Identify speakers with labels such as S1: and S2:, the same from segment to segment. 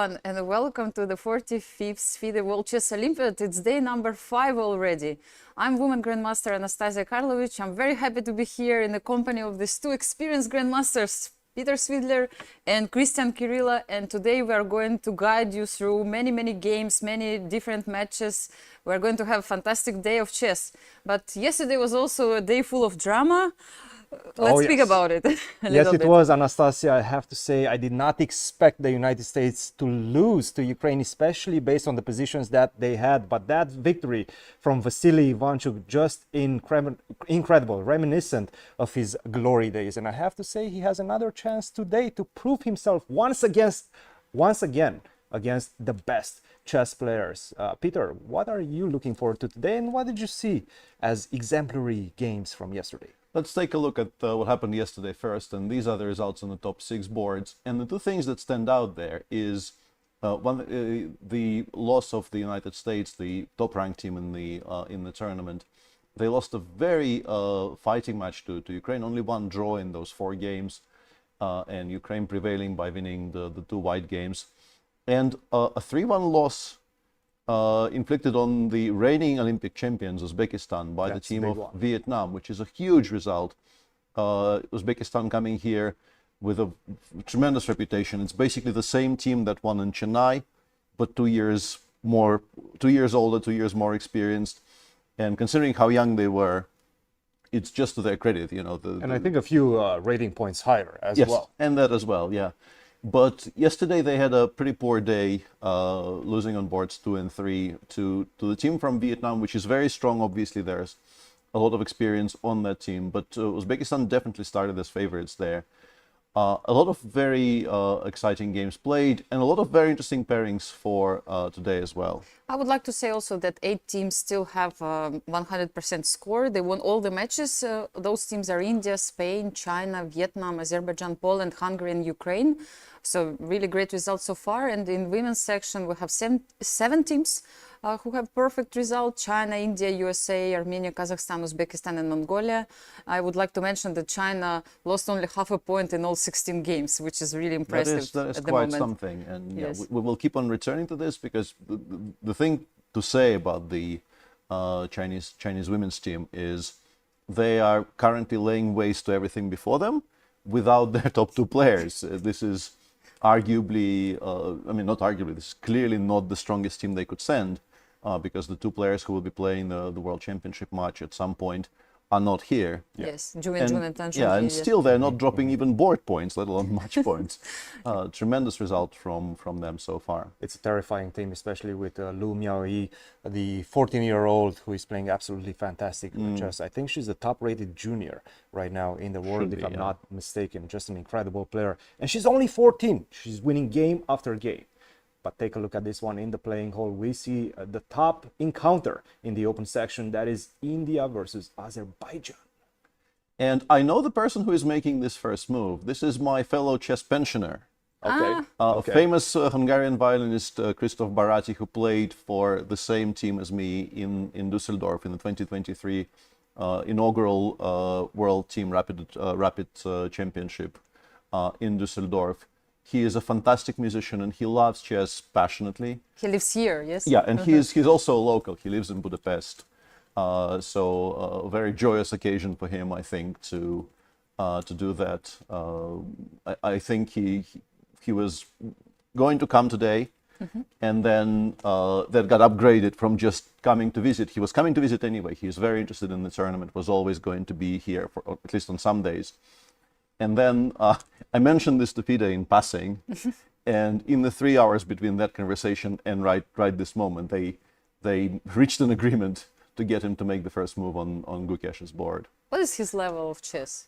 S1: everyone, and welcome to the 45th FIDE World Chess Olympiad. It's day number 5 already. I'm woman grandmaster Anastasiya Karlovich. I'm very happy to be here in the company of these two experienced grandmasters, Peter Svidler and Cristian Chirila, and today we are going to guide you through many games, many different matches. We're going to have a fantastic day of chess. But yesterday was also a day full of drama. Let's speak about it a little bit.
S2: Yes, it was, Anastasia. I have to say, I did not expect the United States to lose to Ukraine, especially based on the positions that they had. But that victory from Vasily Ivanchuk, just incredible, reminiscent of his glory days. And I have to say, he has another chance today to prove himself once again against the best chess players. Peter, what are you looking forward to today, and what did you see as exemplary games from yesterday?
S3: Let's take a look at what happened yesterday first, and these are the results on the top 6 boards. And the two things that stand out there is the loss of the United States, the top-ranked team in the tournament. They lost a very fighting match to Ukraine, only one draw in those 4 games, and Ukraine prevailing by winning the 2 white games. And a 3-1 loss inflicted on the reigning Olympic champions Uzbekistan by the team of Vietnam, which is a huge result. Uzbekistan coming here with a tremendous reputation. It's basically the same team that won in Chennai, but 2 years older, 2 years more experienced. And considering how young they were, it's just to their credit, you know.
S2: And I think a few rating points higher as well.
S3: Yes, and that as well, yeah. But yesterday they had a pretty poor day, losing on boards 2 and 3 to the team from Vietnam, which is very strong. Obviously, there's a lot of experience on that team, but Uzbekistan definitely started as favorites there. A lot of very exciting games played, and a lot of very interesting pairings for today as well.
S1: I would like to say also that 8 teams still have 100% score. They won all the matches. Those teams are India, Spain, China, Vietnam, Azerbaijan, Poland, Hungary, and Ukraine. So really great results so far. And in women's section, we have 7 teams who have perfect results: China, India, USA, Armenia, Kazakhstan, Uzbekistan, and Mongolia. I would like to mention that China lost only half a point in all 16 games, which is really impressive.
S3: That is
S1: at the
S3: quite
S1: moment.
S3: Something. And
S1: yes.
S3: Yeah, we will keep on returning to this, because the thing to say about the Chinese women's team is they are currently laying waste to everything before them without their top 2 players. This is arguably, I mean, not arguably, this is clearly not the strongest team they could send, because the 2 players who will be playing the World Championship match at some point are not here.
S1: Yes, June and Anton.
S3: Yeah, and still they're not dropping even board points, let alone match points. Tremendous result from them so far.
S2: It's a terrifying team, especially with Lu Miaoyi, the 14-year-old who is playing absolutely fantastic chess. I think she's the top-rated junior right now in the world, if I'm not mistaken. Just an incredible player. And she's only 14. She's winning game after game. But take a look at this one in the playing hall. We see the top encounter in the open section. That is India versus Azerbaijan.
S3: And I know the person who is making this first move. This is my fellow chess pensioner.
S2: Okay.
S3: Famous Hungarian violinist Christoph Barati, who played for the same team as me in Düsseldorf in the 2023 inaugural World Team Rapid Championship in Düsseldorf. He is a fantastic musician, and he loves chess passionately.
S1: He lives here, yes?
S3: Yeah, and he's also a local. He lives in Budapest. So a very joyous occasion for him, I think, to do that. I think he was going to come today, and then that got upgraded from just coming to visit. He was coming to visit anyway. He is very interested in the tournament, was always going to be here, for at least on some days. And then I mentioned this to FIDE in passing, and in the 3 hours between that conversation and right this moment, they reached an agreement to get him to make the first move on Gukesh's board.
S1: What is his level of chess?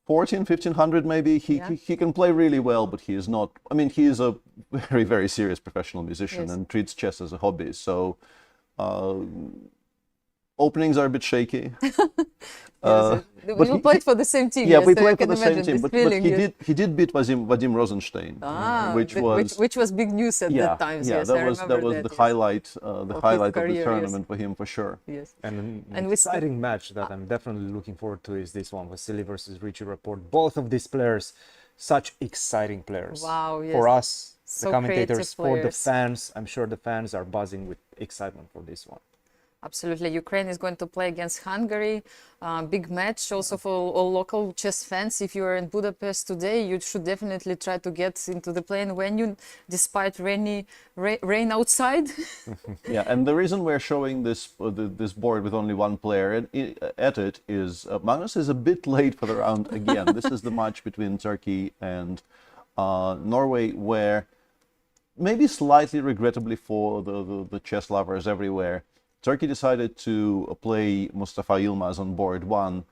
S3: 1500 maybe. He can play really well, but he is not. I mean, he is a very serious professional musician and treats chess as a hobby. So openings are a bit shaky.
S1: We played for the same team.
S3: Yeah,
S1: yes,
S3: we
S1: so
S3: played for the same team, but he did beat Vadim Rosenstein,
S1: which was big news at that time.
S3: Yeah,
S1: yes,
S3: that was the highlight, of the tournament for him, for sure.
S1: Yes,
S2: and an exciting match that I'm definitely looking forward to is this one, Vasily versus Rapport. Both of these players such exciting players.
S1: Wow, yes.
S2: For us,
S1: So
S2: the commentators,
S1: creative
S2: for the
S1: players.
S2: fans, I'm sure the fans are buzzing with excitement for this one.
S1: Absolutely. Ukraine is going to play against Hungary. Big match also for all local chess fans. If you are in Budapest today, you should definitely try to get into the playing venue despite rain outside.
S3: Yeah, and the reason we're showing this this board with only one player at it is Magnus is a bit late for the round again. This is the match between Turkey and Norway, where maybe slightly regrettably for the chess lovers everywhere, Turkey decided to play Mustafa Yilmaz on board 1,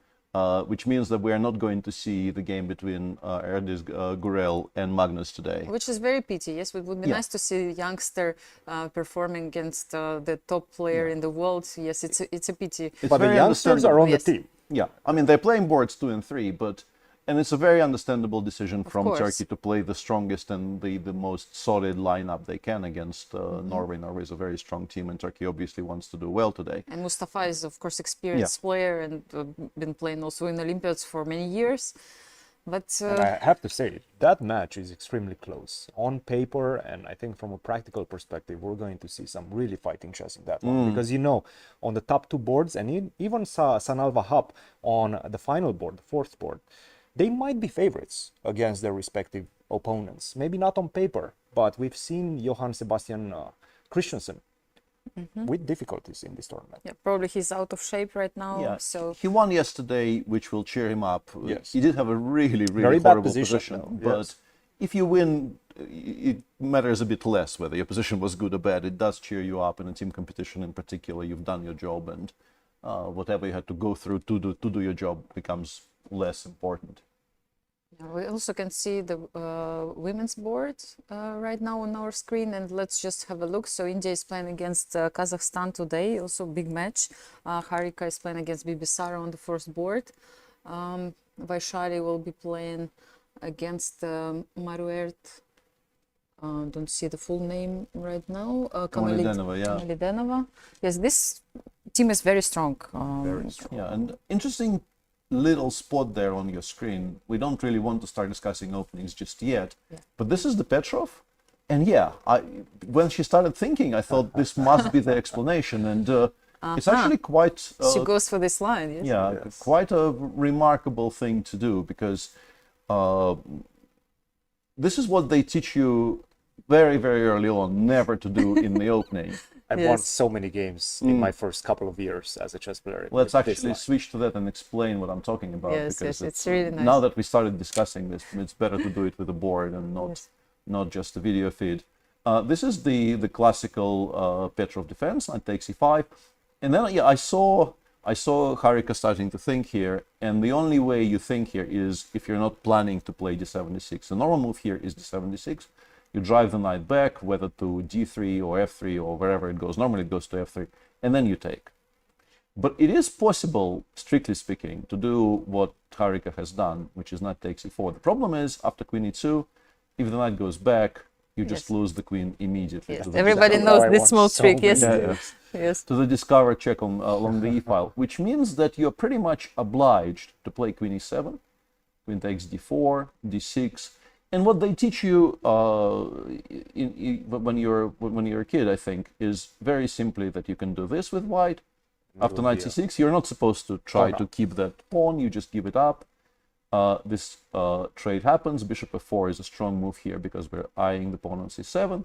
S3: which means that we are not going to see the game between Erdis Gurel and Magnus today.
S1: Which is very pity. Yes, it would be nice to see a youngster performing against the top player in the world. Yes, it's a pity.
S2: But the youngsters are on the team.
S3: Yeah, I mean, they're playing boards 2 and 3, and it's a very understandable decision from Turkey to play the strongest and the most solid lineup they can against Norway. Norway is a very strong team, and Turkey obviously wants to do well today.
S1: And Mustafa is, of course, experienced player and been playing also in Olympiads for many years. But
S2: and I have to say, that match is extremely close. On paper, and I think from a practical perspective, we're going to see some really fighting chess in that one. Because, you know, on the top 2 boards, and even Sanal Vahap on the final board, the 4th board, they might be favorites against their respective opponents. Maybe not on paper, but we've seen Johann Sebastian Christiansen with difficulties in this tournament.
S1: yeah, probably he's out of shape right now.
S3: Yeah,
S1: So
S3: he won yesterday, which will cheer him up.
S2: Yes.
S3: He did have a really
S2: Very bad
S3: horrible
S2: position,
S3: position,
S2: though.
S3: but
S2: Yes.
S3: if you win, it matters a bit less whether your position was good or bad. It does cheer you up in a team competition in particular. You've done your job, and whatever you had to go through to do your job becomes less important.
S1: we also can see the women's board right now on our screen, and let's just have a look. So India is playing against Kazakhstan today, also big match. Harika is playing against Bibisara on the first board. Vaishali will be playing against Maruert. Don't see the full name right now.
S3: Mamedyarov, yeah.
S1: Mamedyarov. Yes, this team is very strong.
S2: Very strong.
S3: Yeah, and interesting little spot there on your screen. We don't really want to start discussing openings just yet, but this is the Petrov. And yeah, when she started thinking, I thought this must be the explanation, and it's actually quite...
S1: she goes for this line, yes?
S3: Yeah, quite a remarkable thing to do, because this is what they teach you very, very early on, never to do in the opening.
S2: I've won so many games in my first couple of years as a chess player.
S3: Let's actually switch to that and explain what I'm talking about.
S1: Yes,
S3: because
S1: it's really nice.
S3: Now that we started discussing this, it's better to do it with a board and not just a video feed. This is the classical Petrov defense. Knight takes e5, and then I saw Harika starting to think here, and the only way you think here is if you're not planning to play d76. The normal move here is d76. You drive the knight back, whether to d3 or f3 or wherever it goes. Normally it goes to f3, and then you take. But it is possible, strictly speaking, to do what Harika has done, which is knight takes e4. The problem is, after queen e2, if the knight goes back, you just lose the queen immediately.
S1: Yes. Everybody knows this small trick, yes.
S3: Yes. To the discover check on along the e-file, which means that you're pretty much obliged to play queen e7, queen takes d4, d6, and what they teach you when you're a kid, I think, is very simply that you can do this with white. After knight c6, you're not supposed to try to keep that pawn, you just give it up. This trade happens. Bishop f4 is a strong move here because we're eyeing the pawn on c7.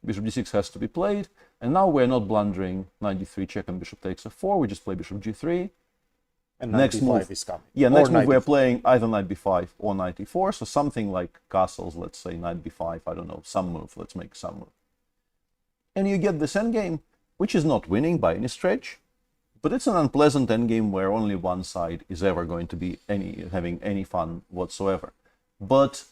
S3: Bishop d6 has to be played, and now we're not blundering knight d3 check and bishop takes f4. We just play bishop g3.
S2: And next move is coming.
S3: Yeah, next move we're playing either knight b5 or knight e4. So something like castles, let's say knight b5. I don't know, some move. Let's make some move. And you get this endgame, which is not winning by any stretch, but it's an unpleasant endgame where only one side is ever going to be having any fun whatsoever. But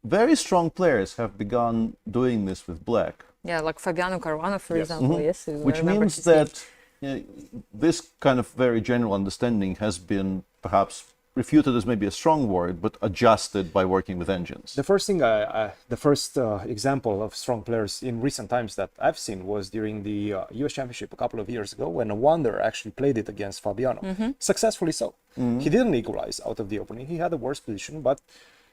S3: very strong players have begun doing this with black.
S1: Yeah, like Fabiano Caruana, for example. Yes,
S3: which means that this kind of very general understanding has been perhaps refuted is maybe a strong word, but adjusted by working with engines.
S2: The first thing, the first example of strong players in recent times that I've seen was during the US Championship a couple of years ago, when a Wanderer actually played it against Fabiano. Successfully so. He didn't equalize out of the opening. He had a worse position, but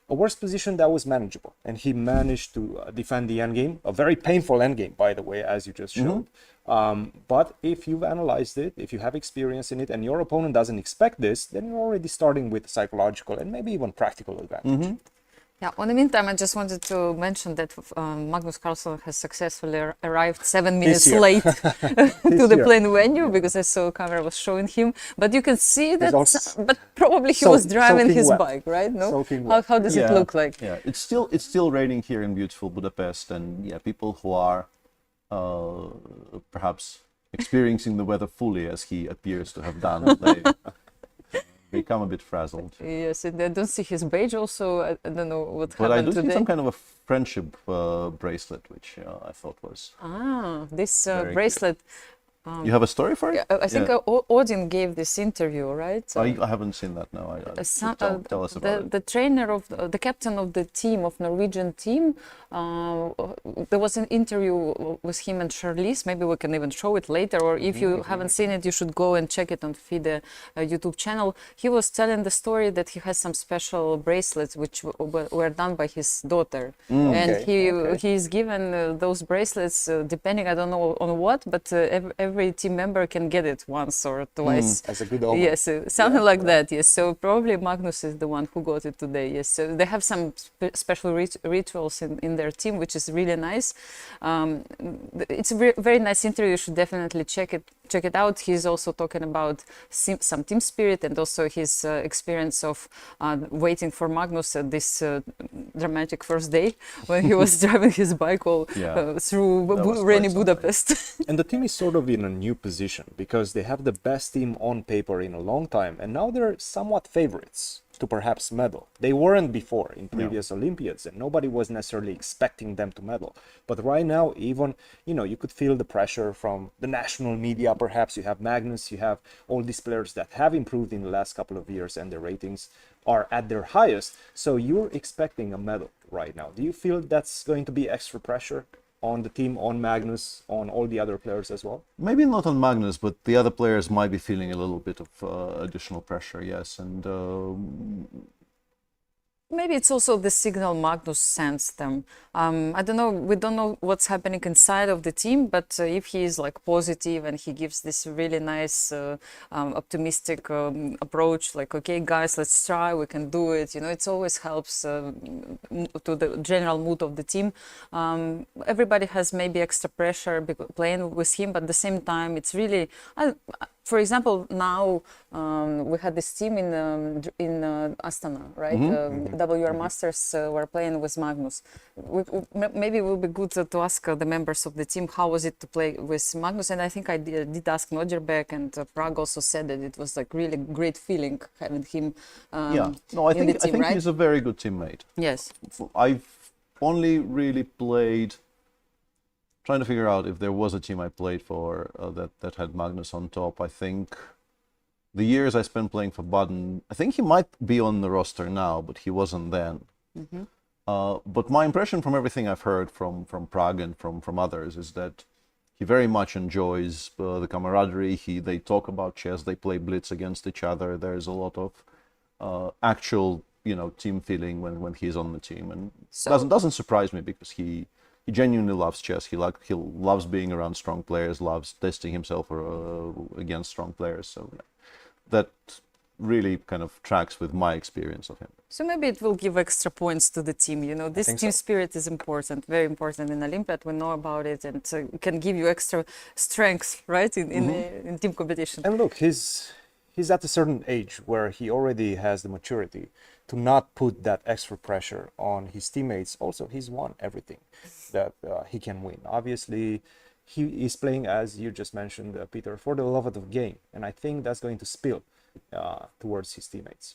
S2: a worse position that was manageable, and he managed to defend the endgame, a very painful endgame, by the way, as you just showed. But if you've analyzed it, if you have experience in it, and your opponent doesn't expect this, then you're already starting with psychological and maybe even practical advantage.
S1: Yeah, in the meantime, I just wanted to mention that Magnus Carlsen has successfully arrived 7 minutes
S2: year.
S1: late to the
S2: year.
S1: plane venue, because I saw a camera was showing him. But you can see that,
S2: also
S1: but probably he was driving
S2: soaking
S1: his
S2: wet.
S1: bike, right? No?
S2: Soaking wet.
S1: How does it look like?
S3: Yeah, it's still raining here in beautiful Budapest, and yeah, people who are perhaps experiencing the weather fully, as he appears to have done, they become a bit frazzled.
S1: Yes, and I don't see his badge also. I don't know what
S3: But I
S1: happened
S3: do see
S1: today.
S3: some kind of a friendship bracelet, which I thought was.
S1: This
S3: Very
S1: bracelet.
S3: You have a story for it?
S1: I think Odin gave this interview, right?
S3: I haven't seen that now. Tell us about it.
S1: The trainer of the captain of the team, of Norwegian team, there was an interview with him and Charlize. Maybe we can even show it later, or if you haven't seen it, you should go and check it on FIDE YouTube channel. He was telling the story that he has some special bracelets which were done by his daughter, and he's given those bracelets depending, I don't know on what, but every team member can get it once or twice.
S2: As a good omen.
S1: Yes, something like that. Yes, so probably Magnus is the one who got it today. Yes, so they have some special rituals in their team, which is really nice. It's a very nice interview. You should definitely check it out. He's also talking about some team spirit, and also his experience of waiting for Magnus at this dramatic first day when he was driving his bike through rainy Budapest.
S2: And the team is sort of in a new position because they have the best team on paper in a long time, and now they're somewhat favorites to perhaps medal. They weren't before in previous Olympiads, and nobody was necessarily expecting them to medal. But right now, even, you could feel the pressure from the national media. Perhaps you have Magnus, you have all these players that have improved in the last couple of years, and their ratings are at their highest. So you're expecting a medal right now. Do you feel that's going to be extra pressure on the team, on Magnus, on all the other players as well?
S3: Maybe not on Magnus, but the other players might be feeling a little bit of additional pressure, yes. And
S1: maybe it's also the signal Magnus sends them. I don't know, we don't know what's happening inside of the team, but if he is like positive and he gives this really nice, optimistic approach, like, okay, guys, let's try, we can do it. It always helps to the general mood of the team. Everybody has maybe extra pressure playing with him, but at the same time, it's really... For example, now we had this team in Astana, right? WR Masters were playing with Magnus. Maybe it would be good to ask the members of the team how was it to play with Magnus. And I think I did ask Nodjerbek, and Prag also said that it was like really great feeling having him
S3: I think
S1: right?
S3: he's a very good teammate.
S1: Yes.
S3: I've only really played... Trying to figure out if there was a team I played for that had Magnus on top. I think the years I spent playing for Baden, I think he might be on the roster now, but he wasn't then. But my impression from everything I've heard from Prague and from others is that he very much enjoys the camaraderie. They talk about chess, they play blitz against each other. There's a lot of actual team feeling when he's on the team, and doesn't surprise me because he genuinely loves chess. He loves being around strong players, loves testing himself against strong players. So that really kind of tracks with my experience of him.
S1: So maybe it will give extra points to the team. This team spirit is important, very important in Olympiad. We know about it, and it can give you extra strength, right, in team competition.
S2: And look, he's at a certain age where he already has the maturity to not put that extra pressure on his teammates. Also, he's won everything that he can win. Obviously, he is playing, as you just mentioned, Peter, for the love of the game. And I think that's going to spill towards his teammates.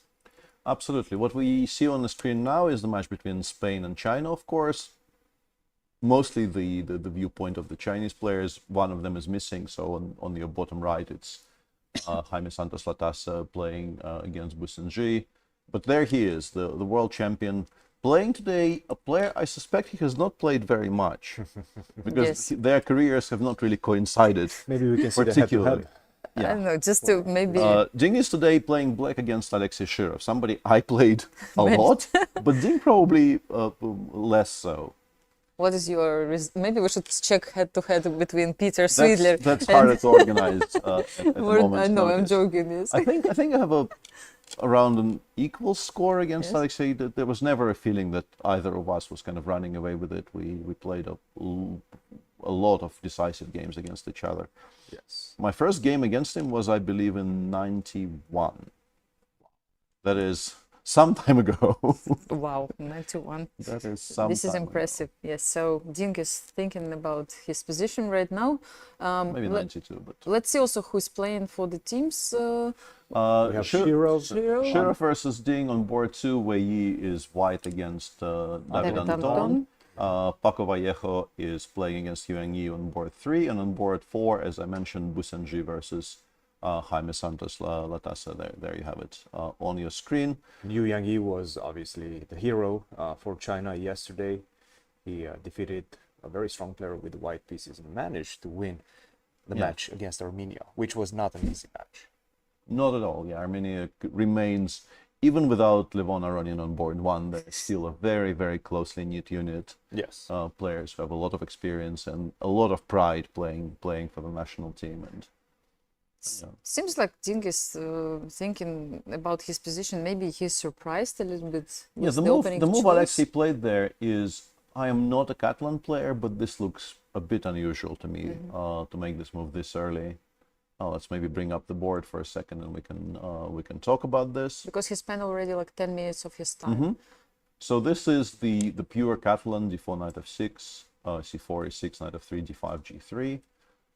S3: Absolutely. What we see on the screen now is the match between Spain and China, of course. Mostly the viewpoint of the Chinese players. One of them is missing, so on your bottom right, it's Jaime Santos Latasa playing against Busenji. But there he is, the world champion, playing today a player I suspect he has not played very much because their careers have not really coincided.
S2: Maybe we can see
S3: particularly.
S1: I don't know, just to maybe...
S3: Ding is today playing black against Alexei Shirov, somebody I played a lot, but Ding probably less so.
S1: What is your... Maybe we should check head-to-head between Peter Svidler.
S3: That's harder to organize at the moment.
S1: I know, I'm joking, yes.
S3: I think I have around an equal score against Alexei. There was never a feeling that either of us was kind of running away with it. We played a lot of decisive games against each other.
S2: Yes.
S3: My first game against him was, I believe, in '91. That is some time ago.
S1: Wow, 91.
S3: That is some
S1: This is
S3: time
S1: impressive. Yes, so Ding is thinking about his position right now.
S3: ago. Maybe 92, but...
S1: Let's see also who's playing for the teams.
S2: We have Shirov.
S3: Shirov versus Ding on board 2, where Yi is white against David Anton. Paco Vallejo is playing against Yuan Yi on board 3, and on board 4, as I mentioned, Busenji versus Jaime Santos Latasa. There you have it on your screen.
S2: Liu Yangyi was obviously the hero for China yesterday. He defeated a very strong player with the white pieces and managed to win the match against Armenia, which was not an easy match.
S3: Not at all. Yeah, Armenia remains, even without Levon Aronian on board 1, they're still a very, very closely knit unit.
S2: Yes.
S3: Players who have a lot of experience and a lot of pride playing for the national team. And
S1: Seems like Ding is thinking about his position. Maybe he's surprised a little bit.
S3: yeah,
S1: with
S3: the
S1: opening
S3: move
S1: choice.
S3: Alexei played there is, I am not a Catalan player, but this looks a bit unusual to me to make this move this early. Let's maybe bring up the board for a second, and we can talk about this.
S1: Because he spent already like 10 minutes of his time.
S3: So this is the pure Catalan: d4, knight f6, c4, e6, knight f3, d5,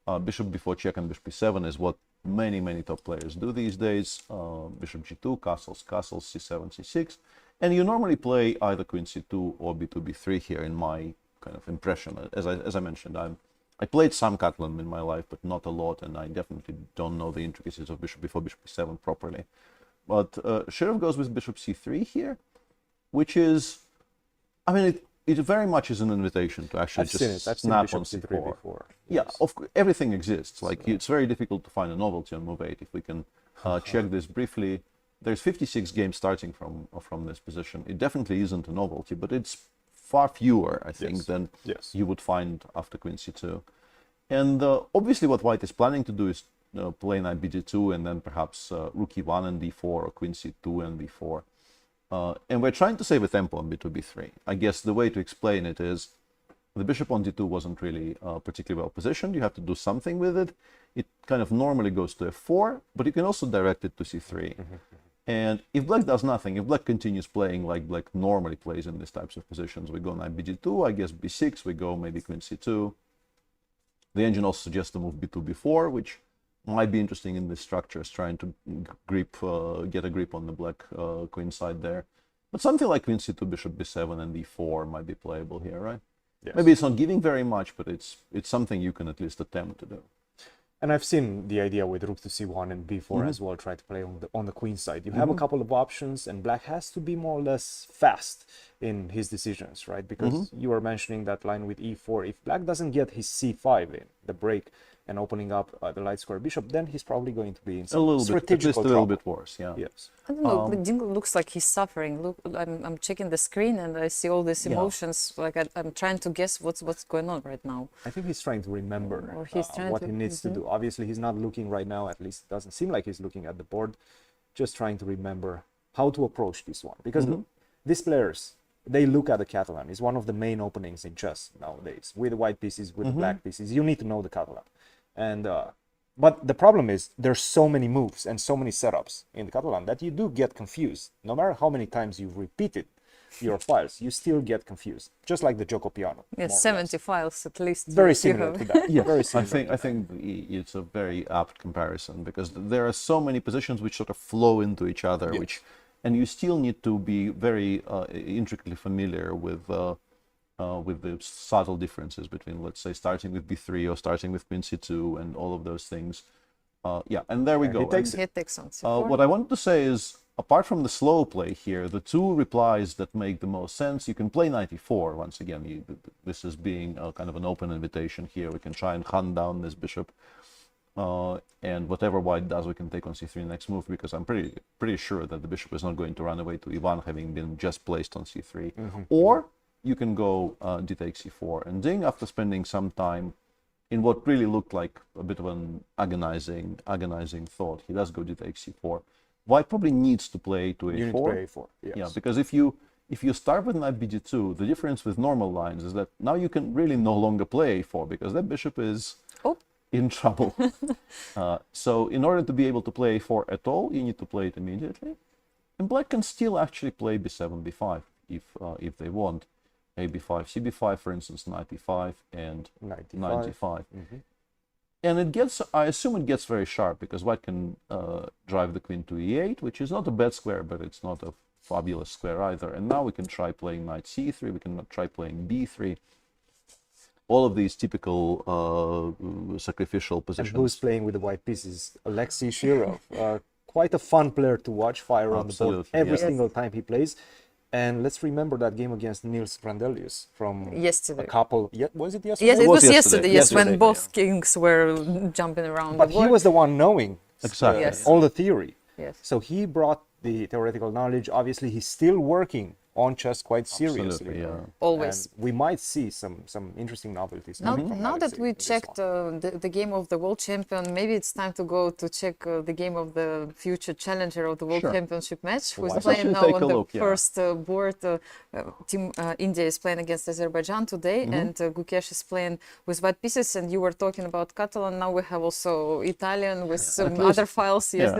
S3: g3. Bishop b4 check and bishop b7 is what many top players do these days. Bishop g2, castles, c7, c6, and you normally play either queen c2 or b2, b3 here. In my kind of impression, as I mentioned, I played some Catalan in my life, but not a lot, and I definitely don't know the intricacies of bishop b4, bishop b7 properly. But Shirov goes with bishop c3 here, which is, I mean, it very much is an invitation to actually just snap on c4.
S2: Before.
S3: Yeah, everything exists. Like, it's very difficult to find a novelty on move 8. If we can check this briefly, there's 56 games starting from this position. It definitely isn't a novelty, but it's far fewer, I think, than you would find after queen c2. And obviously what white is planning to do is play knight bd2 and then perhaps rook e1 and d4, or queen c2 and b4. And we're trying to save a tempo on b2, b3. I guess the way to explain it is the bishop on d2 wasn't really particularly well positioned. You have to do something with it. It kind of normally goes to f4, but you can also direct it to c3. And if black does nothing, if black continues playing like black normally plays in these types of positions, we go knight bd2, I guess b6, we go maybe queen c2. The engine also suggests to move b2, b4, which might be interesting in this structure, is trying to get a grip on the black queen side there. But something like queen c2, bishop b7, and d4 might be playable here, right?
S2: Yes.
S3: Maybe it's not giving very much, but it's something you can at least attempt to do.
S2: And I've seen the idea with rook to c1 and b4 as well, try to play on the queen side. You have a couple of options, and black has to be more or less fast in his decisions, right? Because you were mentioning that line with e4. If black doesn't get his c5 in, the break, and opening up the light square bishop, then he's probably going to be in some strategical trouble.
S3: A little bit worse, yeah.
S2: Yes.
S1: I don't know, Ding looks like he's suffering. Look, I'm checking the screen and I see all these emotions. Like I'm trying to guess what's going on right now.
S2: I think he's trying to remember
S1: Or he's trying
S2: what
S1: to-
S2: he needs to do. Obviously, he's not looking right now, at least it doesn't seem like he's looking at the board, just trying to remember how to approach this one. Because these players, they look at the Catalan. It's one of the main openings in chess nowadays. With the white pieces, with the black pieces, you need to know the Catalan. And but the problem is there's so many moves and so many setups in the Catalan that you do get confused. No matter how many times you've repeated your files, you still get confused. Just like the Gioco Piano.
S1: Yes, 70 files at least.
S2: Very
S1: you
S2: similar
S1: have.
S2: to that.
S3: Yeah,
S2: Very similar.
S3: I think it's a very apt comparison, because there are so many positions which sort of flow into each other, and you still need to be very intricately familiar with the subtle differences between, let's say, starting with b3 or starting with queen c2 and all of those things. And there we go.
S1: He takes on c4.
S3: What I wanted to say is, apart from the slow play here, the two replies that make the most sense, you can play knight e4. Once again, this is being kind of an open invitation here. We can try and hunt down this bishop. and whatever white does, we can take on c3 next move, because I'm pretty sure that the bishop is not going to run away to Ivan, having been just placed on c3. Or you can go d takes c4, and Ding, after spending some time in what really looked like a bit of an agonizing thought, he does go d takes c4. White probably needs to play to a4.
S2: You need to play a4, yes.
S3: Yeah, because if you start with knight bd2, the difference with normal lines is that now you can really no longer play a4, because that bishop is in trouble. So in order to be able to play a4 at all, you need to play it immediately. And black can still actually play b7, b5 if they want. A b5, c b5, for instance, knight e5, and knight e5. And it gets, I assume it gets very sharp, because white can drive the queen to e8, which is not a bad square, but it's not a fabulous square either. And now we can try playing knight c3, we can try playing b3. All of these typical sacrificial positions.
S2: And who's playing with the white pieces? Alexei Shirov. Quite a fun player to watch, fire on the board every single time he plays. And let's remember that game against Niels Grandelius from
S1: yesterday.
S2: A couple. Was it yesterday?
S1: Yes, it was yesterday. Yes,
S2: yesterday,
S1: when both kings were jumping around.
S2: But he was the one knowing
S3: exactly
S2: all the theory.
S1: Yes.
S2: So he brought the theoretical knowledge. Obviously, he's still working on chess quite seriously.
S3: Absolutely, yeah.
S1: Always.
S2: And we might see some interesting novelties.
S1: Now that we checked the game of the world champion, maybe it's time to go to check the game of the future challenger of the world championship match, who's playing now on the first board. Team India is playing against Azerbaijan today, and Gukesh is playing with white pieces. And you were talking about Catalan. Now we have also Italian with some other files. Yes,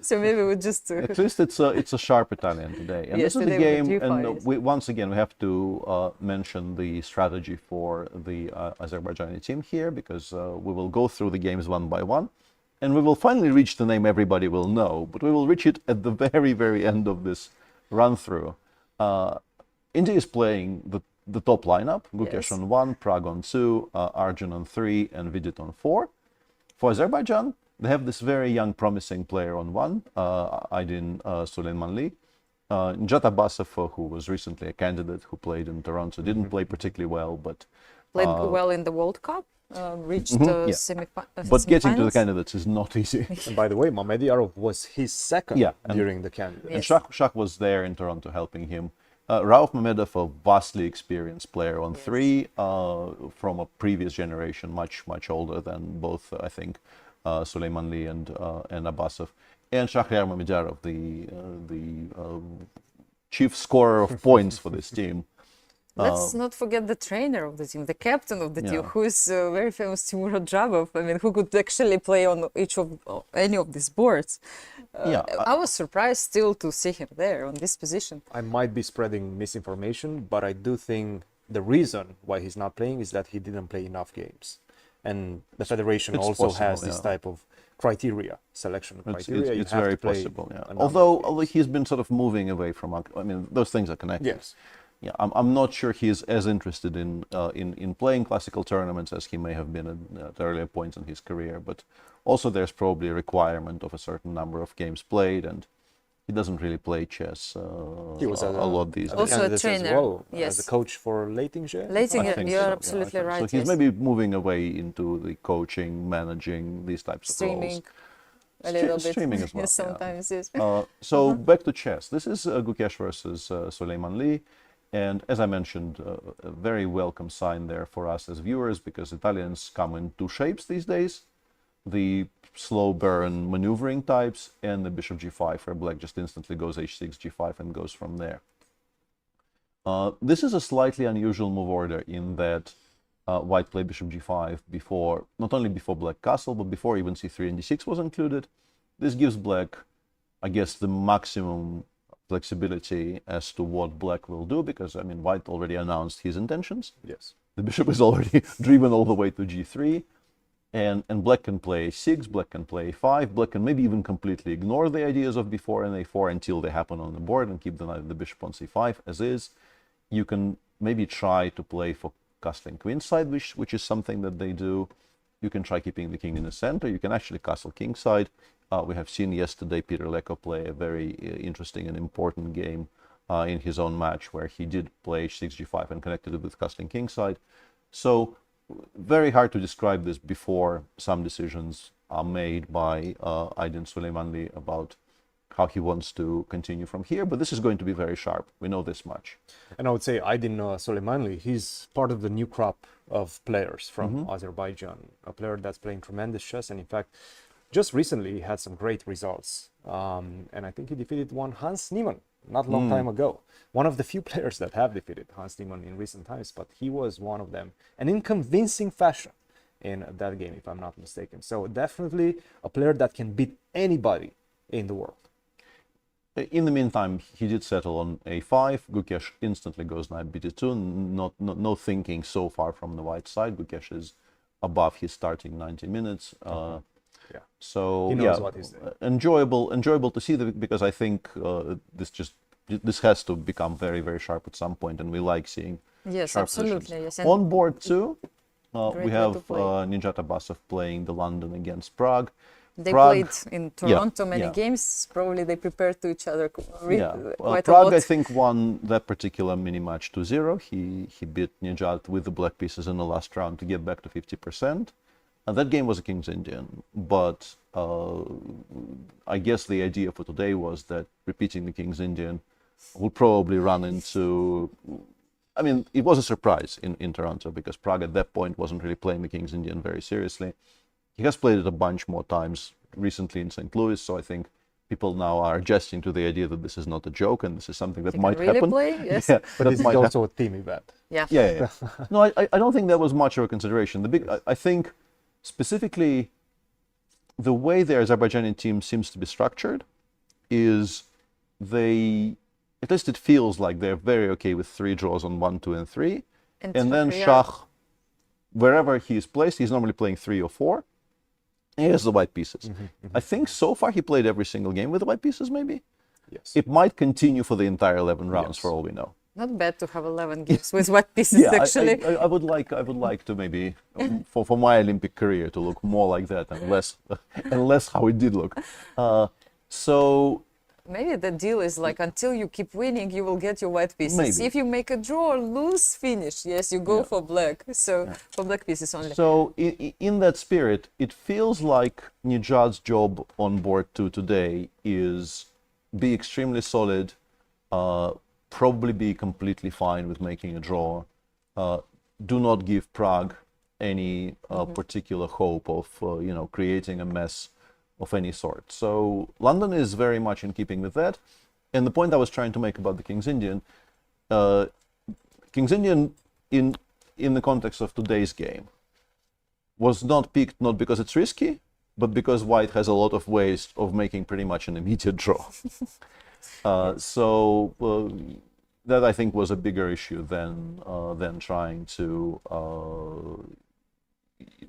S1: so maybe we just
S3: at least it's a sharp Italian today. And this is the game. And once again, we have to mention the strategy for the Azerbaijani team here, because we will go through the games one by one, and we will finally reach the name everybody will know, but we will reach it at the very, very end of this run-through. India is playing the top lineup, Gukesh on 1, Pragg on 2, Arjun on 3, and Vidit on 4. For Azerbaijan, they have this very young, promising player on 1, Aydin Suleymanli. Njat Abbasov, who was recently a candidate who played in Toronto, didn't play particularly well, but
S1: played well in the World Cup, reached semi-finals.
S3: But getting to the candidates is not easy.
S2: And by the way, Mamedyarov was his second during the candidates.
S3: And Shak was there in Toronto helping him. Rauf Mamedov, a vastly experienced player on 3, from a previous generation, much older than both, I think, Suleymanli and Abbasov. And Shahryar Mamedyarov, the chief scorer of points for this team.
S1: Let's not forget the trainer of the team, the captain of the team, who is very famous, Timur Rodjabov. I mean, who could actually play on any of these boards. I was surprised still to see him there on this position.
S2: I might be spreading misinformation, but I do think the reason why he's not playing is that he didn't play enough games. And the federation also has this type of selection criteria.
S3: It's very possible, although he's been sort of moving away from, I mean, those things are connected.
S2: Yes.
S3: Yeah, I'm not sure he is as interested in playing classical tournaments as he may have been at earlier points in his career, but also there's probably a requirement of a certain number of games played, and he doesn't really play chess
S2: he was
S3: a lot these days.
S1: Also a trainer,
S2: as well, as a coach for Leitinge.
S1: Leitinge, you're absolutely right.
S3: So he's maybe moving away into the coaching, managing, these types of roles.
S1: Streaming a little bit.
S3: Streaming as well.
S1: Sometimes, yes.
S3: So back to chess. This is Gukesh versus Suleymanli. And as I mentioned, a very welcome sign there for us as viewers, because Italians come in 2 shapes these days. The slow burn maneuvering types, and the bishop g5, where black just instantly goes h6, g5, and goes from there. This is a slightly unusual move order in that white played bishop g5 before, not only before black castle, but before even c3 and d6 was included. This gives black, I guess, the maximum flexibility as to what black will do, because, I mean, white already announced his intentions.
S2: Yes.
S3: The bishop is already driven all the way to g3. And black can play a6, black can play a5, black can maybe even completely ignore the ideas of b4 and a4 until they happen on the board and keep the bishop on c5 as is. You can maybe try to play for castling queenside, which is something that they do. You can try keeping the king in the center. You can actually castle kingside. We have seen yesterday Peter Leko play a very interesting and important game in his own match, where he did play h6, g5 and connected it with castling kingside. So very hard to describe this before some decisions are made by Aydin Süleymanli about how he wants to continue from here, but this is going to be very sharp. We know this much.
S2: And I would say Aydin Süleymanli, he's part of the new crop of players from Azerbaijan, a player that's playing tremendous chess, and in fact, just recently he had some great results. And I think he defeated one Hans Niemann not a long time ago. One of the few players that have defeated Hans Niemann in recent times, but he was one of them, and in convincing fashion in that game, if I'm not mistaken. So definitely a player that can beat anybody in the world.
S3: In the meantime, he did settle on a5. Gukesh instantly goes knight b2. No thinking so far from the white side. Gukesh is above his starting 90 minutes.
S2: Yeah.
S3: So
S2: He knows what he's doing.
S3: enjoyable to see because I think this has to become very, very sharp at some point, and we like seeing
S1: Yes,
S3: sharp
S1: absolutely.
S3: positions.
S1: Yes. And
S3: On board two,
S1: Great
S3: we
S1: way
S3: have
S1: to play.
S3: Nijat Abbasov playing the London against Prague.
S1: they
S3: Prague-
S1: played in Toronto many
S3: yeah.
S1: games. Probably they prepared to each other quite a
S3: Prague,
S1: lot.
S3: I think, won that particular mini match 2-0. He beat Nijat with the black pieces in the last round to get back to 50%. And that game was a King's Indian, but I guess the idea for today was that repeating the King's Indian will probably run into... I mean, it was a surprise in Toronto because Prague at that point wasn't really playing the King's Indian very seriously. He has played it a bunch more times recently in St. Louis, so I think people now are adjusting to the idea that this is not a joke and this is something that
S1: You
S3: might
S1: can really
S3: happen.
S1: play, yes.
S3: Yeah,
S2: But
S3: that
S2: this is
S3: might
S2: also a team event.
S1: Yeah.
S3: yeah. No, I don't think that was much of a consideration. I think specifically the way the Azerbaijani team seems to be structured is at least it feels like they're very okay with 3 draws on 1, 2, and 3. And then Shah, wherever he is placed, he's normally playing 3 or 4. And he has the white pieces. I think so far he played every single game with the white pieces, maybe.
S2: Yes.
S3: It might continue for the entire 11 rounds,
S2: Yes.
S3: for all we know.
S1: Not bad to have 11 games with white pieces, actually.
S3: I would like to maybe for my Olympic career to look more like that and less how it did look. So
S1: Maybe the deal is like until you keep winning, you will get your white pieces.
S3: Maybe.
S1: If you make a draw or lose, finish. Yes, you go for black. So for black pieces only.
S3: So in that spirit, it feels like Nijat's job on board 2 today is be extremely solid, probably be completely fine with making a draw. Do not give Prague any particular hope of creating a mess of any sort. So London is very much in keeping with that. And the point I was trying to make about the King's Indian in the context of today's game was not picked not because it's risky, but because white has a lot of ways of making pretty much an immediate draw. So that I think was a bigger issue than trying to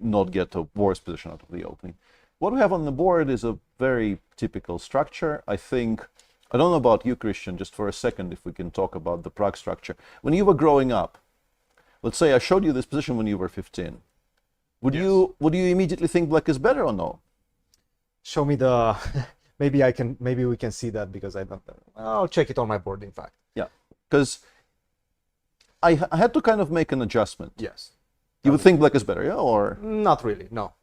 S3: not get a worse position out of the opening. What we have on the board is a very typical structure. I don't know about you, Cristian, just for a second, if we can talk about the Prague structure. When you were growing up, let's say I showed you this position when you were 15. Would you immediately think black is better or no?
S2: Show me the... maybe we can see that because I don't... I'll check it on my board, in fact.
S3: Yeah, because I had to kind of make an adjustment.
S2: Yes.
S3: You would think black is better, yeah, or
S2: Not really. No.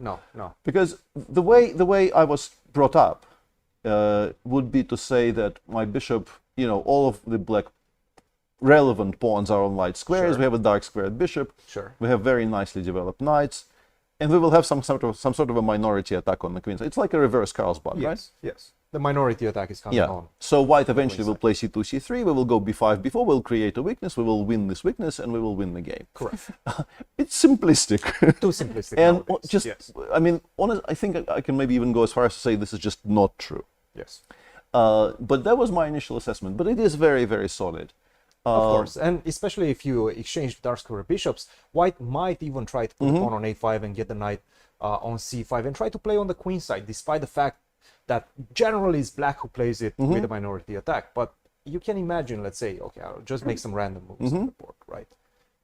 S3: because the way I was brought up would be to say that my bishop, all of the black relevant pawns are on light squares.
S2: Sure.
S3: We have a dark squared bishop.
S2: Sure.
S3: We have very nicely developed knights, and we will have some sort of a minority attack on the queen. It's like a reverse Carlsbad, right?
S2: Yes. The minority attack is coming
S3: Yeah.
S2: on.
S3: So white eventually will play c2, c3. We will go b5, b4. We'll create a weakness. We will win this weakness, and we will win the game.
S2: Correct.
S3: It's simplistic.
S2: Too simplistic.
S3: And
S2: nowadays.
S3: just, I mean, I think I can maybe even go as far as to say this is just not true.
S2: Yes.
S3: But that was my initial assessment. But it is very, very solid.
S2: Of course, and especially if you exchange dark square bishops, white might even try to put the pawn on a5 and get the knight on c5 and try to play on the queen side, despite the fact that generally it's black who plays it with a minority attack. But you can imagine, let's say, okay, I'll just make some random moves on the board, right?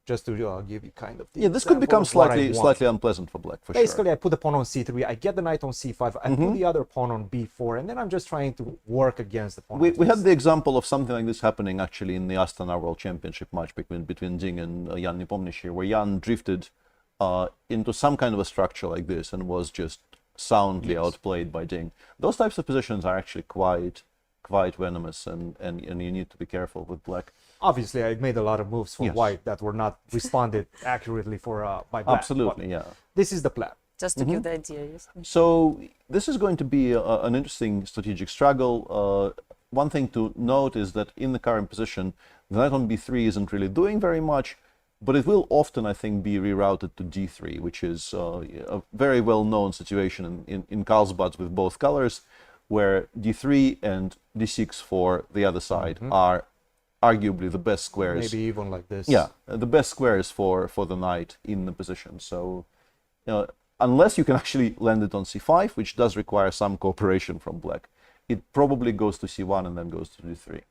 S2: Just to give you kind of the
S3: This could become
S2: example of what I want.
S3: slightly unpleasant for black, for
S2: Basically,
S3: sure.
S2: I put the pawn on c3, I get the knight on c5, I put the other pawn on b4, and then I'm just trying to work against the pawn.
S3: We had the example of something like this happening actually in the Astana World Championship match between Ding and Jan Nepomniachtchi, where Jan drifted into some kind of a structure like this and was just soundly outplayed by Ding. Those types of positions are actually quite venomous, and you need to be careful with black.
S2: Obviously, I made a lot of moves for
S3: Yes.
S2: white that were not responded accurately by black.
S3: Absolutely,
S2: but
S3: yeah.
S2: This is the plan.
S1: Just to give the idea, yes.
S3: So this is going to be an interesting strategic struggle. One thing to note is that in the current position, the knight on b3 isn't really doing very much, but it will often, I think, be rerouted to d3, which is a very well-known situation in Carlsbad with both colors, where d3 and d6 for the other side are arguably the best squares.
S2: Maybe even like this.
S3: Yeah, the best squares for the knight in the position. So, unless you can actually land it on c5, which does require some cooperation from black, it probably goes to c1 and then goes to d3.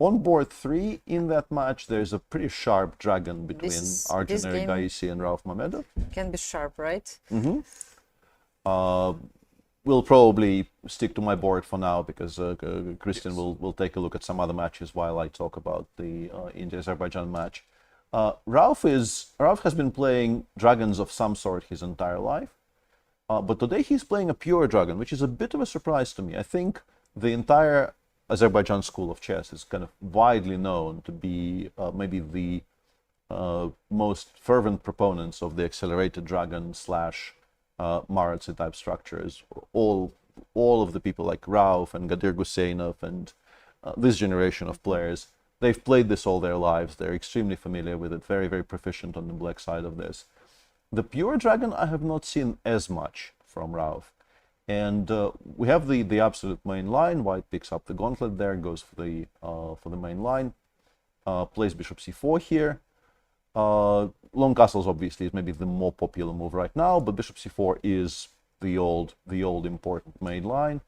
S3: On board 3, in that match, there's a pretty sharp dragon between Arjun Erigaisi and Rauf Mamedov.
S1: Can be sharp, right?
S3: We'll probably stick to my board for now because Cristian will take a look at some other matches while I talk about the India-Azerbaijan match. Rauf has been playing dragons of some sort his entire life, but today he's playing a pure dragon, which is a bit of a surprise to me. I think the entire Azerbaijan school of chess is kind of widely known to be maybe the most fervent proponents of the accelerated dragon slash Maratsi type structures. All of the people like Rauf and Gadir Guseinov and this generation of players, they've played this all their lives. They're extremely familiar with it, very, very proficient on the black side of this. The pure dragon I have not seen as much from Rauf. And we have the absolute main line. White picks up the gauntlet there, goes for the main line, plays bishop c4 here. Long castles obviously is maybe the more popular move right now, but bishop c4 is the old important main line.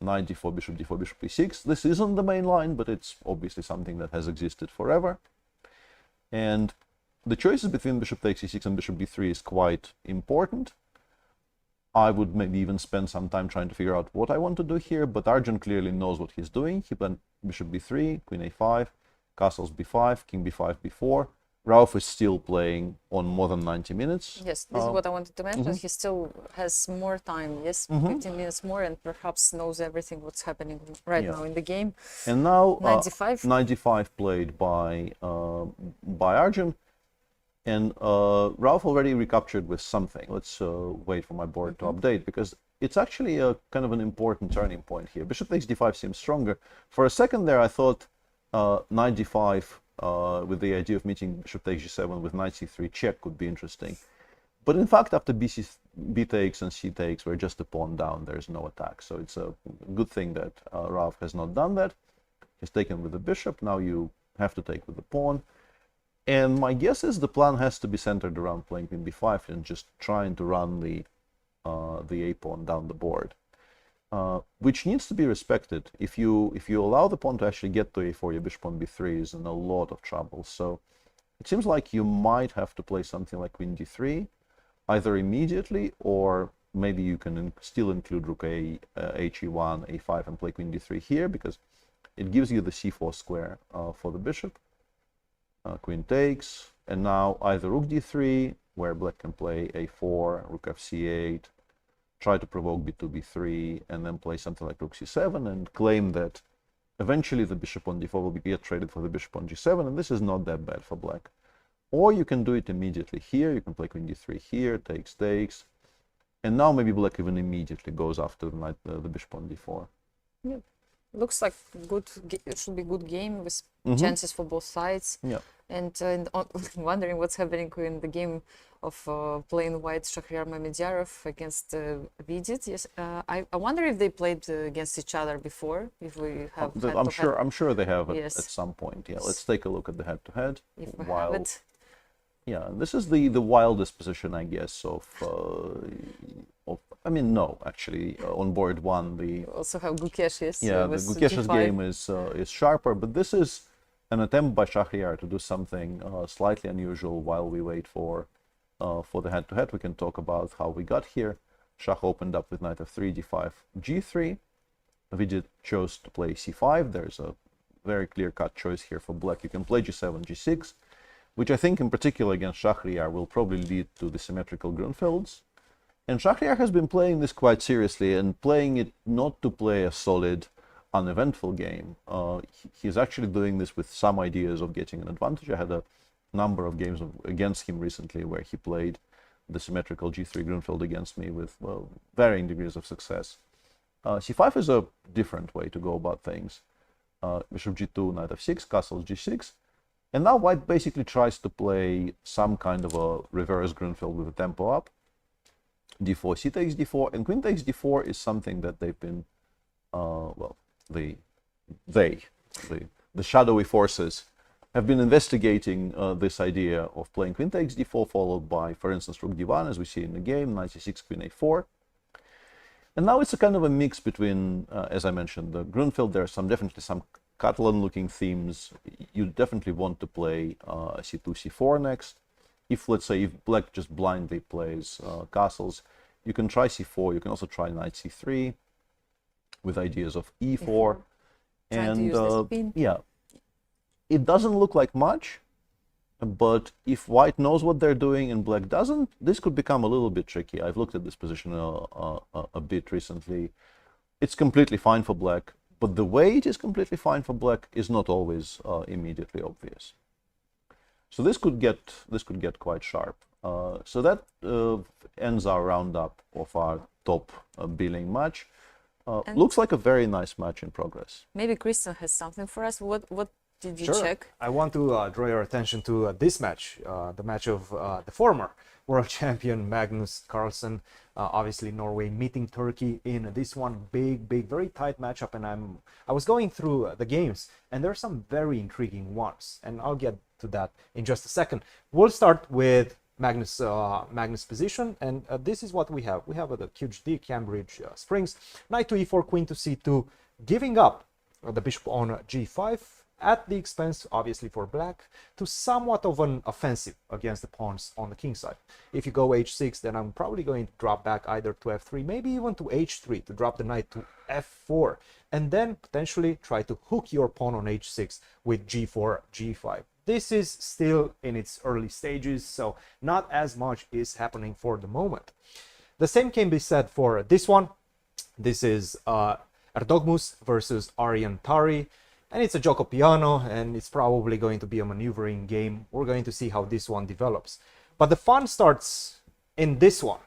S3: Knight d4, bishop d4, bishop e6. This isn't the main line, but it's obviously something that has existed forever. And the choices between bishop takes e6 and bishop b3 is quite important. I would maybe even spend some time trying to figure out what I want to do here, but Arjun clearly knows what he's doing. He went bishop b3, queen a5, castles b5, king b5, b4. Rauf is still playing on more than 90 minutes.
S1: Yes, this is what I wanted to mention. He still has more time, yes, 15 minutes more, and perhaps knows everything what's happening right now in the game.
S3: And now
S1: 95.
S3: 95 played by Arjun, and Rauf already recaptured with something. Let's wait for my board to update, because it's actually a kind of an important turning point here. Bishop takes d5 seems stronger. For a second there, I thought knight d5 with the idea of meeting bishop takes g7 with knight c3 check could be interesting. But in fact, after b takes and c takes, we're just a pawn down. There's no attack. So it's a good thing that Rauf has not done that. He's taken with the bishop. Now you have to take with the pawn. And my guess is the plan has to be centered around playing queen b5 and just trying to run the a pawn down the board, which needs to be respected. If you allow the pawn to actually get to a4, your bishop on b3 is in a lot of trouble. So it seems like you might have to play something like queen d3, either immediately, or maybe you can still include rook a, he1, a5, and play queen d3 here, because it gives you the c4 square for the bishop. Queen takes, and now either rook d3, where black can play a4, rook fc8, try to provoke b2, b3, and then play something like rook c7 and claim that eventually the bishop on d4 will get traded for the bishop on g7, and this is not that bad for black. Or you can do it immediately here. You can play queen d3 here, takes, and now maybe black even immediately goes after the knight, the bishop on d4.
S1: Yeah. Looks like it should be good game with chances for both sides.
S3: Yeah.
S1: And wondering what's happening in the game of playing white Shahryar Mamedyarov against Vidit. Yes, I wonder if they played against each other before. If we have,
S3: I'm sure they have
S1: yes.
S3: at some point. Yeah, let's take a look at the head-to-head.
S1: If we have it.
S3: Yeah, this is the wildest position, I guess, of I mean, no, actually, on board one,
S1: We also have Gukesh, yes.
S3: yeah, the Gukesh's game is sharper, but this is an attempt by Shahryar to do something slightly unusual while we wait for the head-to-head. We can talk about how we got here. Shah opened up with knight f3, d5, g3. Vidit chose to play c5. There's a very clear-cut choice here for black. You can play g7, g6. which I think in particular against Shahryar will probably lead to the symmetrical Grunfelds. And Shahryar has been playing this quite seriously and playing it not to play a solid, uneventful game. He's actually doing this with some ideas of getting an advantage. I had a number of games against him recently where he played the symmetrical g3 Grunfeld against me with, well, varying degrees of success. c5 is a different way to go about things. Bishop g2, knight f6, castles g6. And now white basically tries to play some kind of a reverse Grunfeld with a tempo up. d4, c takes d4, and queen takes d4 is something that they've been, well, the shadowy forces have been investigating this idea of playing queen takes d4 followed by, for instance, rook d1, as we see in the game, knight c6, queen a4. And now it's a kind of a mix between, as I mentioned, the Grunfeld. There are definitely some Catalan-looking themes. You definitely want to play c2, c4 next. If, let's say, if black just blindly plays castles, you can try c4. You can also try knight c3 with ideas of e4. And yeah, it doesn't look like much, but if white knows what they're doing and black doesn't, this could become a little bit tricky. I've looked at this position a bit recently. It's completely fine for black, but the way it is completely fine for black is not always immediately obvious. So this could get quite sharp. So that ends our roundup of our top billing match. Looks like a very nice match in progress.
S1: Maybe Cristian has something for us. What did you check?
S2: I want to draw your attention to this match, the match of the former world champion Magnus Carlsen, obviously Norway meeting Turkey in this one big, very tight matchup. And I was going through the games, and there are some very intriguing ones, and I'll get to that in just a second. We'll start with Magnus position, and this is what we have. We have the QHD, Cambridge Springs, knight to e4, queen to c2, giving up the bishop on g5 at the expense, obviously, for black, to somewhat of an offensive against the pawns on the king side. If you go h6, then I'm probably going to drop back either to f3, maybe even to h3 to drop the knight to f4, and then potentially try to hook your pawn on h6 with g4, g5. This is still in its early stages, so not as much is happening for the moment. The same can be said for this one. This is Erdogmus versus Arian Tari, and it's a gioco piano, and it's probably going to be a maneuvering game. We're going to see how this one develops. But the fun starts in this one.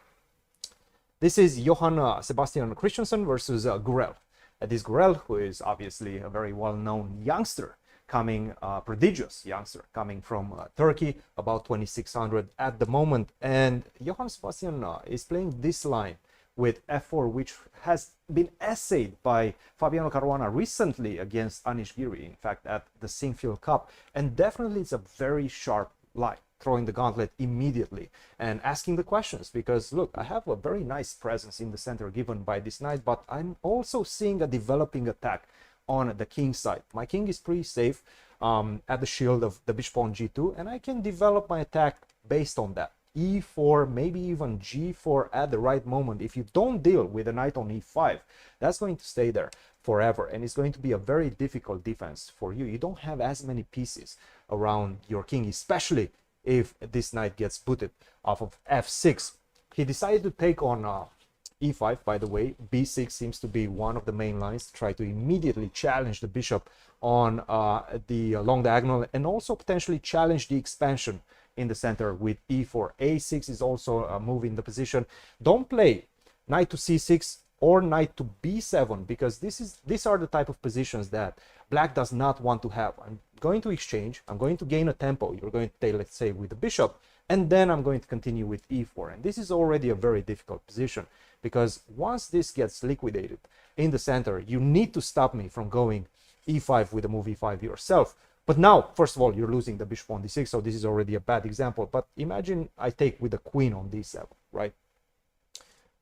S2: This is Johann Sebastian Christensen versus Gurel. This Gurel, who is obviously a very well-known youngster, prodigious youngster coming from Turkey, about 2600 at the moment. And Johann Sebastian is playing this line with f4, which has been essayed by Fabiano Caruana recently against Anish Giri, in fact, at the Sinquefield Cup. And definitely it's a very sharp line, throwing the gauntlet immediately and asking the questions, because look, I have a very nice presence in the center given by this knight, but I'm also seeing a developing attack on the king side. My king is pretty safe at the shield of the bishop on g2, and I can develop my attack based on that. e4, maybe even g4 at the right moment. If you don't deal with a knight on e5, that's going to stay there forever, and it's going to be a very difficult defense for you. You don't have as many pieces around your king, especially if this knight gets booted off of f6. He decided to take on e5, by the way. b6 seems to be one of the main lines to try to immediately challenge the bishop on the long diagonal, and also potentially challenge the expansion in the center with e4. a6 is also a move in the position. Don't play knight to c6 or knight to b7, because these are the type of positions that black does not want to have. I'm going to exchange, I'm going to gain a tempo, you're going to take, let's say, with the bishop, and then I'm going to continue with e4. And this is already a very difficult position, because once this gets liquidated in the center, you need to stop me from going e5 with a move e5 yourself. But now, first of all, you're losing the bishop on d6, so this is already a bad example. But imagine I take with the queen on d7, right?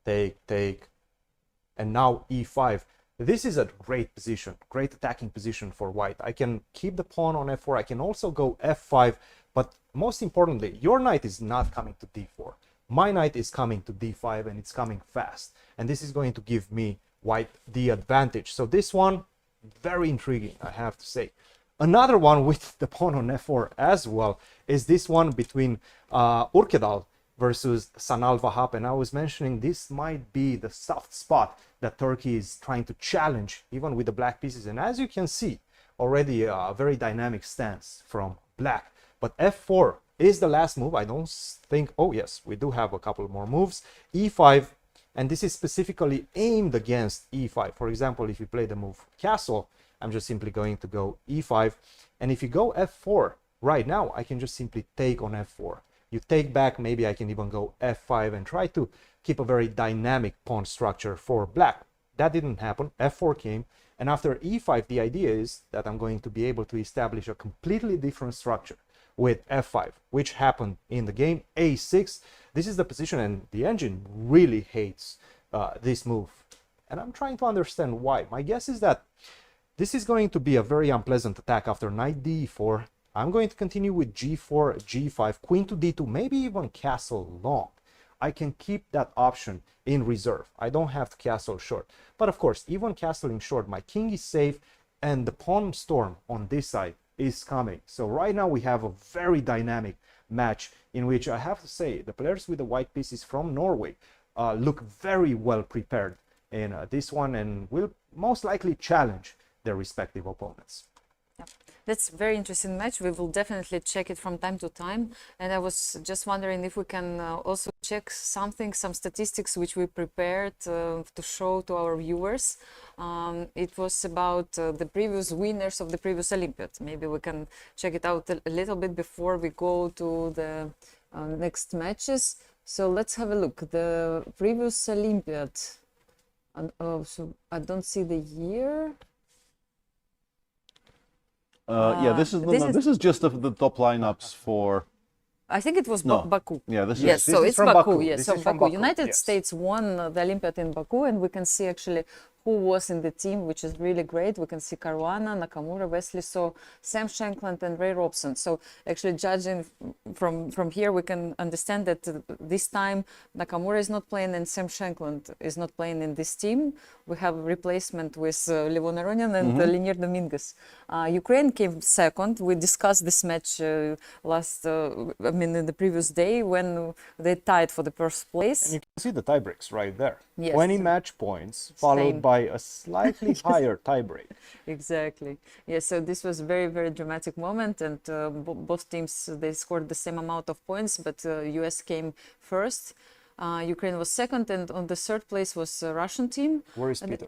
S2: Take, and now e5. This is a great position, great attacking position for white. I can keep the pawn on f4, I can also go f5, but most importantly, your knight is not coming to d4. My knight is coming to d5, and it's coming fast. And this is going to give me white the advantage. So this one, very intriguing, I have to say. Another one with the pawn on f4 as well is this one between Urkedal versus Sanal Vahap. And I was mentioning this might be the soft spot that Turkey is trying to challenge, even with the black pieces. And as you can see, already a very dynamic stance from black. But f4 is the last move. I don't think, oh yes, we do have a couple more moves. e5, and this is specifically aimed against e5. For example, if you play the move castle, I'm just simply going to go e5. And if you go f4 right now, I can just simply take on f4. You take back, maybe I can even go f5 and try to keep a very dynamic pawn structure for black. That didn't happen. f4 came. And after e5, the idea is that I'm going to be able to establish a completely different structure with f5, which happened in the game. a6, this is the position, and the engine really hates this move. And I'm trying to understand why. My guess is that this is going to be a very unpleasant attack after knight d4. I'm going to continue with g4, g5, queen to d2, maybe even castle long. I can keep that option in reserve. I don't have to castle short. But of course, even castling short, my king is safe, and the pawn storm on this side is coming. So right now we have a very dynamic match in which I have to say the players with the white pieces from Norway look very well prepared in this one, and will most likely challenge their respective opponents.
S1: Yeah. That's a very interesting match. We will definitely check it from time to time. And I was just wondering if we can also check some statistics which we prepared to show to our viewers. It was about the previous winners of the previous Olympiad. Maybe we can check it out a little bit before we go to the next matches. So let's have a look. The previous Olympiad. So I don't see the year.
S3: Yeah, this is just the top lineups for.
S1: I think it was Baku.
S3: Yeah, this
S1: yes,
S3: is.
S1: so it's
S2: from
S1: Baku.
S2: Baku.
S1: Yes,
S2: This
S1: so
S2: is from
S1: Baku.
S2: Baku,
S1: United
S2: yes.
S1: States won the Olympiad in Baku, and we can see actually who was in the team, which is really great. We can see Caruana, Nakamura, Wesley So, Sam Shankland, and Ray Robson. So actually, judging from here, we can understand that this time Nakamura is not playing and Sam Shankland is not playing in this team. We have a replacement with Levon Aronian and Linier Dominguez. Ukraine came second. We discussed this match in the previous day when they tied for the first place.
S2: And you can see the tie breaks right there.
S1: Yes.
S2: 20 match points followed
S1: Same.
S2: by a slightly higher tie break.
S1: Exactly. Yeah, so this was very, very dramatic moment, and both teams, they scored the same amount of points, but US came first. Ukraine was second, and on the third place was a Russian team.
S2: Where is Peter?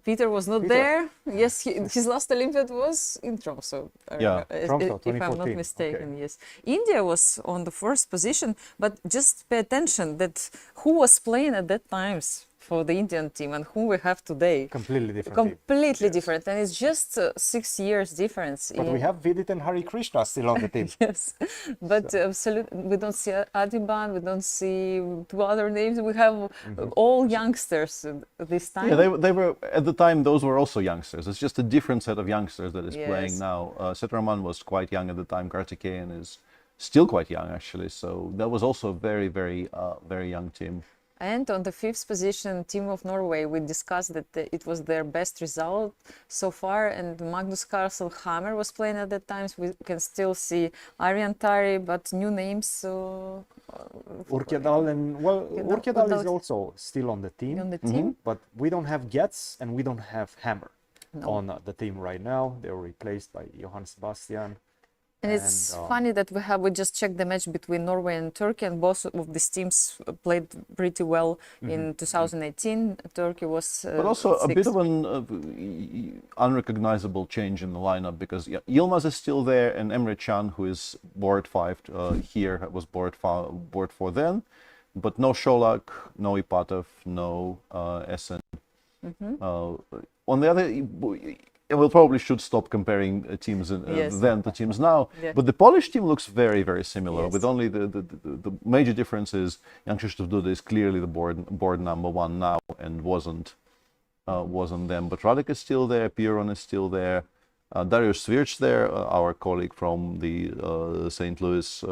S1: Peter was not
S2: Peter.
S1: there. Yes, his last Olympiad was in Tromso.
S3: Yeah.
S2: Tromso,
S1: if I'm not
S2: 2014.
S1: mistaken,
S2: Okay.
S1: yes. India was on the first position, but just pay attention that who was playing at that times for the Indian team and who we have today.
S2: Completely different team.
S1: Completely
S2: Yes.
S1: different, and it's just 6 years difference.
S2: But we have Vidit and Hari Krishna still on the team.
S1: Yes, but absolutely, we don't see Adiban, we don't see two other names. We have all youngsters this time.
S3: Yeah, they were at the time. Those were also youngsters. It's just a different set of youngsters that is playing
S1: Yes.
S3: now. Setraman was quite young at the time. Kartikeyan is still quite young actually. So that was also a very, very young team.
S1: And on the fifth position, team of Norway, we discussed that it was their best result so far. And Magnus Carlsen Hammer was playing at that time. So we can still see Arian Tari, but new names.
S2: Urkedal and Urkedal is
S1: Urkedal
S2: also still on the team.
S1: on the team.
S2: But we don't have Getz and we don't have Hammer
S1: No.
S2: on the team right now. They were replaced by Johann Sebastian.
S1: And it's funny that we just checked the match between Norway and Turkey, and both of these teams played pretty well in 2018. Turkey was
S3: But also a bit
S1: sixth.
S3: of an unrecognizable change in the lineup, because Yilmaz is still there, and Emre Can, who is board 5 here, was board 4 then. But no Sholak, no Ipatov, no Essen. On the other, we probably should stop comparing teams
S1: Yes.
S3: then to teams now.
S1: Yeah.
S3: But the Polish team looks very, very similar.
S1: Yes.
S3: With only the major difference is Jan Krzysztof Duda is clearly the board number 1 now, and wasn't them. But Radek is still there. Piron is still there. Dariusz Swirch there, our colleague from the St. Louis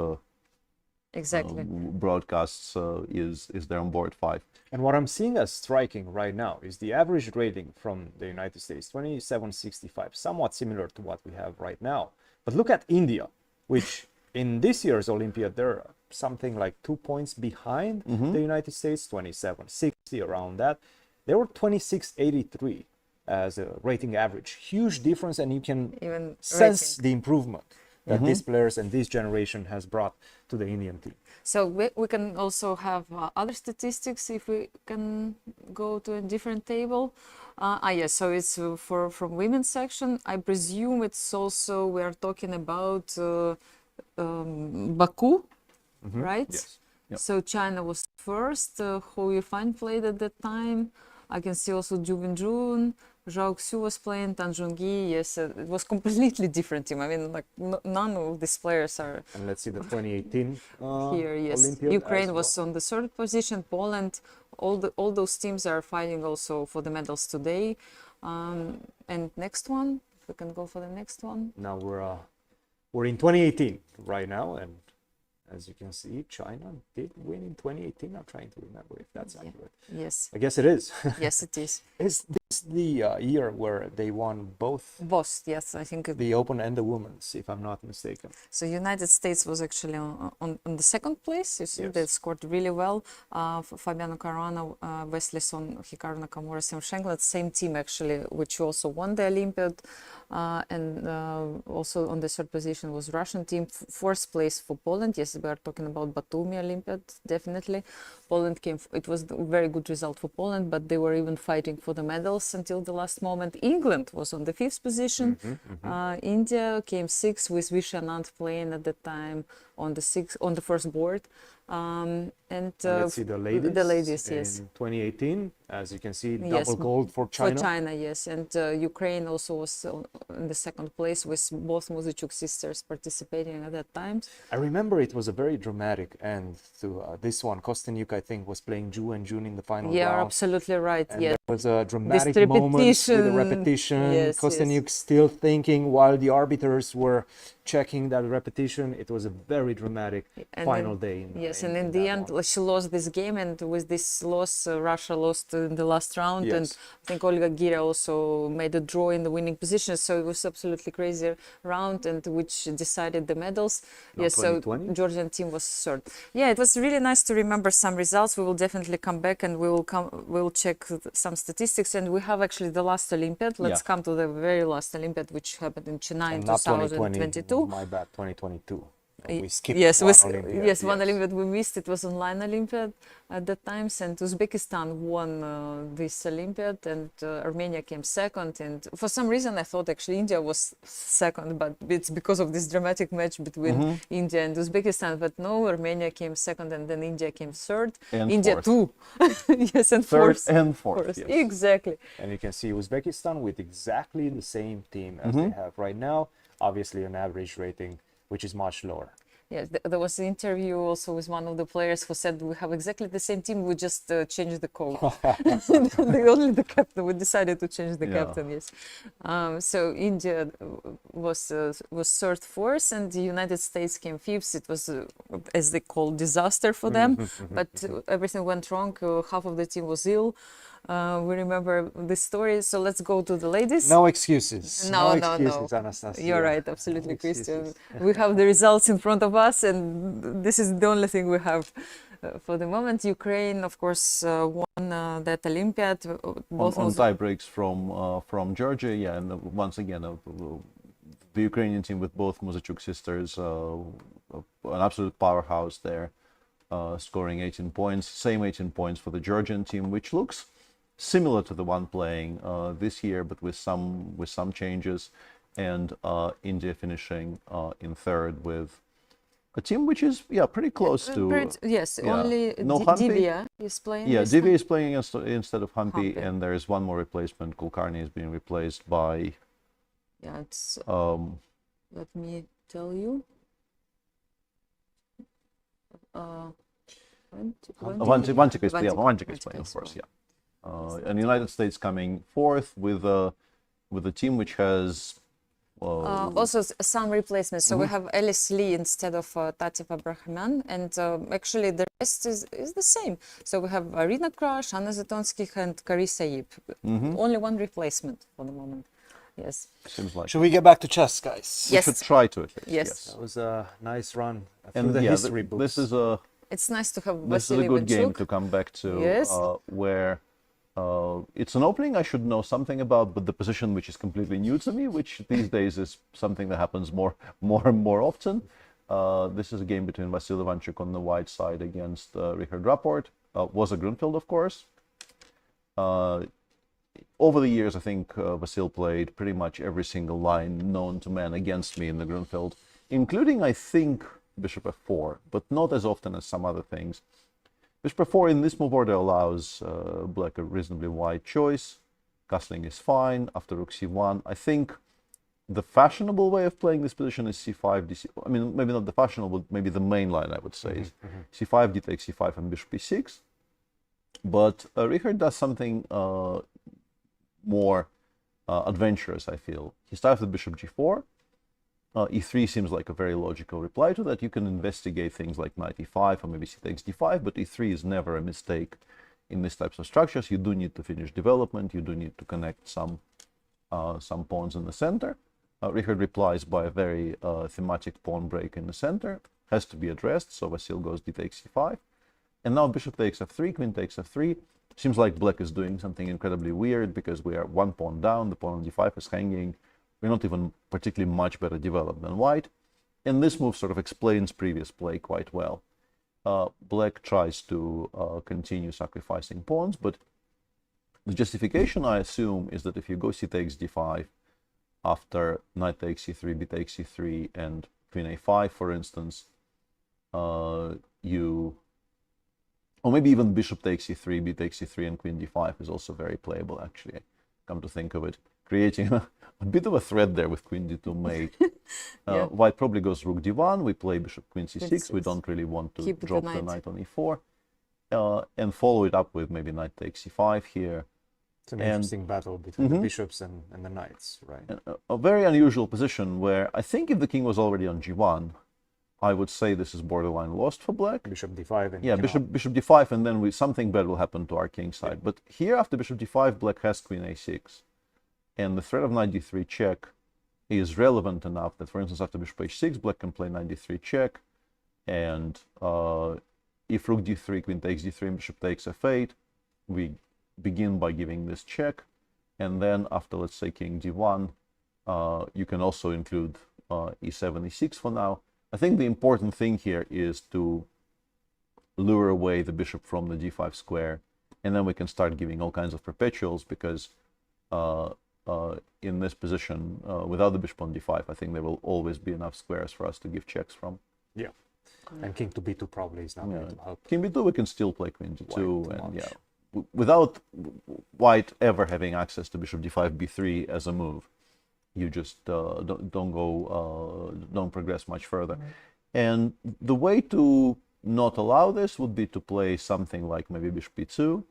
S1: Exactly.
S3: broadcasts is there on board 5.
S2: And what I'm seeing as striking right now is the average rating from the United States, 2765, somewhat similar to what we have right now. But look at India, which in this year's Olympiad, they're something like 2 points behind the United States, 2760, around that. They were 2683 as a rating average. Huge difference, and you can
S1: Even
S2: sense
S1: rating.
S2: the improvement that these players and this generation has brought to the Indian team.
S1: So we can also have other statistics if we can go to a different table. Yes, so it's from women's section. I presume it's also, we are talking about Baku, right?
S3: Yes. Yep.
S1: So China was first. Hou Yifan played at that time. I can see also Ju Binjun, Zhao Xiu was playing, Tan Zhongyi. Yes, it was completely different team. I mean, like none of these players are
S2: And let's see the 2018
S1: here. Yes,
S2: Olympiad
S1: Ukraine
S2: as
S1: was on the third position. Poland, all those teams are fighting also for the medals today. And next one, if we can go for the next one.
S2: Now we're in 2018 right now, and as you can see, China did win in 2018. I'm trying to remember if that's accurate.
S1: Yes,
S2: I guess it is.
S1: yes, it is.
S2: Is this the year where they won both
S1: Both, yes, I think.
S2: the Open and the Women's, if I'm not mistaken?
S1: So United States was actually on the second place. You see,
S2: Yes.
S1: they scored really well. Fabiano Caruana, Wesley Son, Hikaru Nakamura, Sam Shankland, same team actually, which also won the Olympiad. And also on the third position was Russian team. Fourth place for Poland. Yes, we are talking about Batumi Olympiad, definitely. Poland came, it was a very good result for Poland, but they were even fighting for the medals until the last moment. England was on the fifth position. India came sixth with Vishanand playing at the time on the first board. And
S2: Let's see the ladies.
S1: The ladies, yes.
S2: In 2018, as you can see,
S1: Yes,
S2: double gold for China.
S1: For China, yes. And Ukraine also was in the second place with both Muzychuk sisters participating at that time.
S2: I remember it was a very dramatic end to this one. Kostyniuk, I think, was playing Ju and Jun in the final
S1: Yeah,
S2: round.
S1: absolutely right.
S2: And
S1: Yes.
S2: there was a dramatic
S1: This
S2: moment with the
S1: repetition.
S2: repetition.
S1: Yes,
S2: Kostyniuk still thinking while the arbiters were checking that repetition. It was a very dramatic
S1: And
S2: final
S1: then-
S2: day.
S1: Yes, and in the
S2: that
S1: end,
S2: one.
S1: she lost this game, and with this loss, Russia lost in the last round. And
S2: Yes.
S1: I think Olga Gira also made a draw in the winning position. So it was absolutely crazy round, and which decided the medals.
S2: Now
S1: Yes, so
S2: 2020?
S1: Georgian team was third. Yeah, it was really nice to remember some results. We will definitely come back and we'll check some statistics. And we have actually the last Olympiad. Let's
S3: Yeah.
S1: come to the very last Olympiad, which happened in Chennai in
S2: And not 2020,
S1: 2022.
S2: my bad, 2022. We skipped
S1: Yes,
S2: one Olympiad.
S1: yes, one Olympiad we missed. It was online Olympiad at that time, and Uzbekistan won this Olympiad, and Armenia came second. And for some reason, I thought actually India was second, but it's because of this dramatic match between India and Uzbekistan. But no, Armenia came second, and then India came third.
S3: And
S1: India
S3: fourth.
S1: too. Yes, and
S3: Third
S1: fourth.
S3: and fourth, yes.
S1: Exactly.
S2: And you can see Uzbekistan with exactly the same team as they have right now. Obviously, an average rating which is much lower.
S1: Yes, there was an interview also with one of the players who said we have exactly the same team, we just changed the coach. Only the captain, we decided to change the
S3: Yeah.
S1: captain, yes. So India was third, fourth, and the United States came fifth. It was, as they call, disaster for them, but everything went wrong. Half of the team was ill. We remember this story, so let's go to the ladies.
S2: No excuses.
S1: No, no,
S2: excuses,
S1: no.
S2: Anastasiya.
S1: You're right, absolutely,
S2: No
S1: Cristian.
S2: excuses.
S1: We have the results in front of us, and this is the only thing we have for the moment. Ukraine, of course, won that Olympiad.
S3: On tie breaks from Georgia, yeah, and once again, the Ukrainian team with both Muzychuk sisters, an absolute powerhouse there, scoring 18 points. Same 18 points for the Georgian team, which looks similar to the one playing this year, but with some changes. And India finishing in third with a team which is pretty close to.
S1: Yes,
S3: yeah.
S1: only
S3: No Hampi.
S1: Divya is playing.
S3: Yeah,
S1: this
S3: Divya
S1: time.
S3: is playing instead of Hampi,
S1: Hampi.
S3: and there is one more replacement. Kulkarni is being replaced by.
S1: Yeah, it's. Let me tell you.
S3: Ivanchuk is playing, of course,
S1: playing.
S3: yeah. And the United States coming fourth with a team which has
S1: Also, some replacements. So we have Alice Lee instead of Tatev Abrahamyan, and actually the rest is the same. So we have Arina Krash, Anna Zatonskih, and Carissa Yip. Only one replacement for the moment. Yes.
S3: Seems like
S2: Should we get back to chess, guys?
S3: we
S1: Yes.
S3: should try to at least.
S1: Yes.
S2: That was a nice run through
S3: And
S2: the
S3: yeah,
S2: history books.
S3: this is a
S1: It's nice to have
S3: this is a
S1: Vasily
S3: good game
S1: Ivanchuk.
S3: to come back to,
S1: Yes.
S3: where it's an opening I should know something about, but the position which is completely new to me, which these days is something that happens more and more often. This is a game between Vasily Ivanchuk on the white side against Richard Rapport. Was a Grunfeld, of course. Over the years, I think Vasil played pretty much every single line known to man against me in the Grunfeld, including, I think, Bishop f4, but not as often as some other things. Bishop f4 in this move order allows black a reasonably wide choice. Castling is fine. After rook c1, I think the fashionable way of playing this position is c5, dc. I mean, maybe not the fashionable, but maybe the main line, I would say, is c5, d takes c5, and bishop e6. But Richard does something more adventurous, I feel. He starts with bishop g4. E3 seems like a very logical reply to that. You can investigate things like knight e5 or maybe c takes d5, but e3 is never a mistake in these types of structures. You do need to finish development. You do need to connect some pawns in the center. Richard replies by a very thematic pawn break in the center. Has to be addressed, so Vasil goes d takes c5. And now bishop takes f3, queen takes f3. Seems like black is doing something incredibly weird because we are one pawn down, the pawn on d5 is hanging. We're not even particularly much better developed than white. And this move sort of explains previous play quite well. Black tries to continue sacrificing pawns, but the justification, I assume, is that if you go c takes d5 after knight takes c3, b takes c3, and queen a5, for instance, or maybe even bishop takes c3, b takes c3, and queen d5 is also very playable, actually, come to think of it. Creating a bit of a threat there with queen d2 mate.
S1: Yeah.
S3: White probably goes rook d1, we play bishop queen c6,
S1: Queen
S3: we
S1: c6.
S3: don't really want to
S1: Keep the
S3: drop the
S1: knight.
S3: knight on e4, and follow it up with maybe knight takes c5 here.
S2: It's an
S3: And-
S2: interesting battle between the bishops and the knights, right?
S3: And a very unusual position where I think if the king was already on g1, I would say this is borderline lost for black.
S2: Bishop d5 and
S3: Yeah,
S2: cannot-
S3: bishop d5, and then something bad will happen to our king side. But here, after bishop d5, black has queen a6. And the threat of knight d3 check is relevant enough that, for instance, after bishop h6, black can play knight d3 check. And if rook d3, queen takes d3, and bishop takes f8, we begin by giving this check. And then after, let's say, king d1, you can also include e7, e6 for now. I think the important thing here is to lure away the bishop from the d5 square, and then we can start giving all kinds of perpetuals, because in this position, without the bishop on d5, I think there will always be enough squares for us to give checks from.
S2: Yeah. And king to b2 probably is not going to help.
S3: King b2, we can still play queen d2,
S2: White too
S3: and
S2: much.
S3: yeah, without white ever having access to bishop d5, b3 as a move, you just don't progress much further. And the way to not allow this would be to play something like maybe bishop b2.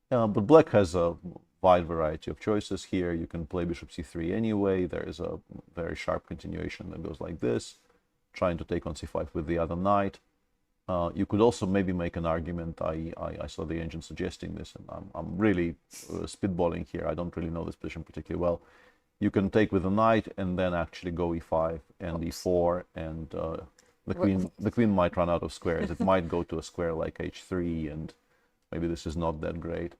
S3: But black has a wide variety of choices here. You can play bishop c3 anyway. There is a very sharp continuation that goes like this, trying to take on c5 with the other knight. You could also maybe make an argument. I saw the engine suggesting this, and I'm really spitballing here. I don't really know this position particularly well. You can take with the knight and then actually go e5 and e4, and the queen might run out of squares. It might go to a square like h3, and maybe this is not that great.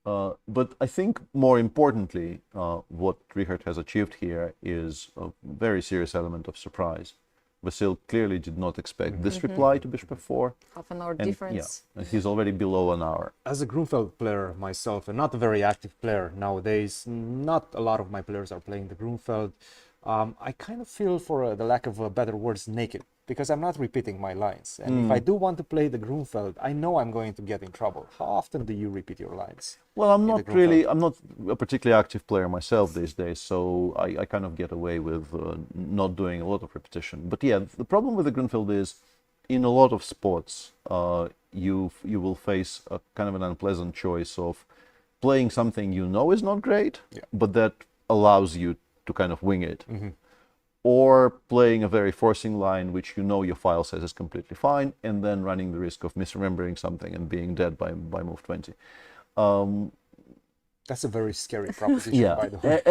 S3: But I think more importantly, what Richard has achieved here is a very serious element of surprise. Vasil clearly did not expect this reply to bishop f4.
S1: Half an hour
S3: And,
S1: difference.
S3: yeah, and he's already below an hour.
S2: As a Grunfeld player myself, and not a very active player nowadays, not a lot of my players are playing the Grunfeld. I kind of feel, for the lack of better words, naked, because I'm not repeating my lines. And if I do want to play the Grunfeld, I know I'm going to get in trouble. How often do you repeat your lines?
S3: Well, I'm
S2: in the
S3: not a particularly active player myself these days, so I kind of get away with not doing a lot of repetition. But yeah, the problem with the Grunfeld is, in a lot of spots, you will face a kind of an unpleasant choice of playing something you know is not great, but that allows you to kind of wing it, or playing a very forcing line, which you know your file says is completely fine, and then running the risk of misremembering something and being dead by move 20.
S2: That's a very scary proposition, by the way.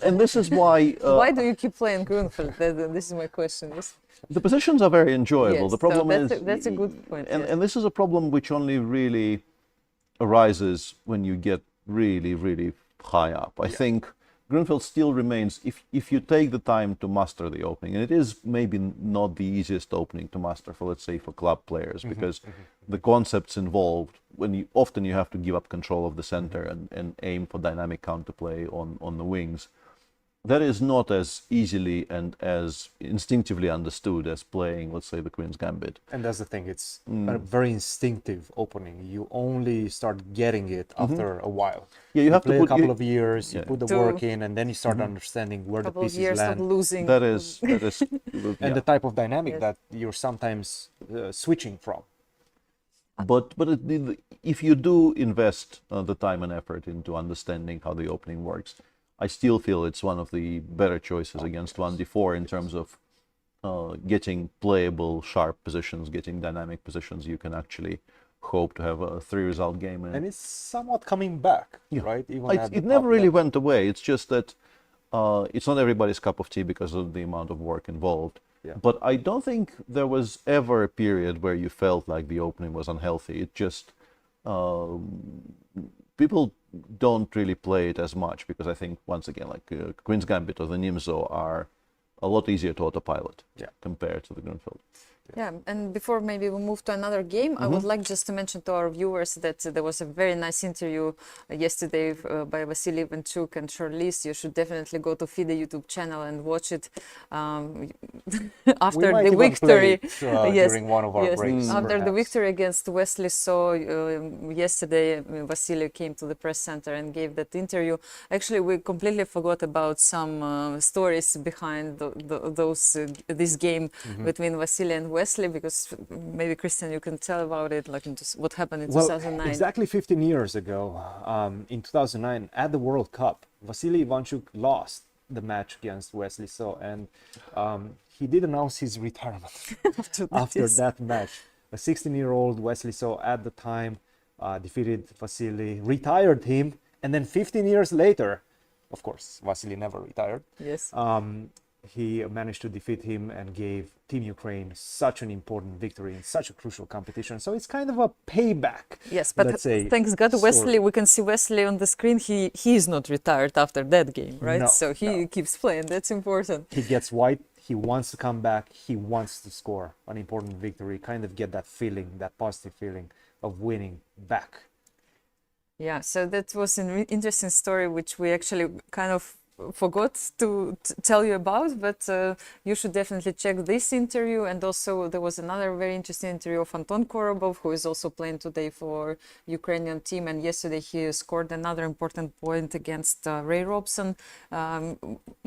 S3: And this is why...
S1: Why do you keep playing Grunfeld? This is my question.
S3: The positions are very enjoyable.
S1: Yes,
S3: the problem is...
S1: That's a good point.
S3: And this is a problem which only really arises when you get really, really high up. I think Grunfeld still remains, if you take the time to master the opening, and it is maybe not the easiest opening to master for, let's say, for club players, because the concepts involved, often you have to give up control of the center and aim for dynamic counterplay on the wings. That is not as easily and as instinctively understood as playing, let's say, the Queen's Gambit.
S2: And that's the thing, it's a very instinctive opening. You only start getting it after a while.
S3: Yeah, you have
S2: play
S3: to put
S2: a couple of years, you put the
S1: To-
S2: work in, and then you start understanding where the
S1: Couple of
S2: pieces
S1: years of
S2: land.
S1: losing.
S3: That is
S2: And the type of dynamic
S1: Yes.
S2: that you're sometimes switching from.
S3: But if you do invest the time and effort into understanding how the opening works, I still feel it's one of the better choices against 1d4 in terms of getting playable, sharp positions, getting dynamic positions. You can actually hope to have a 3-result game.
S2: And it's somewhat coming back, right? Even at the
S3: It never
S2: top
S3: really
S2: level.
S3: went away. It's just that it's not everybody's cup of tea because of the amount of work involved.
S2: Yeah.
S3: But I don't think there was ever a period where you felt like the opening was unhealthy. It just people don't really play it as much because I think, once again, like Queen's Gambit or the Nimzo are a lot easier to autopilot compared to the Grunfeld.
S1: Yeah, and before maybe we move to another game, I would like just to mention to our viewers that there was a very nice interview yesterday by Vasily Ivanchuk and Charlize. You should definitely go to FIDE YouTube channel and watch it after
S2: We might
S1: the
S2: even
S1: victory.
S2: play it, during one of our breaks,
S1: After the
S2: perhaps.
S1: victory against Wesley So yesterday, Vasily came to the press center and gave that interview. Actually, we completely forgot about some stories behind this game between Vasily and Wesley, because maybe Cristian, you can tell about it, like what happened in 2009.
S2: Exactly 15 years ago, in 2009, at the World Cup, Vasily Ivanchuk lost the match against Wesley So, and he did announce his retirement after that match. A 16-year-old Wesley So at the time defeated Vasily, retired him, and then 15 years later, of course, Vasily never retired.
S1: Yes.
S2: He managed to defeat him and gave Team Ukraine such an important victory in such a crucial competition. So it's kind of a payback.
S1: Yes, but
S2: let's say,
S1: thanks God,
S2: sort
S1: Wesley,
S2: of.
S1: we can see Wesley on the screen. He is not retired after that game, right?
S2: No,
S1: So he keeps playing. That's important.
S2: He gets white. He wants to come back. He wants to score an important victory. Kind of get that feeling, that positive feeling of winning back.
S1: Yeah, so that was an interesting story, which we actually kind of forgot to tell you about, but you should definitely check this interview. And also there was another very interesting interview of Anton Korobov, who is also playing today for Ukrainian team, and yesterday he scored another important point against Ray Robson.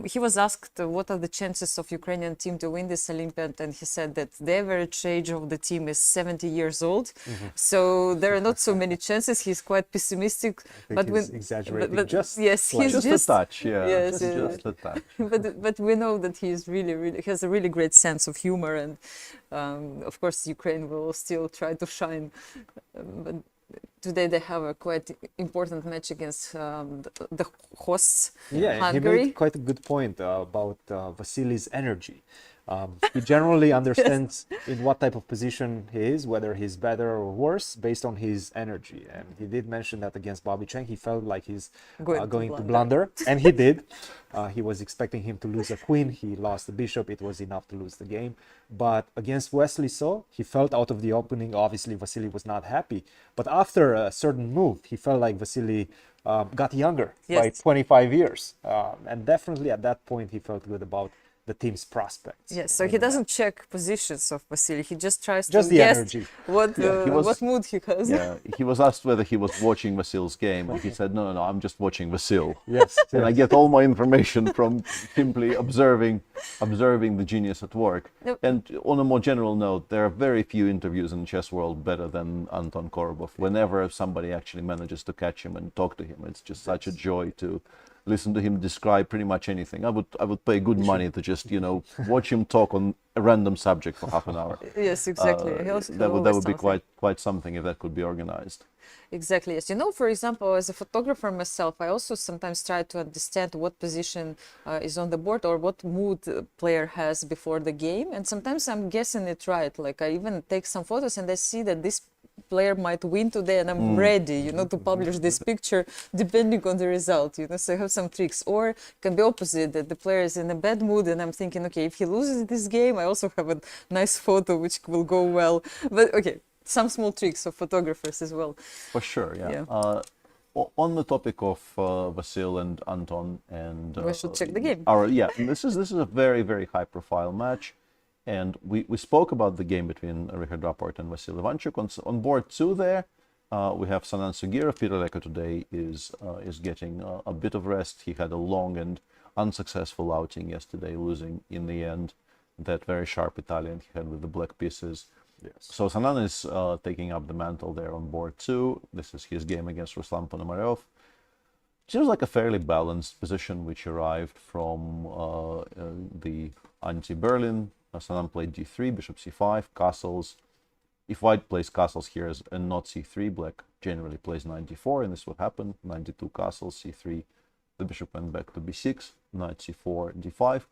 S1: He was asked what are the chances of Ukrainian team to win this Olympiad, and he said that the average age of the team is 70 years old, so there are not so many chances. He's quite pessimistic,
S2: I think he's exaggerating just
S1: yes,
S2: slightly.
S1: he's
S3: Just a touch, yeah.
S1: Yes,
S3: Just a touch.
S1: but we know that he is really has a really great sense of humor, and of course Ukraine will still try to shine. But today they have a quite important match against the hosts,
S2: Yeah, he
S1: Hungary.
S2: made quite a good point about Vasily's energy. He generally understands in what type of position he is, whether he's better or worse, based on his energy. And he did mention that against Bobby Cheng, he felt like he's going to blunder, and he did. He was expecting him to lose a queen. He lost the bishop. It was enough to lose the game. But against Wesley So, he felt out of the opening. Obviously, Vasily was not happy. But after a certain move, he felt like Vasily got younger by 25 years. And definitely at that point, he felt good about the team's prospects.
S1: Yes, so he doesn't check positions of Vasily. He just tries
S2: Just
S1: to
S2: the
S1: guess
S2: energy.
S1: what what mood he has.
S3: Yeah, he was asked whether he was watching Vasil's game, and he said, no, I'm just watching Vasil.
S2: Yes.
S3: And I get all my information from simply observing the genius at work.
S1: Yep.
S3: And on a more general note, there are very few interviews in the chess world better than Anton Korobov. Whenever somebody actually manages to catch him and talk to him, it's just such a joy to listen to him describe pretty much anything. I would pay good money to just, you know, watch him talk on a random subject for half an hour.
S1: Yes, exactly.
S3: That would be quite something if that could be organized.
S1: Exactly. Yes. You know, for example, as a photographer myself, I also sometimes try to understand what position is on the board or what mood the player has before the game. And sometimes I'm guessing it right. Like I even take some photos and I see that this player might win today and I'm ready, you know, to publish this picture depending on the result, you know, so I have some tricks. Or it can be opposite, that the player is in a bad mood and I'm thinking, okay, if he loses this game, I also have a nice photo which will go well. But okay, some small tricks of photographers as well.
S3: For sure, yeah. On the topic of Vasil and Anton, and
S1: we should check the game.
S3: This is a very, very high profile match. And we spoke about the game between Richard Rapport and Vasil Ivanchuk. On board 2 there, we have Sanan Sugirov. Peter Leko today is getting a bit of rest. He had a long and unsuccessful outing yesterday, losing in the end that very sharp Italian he had with the black pieces.
S2: Yes.
S3: So Sanan is taking up the mantle there on board 2. This is his game against Ruslan Ponomaryov. Seems like a fairly balanced position which arrived from the anti-Berlin. Sanan played d3, bishop c5, castles. If white plays castles here and not c3, black generally plays knight d4, and this is what happened. Knight d2 castles, c3, the bishop went back to b6, knight c4, d5.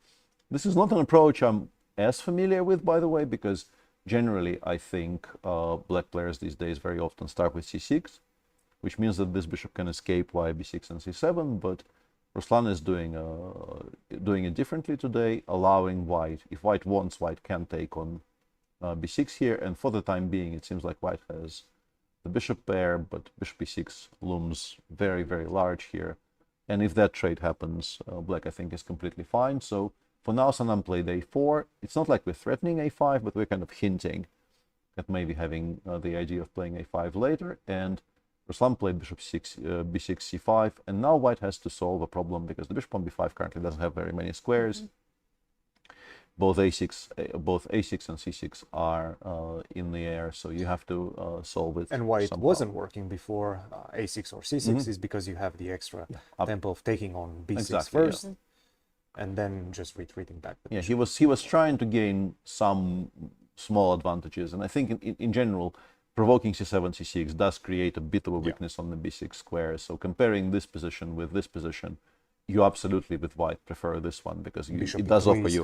S3: This is not an approach I'm as familiar with, by the way, because generally I think black players these days very often start with c6, which means that this bishop can escape via b6 and c7, but Ruslan is doing it differently today, allowing white, if white wants, white can take on b6 here, and for the time being it seems like white has the bishop pair, but bishop b6 looms very, very large here, and if that trade happens, black I think is completely fine. So for now Sanan played a4. It's not like we're threatening a5, but we're kind of hinting at maybe having the idea of playing a5 later, and Ruslan played bishop b6, c5, and now white has to solve a problem because the bishop on b5 currently doesn't have very many squares. Both a6 and c6 are in the air, so you have to solve it.
S2: And why it
S3: somehow.
S2: wasn't working before a6 or c6 is because you have the extra tempo of taking on b6 first, and then just retreating back.
S3: Yeah, he was trying to gain some small advantages, and I think in general, provoking c7, c6 does create a bit of a weakness on the b6 square. So comparing this position with this position, you absolutely with white prefer this one because it does offer you,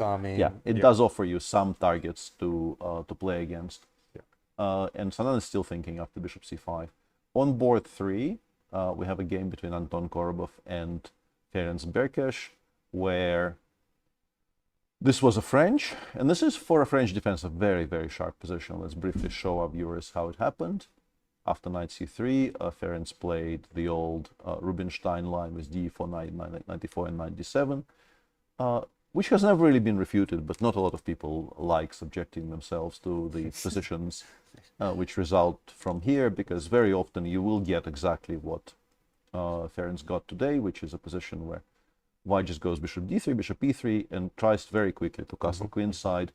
S3: does offer you some targets to play against. And Sanan is still thinking after bishop c5. On board 3, we have a game between Anton Korobov and Ferenc Berkesh, where this was a French, and this is for a French defense a very, very sharp position. Let's briefly show our viewers how it happened. After knight c3, Ferenc played the old Rubinstein line with d4, knight d4, and knight d7, which has never really been refuted, but not a lot of people like subjecting themselves to the positions which result from here, because very often you will get exactly what Ferenc got today, which is a position where white just goes bishop d3, bishop e3, and tries very quickly to castle queenside.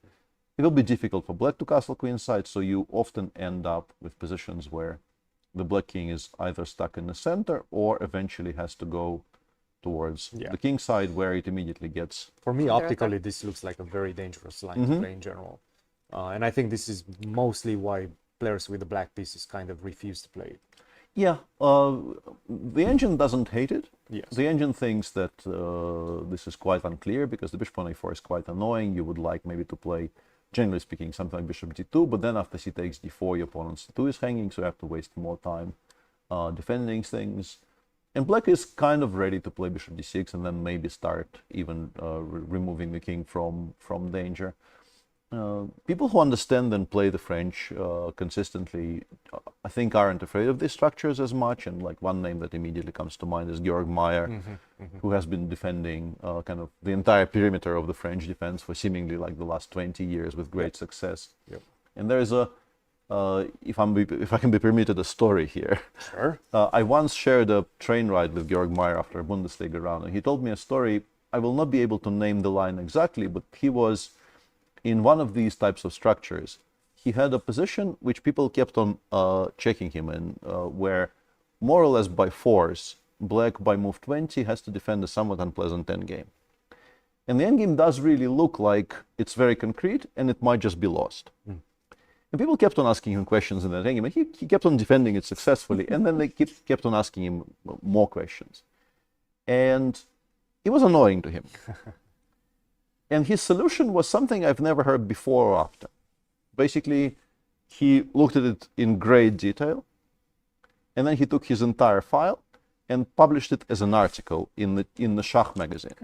S3: It will be difficult for black to castle queenside, so you often end up with positions where the black king is either stuck in the center or eventually has to go towards the king side, where it immediately gets...
S2: For me, optically, this looks like a very dangerous line to play in general. And I think this is mostly why players with the black pieces kind of refuse to play it.
S3: Yeah, the engine doesn't hate it.
S2: Yes.
S3: The engine thinks that this is quite unclear because the bishop on a4 is quite annoying. You would like maybe to play, generally speaking, something like bishop d2, but then after c takes d4, your opponent's d2 is hanging, so you have to waste more time defending things. And black is kind of ready to play bishop d6 and then maybe start even removing the king from danger. People who understand and play the French consistently, I think, aren't afraid of these structures as much. And like one name that immediately comes to mind is Georg Meyer, who has been defending kind of the entire perimeter of the French defense for seemingly like the last 20 years with great success. And there is a, if I can be permitted a story here.
S2: Sure.
S3: I once shared a train ride with Georg Meyer after a Bundesliga round, and he told me a story. I will not be able to name the line exactly, but he was in one of these types of structures. He had a position which people kept on checking him in, where more or less by force Black by move 20 has to defend a somewhat unpleasant endgame. And the endgame does really look like it's very concrete and it might just be lost. And people kept on asking him questions in that endgame, and he kept on defending it successfully, and then they kept on asking him more questions. And it was annoying to him. And his solution was something I've never heard before or after. Basically, he looked at it in great detail, and then he took his entire file and published it as an article in the Schach magazine,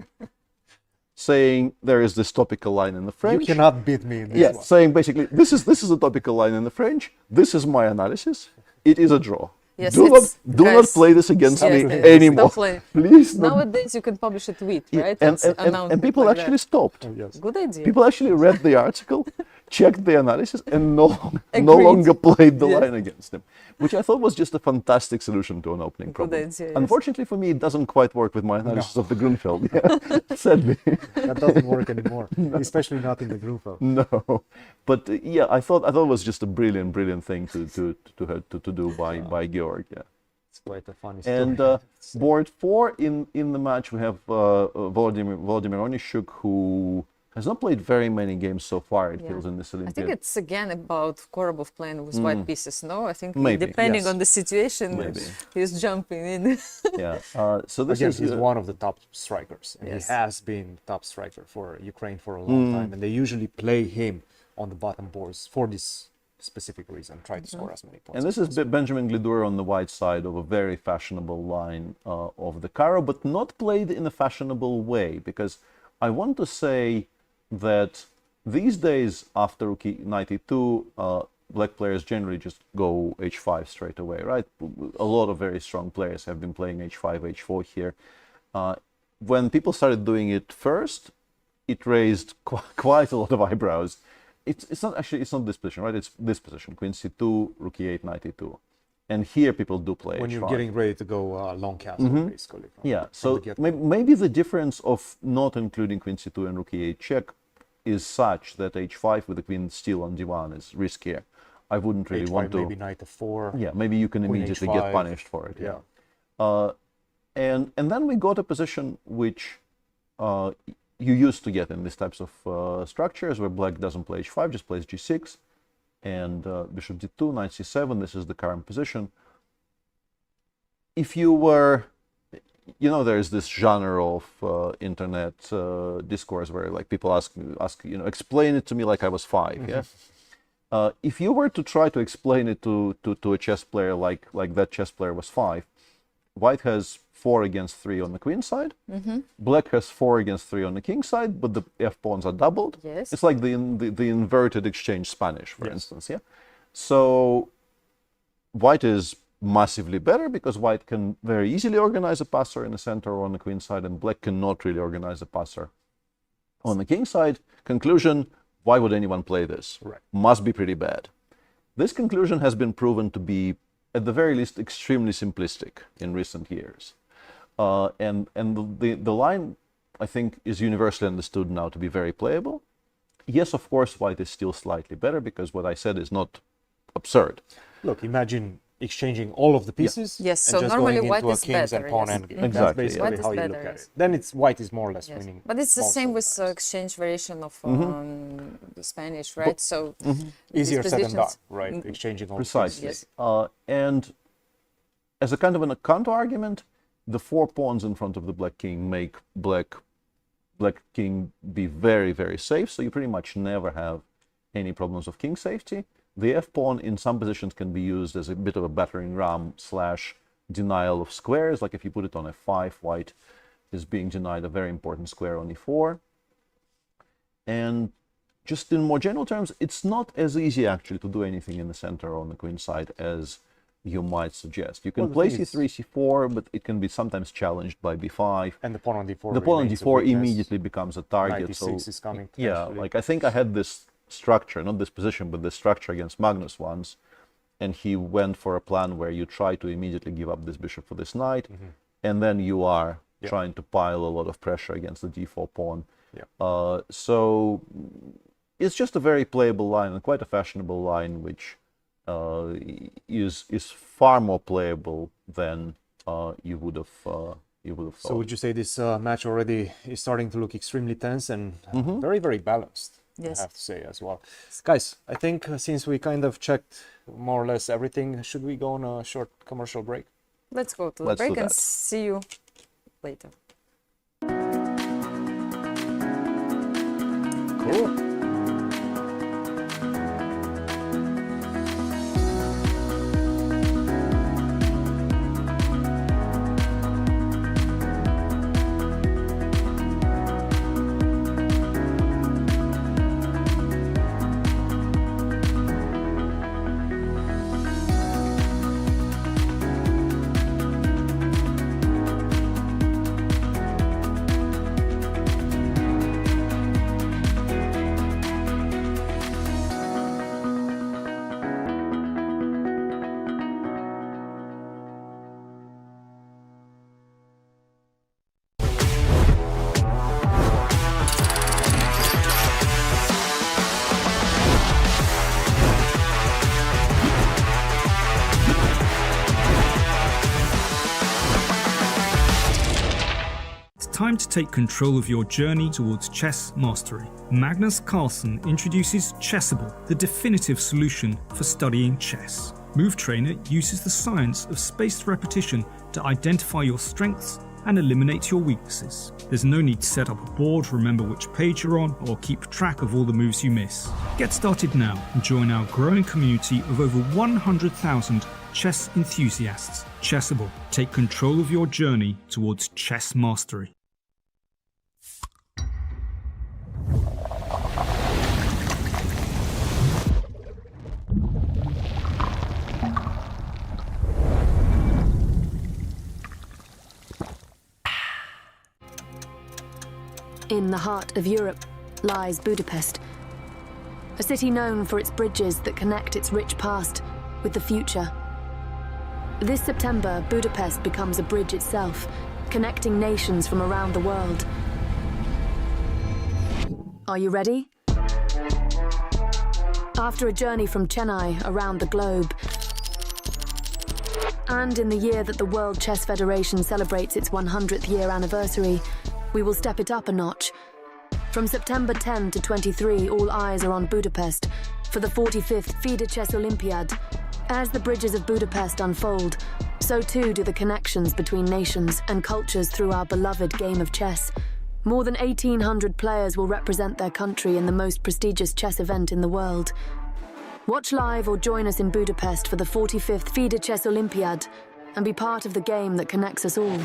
S3: saying there is this topical line in the French.
S2: You cannot beat me in this one.
S3: Saying basically, this is a topical line in the French. This is my analysis. It is a draw.
S1: Yes,
S3: do not play this against me anymore. Please.
S1: Nowadays you can publish a tweet, right?
S3: And people
S1: like
S3: actually stopped.
S2: Oh, yes.
S1: Good idea.
S3: People actually read the article, checked the analysis, and no longer played the line against him, which I thought was just a fantastic solution to an opening problem.
S1: Idea, yes.
S3: Unfortunately for me, it doesn't quite work with my analysis of the Grunfeld. Yeah, sadly.
S2: That doesn't work anymore, especially not in the Grunfeld.
S3: No, but yeah, I thought it was just a brilliant thing to do by Georg. Yeah,
S2: it's quite a funny story.
S3: And board 4 in the match we have Volodymyr Onyshuk, who has not played very many games so far, it feels, in this Olympiad.
S1: I think it's again about Korobov playing with white pieces, no? I think
S3: maybe,
S1: depending
S3: yes.
S1: on the situation, he's jumping in.
S3: Yeah, so this
S2: Again,
S3: is
S2: he's one of the top strikers. And he has been top striker for Ukraine for a long time, and they usually play him on the bottom boards for this specific reason, try to score as many points.
S3: And this is Benjamin Glidur on the white side of a very fashionable line of the Caro, but not played in a fashionable way, because I want to say that these days after rook knight e2, black players generally just go h5 straight away, right? A lot of very strong players have been playing h5, h4 here. When people started doing it first, it raised quite a lot of eyebrows. It's not this position, right? It's this position, queen c2, rook e8, knight e2. And here people do play
S2: when
S3: h5.
S2: you're getting ready to go long castle, basically.
S3: Yeah, so maybe the difference of not including queen c2 and rook e8 check is such that h5 with the queen still on d1 is riskier. I wouldn't really
S2: h5,
S3: want to.
S2: Maybe knight f4.
S3: Yeah, maybe you can immediately get punished for it. Yeah. And then we got a position which you used to get in these types of structures, where black doesn't play h5, just plays g6, and bishop d2, knight c7. This is the current position. If you were, you know, there's this genre of internet discourse where like people ask, you know, explain it to me like I was 5. Yeah. If you were to try to explain it to a chess player like that chess player was 5, white has 4 against 3 on the queen side. Black has 4 against 3 on the king side, but the f pawns are doubled.
S1: Yes.
S3: It's like the inverted exchange Spanish, for instance. Yeah. So white is massively better because white can very easily organize a passer in the center or on the queen side, and black cannot really organize a passer on the king side. Conclusion: why would anyone play this?
S2: Right.
S3: Must be pretty bad. This conclusion has been proven to be, at the very least, extremely simplistic in recent years. And the line, I think, is universally understood now to be very playable. Yes, of course, white is still slightly better because what I said is not absurd.
S2: Look, imagine exchanging all of the pieces.
S1: Yes,
S2: and
S1: so
S2: just
S1: normally
S2: going
S1: white
S2: into a
S1: is
S2: kings
S1: better,
S2: and pawn
S1: yes.
S2: endgame.
S3: Exactly,
S2: That's basically
S1: White is
S2: how you
S1: better,
S2: look at
S1: yes.
S2: it. Then it's white is more or less winning.
S1: But it's the
S2: most
S1: same
S2: of
S1: with
S2: the times.
S1: exchange variation of the Spanish, right? So
S2: Easier
S1: these
S2: said than done,
S1: positions-
S2: right? Exchanging all
S3: Precisely.
S2: the pieces.
S1: Yes.
S3: And as a kind of a counter argument, the 4 pawns in front of the black king make black king be very, very safe. So you pretty much never have any problems of king safety. The f pawn in some positions can be used as a bit of a battering ram / denial of squares. Like if you put it on f5, white is being denied a very important square on e4. And just in more general terms, it's not as easy actually to do anything in the center or on the queen side as you might suggest. You can
S2: Well, the
S3: play
S2: thing is-
S3: c3, c4, but it can be sometimes challenged by b5.
S2: And the pawn on d4.
S3: The pawn on
S2: remains a
S3: d4
S2: weakness.
S3: immediately becomes a target.
S2: 96
S3: So
S2: is coming.
S3: yeah,
S2: potentially.
S3: like I think I had this structure, not this position, but this structure against Magnus once, and he went for a plan where you try to immediately give up this bishop for this knight, and then you are trying to pile a lot of pressure against the d4 pawn.
S2: Yeah.
S3: So it's just a very playable line and quite a fashionable line, which is far more playable than you would have thought.
S2: So would you say this match already is starting to look extremely tense and very, very balanced?
S1: Yes.
S2: I have to say as well. Guys, I think since we kind of checked more or less everything, should we go on a short commercial break?
S1: Let's go to the
S3: Let's do
S1: break and
S3: that.
S1: see you later.
S2: Cool.
S4: Time to take control of your journey towards chess mastery. Magnus Carlsen introduces Chessable, the definitive solution for studying chess. Move Trainer uses the science of spaced repetition to identify your strengths and eliminate your weaknesses. There's no need to set up a board, remember which page you're on, or keep track of all the moves you miss. Get started now and join our growing community of over 100,000 chess enthusiasts. Chessable, take control of your journey towards chess mastery.
S5: In the heart of Europe lies Budapest, a city known for its bridges that connect its rich past with the future. This September, Budapest becomes a bridge itself, connecting nations from around the world. Are you ready? After a journey from Chennai around the globe, and in the year that the World Chess Federation celebrates its 100th year anniversary, we will step it up a notch. From September 10 to 23, all eyes are on Budapest for the 45th FIDE Chess Olympiad. As the bridges of Budapest unfold, so too do the connections between nations and cultures through our beloved game of chess. More than 1,800 players will represent their country in the most prestigious chess event in the world. Watch live or join us in Budapest for the 45th FIDE Chess Olympiad and be part of the game that connects us all.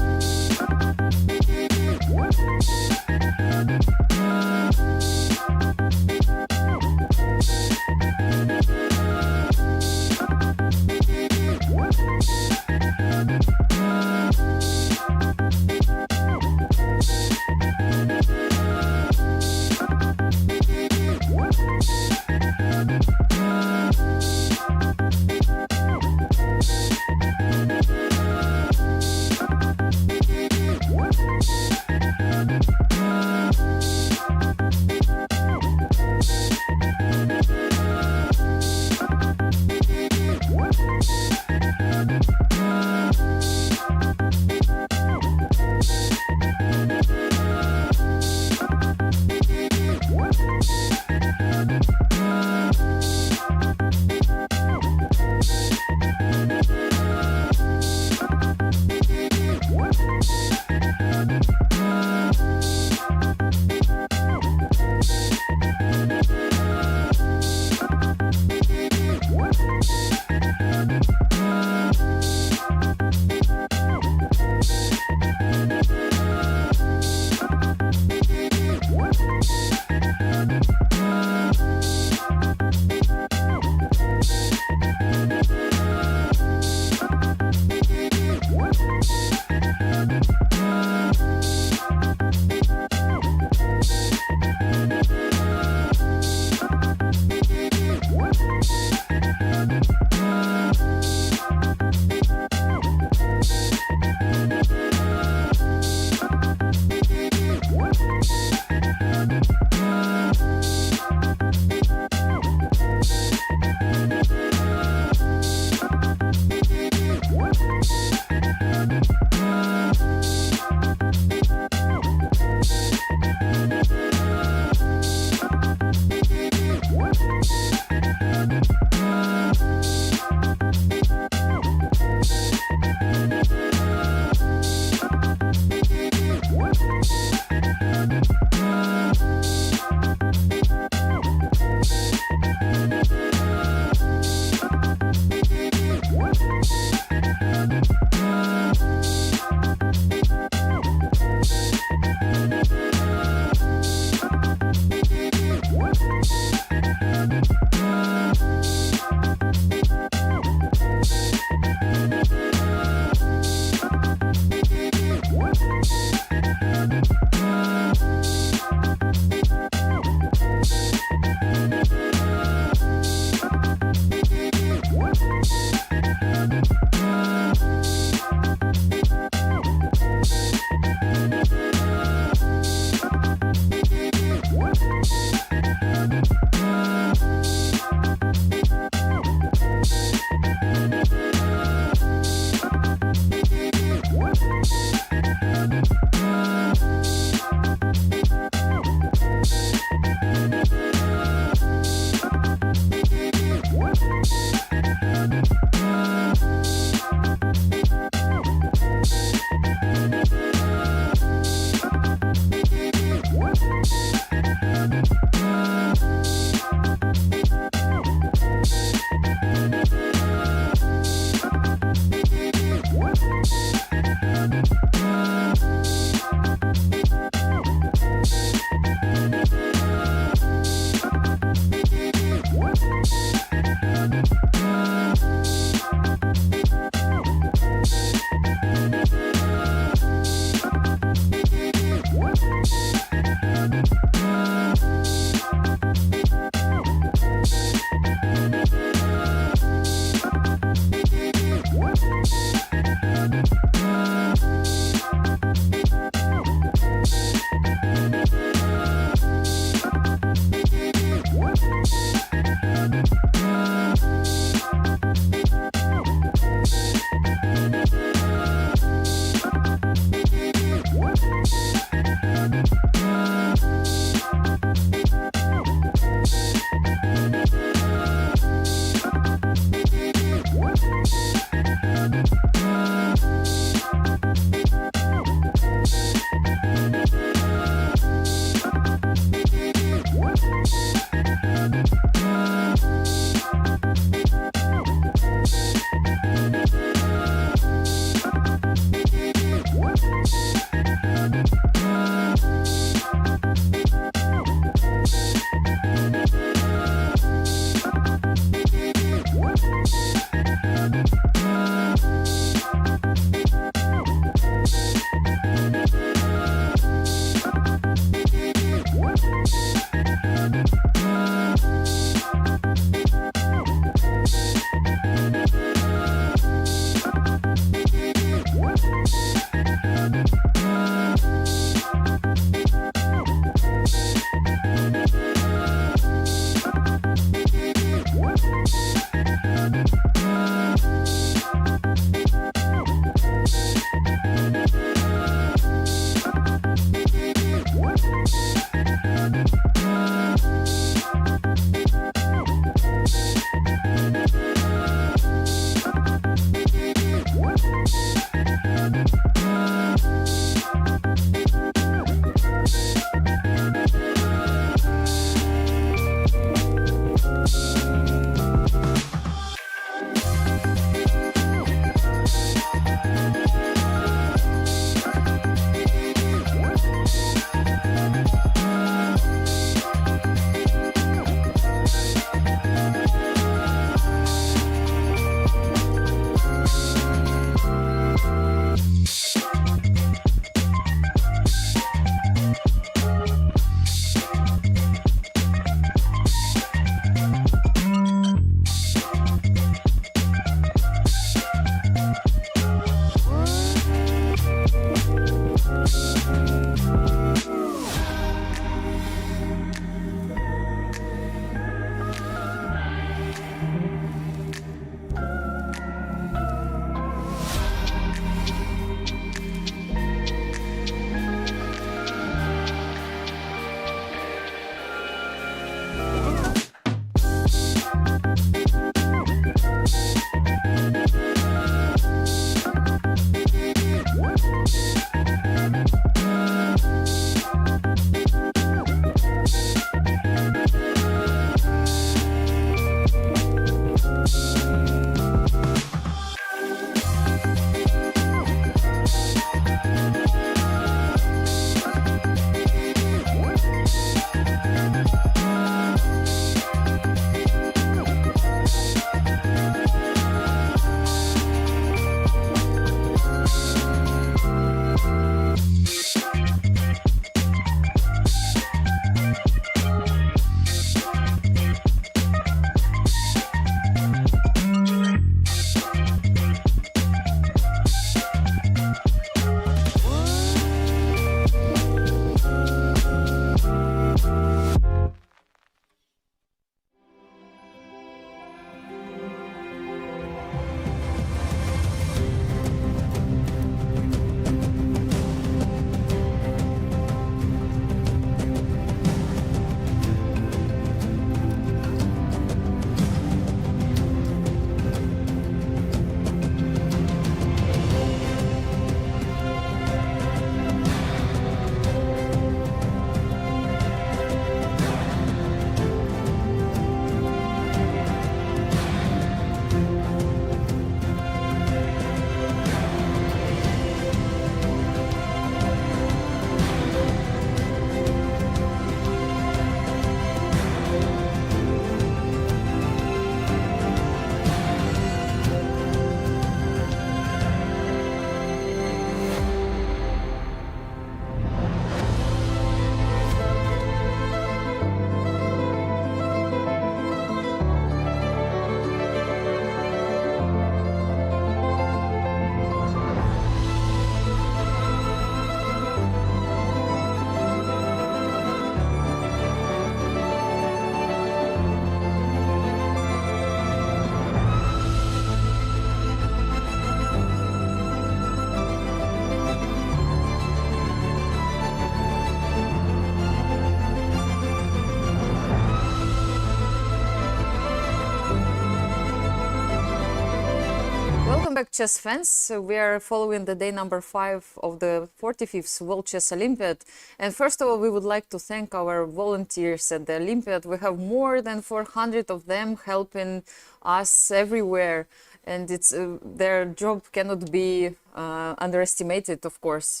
S1: Welcome back, chess fans. We are following the day number 5 of the 45th World Chess Olympiad. And first of all, we would like to thank our volunteers at the Olympiad. We have more than 400 of them helping us everywhere. And it's their job cannot be underestimated, of course.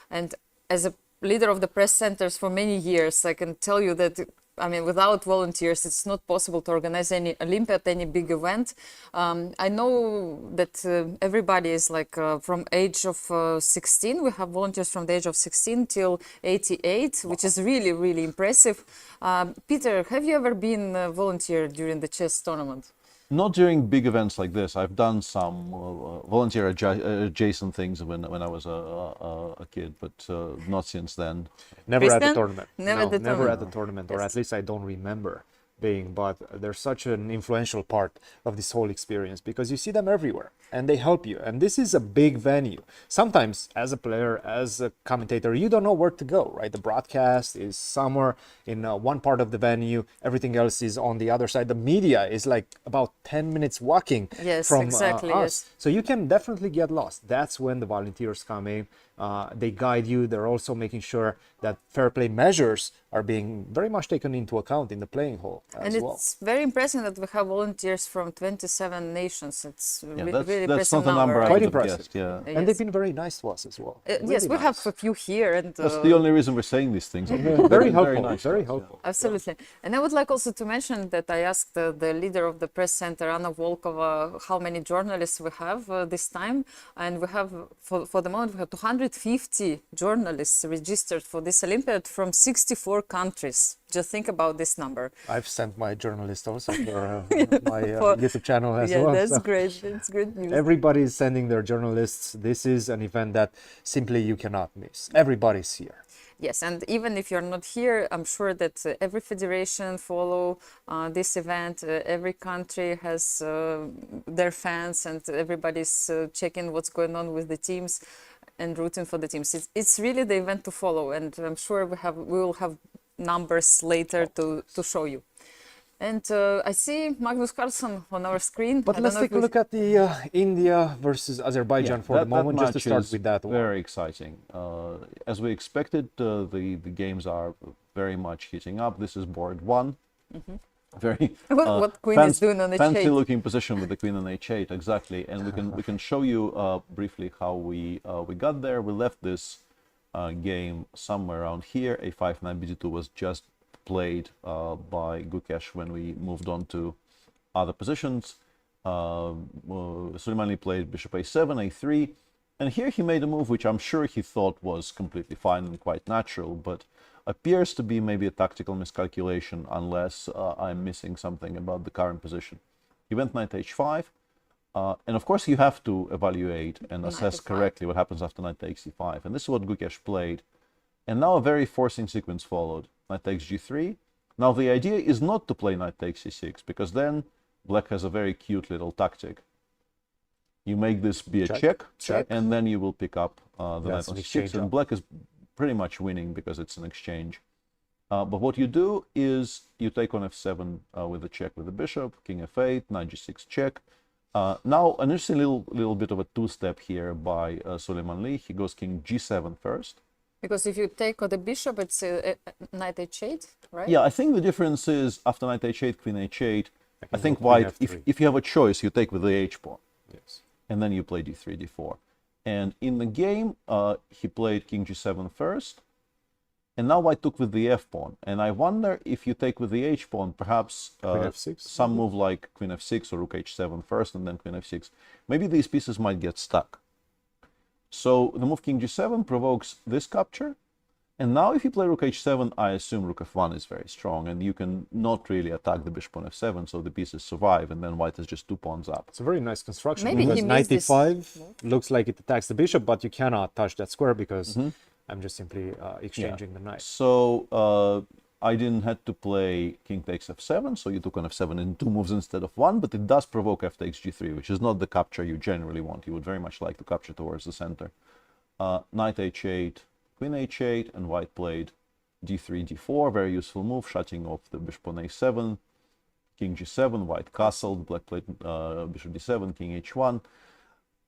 S1: And as a leader of the press centers for many years, I can tell you that I mean, without volunteers, it's not possible to organize any Olympiad, any big event. I know that everybody is like from age of 16. We have volunteers from the age of 16 till 88, which is really, really impressive. Peter, have you ever been a volunteer during the chess tournament?
S3: Not during big events like this. I've done some volunteer adjacent things when I was a kid, but not since then.
S2: Never at the
S1: Cristian?
S2: tournament.
S1: Never at the
S2: Never at
S1: tournament.
S2: the tournament, or
S1: Yes.
S2: at least I don't remember being. But they're such an influential part of this whole experience because you see them everywhere and they help you. And this is a big venue. Sometimes, as a player, as a commentator, you don't know where to go, right? The broadcast is somewhere in one part of the venue. Everything else is on the other side. The media is like about 10 minutes walking
S1: Yes,
S2: from
S1: exactly,
S2: us.
S1: yes.
S2: So you can definitely get lost. That's when the volunteers come in. They guide you. They're also making sure that fair play measures are being very much taken into account in the playing hall as
S1: And
S2: well.
S1: it's very impressive that we have volunteers from 27 nations. It's
S3: Yeah,
S1: really
S3: that's
S1: impressive
S3: not a number I
S2: Quite
S3: would have
S2: impressive.
S3: guessed, yeah.
S2: And they've been very nice to us as well.
S1: Yes,
S2: Really
S1: we have
S2: nice.
S1: a few here. And
S3: That's the only reason we're saying these things.
S2: Very helpful.
S3: nice
S2: Very
S3: to us,
S2: helpful.
S1: Absolutely. And I would like also to mention that I asked the leader of the press center, Anna Volkova, how many journalists we have this time. And we have, for the moment, we have 250 journalists registered for this Olympiad from 64 countries. Just think about this number.
S2: I've sent my journalist also for my
S1: For-
S2: YouTube channel as
S1: Yeah,
S2: well.
S1: that's
S2: so
S1: great. That's good news.
S2: everybody is sending their journalists. This is an event that simply you cannot miss. Everybody's here.
S1: Yes, and even if you're not here, I'm sure that every federation follow this event. Every country has their fans, and everybody's checking what's going on with the teams and rooting for the teams. It's really the event to follow, and I'm sure we will have numbers later to show you. And I see Magnus Carlsen on our screen.
S2: But
S1: I don't
S2: let's
S1: know
S2: take
S1: if
S2: a look at the India versus Azerbaijan for the moment, just to
S3: match
S2: start
S3: is
S2: with that one.
S3: Very exciting. As we expected, the games are very much heating up. This is board 1. Very
S1: What queen is doing on
S3: fancy
S1: h8.
S3: looking position with the queen on h8, exactly. And we can show you briefly how we got there. We left this game somewhere around here. a5 9 bd2 was just played by Gukesh when we moved on to other positions. Soleimani played bishop a7, a3, and here he made a move which I'm sure he thought was completely fine and quite natural, but appears to be maybe a tactical miscalculation unless I'm missing something about the current position. He went knight h5, and of course you have to evaluate and assess
S1: F5.
S3: correctly what happens after knight takes e5, and this is what Gukesh played. And now a very forcing sequence followed. Knight takes g3. Now the idea is not to play knight takes c6, because then black has a very cute little tactic. You make this be a check, and then you will pick up the
S2: That's
S3: knight on
S2: an
S3: c6,
S2: exchange
S3: and
S2: up.
S3: black is pretty much winning because it's an exchange. But what you do is you take on f7 with a check with the bishop, king f8, knight g6 check. Now an interesting little bit of a two-step here by Soleimani. He goes king g7 first.
S1: Because if you take on the bishop, it's knight h8, right?
S3: Yeah, I think the difference is after knight h8, queen h8, I think
S2: queen
S3: white,
S2: f3.
S3: if you have a choice, you take with the h-pawn,
S2: Yes.
S3: and then you play d3, d4. And in the game, he played king g7 first, and now white took with the f-pawn. And I wonder if you take with the h-pawn, perhaps
S2: Queen f6?
S3: some move like queen f6 or rook h7 first, and then queen f6. Maybe these pieces might get stuck. So the move king g7 provokes this capture. And now if you play rook h7, I assume rook f1 is very strong, and you can not really attack the bishop on f7, so the pieces survive, and then white is just 2 pawns up.
S2: It's a very nice construction
S1: Maybe
S2: because
S1: he
S2: knight
S1: missed this
S2: e5 looks like it attacks the bishop, but you cannot touch that square because I'm just simply exchanging the knight.
S3: So I didn't have to play king takes f7, so you took on f7 in 2 moves instead of 1, but it does provoke f takes g3, which is not the capture you generally want. You would very much like to capture towards the center. Knight h8, queen h8, and white played d3, d4, very useful move, shutting off the bishop on a7, king g7, white castled, black played bishop d7, king h1.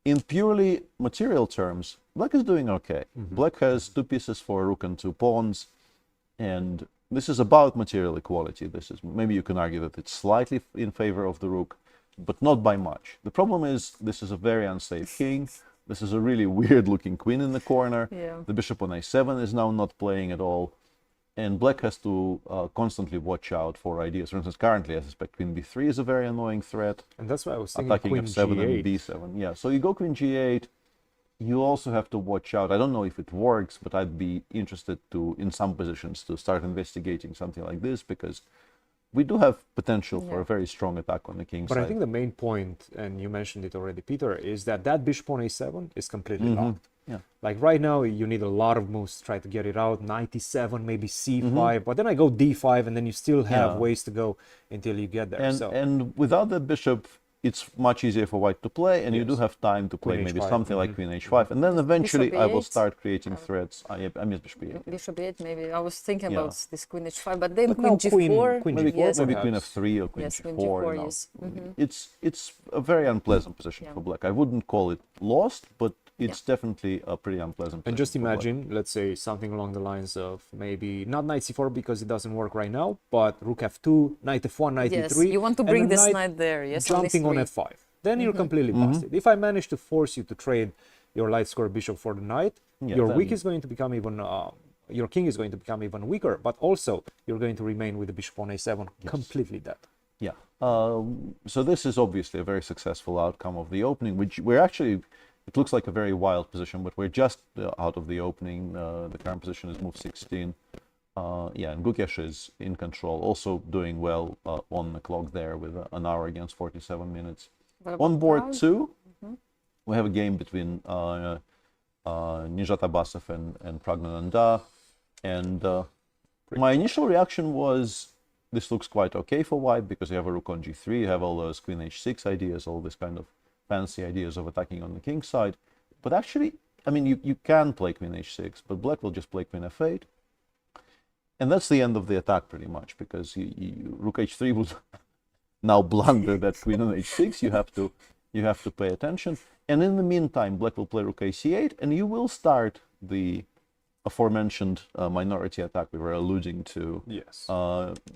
S3: in purely material terms, Black is doing okay. Black has 2 pieces for a rook and 2 pawns, and this is about material equality. This is, maybe you can argue that it's slightly in favor of the rook, but not by much. The problem is this is a very unsafe king. This is a really weird looking queen in the corner.
S1: Yeah.
S3: The bishop on a7 is now not playing at all. And Black has to constantly watch out for ideas. For instance, currently I suspect queen b3 is a very annoying threat.
S2: And that's why I was thinking
S3: Attacking
S2: queen
S3: f7
S2: g8.
S3: and b7. Yeah, so you go queen g8. You also have to watch out. I don't know if it works, but I'd be interested to, in some positions, to start investigating something like this, because we do have potential for a very strong attack on the king
S2: But
S3: side.
S2: I think the main point, and you mentioned it already, Peter, is that bishop on a7 is completely locked.
S3: Yeah.
S2: Like right now, you need a lot of moves to try to get it out. Knight e7, maybe c5, but then I go d5, and then you still have ways to go until you get there.
S3: And without that bishop, it's much easier for white to play, and you do have time to play
S2: Queen
S3: maybe
S2: h5.
S3: something like queen h5, and then eventually
S1: Bishop
S3: I will
S1: e8.
S3: start creating threats. I miss bishop e8.
S1: Bishop 8, maybe. I was thinking
S3: Yeah.
S1: about this queen h5, but then
S2: But
S1: queen
S2: now
S1: g4.
S2: queen
S3: Maybe,
S2: g4
S1: yes,
S3: maybe
S2: perhaps.
S3: queen f3 or queen
S1: Yes, queen
S3: g4.
S1: g4,
S3: no.
S1: yes.
S3: It's a very unpleasant position for Black. I wouldn't call it lost, but it's definitely a pretty unpleasant position.
S2: And just
S3: for Black.
S2: imagine, let's say, something along the lines of maybe not knight c4 because it doesn't work right now, but rook f2, knight f1, knight
S1: Yes,
S2: e3.
S1: you want to
S2: and
S1: bring
S2: the
S1: this knight there, yes, on this
S2: jumping on
S1: three.
S2: f5. Then you're completely busted. If I manage to force you to trade your light square bishop for the knight, your
S3: then-
S2: weak is going to become even, your king is going to become even weaker, but also you're going to remain with the bishop on a7 completely dead.
S3: Yeah. So this is obviously a very successful outcome of the opening, which we're actually, it looks like a very wild position, but we're just out of the opening. The current position is move 16. Yeah, and Gukesh is in control, also doing well on the clock there with an hour against 47 minutes. On board 2, we have a game between Nijat Abbasov and Praggnanandhaa. And my initial reaction was, this looks quite okay for white, because you have a rook on g3, you have all those queen h6 ideas, all this kind of fancy ideas of attacking on the king side. But actually, I mean, you can play queen h6, but Black will just play queen f8. And that's the end of the attack pretty much, because rook h3 will now blunder that queen on h6. You have to pay attention. And in the meantime, Black will play rook ac8, and you will start the aforementioned minority attack we were alluding to
S2: Yes.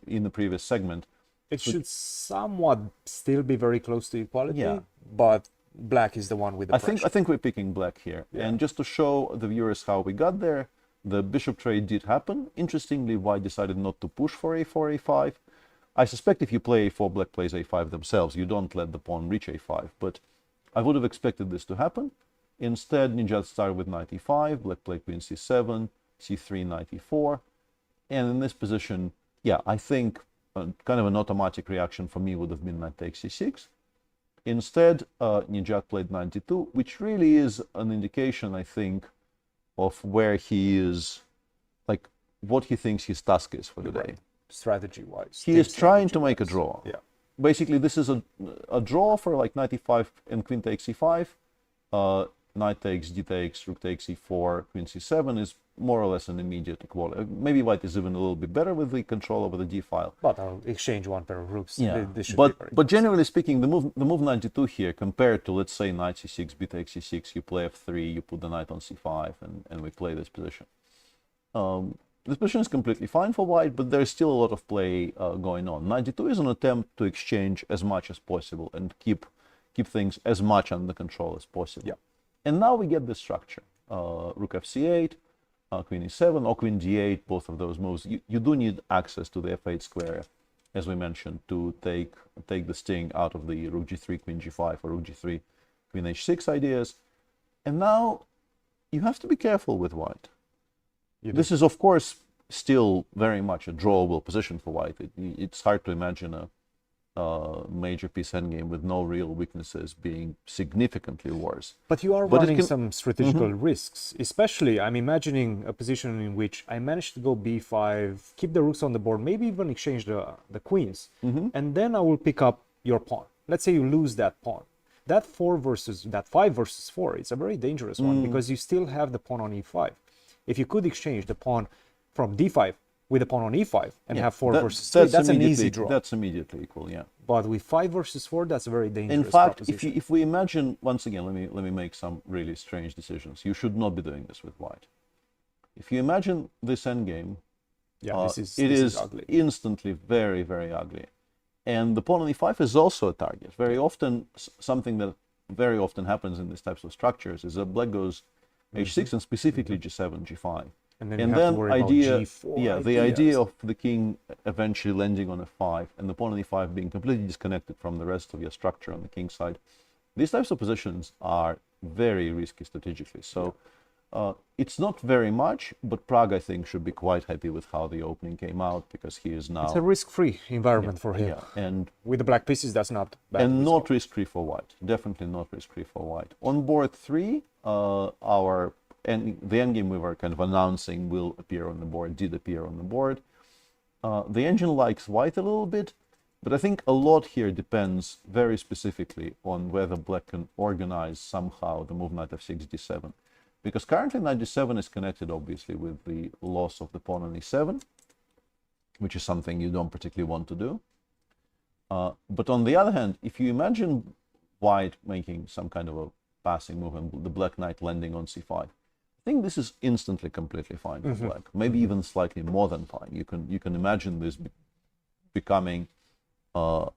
S3: in the previous segment.
S2: It should somewhat still be very close to equality,
S3: Yeah.
S2: but Black is the one with the pressure.
S3: I think we're picking Black here. And just to show the viewers how we got there, the bishop trade did happen. Interestingly, white decided not to push for a4, a5. I suspect if you play a4, Black plays a5 themselves. You don't let the pawn reach a5, but I would have expected this to happen. Instead, Nijat started with knight e5, Black played queen c7, c3, knight e4. And in this position, yeah, I think kind of an automatic reaction for me would have been knight takes c6. Instead, Nijat played knight d2, which really is an indication, I think, of where he is, like what he thinks his task is for the day.
S2: Strategy-wise.
S3: He is trying to make a draw.
S2: Yeah.
S3: Basically, this is a draw for like knight e5 and queen takes e5. Knight takes, d takes, rook takes e4, queen c7 is more or less an immediate equality. Maybe white is even a little bit better with the control over the d file.
S2: But I'll exchange one pair of rooks.
S3: Yeah,
S2: This should be very
S3: but generally speaking, the move 92 here compared to, let's say, knight c6, b takes c6, you play f3, you put the knight on c5, and we play this position. This position is completely fine for white, but there's still a lot of play going on. 92 is an attempt to exchange as much as possible and keep things as much under control as possible.
S2: Yeah.
S3: And now we get this structure. Rook fc8, queen e7, or queen d8, both of those moves. You do need access to the f8 square, as we mentioned, to take the sting out of the rook g3, queen g5, or rook g3, queen h6 ideas. And now you have to be careful with white. This is, of course, still very much a drawable position for white. It's hard to imagine a major piece endgame with no real weaknesses being significantly worse.
S2: But you are
S3: But it
S2: running
S3: can-
S2: some strategical risks, especially I'm imagining a position in which I manage to go b5, keep the rooks on the board, maybe even exchange the queens, and then I will pick up your pawn. Let's say you lose that pawn. That 5 versus 4, it's a very dangerous one because you still have the pawn on e5. If you could exchange the pawn from d5 with a pawn on e5 and
S3: Yeah,
S2: have 4 versus 3, that's an easy draw.
S3: That's immediately equal, yeah.
S2: But with 5 versus 4, that's a very dangerous
S3: In fact,
S2: proposition.
S3: if we imagine, once again, let me make some really strange decisions. You should not be doing this with white. If you imagine this endgame,
S2: this
S3: it
S2: is
S3: is
S2: ugly.
S3: instantly very, very ugly. And the pawn on e5 is also a target. Very often, something that very often happens in these types of structures is that black goes h6 and specifically g7, g5.
S2: And then you have to worry about G4
S3: yeah, the
S2: ideas.
S3: idea of the king eventually landing on f5 and the pawn on e5 being completely disconnected from the rest of your structure on the king side. These types of positions are very risky strategically. So it's not very much, but Prague, I think, should be quite happy with how the opening came out, because he is now...
S2: It's a risk-free environment for him.
S3: Yeah, and
S2: with the black pieces, that's not bad.
S3: and
S2: result.
S3: not risk-free for white. Definitely not risk-free for white. On board 3, the endgame we were kind of announcing will appear on the board, did appear on the board. The engine likes white a little bit, but I think a lot here depends very specifically on whether black can organize somehow the move knight f6, d7. Because currently knight d7 is connected, obviously, with the loss of the pawn on e7, which is something you don't particularly want to do. But on the other hand, if you imagine white making some kind of a passing move and the black knight landing on c5, I think this is instantly completely fine for black. Maybe even slightly more than fine. You can imagine this becoming a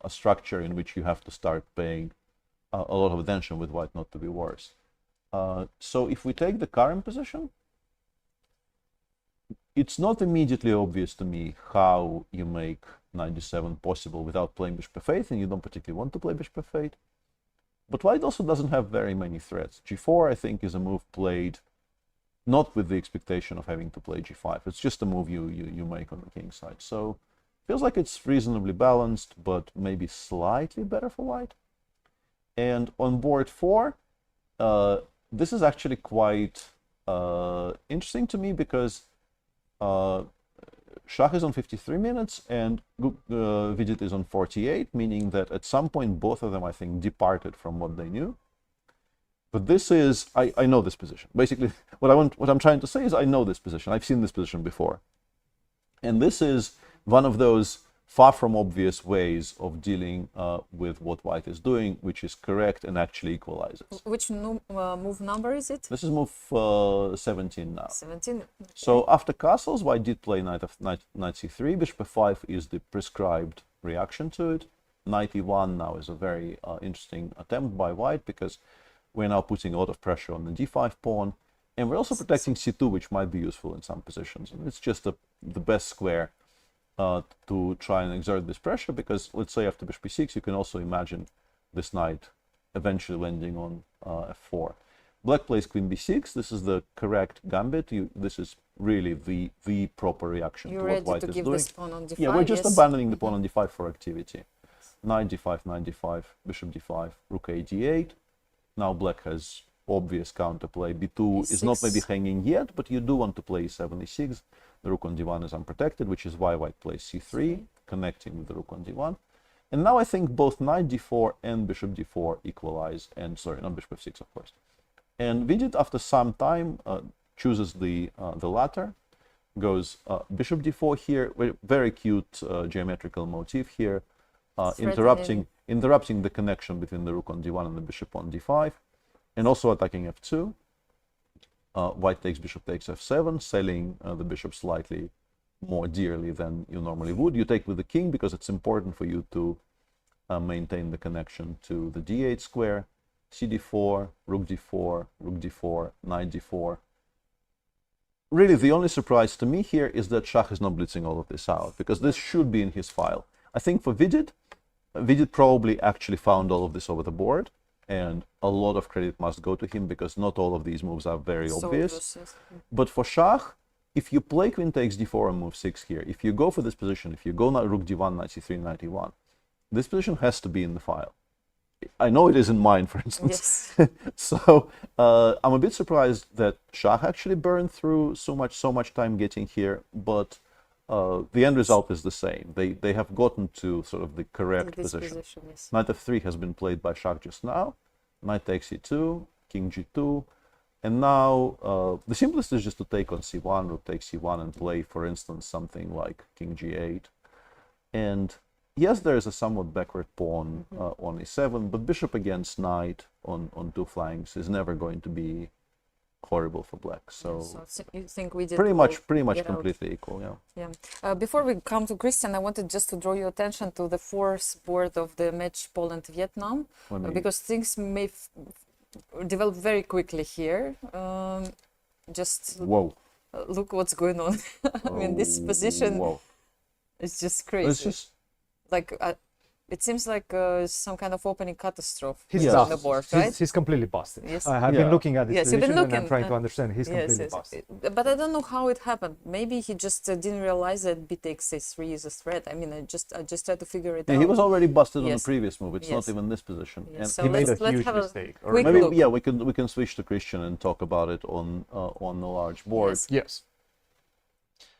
S3: structure in which you have to start paying a lot of attention with white not to be worse. So if we take the current position, it's not immediately obvious to me how you make knight d7 possible without playing bishop f8, and you don't particularly want to play bishop f8. But white also doesn't have very many threats. g4, I think, is a move played not with the expectation of having to play g5. It's just a move you make on the king side. So feels like it's reasonably balanced, but maybe slightly better for white. And on board 4, this is actually quite interesting to me, because Shah is on 53 minutes and Vidit is on 48, meaning that at some point both of them, I think, departed from what they knew. But this is, I know this position. Basically, what I'm trying to say is I know this position. I've seen this position before. And this is one of those far from obvious ways of dealing with what white is doing, which is correct and actually equalizes.
S1: Which move number is it?
S3: This is move 17 now.
S1: 17. Okay.
S3: So after castles, white did play knight c3. Bishop f5 is the prescribed reaction to it. Knight e1 now is a very interesting attempt by white, because we're now putting a lot of pressure on the d5 pawn, and we're also protecting c2, which might be useful in some positions. And it's just the best square to try and exert this pressure, because let's say after bishop e6, you can also imagine this knight eventually landing on f4. Black plays queen b6. This is the correct gambit. This is really the proper reaction to what white is doing.
S1: You're ready to give this pawn on d5?
S3: Yeah, we're just abandoning the pawn on d5 for activity. Knight d5, knight d5, bishop d5, rook a d8. Now black has obvious counterplay. b2 is not maybe hanging yet, but you do want to play e7, e6. The rook on d1 is unprotected, which is why white plays c3, connecting with the rook on d1. And now I think both knight d4 and bishop d4 equalize, and sorry, not bishop f6, of course. And Vidit, after some time, chooses the latter, goes bishop d4 here, very cute geometrical motif here, interrupting the connection between the rook on d1 and the bishop on d5, and also attacking f2. White takes bishop takes f7, selling the bishop slightly more dearly than you normally would. You take with the king because it's important for you to maintain the connection to the d8 square. cd4, rook d4, rook d4, knight d4. Really, the only surprise to me here is that Shah is not blitzing all of this out, because this should be in his file. I think for Vidit probably actually found all of this over the board, and a lot of credit must go to him, because not all of these moves are very obvious.
S1: Yes.
S3: But for Shah, if you play queen takes d4 and move 6 here, if you go for this position, if you go rook d1, knight c3, knight e1, this position has to be in the file. I know it is in mine, for instance.
S1: Yes.
S3: So I'm a bit surprised that Shah actually burned through so much time getting here, but the end result is the same. They have gotten to sort of the correct position.
S1: Yes.
S3: Knight f3 has been played by Shah just now. Knight takes e2, king g2, And now the simplest is just to take on c1, rook takes c1, and play, for instance, something like king g8. And yes, there is a somewhat backward pawn on e7, but bishop against knight on two flanks is never going to be horrible for black. So
S1: you think we did
S3: pretty much
S1: get
S3: completely equal. Yeah.
S1: Yeah. Before we come to Cristian, I wanted just to draw your attention to the fourth board of the match Poland-Vietnam, because things may develop very quickly here. Just look what's going on. I mean, this position is just crazy.
S3: It's just
S1: like it seems like some kind of opening catastrophe
S2: He's
S1: on the board, right?
S2: He's completely busted.
S1: Yes.
S2: I have been looking at this
S1: Yes, you've been
S2: position and I'm
S1: looking,
S2: trying to understand. He's completely
S1: yes.
S2: busted.
S1: But I don't know how it happened. Maybe he just didn't realize that b takes a3 is a threat. I mean, I just tried to figure it out.
S3: he was already busted on the
S1: Yes.
S3: previous move. It's not
S1: Yes.
S3: even this position.
S1: Yes.
S3: And
S1: So
S2: he made a
S1: let's
S2: huge
S1: have
S2: mistake.
S1: a quick
S3: maybe
S1: look.
S3: we can switch to Cristian and talk about it on the large board.
S1: Yes.
S2: Yes.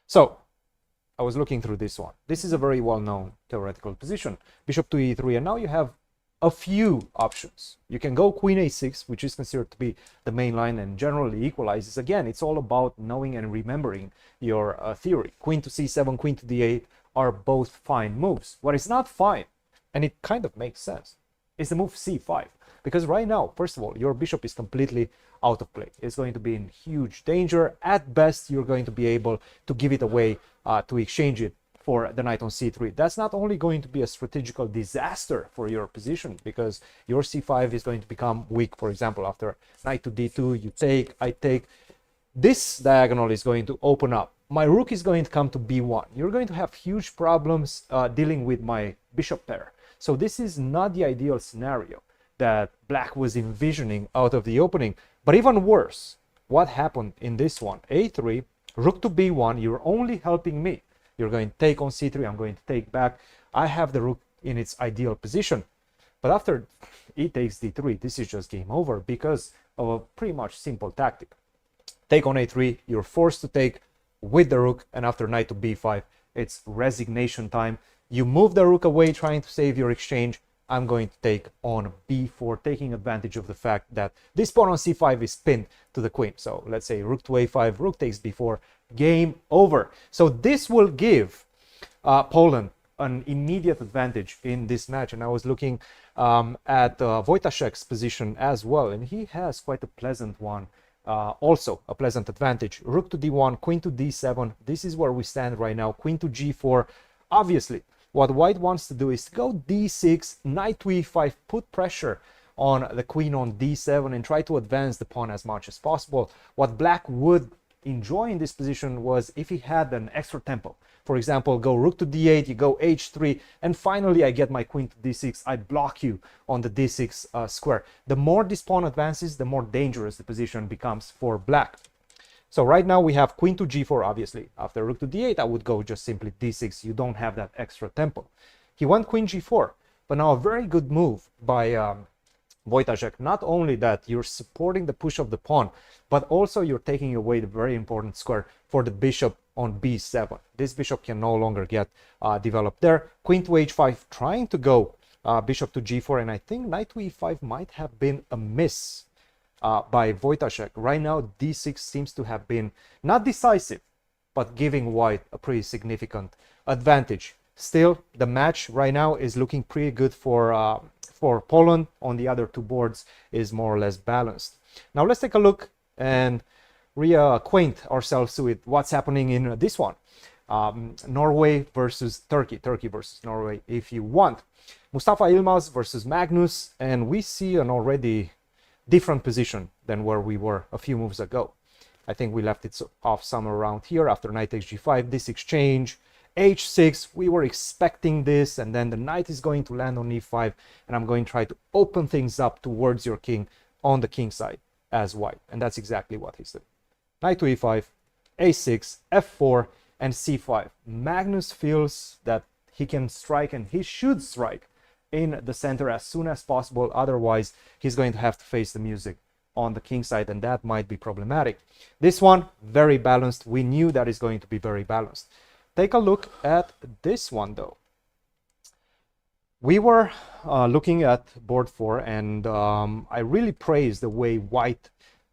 S2: So, I was looking through this one. This is a very well-known theoretical position. Bishop to e3, and now you have a few options. You can go queen a6, which is considered to be the main line and generally equalizes. Again, it's all about knowing and remembering your theory. Queen to c7, queen to d8 are both fine moves. What is not fine, and it kind of makes sense, is the move c5. Because right now, first of all, your bishop is completely out of play. It's going to be in huge danger. At best, you're going to be able to give it away to exchange it for the knight on c3. That's not only going to be a strategical disaster for your position, because your c5 is going to become weak. For example, after knight to d2, you take, I take. This diagonal is going to open up. My rook is going to come to b1. You're going to have huge problems dealing with my bishop pair. So this is not the ideal scenario that black was envisioning out of the opening. But even worse, what happened in this one? a3, rook to b1, you're only helping me. You're going to take on c3, I'm going to take back. I have the rook in its ideal position. But after e takes d3, this is just game over because of a pretty much simple tactic. Take on a3, you're forced to take with the rook, and after knight to b5, it's resignation time. You move the rook away trying to save your exchange. I'm going to take on b4, taking advantage of the fact that this pawn on c5 is pinned to the queen. So let's say rook to a5, rook takes b4, game over. So this will give Poland an immediate advantage in this match. And I was looking at Wojtaszek's position as well, and he has quite a pleasant one. Also a pleasant advantage. Rook to d1, queen to d7. This is where we stand right now. Queen to g4. Obviously, what white wants to do is to go d6, knight to e5, put pressure on the queen on d7 and try to advance the pawn as much as possible. What black would enjoy in this position was if he had an extra tempo. For example, go rook to d8, you go h3, and finally I get my queen to d6. I block you on the d6 square. The more this pawn advances, the more dangerous the position becomes for black. So right now we have queen to g4, obviously. After rook to d8, I would go just simply d6. You don't have that extra tempo. He went queen g4, but now a very good move by Wojtaszek. Not only that you're supporting the push of the pawn, but also you're taking away the very important square for the bishop on b7. This bishop can no longer get developed there. Queen to h5, trying to go bishop to g4, and I think knight to e5 might have been a miss by Wojtaszek. Right now, d6 seems to have been not decisive, but giving white a pretty significant advantage. Still, the match right now is looking pretty good for Poland. On the other two boards is more or less balanced. Now let's take a look and reacquaint ourselves with what's happening in this one. Norway versus Turkey, Turkey versus Norway if you want. Mustafa Yilmaz versus Magnus, and we see an already different position than where we were a few moves ago. I think we left it off somewhere around here after knight takes g5, this exchange, h6, we were expecting this, and then the knight is going to land on e5, and I'm going to try to open things up towards your king on the king side as white, and that's exactly what he's doing. Knight to e5, a6, f4, and c5. Magnus feels that he can strike, and he should strike in the center as soon as possible, otherwise he's going to have to face the music on the king side, and that might be problematic. This one, very balanced. We knew that is going to be very balanced. Take a look at this one though. We were looking at board 4, and I really praised the way white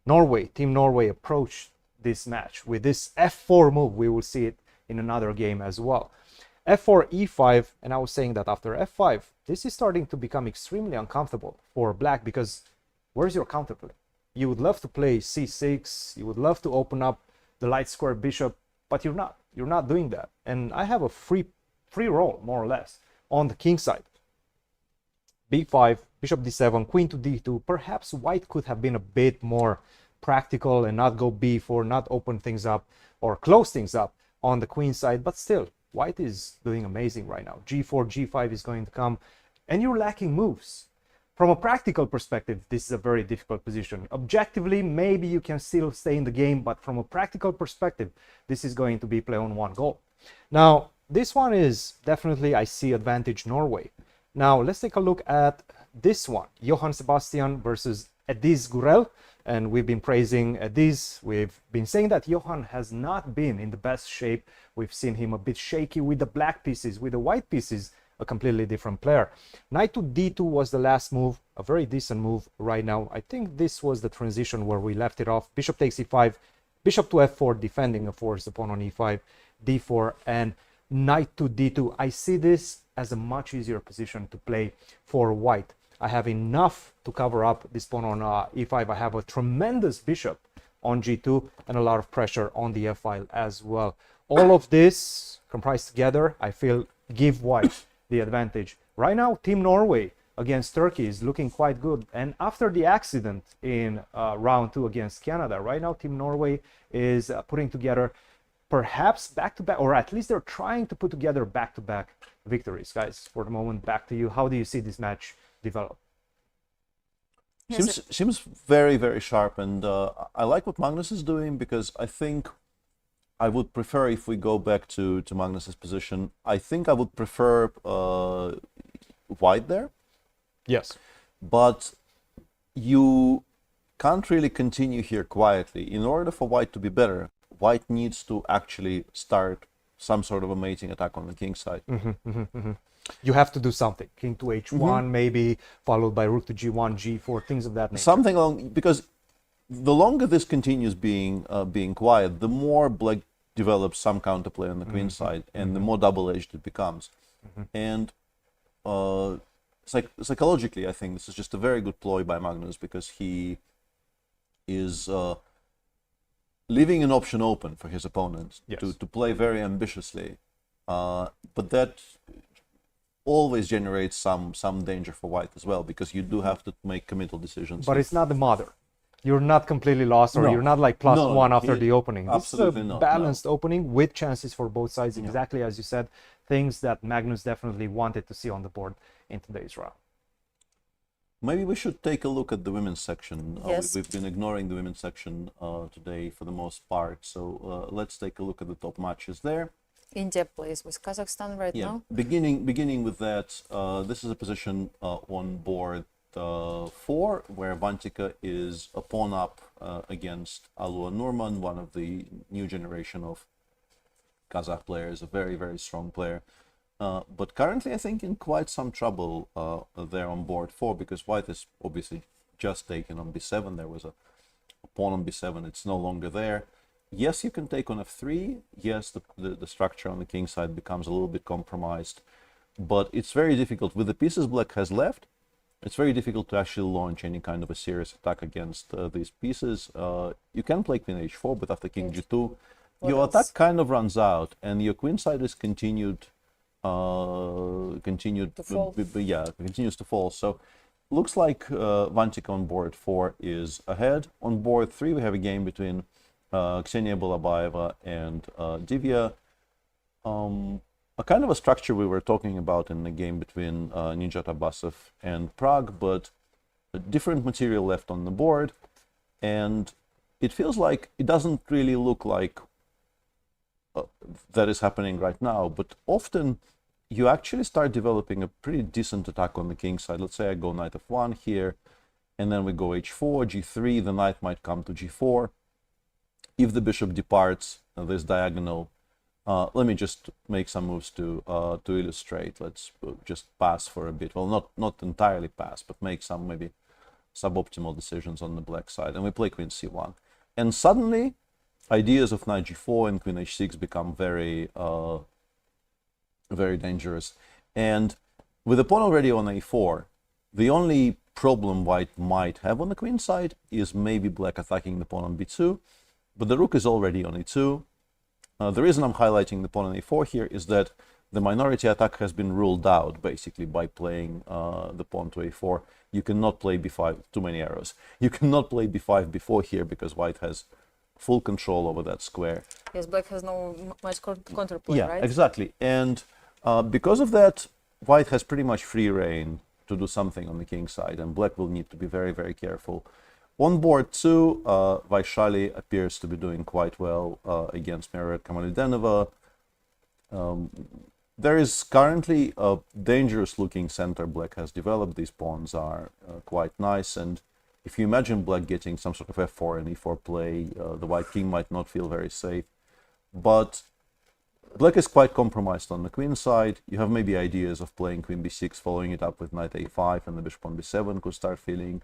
S2: Team Norway approached this match with this f4 move. We will see it in another game as well. f4, e5, and I was saying that after f5, this is starting to become extremely uncomfortable for black, because where's your counterplay? You would love to play c6, you would love to open up the light square bishop, but you're not doing that. And I have a free roll, more or less, on the king side. b5, bishop d7, queen to d2. Perhaps white could have been a bit more practical and not go b4, not open things up or close things up on the queen side, but still, white is doing amazing right now. g4, g5 is going to come, and you're lacking moves. From a practical perspective, this is a very difficult position. Objectively, maybe you can still stay in the game, but from a practical perspective, this is going to be play on one goal. Now, this one is definitely, I see advantage Norway. Now, let's take a look at this one. Johann Sebastian versus Ediz Gurel. And we've been praising Ediz. We've been saying that Johann has not been in the best shape. We've seen him a bit shaky with the black pieces. With the white pieces, a completely different player. Knight to d2 was the last move, a very decent move right now. I think this was the transition where we left it off. Bishop takes e5, bishop to f4, defending of course the pawn on e5, d4, and knight to d2. I see this as a much easier position to play for white. I have enough to cover up this pawn on e5. I have a tremendous bishop on g2 and a lot of pressure on the f-file as well. All of this comprised together, I feel, give white the advantage. Right now, Team Norway against Turkey is looking quite good. And after the accident in round 2 against Canada, right now Team Norway is putting together perhaps back-to-back, or at least they're trying to put together back-to-back victories. Guys, for the moment, back to you. How do you see this match develop?
S3: Seems very, very sharp, and I like what Magnus is doing, because I think I would prefer, if we go back to Magnus's position, I think I would prefer white there.
S2: Yes.
S3: But you can't really continue here quietly. In order for white to be better, white needs to actually start some sort of a mating attack on the king side.
S2: You have to do something. King to h1, maybe, followed by rook to g1, g4, things of that nature.
S3: Something along, because the longer this continues being quiet, the more black develops some counterplay on the queen side, and the more double-edged it becomes. And psychologically, I think this is just a very good ploy by Magnus, because he is leaving an option open for his opponent to play very ambitiously, but that always generates some danger for white as well, because you do have to make committal decisions.
S2: But it's not the mother. You're not completely lost, or you're not like +1 after the opening.
S3: Absolutely
S2: this is a balanced opening with chances for both sides, exactly as you said, things that Magnus definitely wanted to see on the board in today's round.
S3: Maybe we should take a look at the women's section.
S1: Yes.
S3: We've been ignoring the women's section today for the most part, so let's take a look at the top matches there.
S1: India plays with Kazakhstan right now.
S3: Beginning with that, this is a position on board 4, where Vantika is a pawn up against Alua Nurman, one of the new generation of Kazakh players, a very, very strong player. But currently, I think, in quite some trouble there on board 4, because white is obviously just taken on b7. There was a pawn on b7. It's no longer there. Yes, you can take on f3. Yes, the structure on the king side becomes a little bit compromised. But it's very difficult. With the pieces black has left, it's very difficult to actually launch any kind of a serious attack against these pieces. You can play queen h4, but after king g2, your attack kind of runs out, and your queen side is continues to fall. So looks like Vantika on board 4 is ahead. On board 3, we have a game between Ksenia Balabayeva and Divya. A kind of a structure we were talking about in the game between Nijat Abbasov and Prague, but a different material left on the board, and it feels like it doesn't really look like that is happening right now, but often you actually start developing a pretty decent attack on the king side. Let's say I go knight f1 here, and then we go h4, g3, the knight might come to g4. If the bishop departs this diagonal, let me just make some moves to illustrate. Let's just pass for a bit. Well, not entirely pass, but make some maybe suboptimal decisions on the black side, and we play queen c1. And suddenly, ideas of knight g4 and queen h6 become very, very dangerous. And with the pawn already on a4, the only problem white might have on the queen side is maybe black attacking the pawn on b2, but the rook is already on e2. The reason I'm highlighting the pawn on a4 here is that the minority attack has been ruled out basically by playing the pawn to a4. You cannot play b5, too many arrows. You cannot play b5 before here because white has full control over that square.
S1: Yes, black has no much counterplay,
S3: Yeah,
S1: right?
S3: exactly. And because of that, white has pretty much free reign to do something on the king side, and black will need to be very, very careful. On board 2, Vaishali appears to be doing quite well against Mamedyarov. There is currently a dangerous-looking center black has developed. These pawns are quite nice, and if you imagine black getting some sort of f4 and e4 play, the white king might not feel very safe. But black is quite compromised on the queen side. You have maybe ideas of playing queen b6, following it up with knight a5, and the bishop on b7 could start feeling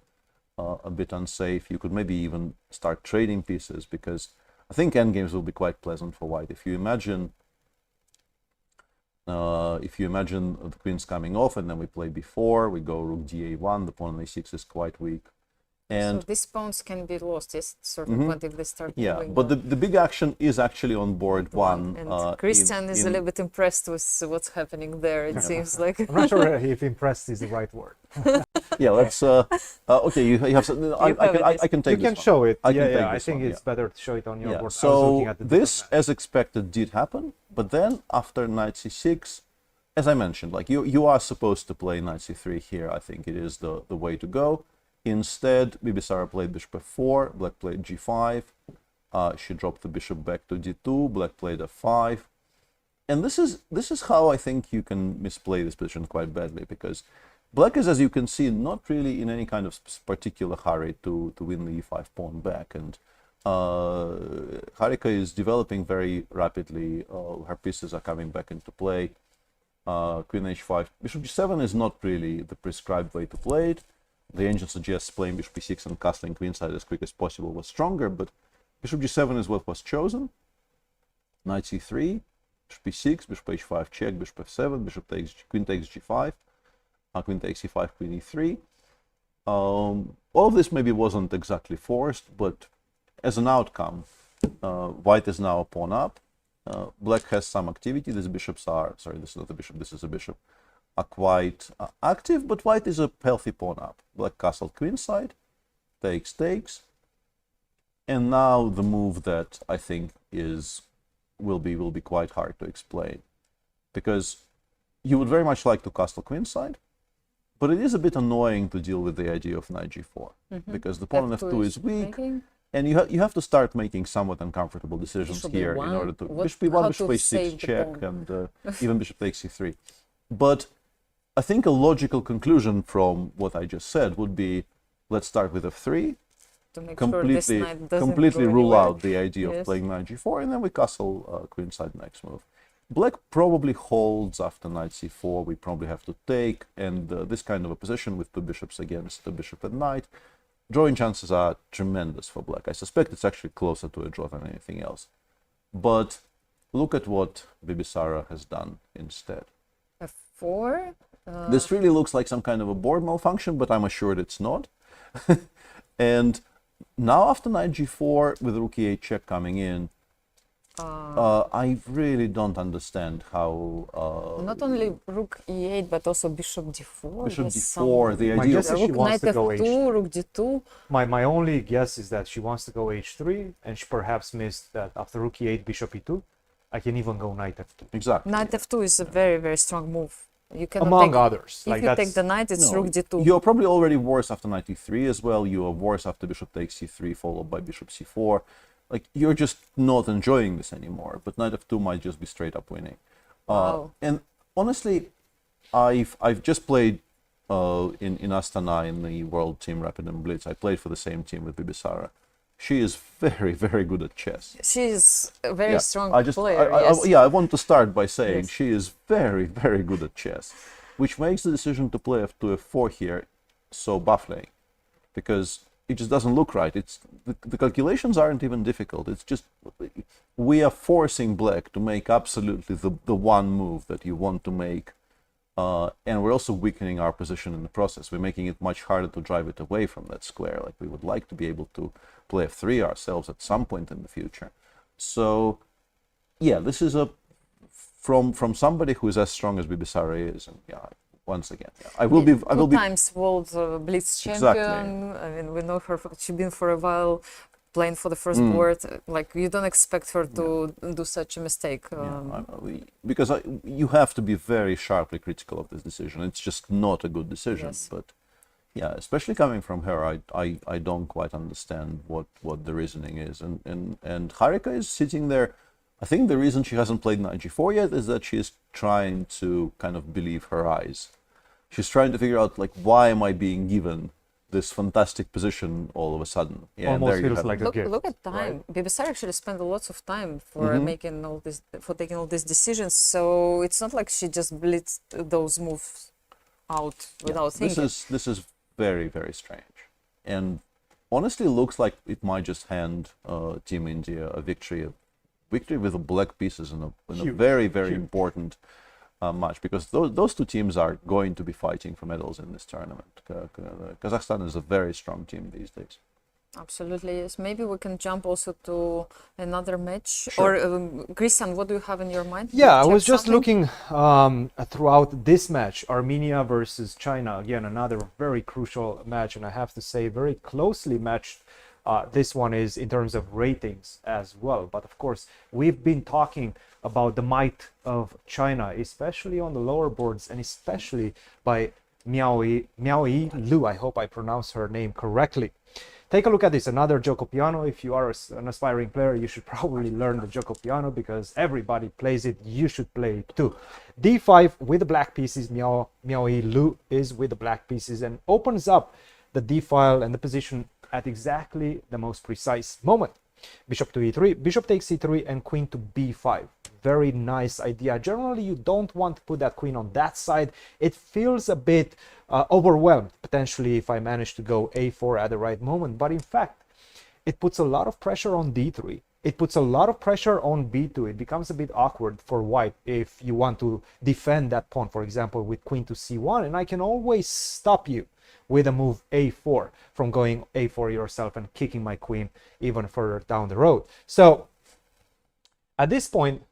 S3: a bit unsafe. You could maybe even start trading pieces, because I think endgames will be quite pleasant for white. If you imagine the queen's coming off and then we play b4, we go rook da1, the pawn on a6 is quite weak. And
S1: so these pawns can be lost, yes, sort of, what if they start moving
S3: but
S1: on?
S3: the big action is actually on board 1.
S1: And Cristian is a little bit impressed with what's happening there, it seems like.
S2: I'm not sure if impressed is the right word.
S3: Yeah, let's. Okay, you have some. I can take.
S2: You can
S3: this
S2: show it.
S3: I can take
S2: I
S3: this
S2: think
S3: one,
S2: it's better to show it on your board. I was
S3: So
S2: looking at the
S3: this,
S2: different
S3: as expected, did happen. But then after knight c6, as I mentioned, like you are supposed to play knight c3 here. I think it is the way to go. Instead, Bibisara played bishop f4. Black played g5. She dropped the bishop back to d2. Black played f5. And this is how I think you can misplay this position quite badly, because black is, as you can see, not really in any kind of particular hurry to win the e5 pawn back. And Harika is developing very rapidly. Her pieces are coming back into play. Queen h5. Bishop g7 is not really the prescribed way to play it. The engine suggests playing bishop e6 and castling queenside as quick as possible was stronger, but bishop g7 is what was chosen. Knight c3, bishop e6, bishop h5 check, bishop f7, bishop takes, queen takes g5, queen takes e5, queen e3. All of this maybe wasn't exactly forced, but as an outcome, white is now a pawn up. Black has some activity. These bishops are, sorry, this is not a bishop, this is a bishop, are quite active, but white is a healthy pawn up. Black castle queenside, takes, and now the move that I think will be quite hard to explain, because you would very much like to castle queenside, but it is a bit annoying to deal with the idea of knight g4, because the pawn on f2 is weak. And you have to start making somewhat uncomfortable decisions
S1: Bishop
S3: here
S1: B1,
S3: in order to
S1: what-
S3: bishop b1,
S1: how
S3: bishop
S1: to
S3: h6
S1: save the
S3: check,
S1: pawn.
S3: and even bishop takes c3. But I think a logical conclusion from what I just said would be, let's start with f3,
S1: To make sure this knight doesn't
S3: completely
S1: go
S3: rule
S1: anywhere.
S3: out the idea of
S1: Yes.
S3: playing knight g4, and then we castle queenside next move. Black probably holds after knight c4. We probably have to take, and this kind of a position with two bishops against the bishop and knight, drawing chances are tremendous for black. I suspect it's actually closer to a draw than anything else. But look at what Bibisara has done instead.
S1: f4.
S3: This really looks like some kind of a board malfunction, but I'm assured it's not. And now after knight g4 with rook e8 check coming in, I really don't understand how...
S1: Not only rook e8, but also bishop d4.
S3: bishop
S1: There's
S3: d4,
S1: some-
S3: the
S2: My
S3: idea
S2: guess
S3: of...
S2: is she
S1: Rook
S2: wants
S1: knight
S2: to go
S1: f2, rook d2.
S2: My only guess is that she wants to go h3, and she perhaps missed that after rook e8, bishop e2, I can even go knight f2.
S3: Exactly.
S1: Knight f2 is a very, very strong move. You cannot
S2: Among
S1: take,
S2: others.
S1: If
S2: Like
S1: you
S2: that's,
S1: take the knight, it's
S3: No,
S1: rook d2.
S3: You're probably already worse after knight e3 as well. You are worse after bishop takes c3 followed by bishop c4. Like, you're just not enjoying this anymore. But knight f2 might just be straight up winning.
S1: Wow.
S3: And honestly, I've just played in Astana in the World Team Rapid and Blitz. I played for the same team with Bibisara. She is very, very good at chess.
S1: She is a very
S3: Yeah,
S1: strong
S3: I just,
S1: player.
S3: I-
S1: Yes.
S3: I want to start by saying
S1: Yes.
S3: she is very, very good at chess, which makes the decision to play f2, f4 here so baffling. because it just doesn't look right. It's the calculations aren't even difficult. It's just we are forcing black to make absolutely the one move that you want to make, and we're also weakening our position in the process. We're making it much harder to drive it away from that square. Like we would like to be able to play f3 ourselves at some point in the future. So yeah, this is a from somebody who is as strong as Bibisara is, and yeah, once again, yeah, I will be
S1: Two times world Blitz champion.
S3: Exactly.
S1: I mean, we know her. She's been for a while playing for the first board. Like you don't expect her to do such a mistake.
S3: Because you have to be very sharply critical of this decision. It's just not a good decision.
S1: Yes.
S3: But yeah, especially coming from her, I don't quite understand what the reasoning is. And Harika is sitting there. I think the reason she hasn't played knight g4 yet is that she is trying to kind of believe her eyes. She's trying to figure out, like, why am I being given this fantastic position all of a sudden? Yeah,
S2: Almost
S3: and there you
S2: feels
S3: have
S2: like
S3: it.
S2: a gift.
S1: Look at time. Bibisara actually spent lots of time for making all this, for taking all these decisions. So it's not like she just blitzed those moves out without thinking.
S3: This is very, very strange, and honestly looks like it might just hand Team India a victory with the black pieces in a very, very important match, because those two teams are going to be fighting for medals in this tournament. Kazakhstan is a very strong team these days.
S1: Absolutely, yes. Maybe we can jump also to another match.
S3: Sure.
S1: Or Cristian, what do you have in your mind?
S2: Yeah, I
S1: Do you
S2: was
S1: have
S2: just
S1: something?
S2: looking throughout this match, Armenia versus China. Again, another very crucial match, and I have to say very closely matched. This one is in terms of ratings as well. But of course, we've been talking about the might of China, especially on the lower boards, and especially by Miaoyi Lu. I hope I pronounced her name correctly. Take a look at this, another Gioco Piano. If you are an aspiring player, you should probably learn the Gioco Piano because everybody plays it. You should play it too. D5 with the black pieces. Miaoyi Lu is with the black pieces and opens up the D file and the position at exactly the most precise moment. Bishop to e3, bishop takes e3, and queen to b5. Very nice idea. Generally, you don't want to put that queen on that side. It feels a bit overwhelmed, potentially, if I manage to go a4 at the right moment. But in fact, it puts a lot of pressure on d3. It puts a lot of pressure on b2. It becomes a bit awkward for white if you want to defend that pawn, for example, with queen to c1. And I can always stop you with a move a4 from going a4 yourself and kicking my queen even further down the road. So at this point,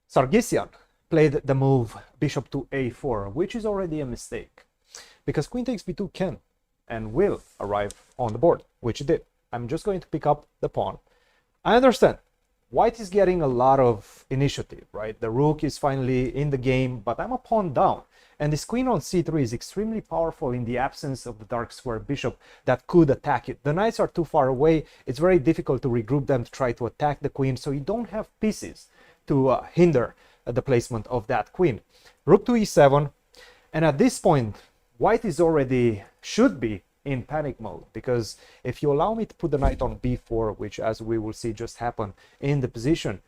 S2: Sargsyan played the move bishop to a4, which is already a mistake because queen takes b2 can and will arrive on the board, which it did. I'm just going to pick up the pawn. I understand white is getting a lot of initiative, right? The rook is finally in the game, but I'm a pawn down. And this queen on c3 is extremely powerful in the absence of the dark square bishop that could attack it. The knights are too far away. It's very difficult to regroup them to try to attack the queen, so you don't have pieces to hinder the placement of that queen. Rook to e7, and at this point, white is already, should be, in panic mode, because if you allow me to put the knight on b4, which as we will see just happen in the position,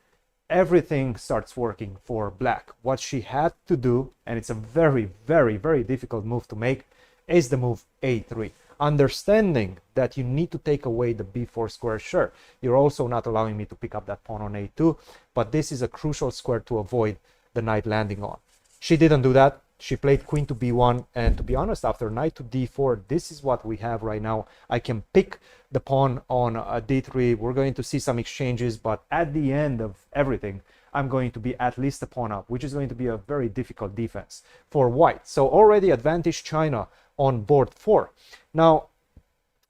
S2: everything starts working for black. What she had to do, and it's a very, very, very difficult move to make, is the move a3. Understanding that you need to take away the b4 square, sure, you're also not allowing me to pick up that pawn on a2, but this is a crucial square to avoid the knight landing on. She didn't do that. She played queen to b1, and to be honest, after knight to d4, this is what we have right now. I can pick the pawn on d3. We're going to see some exchanges, but at the end of everything, I'm going to be at least a pawn up, which is going to be a very difficult defense for white. So already advantage China on board 4. Now,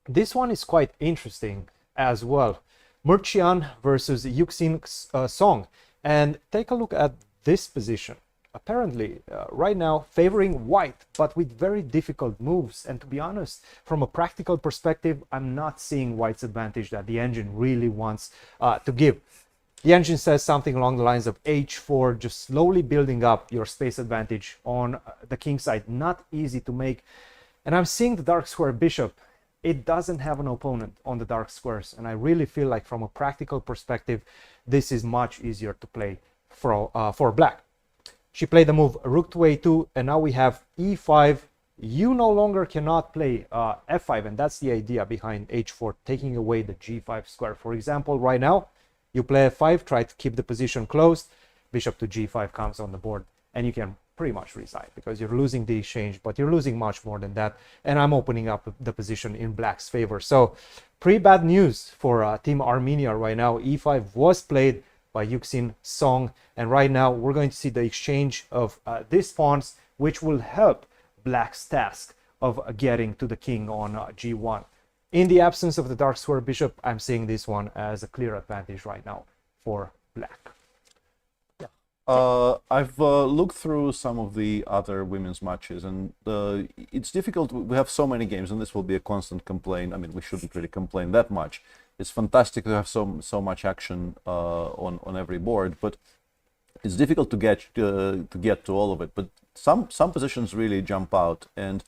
S2: this one is quite interesting as well. Murchian versus Yuxin Song. And take a look at this position. Apparently, right now, favoring white, but with very difficult moves. And to be honest, from a practical perspective, I'm not seeing white's advantage that the engine really wants to give. The engine says something along the lines of h4, just slowly building up your space advantage on the king side. Not easy to make. And I'm seeing the dark square bishop. It doesn't have an opponent on the dark squares. And I really feel like from a practical perspective, this is much easier to play for black. She played the move rook to a2, and now we have e5 you no longer cannot play f5, and that's the idea behind h4, taking away the g5 square. For example, right now, you play f5, try to keep the position closed, bishop to g5 comes on the board, and you can pretty much resign because you're losing the exchange, but you're losing much more than that, and I'm opening up the position in black's favor. So pretty bad news for Team Armenia right now. e5 was played by Yuxin Song, and right now we're going to see the exchange of these pawns, which will help black's task of getting to the king on g1. In the absence of the dark square bishop, I'm seeing this one as a clear advantage right now for black.
S3: I've looked through some of the other women's matches, and it's difficult. We have so many games, and this will be a constant complaint. I mean, we shouldn't really complain that much. It's fantastic to have so much action on every board, but it's difficult to get to all of it. But some positions really jump out, and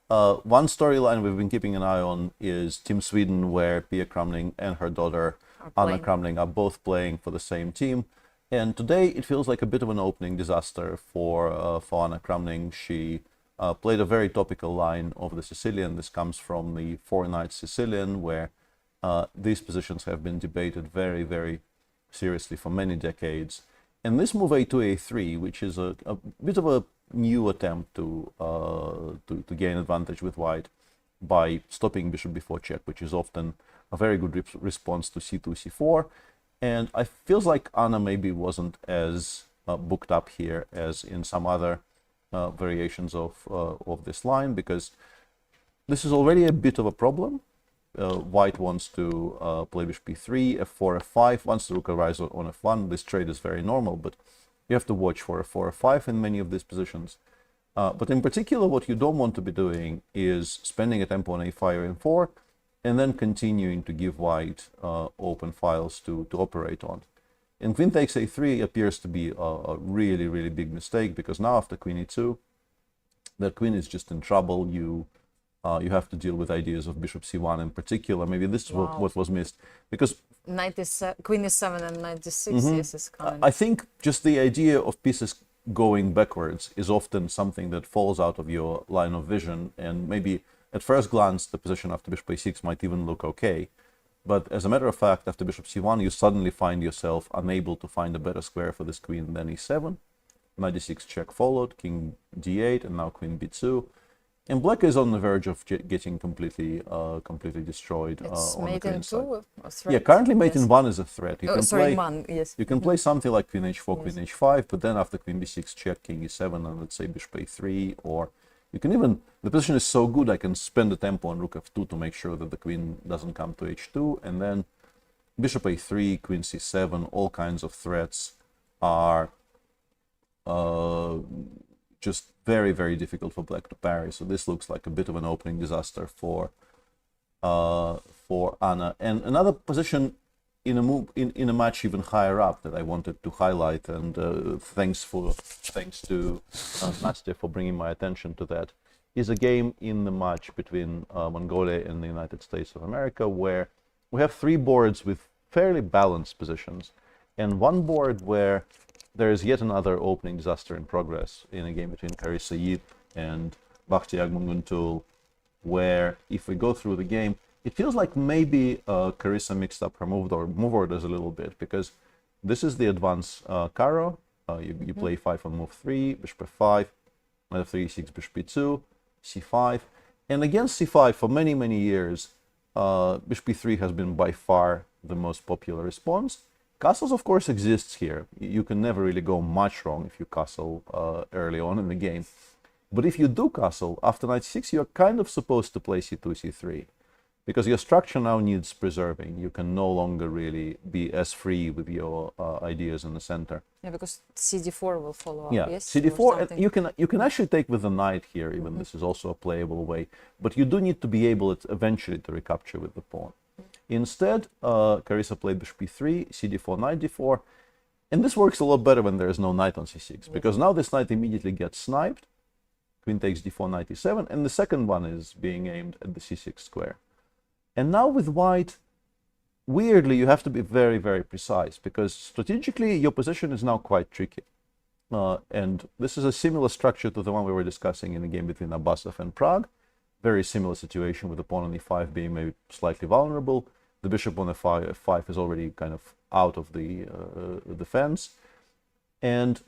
S3: one storyline we've been keeping an eye on is Team Sweden, where Pia Kramning and her daughter Anna Kramning are both playing for the same team. And today it feels like a bit of an opening disaster for Anna Kramning. She played a very topical line of the Sicilian. This comes from the Four Knights Sicilian, where these positions have been debated very, very seriously for many decades. And this move a2, a3, which is a bit of a new attempt to gain advantage with white by stopping bishop before check, which is often a very good response to c2, c4. And I feels like Anna maybe wasn't as booked up here as in some other variations of this line, because this is already a bit of a problem. White wants to play bishop b3, f4, f5, wants to rook arrives on f1. This trade is very normal, but you have to watch for f4, f5 in many of these positions. But in particular, what you don't want to be doing is spending a tempo on a5 or a4, and then continuing to give white open files to operate on. And queen takes a3 appears to be a really, really big mistake, because now after queen e2, that queen is just in trouble. You have to deal with ideas of bishop c1 in particular. Maybe this is what was missed, because
S1: queen e7 and knight d6 yes, is coming.
S3: I think just the idea of pieces going backwards is often something that falls out of your line of vision, and maybe at first glance, the position after bishop a6 might even look okay. But as a matter of fact, after bishop c1, you suddenly find yourself unable to find a better square for this queen than e7. Knight d6 check followed, king d8, and now queen b2. And black is on the verge of getting completely destroyed
S1: It's
S3: on the
S1: mate
S3: queen
S1: in
S3: side.
S1: 2 a threat.
S3: Yeah, currently mate in 1 is a threat. You
S1: You
S3: can play something like queen h4, queen h5, but then after queen b6 check, king e7, and let's say bishop a3, or you can even, the position is so good I can spend the tempo on rook f2 to make sure that the queen doesn't come to h2, and then bishop a3, queen c7, all kinds of threats are just very, very difficult for black to parry. So this looks like a bit of an opening disaster for Anna. And another position in a match even higher up that I wanted to highlight, and thanks to Nastya for bringing my attention to that, is a game in the match between Mongolia and the United States of America, where we have 3 boards with fairly balanced positions, and one board where there is yet another opening disaster in progress in a game between Carissa Yip and Bakhtiar Gunguntul, where if we go through the game, it feels like maybe Carissa mixed up her move orders a little bit, because this is the advance Caro. You play 5 on move 3, bishop f5, knight f3, e6, bishop e2, c5. And against c5 for many, many years, bishop e3 has been by far the most popular response. Castles, of course, exists here. You can never really go much wrong if you castle early on in the game. But if you do castle, after knight c6, you're kind of supposed to play c2, c3. Because your structure now needs preserving. You can no longer really be as free with your ideas in the center.
S1: Yeah, because cd4 will follow up.
S3: Yeah,
S1: yes,
S3: cd4. You can actually take with the knight here. Even this is also a playable way. But you do need to be able eventually to recapture with the pawn. Instead, Carissa played bishop e3, cd4, knight d4, and this works a lot better when there is no knight on c6, because now this knight immediately gets sniped. Queen takes d4, knight e7, and the second one is being aimed at the c6 square. And now with white, weirdly, you have to be very, very precise, because strategically your position is now quite tricky. And this is a similar structure to the one we were discussing in the game between Abbasov and Prague. Very similar situation with the pawn on e5 being maybe slightly vulnerable. The bishop on f5 is already kind of out of the defense. And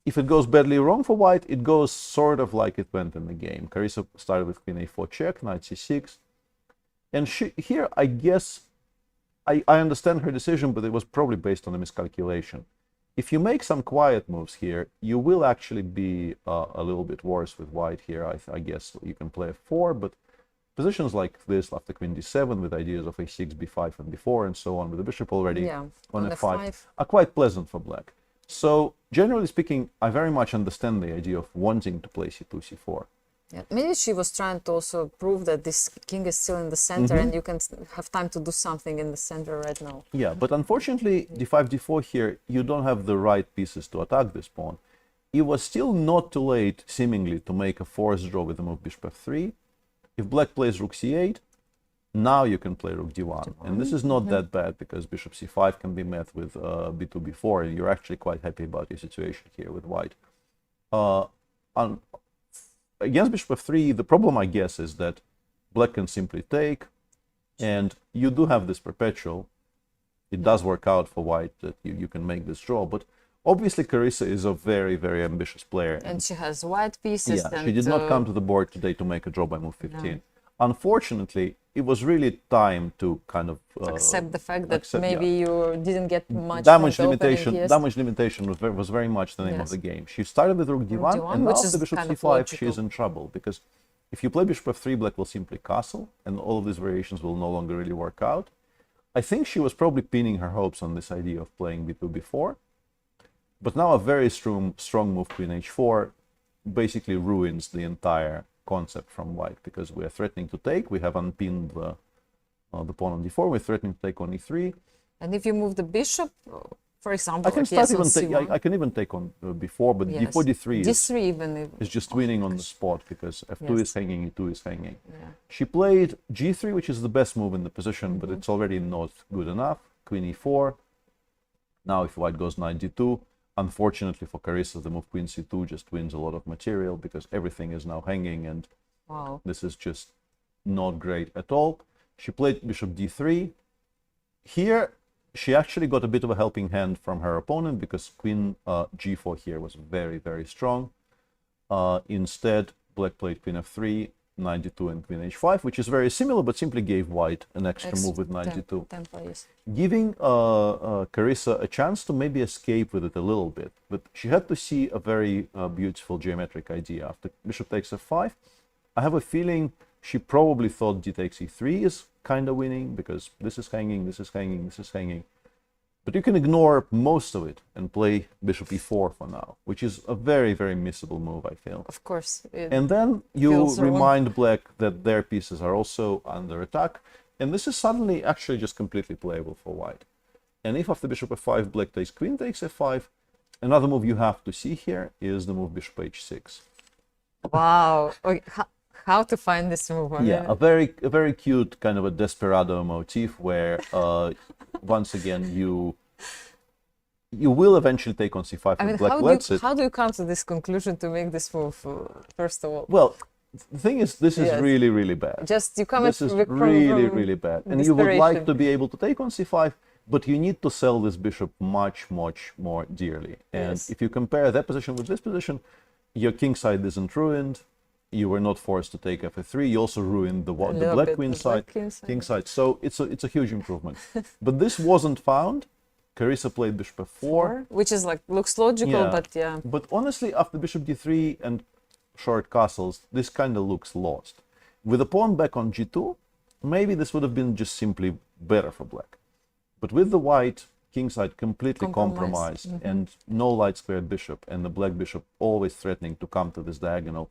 S3: if it goes badly wrong for white, it goes sort of like it went in the game. Carissa started with queen a4 check, knight c6. And here, I guess, I understand her decision, but it was probably based on a miscalculation. If you make some quiet moves here, you will actually be a little bit worse with white here. I guess you can play f4, but positions like this, after queen d7, with ideas of a6, b5, and b4, and so on, with the bishop already on f5, are quite pleasant for black. So, generally speaking, I very much understand the idea of wanting to play c2, c4.
S1: Yeah. Maybe she was trying to also prove that this king is still in the center and you can have time to do something in the center right now.
S3: Yeah, but unfortunately, d5, d4 here, you don't have the right pieces to attack this pawn. It was still not too late, seemingly, to make a forced draw with the move bishop f3. If black plays rook c8, now you can play rook d1. And this is not that bad, because bishop c5 can be met with b2, b4, and you're actually quite happy about your situation here with white. Against bishop f3, the problem, I guess, is that black can simply take, and you do have this perpetual. It does work out for white that you can make this draw, but obviously Carissa is a very, very ambitious player.
S1: And she has white pieces.
S3: Yeah, she did not come to the board today to make a draw by move 15. No. Unfortunately, it was really time to kind of
S1: accept the fact that maybe you didn't get much
S3: damage limitation. Damage limitation was very much the name of the game. She started with rook d1, and now after bishop c5, she's in trouble, because if you play bishop f3, black will simply castle, and all of these variations will no longer really work out. I think she was probably pinning her hopes on this idea of playing b2, b4, but now a very strong move queen h4 basically ruins the entire concept from white, because we are threatening to take. We have unpinned the pawn on d4. We're threatening to take on e3.
S1: And if you move the bishop, for example,
S3: I can start I can even take on b4, but d4, d3 is just winning on the spot, because f2 is hanging, e2 is hanging. Yeah. She played g3, which is the best move in the position, but it's already not good enough. Queen e4. Now if white goes knight d2, unfortunately for Carissa, the move queen c2 just wins a lot of material, because everything is now hanging, and this is just not great at all. She played bishop d3. Here, she actually got a bit of a helping hand from her opponent, because queen g4 here was very, very strong. Instead, black played queen f3, knight d2, and queen h5, which is very similar, but simply gave white an extra move with knight d2, giving Carissa a chance to maybe escape with it a little bit. But she had to see a very beautiful geometric idea. After bishop takes f5, I have a feeling she probably thought d takes e3 is kind of winning, because this is hanging, this is hanging, this is hanging. But you can ignore most of it and play bishop e4 for now, which is a very, very missable move, I feel.
S1: Of course.
S3: And then you remind black that their pieces are also under attack, and this is suddenly actually just completely playable for white. And if after bishop f5, black takes queen takes f5, another move you have to see here is the move bishop h6.
S1: Wow. How to find this move?
S3: Yeah, a very cute kind of a desperado motif, where once again you will eventually take on c5 and black lets it.
S1: How do you come to this conclusion to make this move, first of all?
S3: Well, the thing is, this is really, really bad.
S1: Just you come
S3: this is really, really bad. And you would like to be able to take on c5, but you need to sell this bishop much, much more dearly. And if you compare that position with this position, your king side isn't ruined. You were not forced to take f3. You also ruined the black queen side, king side. So it's a huge improvement. But this wasn't found. Carissa played bishop f4,
S1: which is looks logical, but yeah.
S3: But honestly, after bishop d3 and short castles, this kind of looks lost. With a pawn back on g2, maybe this would have been just simply better for black. But with the white king side completely compromised and no light squared bishop, and the black bishop always threatening to come to this diagonal,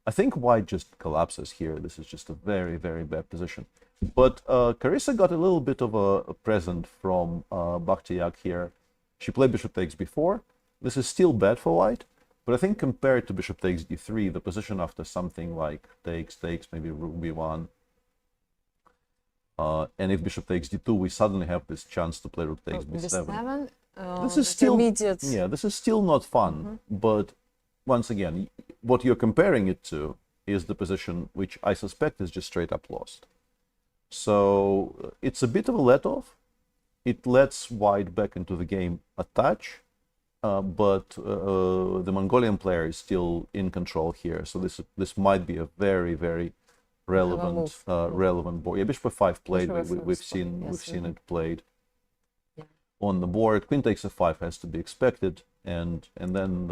S3: I think white just collapses here. This is just a very, very bad position. But Carissa got a little bit of a present from Bakhtiyak here. She played bishop takes b4. This is still bad for white, but I think compared to bishop takes d3, the position after something like takes, maybe rook b1, and if bishop takes d2, we suddenly have this chance to play rook takes b7. This is still
S1: immediate.
S3: Yeah, this is still not fun. But once again, what you're comparing it to is the position which I suspect is just straight up lost. So it's a bit of a let-off. It lets White back into the game a touch, but the Mongolian player is still in control here. So this might be a very, very relevant board. Yeah, bishop f5 played. We've seen it played on the board. Queen takes f5 has to be expected, and then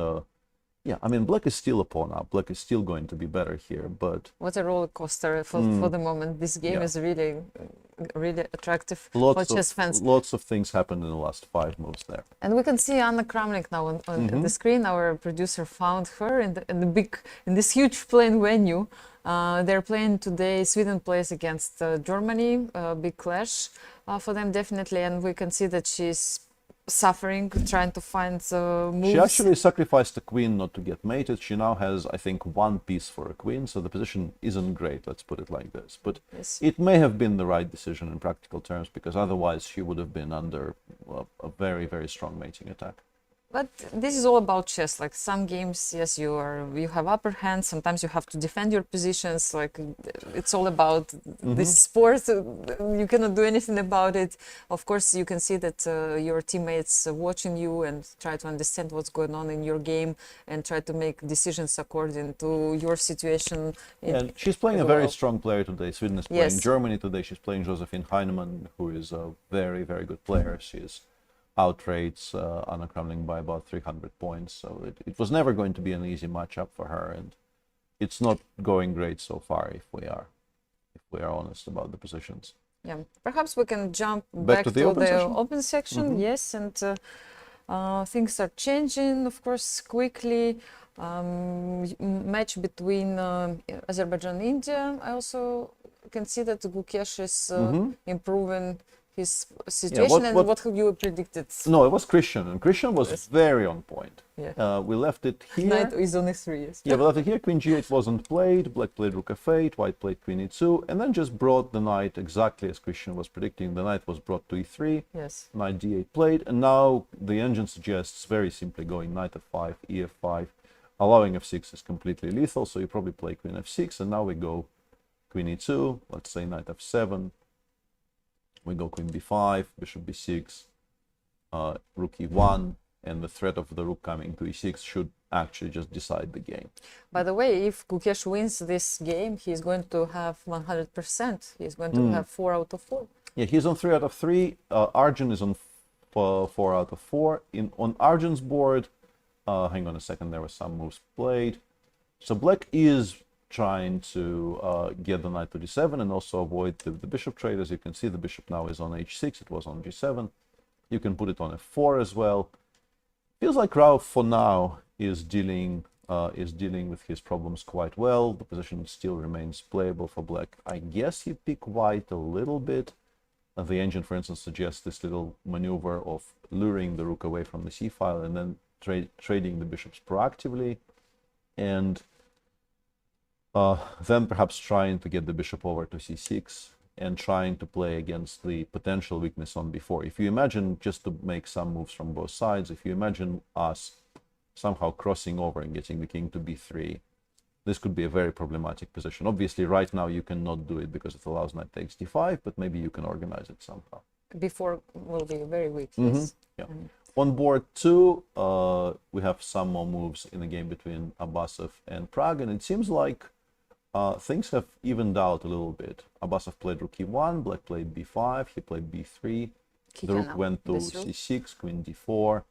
S3: yeah, I mean, black is still a pawn up. Black is still going to be better here, but
S1: what a roller coaster for the moment. This game is really attractive for chess fans.
S3: Lots of things happened in the last 5 moves there.
S1: And we can see Anna Kramnik now on the screen. Our producer found her in this huge playing venue. They're playing today. Sweden plays against Germany. Big clash for them, definitely. And we can see that she's suffering, trying to find moves.
S3: She actually sacrificed a queen not to get mated. She now has, I think, 1 piece for a queen, so the position isn't great, let's put it like this. But it may have been the right decision in practical terms, because otherwise she would have been under a very, very strong mating attack.
S1: But this is all about chess. Like some games, yes, you have upper hand. Sometimes you have to defend your positions. Like it's all about this sport. You cannot do anything about it. Of course, you can see that your teammates watching you and try to understand what's going on in your game and try to make decisions according to your situation.
S3: And she's playing a very strong player today. Sweden is playing Germany today. She's playing Josephine Heinemann, who is a very, very good player. She is outrates Anna Kramnik by about 300 points, so it was never going to be an easy matchup for her, and it's not going great so far if we are honest about the positions.
S1: Yeah, perhaps we can jump back to the open section. Yes, and things are changing, of course, quickly. Match between Azerbaijan and India. I also can see that Gukesh is improving his situation. And what you predicted?
S3: No, it was Cristian, and Cristian was very on point.
S1: Yeah.
S3: We left it here.
S1: Knight is on e3. Yes.
S3: Yeah, we left it here. Queen g8 wasn't played. Black played rook f8. White played queen e2, and then just brought the knight exactly as Cristian was predicting. The knight was brought to e3.
S1: Yes.
S3: Knight d8 played, and now the engine suggests very simply going knight f5, e5. Allowing f6 is completely lethal, so you probably play queen f6, and now we go queen e2. Let's say knight f7. We go queen b5, bishop b6, rook e1, and the threat of the rook coming to e6 should actually just decide the game.
S1: By the way, if Gukesh wins this game, he's going to have 100%. He's going to have 4 out of 4.
S3: Yeah, he's on 3 out of 3. Arjun is on 4 out of 4. On Arjun's board, hang on a second, there were some moves played. So black is trying to get the knight to d7 and also avoid the bishop trade. As you can see, the bishop now is on h6. It was on g7. You can put it on f4 as well. Feels like Rao for now is dealing with his problems quite well. The position still remains playable for black. I guess you pick white a little bit. The engine, for instance, suggests this little maneuver of luring the rook away from the c file and then trading the bishops proactively, and then perhaps trying to get the bishop over to c6 and trying to play against the potential weakness on b4. If you imagine, just to make some moves from both sides, if you imagine us somehow crossing over and getting the king to b3, this could be a very problematic position. Obviously, right now you cannot do it because it allows knight takes d5, but maybe you can organize it somehow.
S1: B4 will be very weak, yes.
S3: Yeah. On board 2, we have some more moves in the game between Abbasov and Pragg, and it seems like things have evened out a little bit. Abbasov played rook e1, black played b5, he played b3, the rook went to c6, queen d4,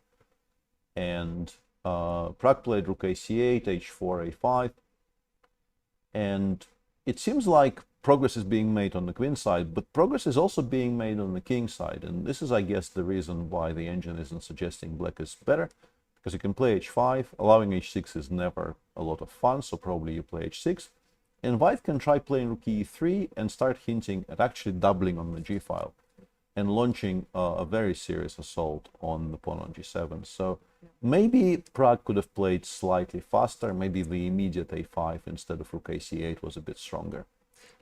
S3: and Pragg played rook a8, h4, a5, and it seems like progress is being made on the queen side, but progress is also being made on the king side, and this is, I guess, the reason why the engine isn't suggesting black is better, because you can play h5, allowing h6 is never a lot of fun, so probably you play h6, and white can try playing rook e3 and start hinting at actually doubling on the g file and launching a very serious assault on the pawn on g7. So maybe Pragg could have played slightly faster, maybe the immediate a5 instead of rook ac8 was a bit stronger.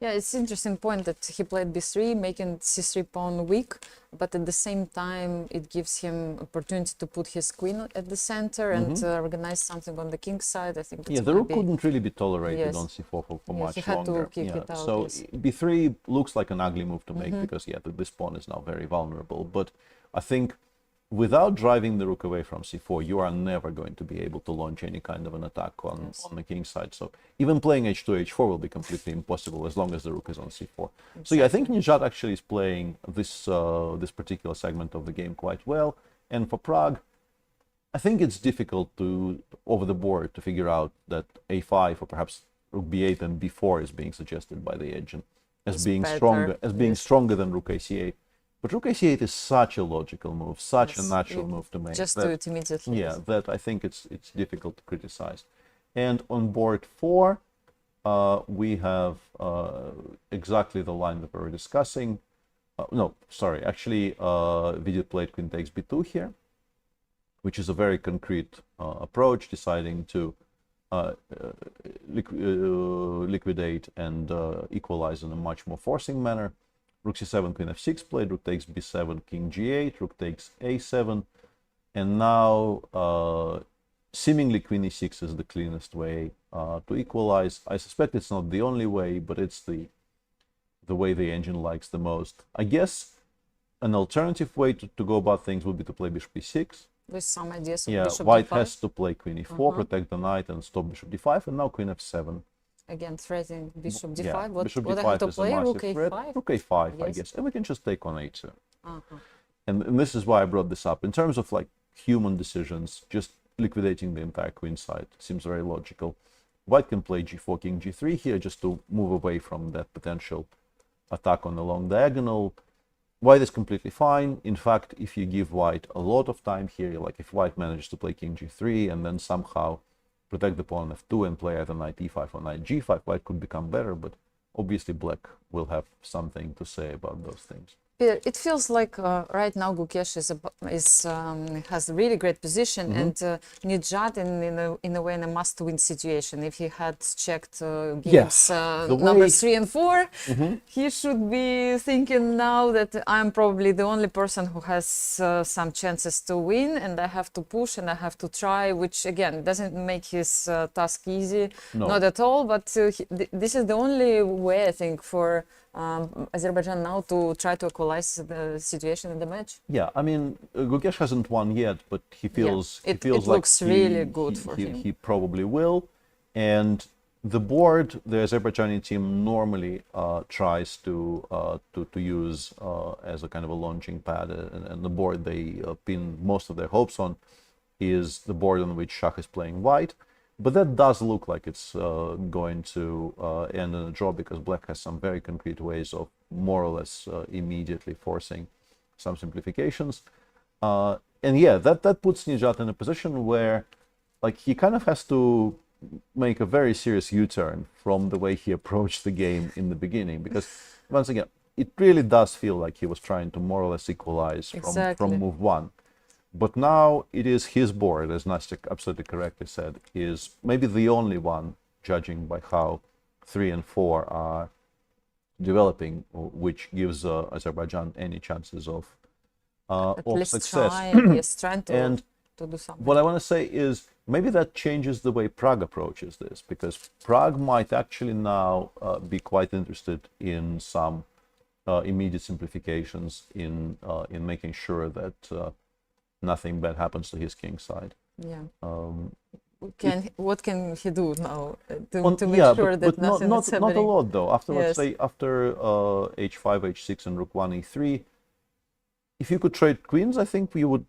S1: Yeah, it's interesting point that he played b3, making c3 pawn weak, but at the same time it gives him opportunity to put his queen at the center and organize something on the king side. I think it's
S3: The rook couldn't really be tolerated
S1: Yes.
S3: on c4 for
S1: Yeah,
S3: much
S1: he had to
S3: longer.
S1: kick it out,
S3: So
S1: yes.
S3: b3 looks like an ugly move to make because this pawn is now very vulnerable. But I think without driving the rook away from c4, you are never going to be able to launch any kind of an attack on the king side. So even playing h2, h4 will be completely impossible as long as the rook is on c4. So yeah, I think Nijat actually is playing this particular segment of the game quite well. And for Prague, I think it's difficult to, over the board, to figure out that a5 or perhaps rook b8 and b4 is being suggested by the agent as being
S1: better,
S3: stronger than rook ac8. But rook ac8 is such a logical move, such a natural move to make.
S1: Just do it immediately.
S3: Yeah, that I think it's difficult to criticize. And on board 4, we have exactly the line that we were discussing. No, sorry, actually, Vidit played queen takes b2 here, which is a very concrete approach, deciding to liquidate and equalize in a much more forcing manner. Rook c7, queen f6 played, rook takes b7, king g8, rook takes a7, and now seemingly queen e6 is the cleanest way to equalize. I suspect it's not the only way, but it's the way the engine likes the most. I guess an alternative way to go about things would be to play bishop e6.
S1: With some ideas of
S3: Yeah,
S1: bishop
S3: white
S1: d5.
S3: has to play queen e4, protect the knight, and stop bishop d5, and now queen f7.
S1: Again, threatening bishop d5.
S3: Yeah,
S1: What
S3: bishop
S1: I
S3: d5
S1: have to
S3: is
S1: play?
S3: a
S1: Rook
S3: massive threat.
S1: a5?
S3: Rook a5, I
S1: Yes.
S3: guess, and we can just take on a2.
S1: Uh-huh.
S3: And this is why I brought this up. In terms of like human decisions, just liquidating the entire queen side seems very logical. White can play g4, king g3 here just to move away from that potential attack on the long diagonal. White is completely fine. In fact, if you give white a lot of time here, like if white manages to play king g3 and then somehow protect the pawn on f2 and play either knight e5 or knight g5, white could become better, but obviously black will have something to say about those things.
S1: Peter, it feels like right now Gukesh has a really great position, and Nijat in a way in a must-win situation. If he had checked games number 3 and 4, he should be thinking now that I'm probably the only person who has some chances to win, and I have to push and I have to try, which again doesn't make his task easy, not at all. But this is the only way I think for Azerbaijan now to try to equalize the situation in the match.
S3: Yeah, I mean, Gukesh hasn't won yet, but he feels
S1: it
S3: like
S1: looks really good for him.
S3: He probably will. And the board, the Azerbaijani team normally tries to use as a kind of a launching pad, and the board they pin most of their hopes on is the board on which Shah is playing white. But that does look like it's going to end in a draw, because black has some very concrete ways of more or less immediately forcing some simplifications. And yeah, that puts Nijat in a position where like he kind of has to make a very serious U-turn from the way he approached the game in the beginning, because once again, it really does feel like he was trying to more or less equalize from move 1. But now it is his board, as Nastya absolutely correctly said, is maybe the only one, judging by how 3 and 4 are developing, which gives Azerbaijan any chances of success.
S1: Trying to do something.
S3: What I want to say is maybe that changes the way Prague approaches this, because Prague might actually now be quite interested in some immediate simplifications in making sure that nothing bad happens to his king side.
S1: Yeah. What can he do now to make sure that nothing is happening?
S3: Not a lot though. After let's say after h5, h6, and rook 1, e3, if you could trade queens, I think we would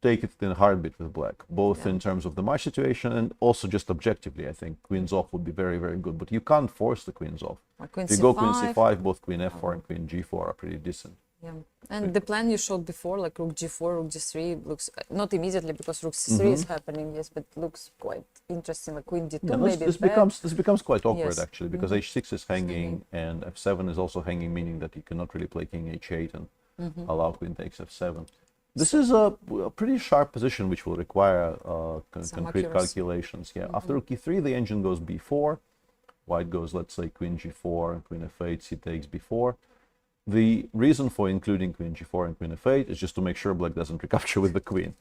S3: take it in a heartbeat with black, both in terms of the match situation and also just objectively. I think queens off would be very, very good, but you can't force the queens off. If you go queen c5, both queen f4 and queen g4 are pretty decent.
S1: Yeah, and the plan you showed before, like rook g4, rook g3, looks not immediately because rook c3 is happening, yes, but looks quite interesting. Like queen d2, maybe
S3: this becomes quite awkward actually, because h6 is hanging and f7 is also hanging, meaning that you cannot really play king h8 and allow queen takes f7. This is a pretty sharp position which will require concrete calculations. Yeah, after rook e3, the engine goes b4. white goes, let's say, queen g4, queen f8, c takes b4. The reason for including queen g4 and queen f8 is just to make sure black doesn't recapture with the queen.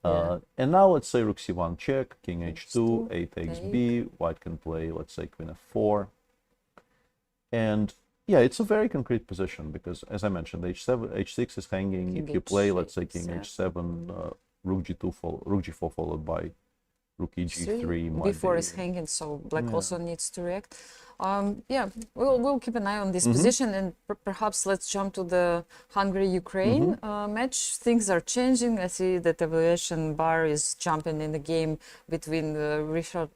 S3: And now let's say rook c1 check, king h2, a takes b, white can play, let's say, queen f4. And yeah, it's a very concrete position because, as I mentioned, h6 is hanging. If you play, let's say, king h7, rook g2, rook g4 followed by rook e g3.
S1: b4 is hanging, so black also needs to react. Yeah, we'll keep an eye on this position, and perhaps let's jump to the Hungary-Ukraine match. Things are changing. I see that evaluation bar is jumping in the game between Richard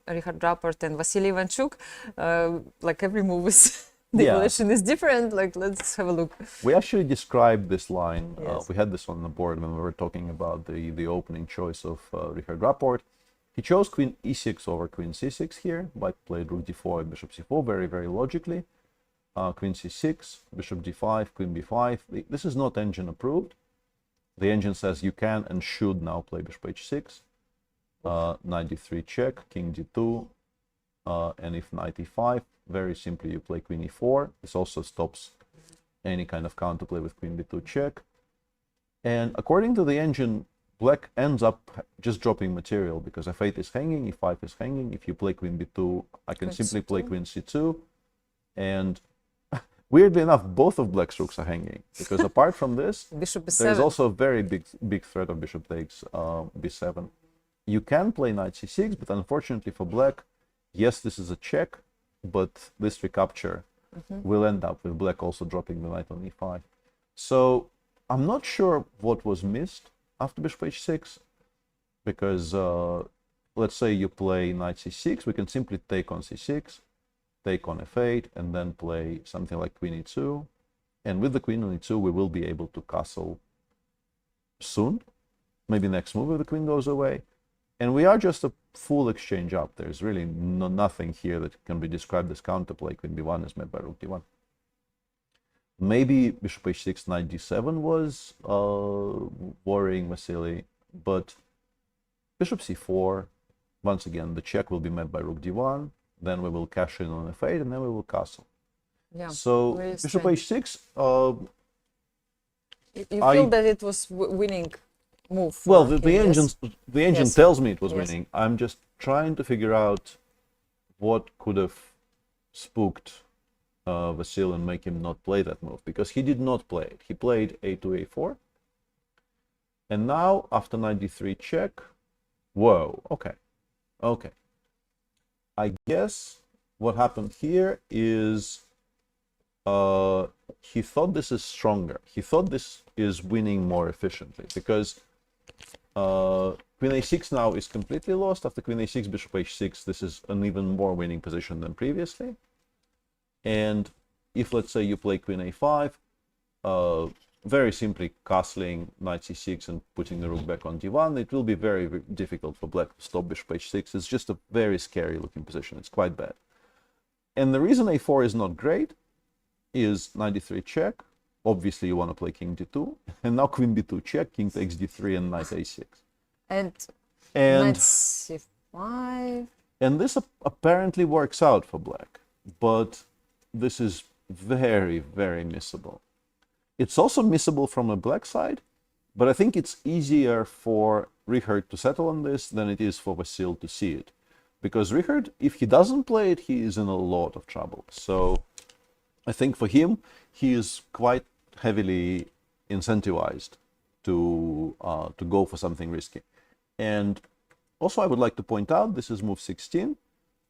S1: Rapport and Vasily Ivanchuk. Like every move is the evaluation is different. Like, let's have a look.
S3: We actually described this line.
S1: Yes.
S3: We had this on the board when we were talking about the opening choice of Richard Rapport. He chose queen e6 over queen c6 here. White played rook d4 and bishop c4 very, very logically. Queen c6, bishop d5, queen b5. This is not engine approved. The engine says you can and should now play bishop h6. Knight d3 check, king d2. And if knight e5, very simply you play queen e4. This also stops any kind of counterplay with queen b2 check. And according to the engine, black ends up just dropping material because f8 is hanging, e5 is hanging. If you play queen b2, I can simply play queen c2. And weirdly enough, both of black's rooks are hanging because apart from this,
S1: Bishop b7.
S3: there's also a very big threat of bishop takes b7. You can play knight c6, but unfortunately for black, yes, this is a check, but this recapture will end up with black also dropping the knight on e5. So I'm not sure what was missed after bishop h6, because let's say you play knight c6, we can simply take on c6, take on f8, and then play something like queen e2. And with the queen on e2, we will be able to castle soon. Maybe next move if the queen goes away. And we are just a full exchange up. There's really nothing here that can be described as counterplay. Queen b1 is met by rook d1. Maybe bishop h6, knight d7 was worrying Vasily, but bishop c4, once again, the check will be met by rook d1, then we will cash in on f8, and then we will castle.
S1: Yeah.
S3: So bishop h6,
S1: you feel that it was winning move?
S3: Well, the engine tells me it was
S1: Yes.
S3: winning. I'm just trying to figure out what could have spooked Vasily and make him not play that move, because he did not play it. He played a2, a4, and now after knight d3 check, whoa, okay. I guess what happened here is he thought this is stronger. He thought this is winning more efficiently, because queen a6 now is completely lost. After queen a6, bishop h6, this is an even more winning position than previously. And if, let's say, you play queen a5, very simply castling knight c6 and putting the rook back on d1, it will be very, very difficult for black to stop bishop h6. It's just a very scary looking position. It's quite bad. And the reason a4 is not great is knight d3 check. Obviously, you want to play king d2. And now queen b2 check, king takes d3, and knight a6.
S1: And knight c5.
S3: And this apparently works out for black. But this is very, very missable. It's also missable from a black side, but I think it's easier for Richard to settle on this than it is for Vasily to see it. Because Richard, if he doesn't play it, he is in a lot of trouble. So I think for him, he is quite heavily incentivized to go for something risky. And also I would like to point out, this is move 16.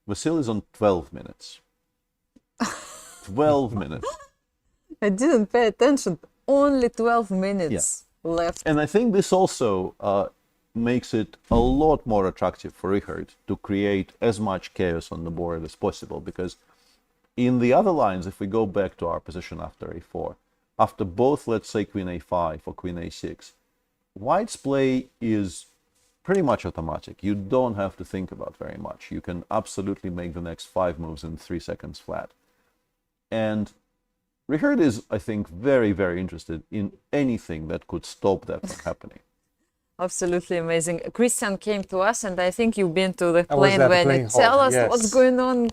S3: Vasily is on 12 minutes. 12 minutes.
S1: I didn't pay attention. Only 12 minutes left.
S3: And I think this also makes it a lot more attractive for Richard to create as much chaos on the board as possible, because in the other lines, if we go back to our position after a4, after both, let's say, queen a5 or queen a6, white's play is pretty much automatic. You don't have to think about very much. You can absolutely make the next 5 moves in 3 seconds flat. And Richard is, I think, very, very interested in anything that could stop that from happening.
S1: Absolutely amazing. Cristian came to us, and I think you've been to the
S2: I was
S1: plane
S2: at the
S1: when
S2: plane
S1: you tell
S2: hall,
S1: us
S2: yes.
S1: what's going on.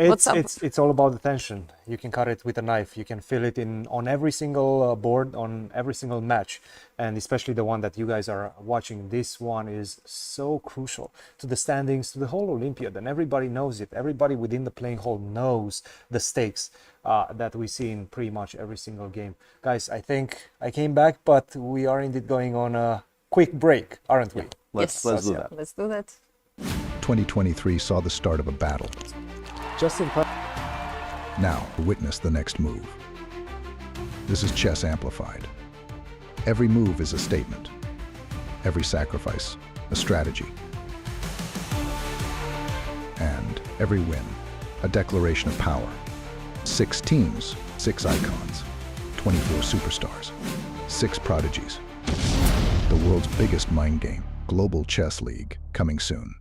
S1: What's up?
S2: It's all about the tension. You can cut it with a knife. You can feel it on every single board, on every single match, and especially the one that you guys are watching. This one is so crucial to the standings, to the whole Olympiad, and everybody knows it. Everybody within the playing hall knows the stakes that we see in pretty much every single game. Guys, I think I came back, but we are indeed going on a quick break, aren't we?
S3: Let's
S1: Yes.
S3: do that.
S1: Let's do that.
S6: 2023 saw the start of a battle.
S2: Just in
S6: Now, witness the next move. This is Chess Amplified. Every move is a statement. Every sacrifice, a strategy. And every win, a declaration of power. 6 teams, 6 icons, 24 superstars, 6 prodigies. The world's biggest mind game, Global Chess League, coming soon.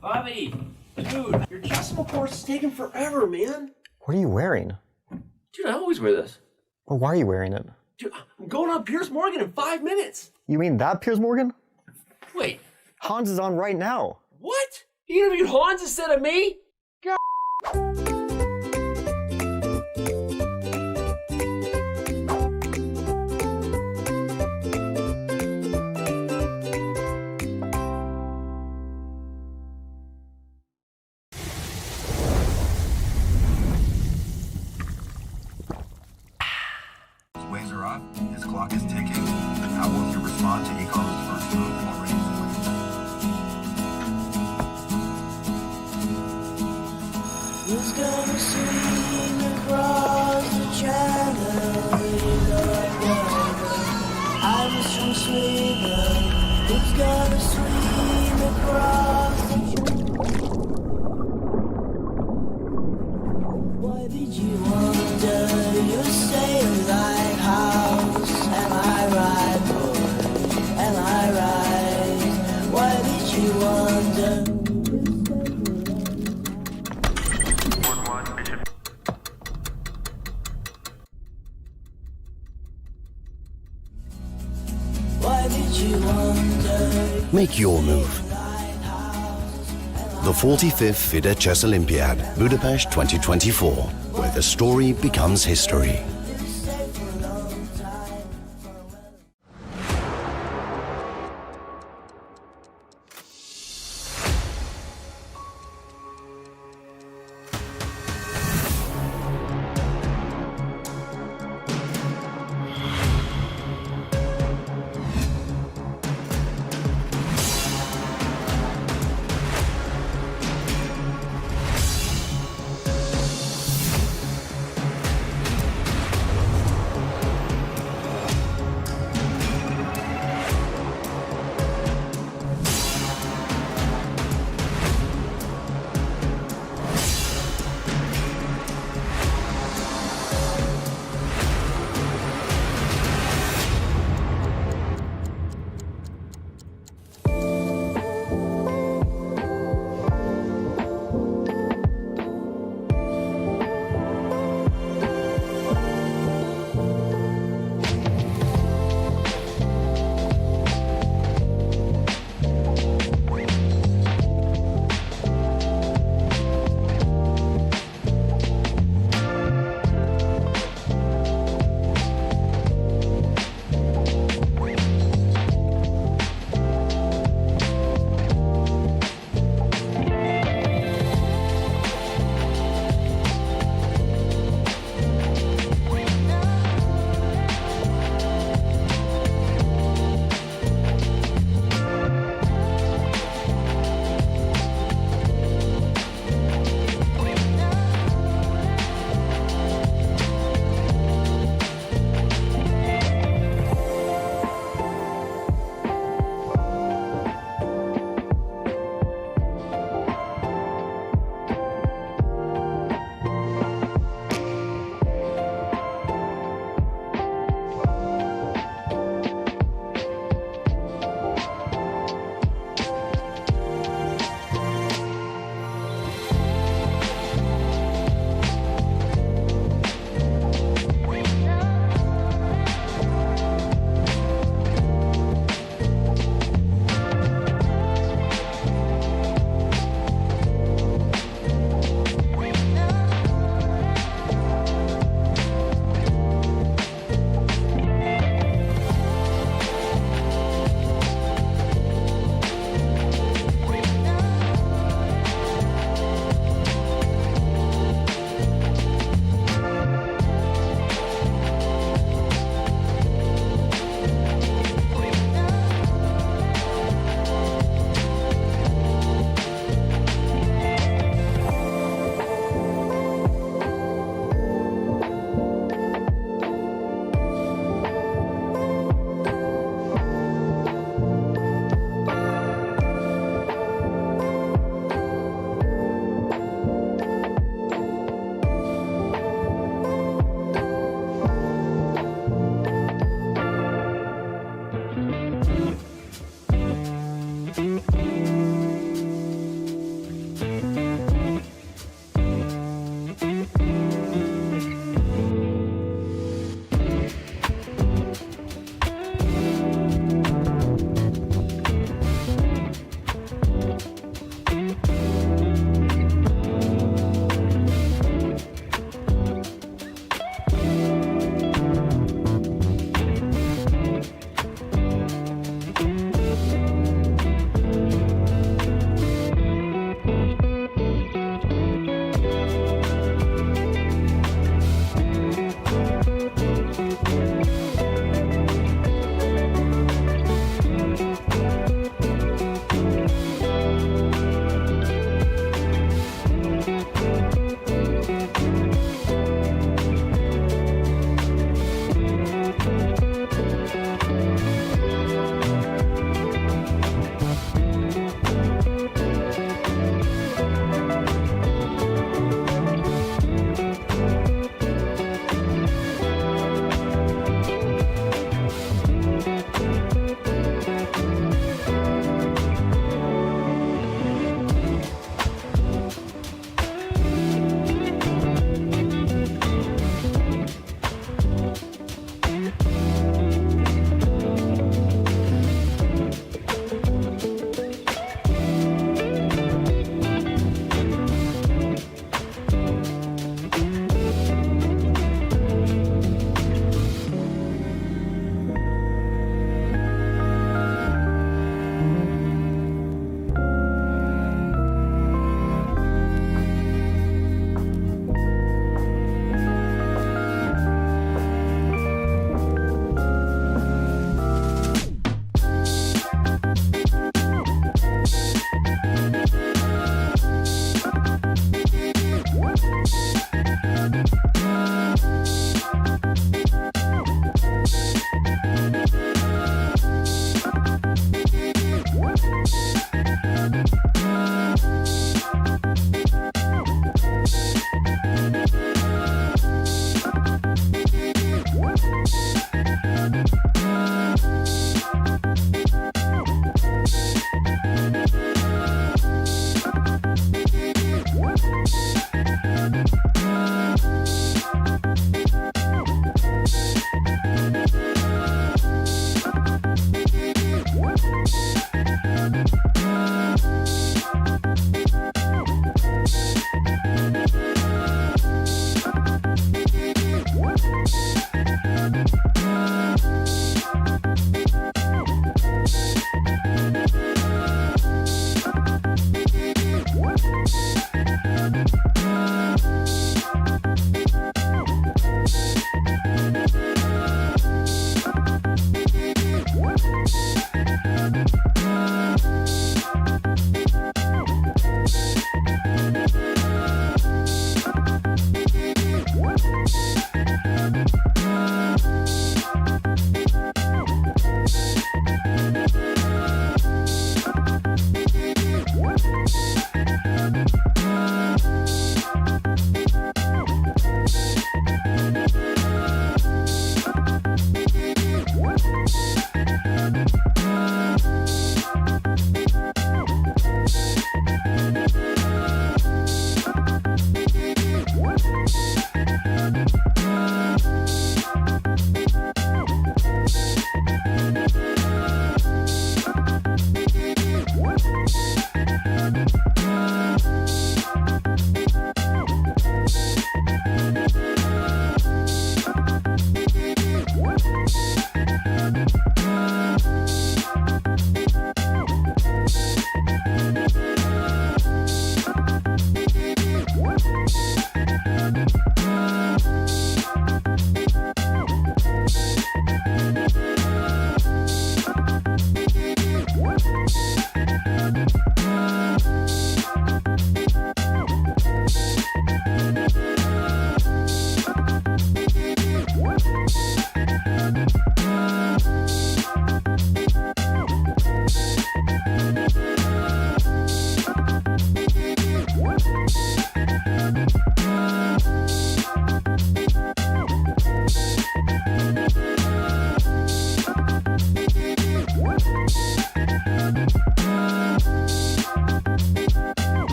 S7: Bobby, dude, your decimal course is taking forever, man.
S8: What are you wearing?
S7: Dude, I always wear this.
S8: Well, why are you wearing it?
S7: Dude, I'm going on Piers Morgan in 5 minutes.
S8: You mean that Piers Morgan?
S7: Wait,
S8: Hans is on right now.
S7: what? You interviewed Hans instead of me?
S9: Waves are up, his clock is ticking. How will he respond to Igor's first move while ready to win?
S10: Who's gonna swing across the channel? I'm a strong swinger. Who's gonna swing across the channel? Why did you wonder? You say like house, am I right, boy? Am I right? Why did you wonder? Why did you wonder?
S11: Make your move. The 45th FIDE Chess Olympiad, Budapest 2024, where the story becomes history.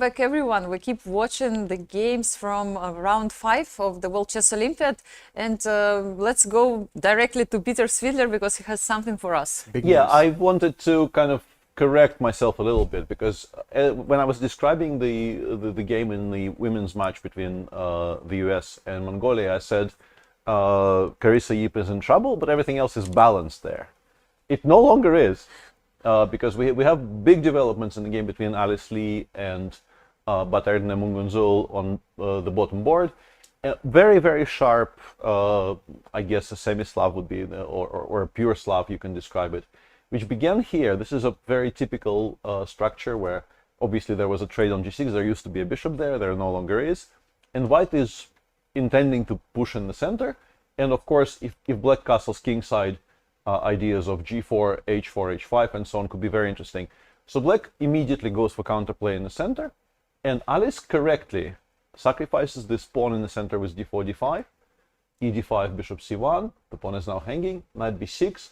S1: back, everyone. We keep watching the games from round 5 of the World Chess Olympiad, and let's go directly to Peter Svidler because he has something for us.
S3: I wanted to kind of correct myself a little bit because when I was describing the game in the women's match between the US and Mongolia, I said Carissa Yip is in trouble, but everything else is balanced there. It no longer is. Because we have big developments in the game between Alice Lee and Baterina Mungunzul on the bottom board. Very, very sharp, I guess a semi-Slav would be, or a pure Slav, you can describe it, which began here. This is a very typical structure where obviously there was a trade on g6. There used to be a bishop there no longer is. And white is intending to push in the center. And of course, if black castles kingside, ideas of g4, h4, h5, and so on could be very interesting. So black immediately goes for counterplay in the center, and Alice correctly sacrifices this pawn in the center with d4, d5, e5, bishop c1, the pawn is now hanging, knight b6,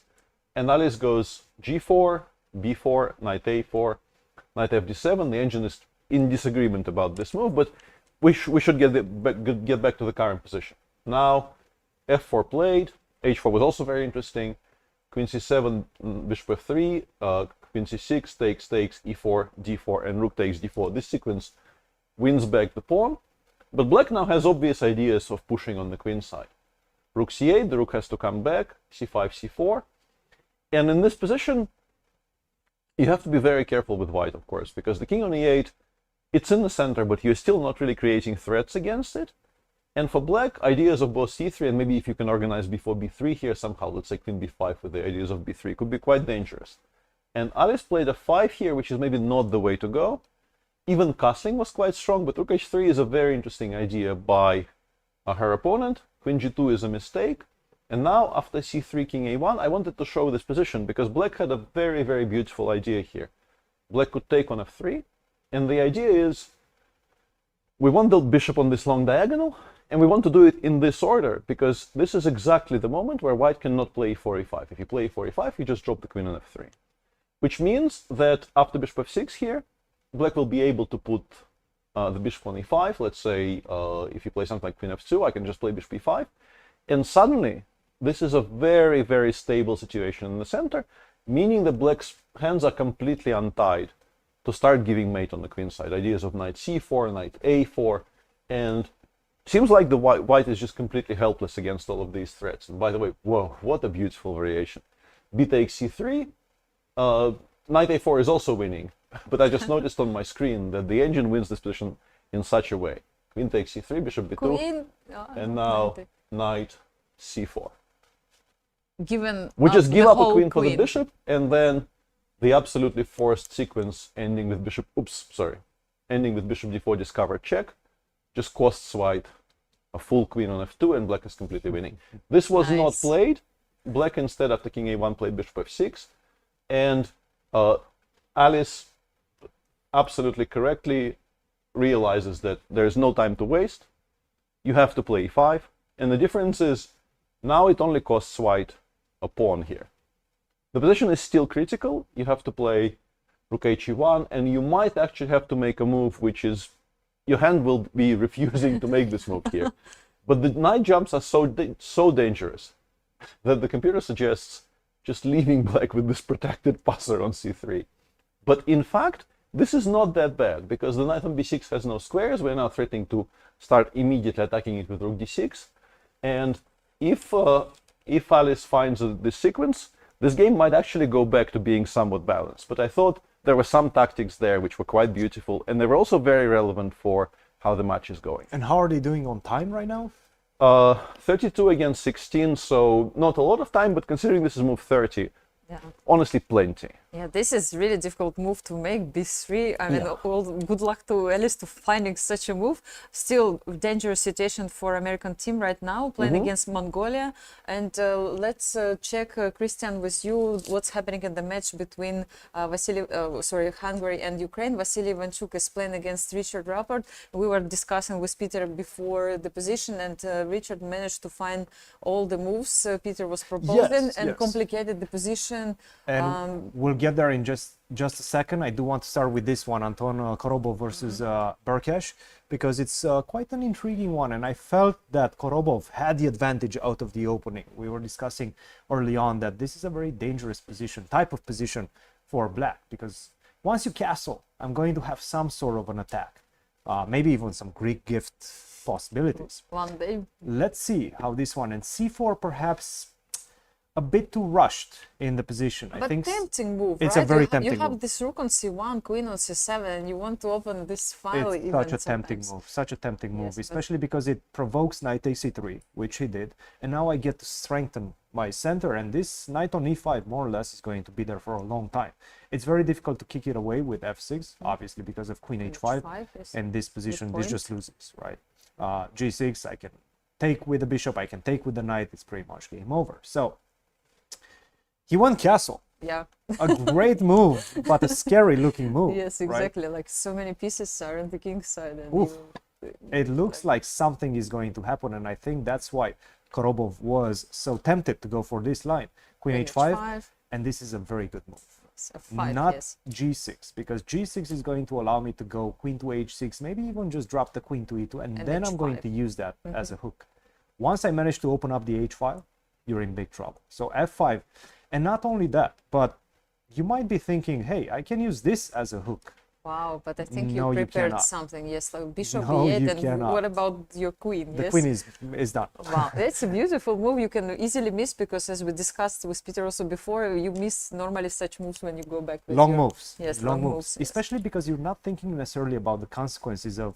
S3: and Alice goes g4, b4, knight a4, knight fd7. The engine is in disagreement about this move, but we should get back to the current position. Now, f4 played, h4 was also very interesting, Queen c7, bishop f3, queen c6, takes, e4, d4, and rook takes d4. This sequence wins back the pawn, but black now has obvious ideas of pushing on the queen side. Rook c8, the rook has to come back, c5, c4, and in this position, you have to be very careful with white, of course, because the king on e8, it's in the center, but you're still not really creating threats against it. And for black, ideas of both c3 and maybe if you can organize before b3 here somehow, let's say queen b5 with the ideas of b3, could be quite dangerous. And Alice played a 5 here, which is maybe not the way to go. Even castling was quite strong, but rook h3 is a very interesting idea by her opponent. Queen g2 is a mistake. And now, after c3, king a1, I wanted to show this position because black had a very, very beautiful idea here. Black could take on f3, and the idea is we want the bishop on this long diagonal, and we want to do it in this order, because this is exactly the moment where white cannot play e4, e5. If you play e4, e5, you just drop the queen on f3. Which means that after bishop f6 here, black will be able to put the bishop on e5. Let's say if you play something like queen f2, I can just play bishop e5. And suddenly, this is a very, very stable situation in the center, meaning that black's hands are completely untied to start giving mate on the queen side. Ideas of knight c4, knight a4, and seems like the white is just completely helpless against all of these threats. And by the way, whoa, what a beautiful variation. B takes c3, knight a4 is also winning, but I just noticed on my screen that the engine wins this position in such a way. Queen takes c3, bishop b2, and now knight c4. We just give up a queen for the bishop, and then the absolutely forced sequence ending with bishop, ending with bishop d4 discovered check, just costs white a full queen on f2, and black is completely winning. This was not played. Black instead, after king a1, played bishop f6, and Alice absolutely correctly realizes that there is no time to waste. You have to play e5, and the difference is now it only costs white a pawn here. The position is still critical. You have to play rook h1, and you might actually have to make a move which is, your hand will be refusing to make this move here. But the knight jumps are so dangerous that the computer suggests just leaving black with this protected passer on c3. But in fact, this is not that bad, because the knight on b6 has no squares. We're now threatening to start immediately attacking it with rook d6. And if Alice finds this sequence, this game might actually go back to being somewhat balanced. But I thought there were some tactics there which were quite beautiful, and they were also very relevant for how the match is going.
S2: And how are they doing on time right now?
S3: 32 against 16, so not a lot of time, but considering this is move 30, honestly plenty.
S1: Yeah, this is really difficult move to make, b3. I mean, good luck to Alice to finding such a move. Still dangerous situation for American team right now, playing against Mongolia. And let's check, Cristian, with you, what's happening in the match between Hungary and Ukraine. Vasily Ivanchuk is playing against Richard Rapport. We were discussing with Peter before the position, and Richard managed to find all the moves Peter was proposing and complicated the position.
S2: And we'll get there in just a second. I do want to start with this one, Anton Korobov versus Gukesh, because it's quite an intriguing one, and I felt that Korobov had the advantage out of the opening. We were discussing early on that this is a very dangerous type of position for black, because once you castle, I'm going to have some sort of an attack, maybe even some Greek gift possibilities.
S1: One day.
S2: Let's see how this one, and c4 perhaps a bit too rushed in the position.
S1: But
S2: I think
S1: tempting move,
S2: it's
S1: right?
S2: a very tempting
S1: You have
S2: move.
S1: this rook on c1, queen on c7, and you want to open this file.
S2: It's
S1: even
S2: such a tempting
S1: sometimes.
S2: move, such a tempting move,
S1: Yes, but-
S2: especially because it provokes knight ac3, which he did, and now I get to strengthen my center, and this knight on e5 more or less is going to be there for a long time. It's very difficult to kick it away with f6, obviously because of queen h5,
S1: yes.
S2: and this position, this
S1: point.
S2: just loses, right? G6, I can take with the bishop, I can take with the knight, it's pretty much game over. So he won castle.
S1: Yeah.
S2: A great move, but a scary looking move.
S1: Yes,
S2: right?
S1: exactly. Like so many pieces are on the king's side. And
S2: Oof.
S1: you-
S2: It looks like something is going to happen, and I think that's why Korobov was so tempted to go for this line. Queen h5, and this is a very good move.
S1: It's a five,
S2: Not
S1: yes.
S2: g6, because g6 is going to allow me to go queen to h6, maybe even just drop the queen to e2, and then I'm going
S1: h5.
S2: to use that as a hook. Once I manage to open up the h file, you're in big trouble. So f5, and not only that, but you might be thinking, hey, I can use this as a hook.
S1: Wow, but I think
S2: No,
S1: you
S2: you
S1: prepared
S2: cannot.
S1: something. Yes, like bishop
S2: No,
S1: e8,
S2: you
S1: and
S2: cannot.
S1: what about your queen?
S2: The
S1: yes?
S2: queen is done.
S1: Wow, it's a beautiful move. You can easily miss, because as we discussed with Peter also before, you miss normally such moves when you go back with
S2: Long
S1: your...
S2: moves.
S1: Yes,
S2: long moves.
S1: yes.
S2: Especially because you're not thinking necessarily about the consequences of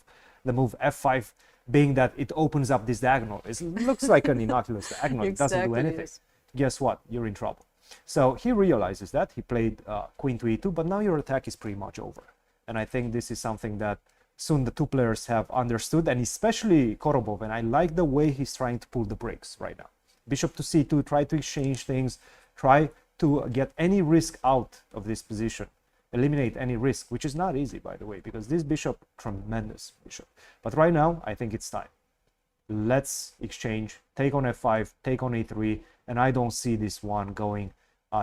S2: the move f5, being that it opens up this diagonal. It looks like an innocuous diagonal. It doesn't do
S1: Exactly,
S2: anything.
S1: yes.
S2: Guess what? You're in trouble. So he realizes that. He played queen to e2, but now your attack is pretty much over. And I think this is something that soon the two players have understood, and especially Korobov, and I like the way he's trying to pull the brakes right now. Bishop to c2, try to exchange things, try to get any risk out of this position, eliminate any risk, which is not easy, by the way, because this bishop, tremendous bishop. But right now, I think it's time. Let's exchange, take on f5, take on a3, and I don't see this one going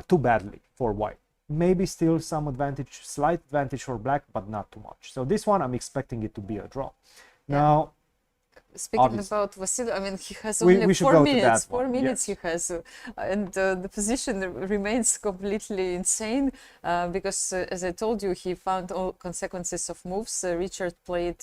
S2: too badly for white. Maybe still some advantage, slight advantage for black, but not too much. So this one, I'm expecting it to be a draw. Now,
S1: Speaking
S2: obviously.
S1: about Vasily, I mean, he has
S2: We-
S1: only
S2: we should
S1: 4
S2: go to
S1: minutes.
S2: that
S1: 4
S2: one,
S1: minutes
S2: yes.
S1: he has, and the position remains completely insane, because, as I told you, he found all consequences of moves. Richard played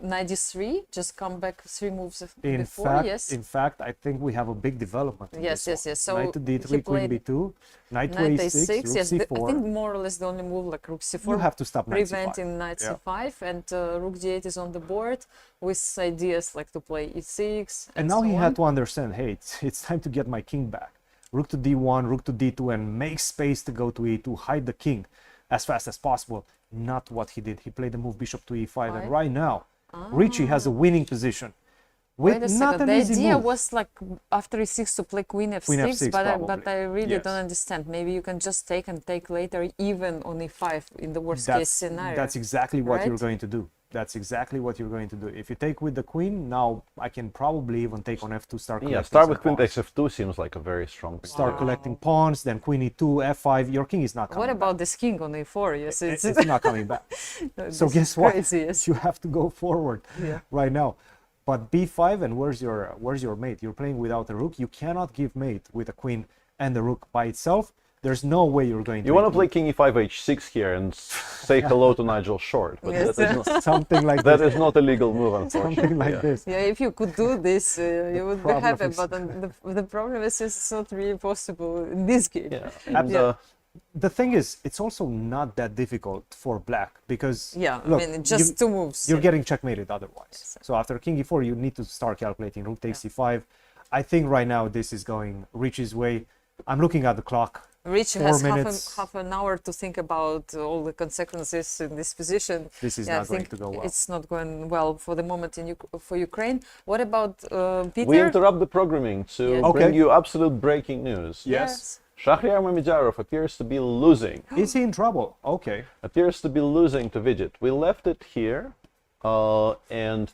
S1: knight d3, just come back 3 moves before.
S2: in fact, I think we have a big development. in
S1: Yes,
S2: this
S1: yes,
S2: one.
S1: yes. So
S2: knight to
S1: he
S2: d3, queen
S1: played
S2: b2, knight to
S1: Knight
S2: a6,
S1: a6,
S2: rook
S1: yes.
S2: c4.
S1: I think more or less the only move, like rook c4,
S2: You have to stop knight c5.
S1: preventing knight
S2: Yeah.
S1: c5, and rook d8 is on the board with ideas like to play e6.
S2: And now
S1: so
S2: he
S1: on.
S2: had to understand, hey, it's time to get my king back. Rook to d1, rook to d2, and make space to go to e2, hide the king as fast as possible. Not what he did. He played the move bishop to e5, and right now, Richie has a winning position. With
S1: Wait a
S2: not
S1: second.
S2: an
S1: The
S2: easy
S1: idea
S2: move.
S1: was like after e6 to play queen f6,
S2: Queen f6
S1: but
S2: probably.
S1: I really
S2: Yes.
S1: don't understand. Maybe you can just take and take later, even on e5 in the worst case scenario.
S2: That's exactly what you're
S1: right?
S2: going to do. That's exactly what you're going to do. If you take with the queen, now I can probably even take on f2, start collecting
S3: Yeah, start
S2: some
S3: with queen
S2: pawns.
S3: takes f2 seems like a very strong pick.
S2: Start collecting pawns, then queen e2, f5. Your king is not coming
S1: What about
S2: back.
S1: this king on e4? Yes,
S2: It's not coming back.
S1: This
S2: So
S1: is
S2: guess what?
S1: crazy, yes.
S2: You have to go forward right now. But b5, and where's your mate? You're playing without a rook. You cannot give mate with a queen and the rook by itself. There's no way you're going to.
S3: You want to play king e5 h6 here and say hello to Nigel Short, but
S1: Yes.
S3: that, is not,
S2: something like
S3: that
S2: this.
S3: is not a legal move, unfortunately.
S2: Something like
S3: Yeah.
S2: this.
S1: Yeah, if you could do this, you would be
S2: problem
S1: happy.
S2: is-
S1: But the problem is it's not really possible in this game.
S3: Yeah.
S2: And,
S3: And,
S2: The thing is, it's also not that difficult for black because
S1: Yeah,
S2: look,
S1: I mean, just 2 moves.
S2: You're
S1: yeah.
S2: getting checkmated otherwise. So after king e4, you need to start calculating rook takes c5. I think right now this is going Richie's way. I'm looking at the clock.
S1: Rich
S2: 4
S1: has
S2: minutes.
S1: half an hour to think about all the consequences in this position.
S2: This is
S1: I
S2: not going
S1: think
S2: to go well.
S1: It's not going well for the moment for Ukraine. What about Peter?
S3: we interrupt the programming to
S1: Yes.
S2: Okay.
S3: bring you absolute breaking news.
S2: Yes.
S3: Shahryar Mamedyarov appears to be losing.
S2: Is he in trouble? Okay.
S3: Appears to be losing to Vidit. We left it here, and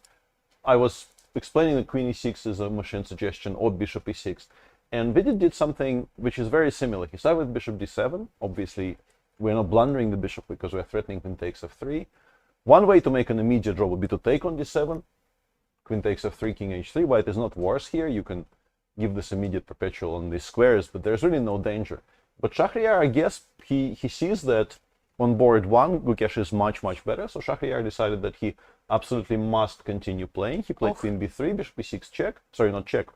S3: I was explaining that queen e6 is a machine suggestion or bishop e6. And Vidit did something which is very similar. He started with bishop d7. Obviously, we're not blundering the bishop because we're threatening queen takes f3. One way to make an immediate draw would be to take on d7. Queen takes f3, king h3. White is not worse here. You can give this immediate perpetual on these squares, but there's really no danger. But Shahryar, I guess, he sees that on board 1, Gukesh is much, much better. So Shahryar decided that he absolutely must continue playing. He played queen b3, bishop b6 check. Sorry, not check.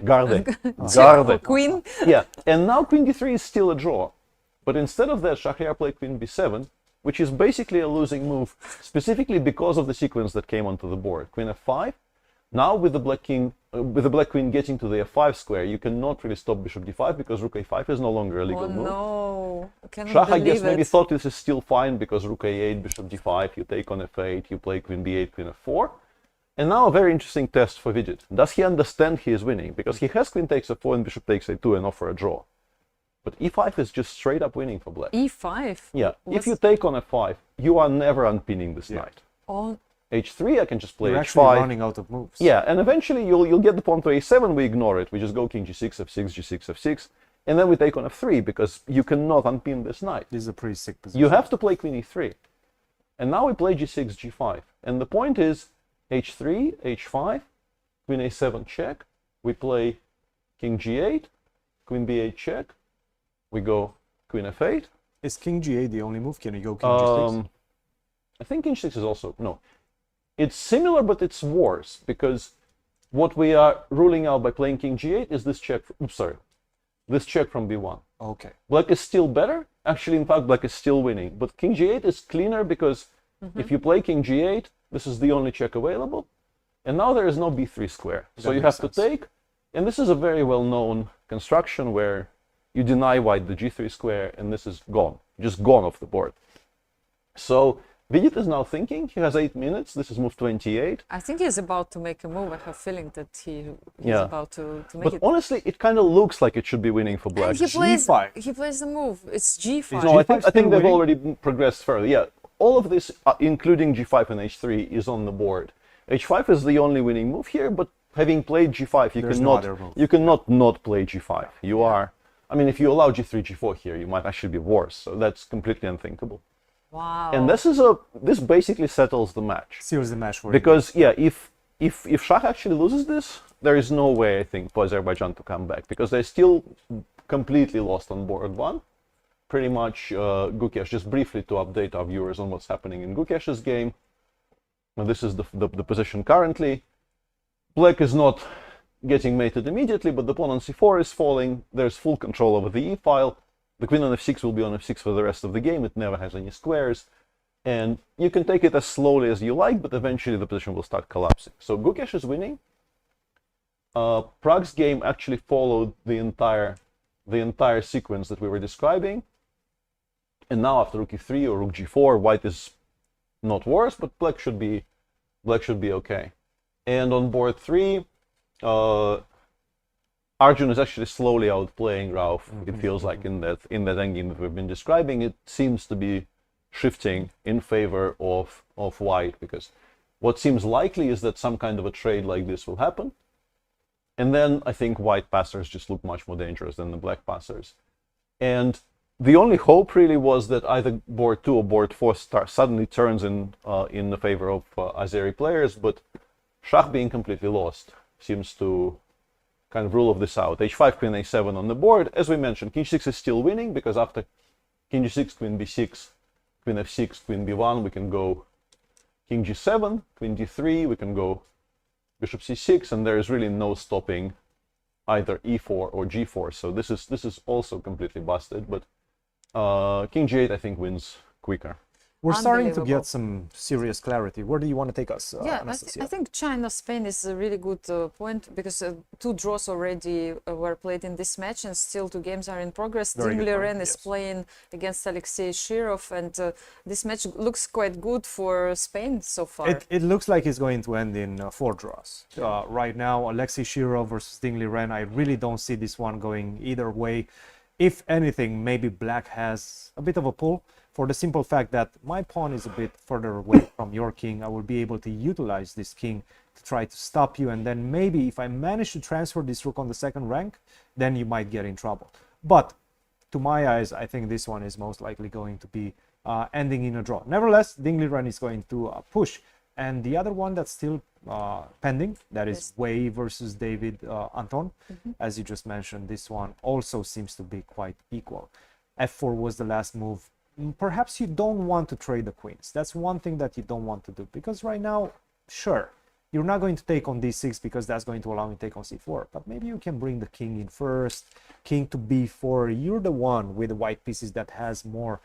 S3: Garde. Garde.
S1: Queen.
S3: Yeah, and now queen d3 is still a draw. But instead of that, Shahryar played queen b7, which is basically a losing move, specifically because of the sequence that came onto the board. Queen f5. Now with the black queen getting to the f5 square, you cannot really stop bishop d5 because rook a5 is no longer a legal move.
S1: No, I cannot
S3: Shah, I
S1: believe
S3: guess, maybe
S1: it.
S3: thought this is still fine because rook a8, bishop d5, you take on f8, you play queen b8, queen f4. And now a very interesting test for Vidit. Does he understand he is winning? Because he has queen takes f4 and bishop takes a2 and offer a draw. But e5 is just straight up winning for black.
S1: E5?
S3: Yeah, if you take on f5, you are never unpinning this knight.
S1: On
S3: h3, I can just play
S2: You're
S3: h5.
S2: actually running out of moves.
S3: Yeah, and eventually you'll get the pawn to a7, we ignore it. We just go king g6, f6, g6, f6, and then we take on f3 because you cannot unpin this knight.
S2: This is a pretty sick position.
S3: You have to play queen e3. And now we play g6, g5. And the point is h3, h5, queen a7 check. We play king g8, queen b8 check. We go queen f8.
S2: Is king g8 the only move? Can you go king g6?
S3: I think king g6 is also... No. It's similar, but it's worse, because what we are ruling out by playing king g8 is this check... Oops, sorry. This check from b1.
S2: Okay.
S3: Black is still better. Actually, in fact, black is still winning. But king g8 is cleaner because if you play king g8, this is the only check available. And now there is no b3 square. So you have to take... And this is a very well-known construction where you deny white the g3 square, and this is gone. Just gone off the board. So Vidit is now thinking. He has 8 minutes. This is move 28.
S1: I think he's about to make a move. I have a feeling that he's about to make
S3: But
S1: it.
S3: honestly, it kind of looks like it should be winning for black.
S1: And he plays the move. It's g5.
S3: No, I think they've already progressed further. Yeah, all of this, including g5 and h3, is on the board. h5 is the only winning move here, but having played g5, you cannot not play g5. You are... I mean, if you allow g3, g4 here, you might actually be worse. So that's completely unthinkable.
S1: Wow.
S3: And this basically settles the match.
S2: Seals the match for
S3: because if Shah actually loses this, there is no way, I think, for Azerbaijan to come back because they're still completely lost on board 1. Pretty much Gukesh, just briefly to update our viewers on what's happening in Gukesh's game. Now, this is the position currently. Black is not getting mated immediately, but the pawn on c4 is falling. There's full control over the e-file. The queen on f6 will be on f6 for the rest of the game. It never has any squares. And you can take it as slowly as you like, but eventually the position will start collapsing. So Gukesh is winning. Prag's game actually followed the entire sequence that we were describing. And now after rook e3 or rook g4, white is not worse, but black should be okay. And on board 3, Arjun is actually slowly outplaying Rauf. It feels like in that endgame that we've been describing, it seems to be shifting in favor of white, because what seems likely is that some kind of a trade like this will happen. And then I think white passers just look much more dangerous than the black passers. And the only hope really was that either board 2 or board 4 suddenly turns in the favor of Azeri players, but Shah being completely lost seems to kind of rule of this out. h5, queen a7 on the board. As we mentioned, king g6 is still winning because after king g6, queen b6, queen f6, queen b1, we can go king g7, queen d3, we can go bishop c6, and there is really no stopping either e4 or g4. So this is also completely busted, but king g8 I think wins quicker.
S2: We're starting to get some serious clarity. Where do you want to take us,
S1: Yeah,
S2: Anastasiya?
S1: I think China-Spain is a really good point because 2 draws already were played in this match and still 2 games are in progress. Liren is playing against Alexei Shirov, and this match looks quite good for Spain so far.
S2: It looks like it's going to end in 4 draws. Right now, Alexei Shirov versus Liren, I really don't see this one going either way. If anything, maybe black has a bit of a pull, for the simple fact that my pawn is a bit further away from your king. I will be able to utilize this king to try to stop you, and then maybe if I manage to transfer this rook on the second rank, then you might get in trouble. But to my eyes, I think this one is most likely going to be ending in a draw. Nevertheless, Liren is going to push. And the other one that's still pending, that is Wei versus David Anton. As you just mentioned, this one also seems to be quite equal. F4 was the last move. Perhaps you don't want to trade the queens. That's one thing that you don't want to do, because right now, sure, you're not going to take on d6 because that's going to allow you to take on c4, but maybe you can bring the king in first, king to b4. You're the one with the white pieces that has more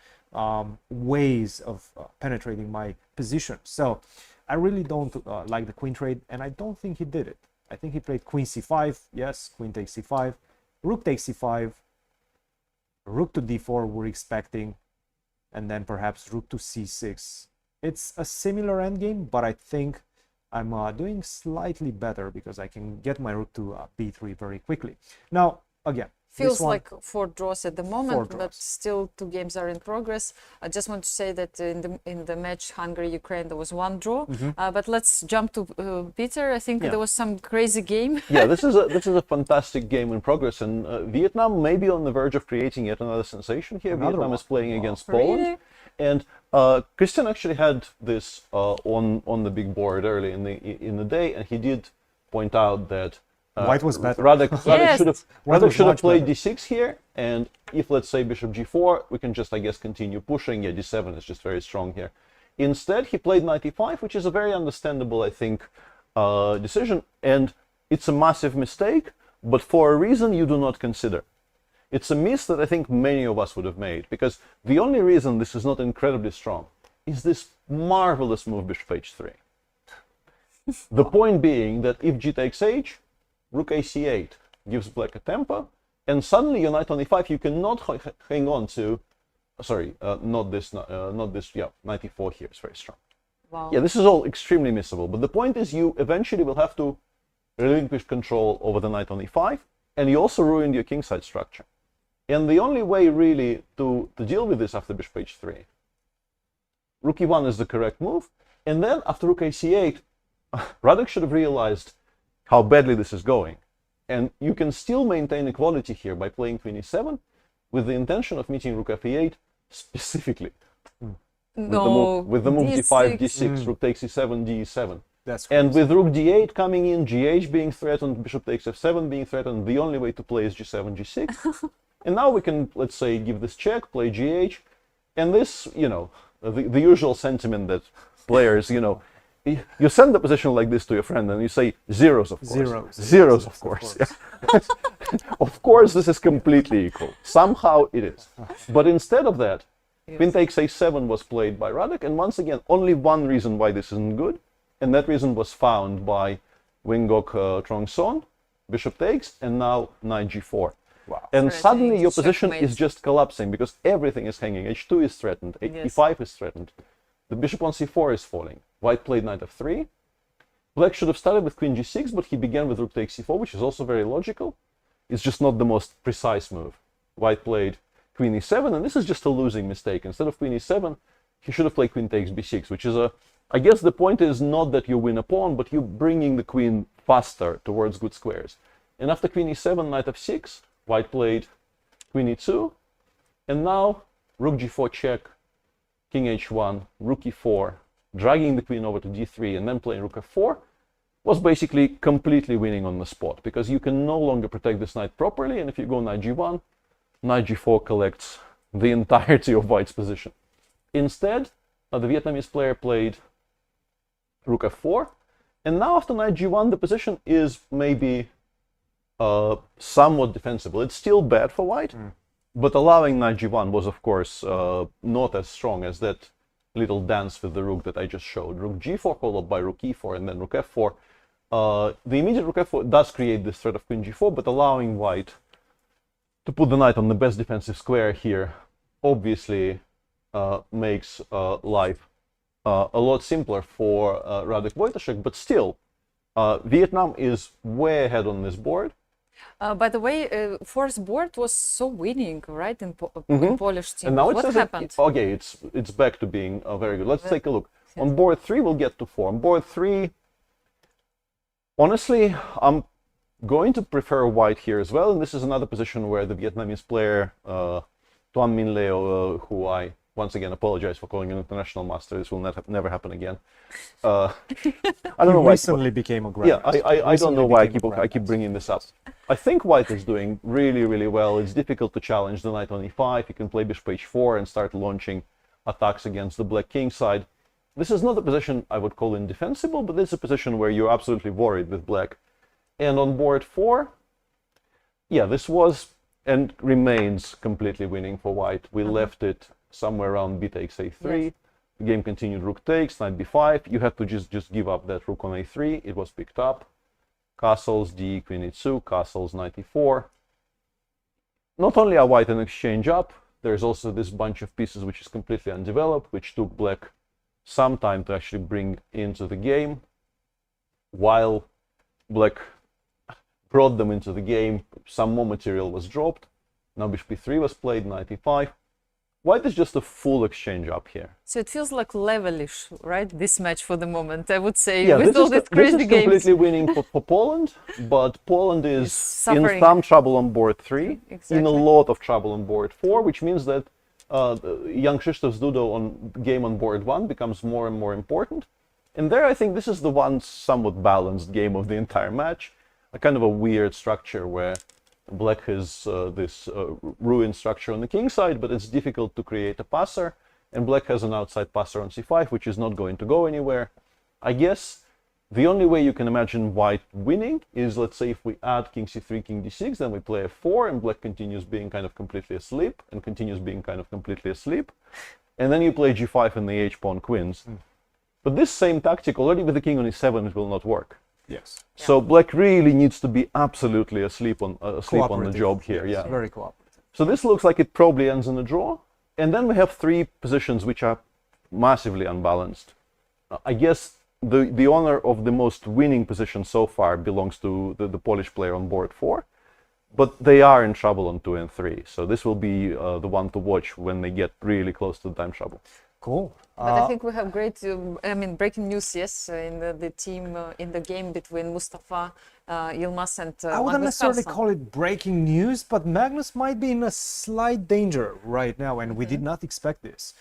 S2: ways of penetrating my position. So I really don't like the queen trade, and I don't think he did it. I think he played queen c5. Yes, queen takes c5, rook takes c5, rook to d4 we're expecting, and then perhaps rook to c6. It's a similar endgame, but I think I'm doing slightly better because I can get my rook to b3 very quickly. Now, again,
S1: feels like 4 draws at the moment,
S2: draws.
S1: but still 2 games are in progress. I just want to say that in the match Hungary-Ukraine there was 1 draw. But let's jump to Peter. I think there was some crazy game.
S3: Yeah, this is a fantastic game in progress, and Vietnam may be on the verge of creating yet another sensation here. Vietnam is playing against Poland,
S1: Really?
S3: and Cristian actually had this on the big board early in the day, and he did point out that
S2: white was better.
S3: Radek
S2: Yes.
S3: should have played d6 here, and if, let's say, bishop g4, we can just, I guess, continue pushing. Yeah, d7 is just very strong here. Instead, he played knight e5, which is a very understandable, I think, decision, and it's a massive mistake, but for a reason you do not consider. It's a miss that I think many of us would have made, because the only reason this is not incredibly strong is this marvelous move bishop h3. The point being that if g takes h, rook ac8 gives black a tempo, and suddenly your knight on e5, you cannot hang on to, sorry, not this, yeah, knight e4 here is very strong.
S1: Wow.
S3: Yeah, this is all extremely missable, but the point is you eventually will have to relinquish control over the knight on e5, and you also ruined your kingside structure. And the only way really to deal with this after bishop h3, rook e1 is the correct move, and then after rook ac8, Radek should have realized how badly this is going. And you can still maintain equality here by playing queen e7 with the intention of meeting rook f8 specifically. With the move d5, d6, rook takes e7, d7.
S2: That's
S3: and
S2: crazy.
S3: with rook d8 coming in, gh being threatened, bishop takes f7 being threatened, the only way to play is g7, g6. And now we can, let's say, give this check, play gh, and this, you know, the usual sentiment that players, you know, you send a position like this to your friend and you say zeros, of course. Zeros, of course. Yeah. Of course, this is completely equal. Somehow it is. But instead of that, queen takes a7 was played by Radek, and once again, only one reason why this isn't good, and that reason was found by Wingok Trongson, bishop takes, and now knight g4.
S2: Wow.
S3: And suddenly your position
S1: Checkmate.
S3: is just collapsing because everything is hanging. h2 is threatened, e5 is threatened. The bishop on c4 is falling. White played knight f3. Black should have started with queen g6, but he began with rook takes c4, which is also very logical. It's just not the most precise move. White played queen e7, and this is just a losing mistake. Instead of queen e7, he should have played queen takes b6, which is I guess the point is not that you win a pawn, but you're bringing the queen faster towards good squares. And after queen e7, knight f6, white played queen e2, and now rook g4 check, king h1, rook e4, dragging the queen over to d3, and then playing rook f4, was basically completely winning on the spot, because you can no longer protect this knight properly, and if you go knight g1, knight g4 collects the entirety of white's position. Instead, the Vietnamese player played rook f4, and now after knight g1, the position is maybe somewhat defensible. It's still bad for white, but allowing knight g1 was, of course, not as strong as that little dance with the rook that I just showed. Rook g4 followed by rook e4 and then rook f4. The immediate rook f4 does create this threat of queen g4, but allowing white to put the knight on the best defensive square here obviously makes life a lot simpler for Radek Wojtaszek, but still, Vietnam is way ahead on this board.
S1: By the way, fourth board was so winning, right, in Polish team.
S3: And now it
S1: What
S3: says
S1: happened?
S3: Okay, it's back to being very good. Let's take a look. On board 3, we'll get to 4. On board 3, honestly, I'm going to prefer white here as well. And this is another position where the Vietnamese player, Tuan Minh Leo, who I once again apologize for calling an international master. This will never happen again. I don't know why.
S2: Recently became a grandmaster.
S3: Yeah, I don't know why I keep bringing this up. I think white is doing really well. It's difficult to challenge the knight on e5. You can play bishop h4 and start launching attacks against the black king side. This is not a position I would call indefensible, but this is a position where you're absolutely worried with black. And on board 4, yeah, this was and remains completely winning for white. We left it somewhere around b takes a3. Yes. The game continued, rook takes, knight b5. You have to just give up that rook on a3. It was picked up. Castles, d, queen e2, castles, knight e4. Not only are white an exchange up, there's also this bunch of pieces which is completely undeveloped, which took black some time to actually bring into the game. While black brought them into the game, some more material was dropped. Now bishop e3 was played, knight e5. White is just a full exchange up here.
S1: So it feels like levelish, right? This match for the moment, I would say,
S3: yeah,
S1: with all these crazy
S3: this is
S1: games.
S3: completely winning for Poland, but Poland is in some trouble on board 3, in a lot of trouble on board 4, which means that young Krzysztof's Dudo game on board 1 becomes more and more important. And there I think this is the one somewhat balanced game of the entire match. A kind of a weird structure where black has this ruined structure on the king side, but it's difficult to create a passer, and black has an outside passer on c5, which is not going to go anywhere. I guess the only way you can imagine white winning is, let's say, if we add king c3, king d6, then we play f4, and black continues being kind of completely asleep, and continues being kind of completely asleep, and then you play g5 and the h-pawn queens. But this same tactic, already with the king on e7, it will not work.
S2: Yes.
S3: So black really needs to be absolutely asleep on the job here.
S2: Yes,
S3: yeah.
S2: Very cooperative.
S3: So this looks like it probably ends in a draw. And then we have 3 positions which are massively unbalanced. I guess the honor of the most winning position so far belongs to the Polish player on board 4. But they are in trouble on 2 and 3. So this will be the one to watch when they get really close to the time trouble.
S2: Cool.
S1: But I think we have great, breaking news, yes, in the team, in the game between Mustafa Yilmaz and
S2: I wouldn't
S1: Magnus
S2: necessarily
S1: Carlsen.
S2: call it breaking news, but Magnus might be in a slight danger right now, and we did not expect this.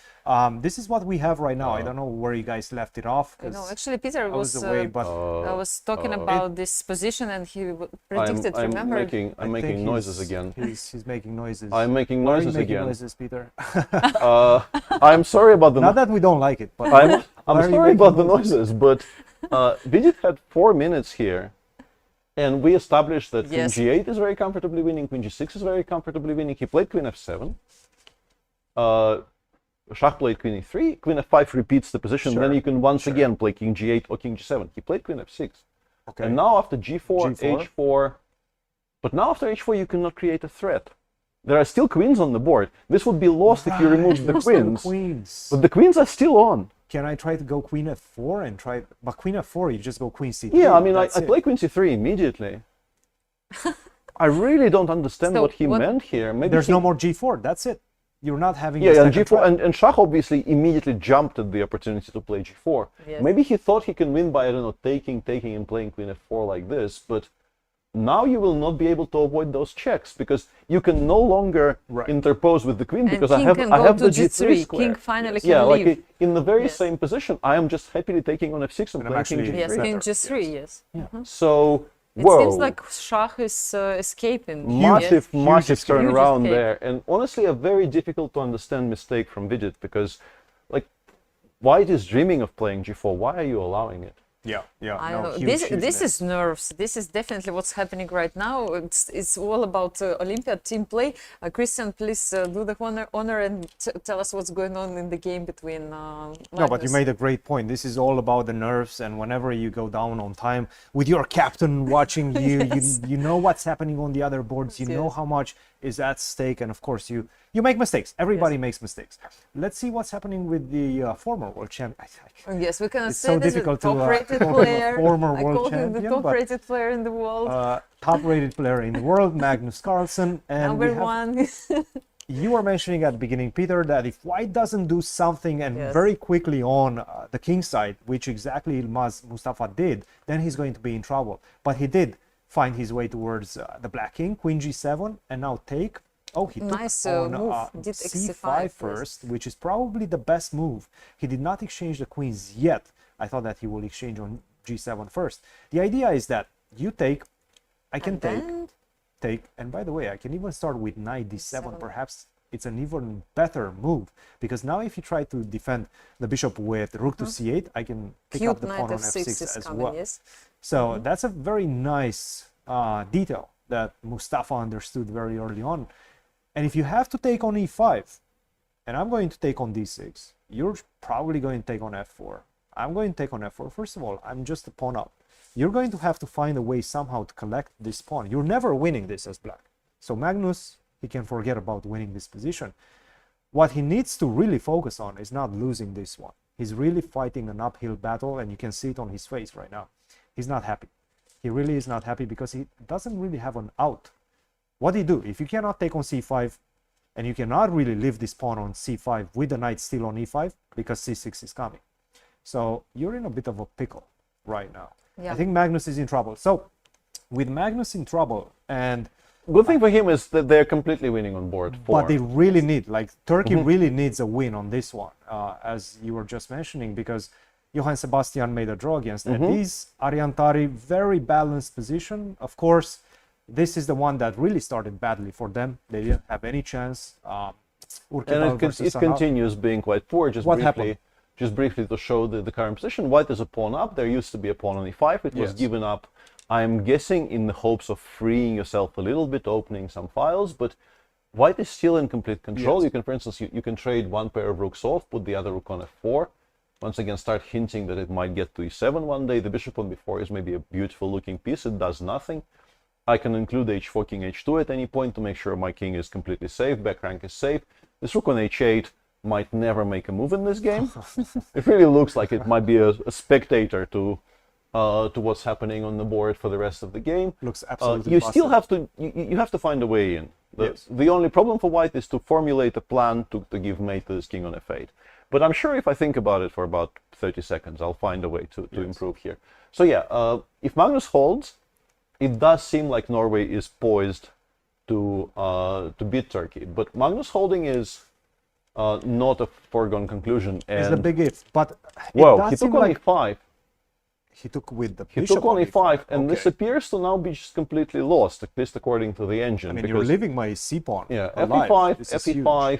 S2: This is what we have right now. I don't know where you guys left it off.
S1: No, actually, Peter
S2: was away, but
S1: I was talking about this position, and he predicted. Remember?
S3: I'm making noises again.
S2: He's making noises.
S3: I'm making noises again.
S2: Noises, Peter.
S3: I'm sorry about the.
S2: Not that we don't like it, but
S3: I'm sorry about the noises, but Vidit had 4 minutes here. And we established that queen g8 is very comfortably winning, queen g6 is very comfortably winning. He played queen f7. Shah played queen e3. Queen f5 repeats the position. Then you can once again play king g8 or king g7. He played queen f6. Okay. And now after g4, h4. But now after h4, you cannot create a threat. There are still queens on the board. This would be lost if you remove the queens. But the queens are still on.
S2: Can I try to go queen f4 and try? But queen f4, you just go queen c3.
S3: Yeah, I mean, I play queen c3 immediately. I really don't understand what he meant here. Maybe
S2: there's no more g4. That's it. You're not having.
S3: Yeah, and g4, and Shah obviously immediately jumped at the opportunity to play g4.
S1: Yes.
S3: Maybe he thought he can win by, I don't know, taking, and playing queen f4 like this, but now you will not be able to avoid those checks because you can no longer interpose with the queen because I have the g3 square.
S1: King finally can leave.
S3: Like in the very same position, I am just happily taking on f6 and playing king g3.
S1: Yes, king g3, yes.
S3: So,
S1: it seems like Shah is escaping.
S3: Massive turnaround there. And honestly, a very difficult to understand mistake from Vidit because, like, white is dreaming of playing g4. Why are you allowing it?
S2: Yeah.
S1: I don't know. This is nerves. This is definitely what's happening right now. It's all about Olympiad team play. Cristian, please do the honor and tell us what's going on in the game between Magnus.
S2: No, but you made a great point. This is all about the nerves, and whenever you go down on time with your captain watching you, you know what's happening on the other boards. You know how much is at stake, and of course you make mistakes. Everybody makes mistakes. Let's see what's happening with the former world champion.
S1: Yes, we can
S2: it's
S1: say
S2: so
S1: this
S2: difficult
S1: top-rated top-rated player.
S2: Former
S1: I
S2: world
S1: call him
S2: champion,
S1: the
S2: but,
S1: top-rated player in the world.
S2: top-rated player in the world, Magnus Carlsen. And
S1: Number one.
S2: you were mentioning at the beginning, Peter, that if white doesn't do something and very quickly on the king side, which exactly Mustafa did, then he's going to be in trouble. But he did find his way towards the black king, queen g7, and now take. Oh, he took on
S1: Did
S2: c5 first, which is probably the best move. He did not exchange the queens yet. I thought that he will exchange on g7 first. The idea is that you take, I can take, and by the way, I can even start with knight d7. Perhaps it's an even better move, because now if you try to defend the bishop with rook to c8, I can pick up the pawn on f6 as well. So that's a very nice detail that Mustafa understood very early on. And if you have to take on e5, and I'm going to take on d6, you're probably going to take on f4. I'm going to take on f4. First of all, I'm just a pawn up. You're going to have to find a way somehow to collect this pawn. You're never winning this as black. So Magnus, he can forget about winning this position. What he needs to really focus on is not losing this one. He's really fighting an uphill battle, and you can see it on his face right now. He's not happy. He really is not happy because he doesn't really have an out. What do you do? If you cannot take on c5, and you cannot really leave this pawn on c5 with the knight still on e5, because c6 is coming. So you're in a bit of a pickle right now. I think Magnus is in trouble. So with Magnus in trouble, and
S3: good thing for him is that they're completely winning on board 4.
S2: But they really need, like Turkey really needs a win on this one, as you were just mentioning, because Johann Sebastian made a draw against Ediz. Arian Tari, very balanced position. Of course, this is the one that really started badly for them. They didn't have any chance.
S3: And it continues being quite poor. Just briefly to show the current position, white is a pawn up. There used to be a pawn on e5. It was given up, I'm guessing, in the hopes of freeing yourself a little bit, opening some files, but white is still in complete control. You can, for instance, you can trade one pair of rooks off, put the other rook on f4. Once again, start hinting that it might get to e7 one day. The bishop on b4 is maybe a beautiful looking piece. It does nothing. I can include h4, king h2 at any point to make sure my king is completely safe, back rank is safe. This rook on h8 might never make a move in this game. It really looks like it might be a spectator to what's happening on the board for the rest of the game.
S2: Looks absolutely
S3: you still have to you have to find a way in. The only problem for white is to formulate a plan to give mate to this king on f8. But I'm sure if I think about it for about 30 seconds, I'll find a way to improve here. So yeah, if Magnus holds, it does seem like Norway is poised to beat Turkey. But Magnus holding is not a foregone conclusion.
S2: It's a big if, but
S3: whoa, he took on e5.
S2: He took with the
S3: bishop. He took on e5, and this appears to now be just completely lost, at least according to the engine.
S2: I mean, you're leaving my c pawn.
S3: Yeah,
S2: alive.
S3: fe5, fe5,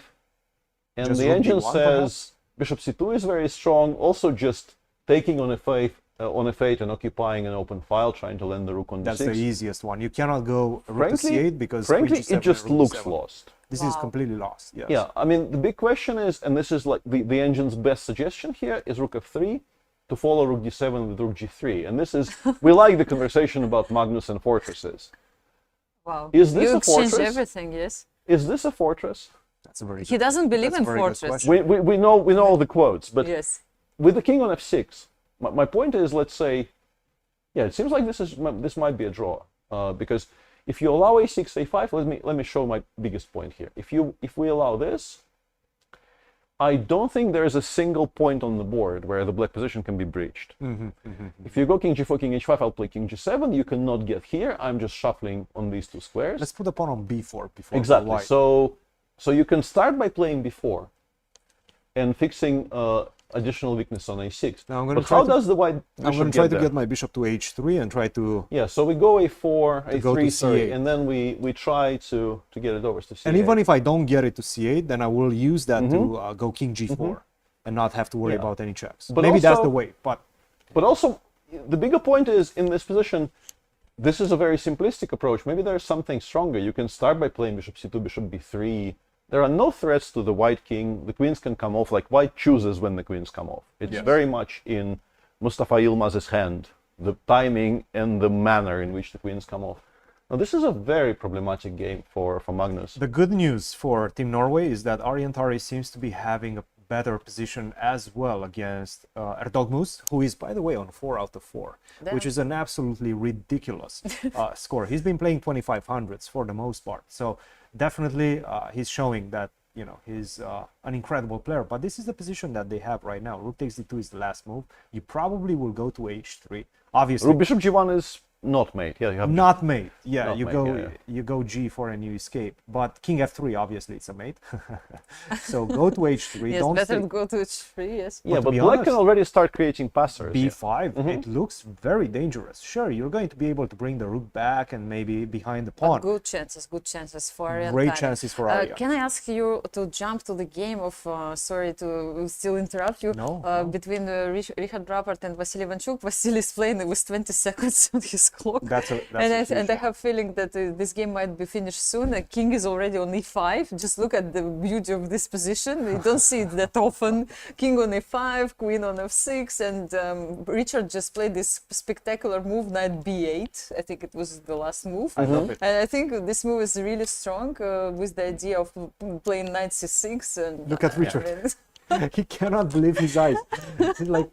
S3: and just the engine says bishop c2 is very strong. Also, just taking on f8 and occupying an open file, trying to land the rook on d6.
S2: That's the easiest one. You cannot go rook to c8 because
S3: frankly, it just looks lost.
S2: This is completely lost. Yes.
S3: Yeah, I mean, the big question is, and this is like the engine's best suggestion here, is rook f3 to follow rook d7 with rook g3. And this is, we like the conversation about Magnus and fortresses.
S1: Wow.
S3: Is this
S1: you
S3: a fortress?
S1: exchange everything, yes.
S3: Is this a fortress?
S2: That's a very
S1: He doesn't believe in fortress.
S3: We know all the quotes, but
S1: yes.
S3: With the king on f6, my point is, let's say, yeah, it seems like this might be a draw, because if you allow a6, a5, let me show my biggest point here. If we allow this, I don't think there is a single point on the board where the black position can be breached. If you go king g4, king h5, I'll play king g7. You cannot get here. I'm just shuffling on these two squares.
S2: Let's put the pawn on b4 before
S3: exactly.
S2: White.
S3: So you can start by playing b4 and fixing additional weakness on a6.
S2: Now I'm going
S3: to try
S2: to get my bishop to h3 and try to...
S3: Yeah, so we go a4, a3, sorry, and then we try to get it over to c8.
S2: And even if I don't get it to c8, then I will use that to go king g4 and not have to worry about any checks. But maybe that's the way, but
S3: also, the bigger point is, in this position, this is a very simplistic approach. Maybe there's something stronger. You can start by playing bishop c2, bishop b3. There are no threats to the white king. The queens can come off. Like, white chooses when the queens come off. It's very much in Mustafa Yilmaz's hand, the timing and the manner in which the queens come off. Now, this is a very problematic game for Magnus.
S2: The good news for Team Norway is that Arian Tari seems to be having a better position as well against Erdogmus, who is, by the way, on 4 out of 4, which is an absolutely ridiculous score. He's been playing 2500s for the most part, so definitely he's showing that, you know, he's an incredible player. But this is the position that they have right now. Rook takes d2 is the last move. You probably will go to h3. Obviously,
S3: Rook bishop g1 is not made. Yeah, you have
S2: not mate. Yeah,
S3: not
S2: you
S3: mate,
S2: go
S3: yeah, yeah.
S2: you go g4 and you escape. But king f3, obviously it's a mate. So go to h3.
S1: Yes,
S2: Don't
S1: better
S2: stay.
S1: go to h3. Yes.
S3: Yeah,
S2: to
S3: but
S2: be
S3: black
S2: honest,
S3: can already start creating passers. yeah.
S2: b5. It looks very dangerous. Sure, you're going to be able to bring the rook back and maybe behind the pawn.
S1: Good chances for Arian
S2: Great
S1: Tari.
S2: chances for Arian.
S1: Can I ask you to jump to the game of, sorry to still interrupt you,
S2: No.
S1: between Richard Rapport and Vasily Ivanchuk? Vasily is playing with 20 seconds on his clock.
S2: That's a
S1: And I
S2: huge
S1: have feeling that this game might be finished soon. The king is already on e5. Just look at the beauty of this position. You don't see it that often. King on e5, queen on f6, and Richard just played this spectacular move, knight b8. I think it was the last move.
S2: I love it.
S1: And I think this move is really strong with the idea of playing knight c6. And
S2: Look at Richard. He cannot believe his eyes. He's like,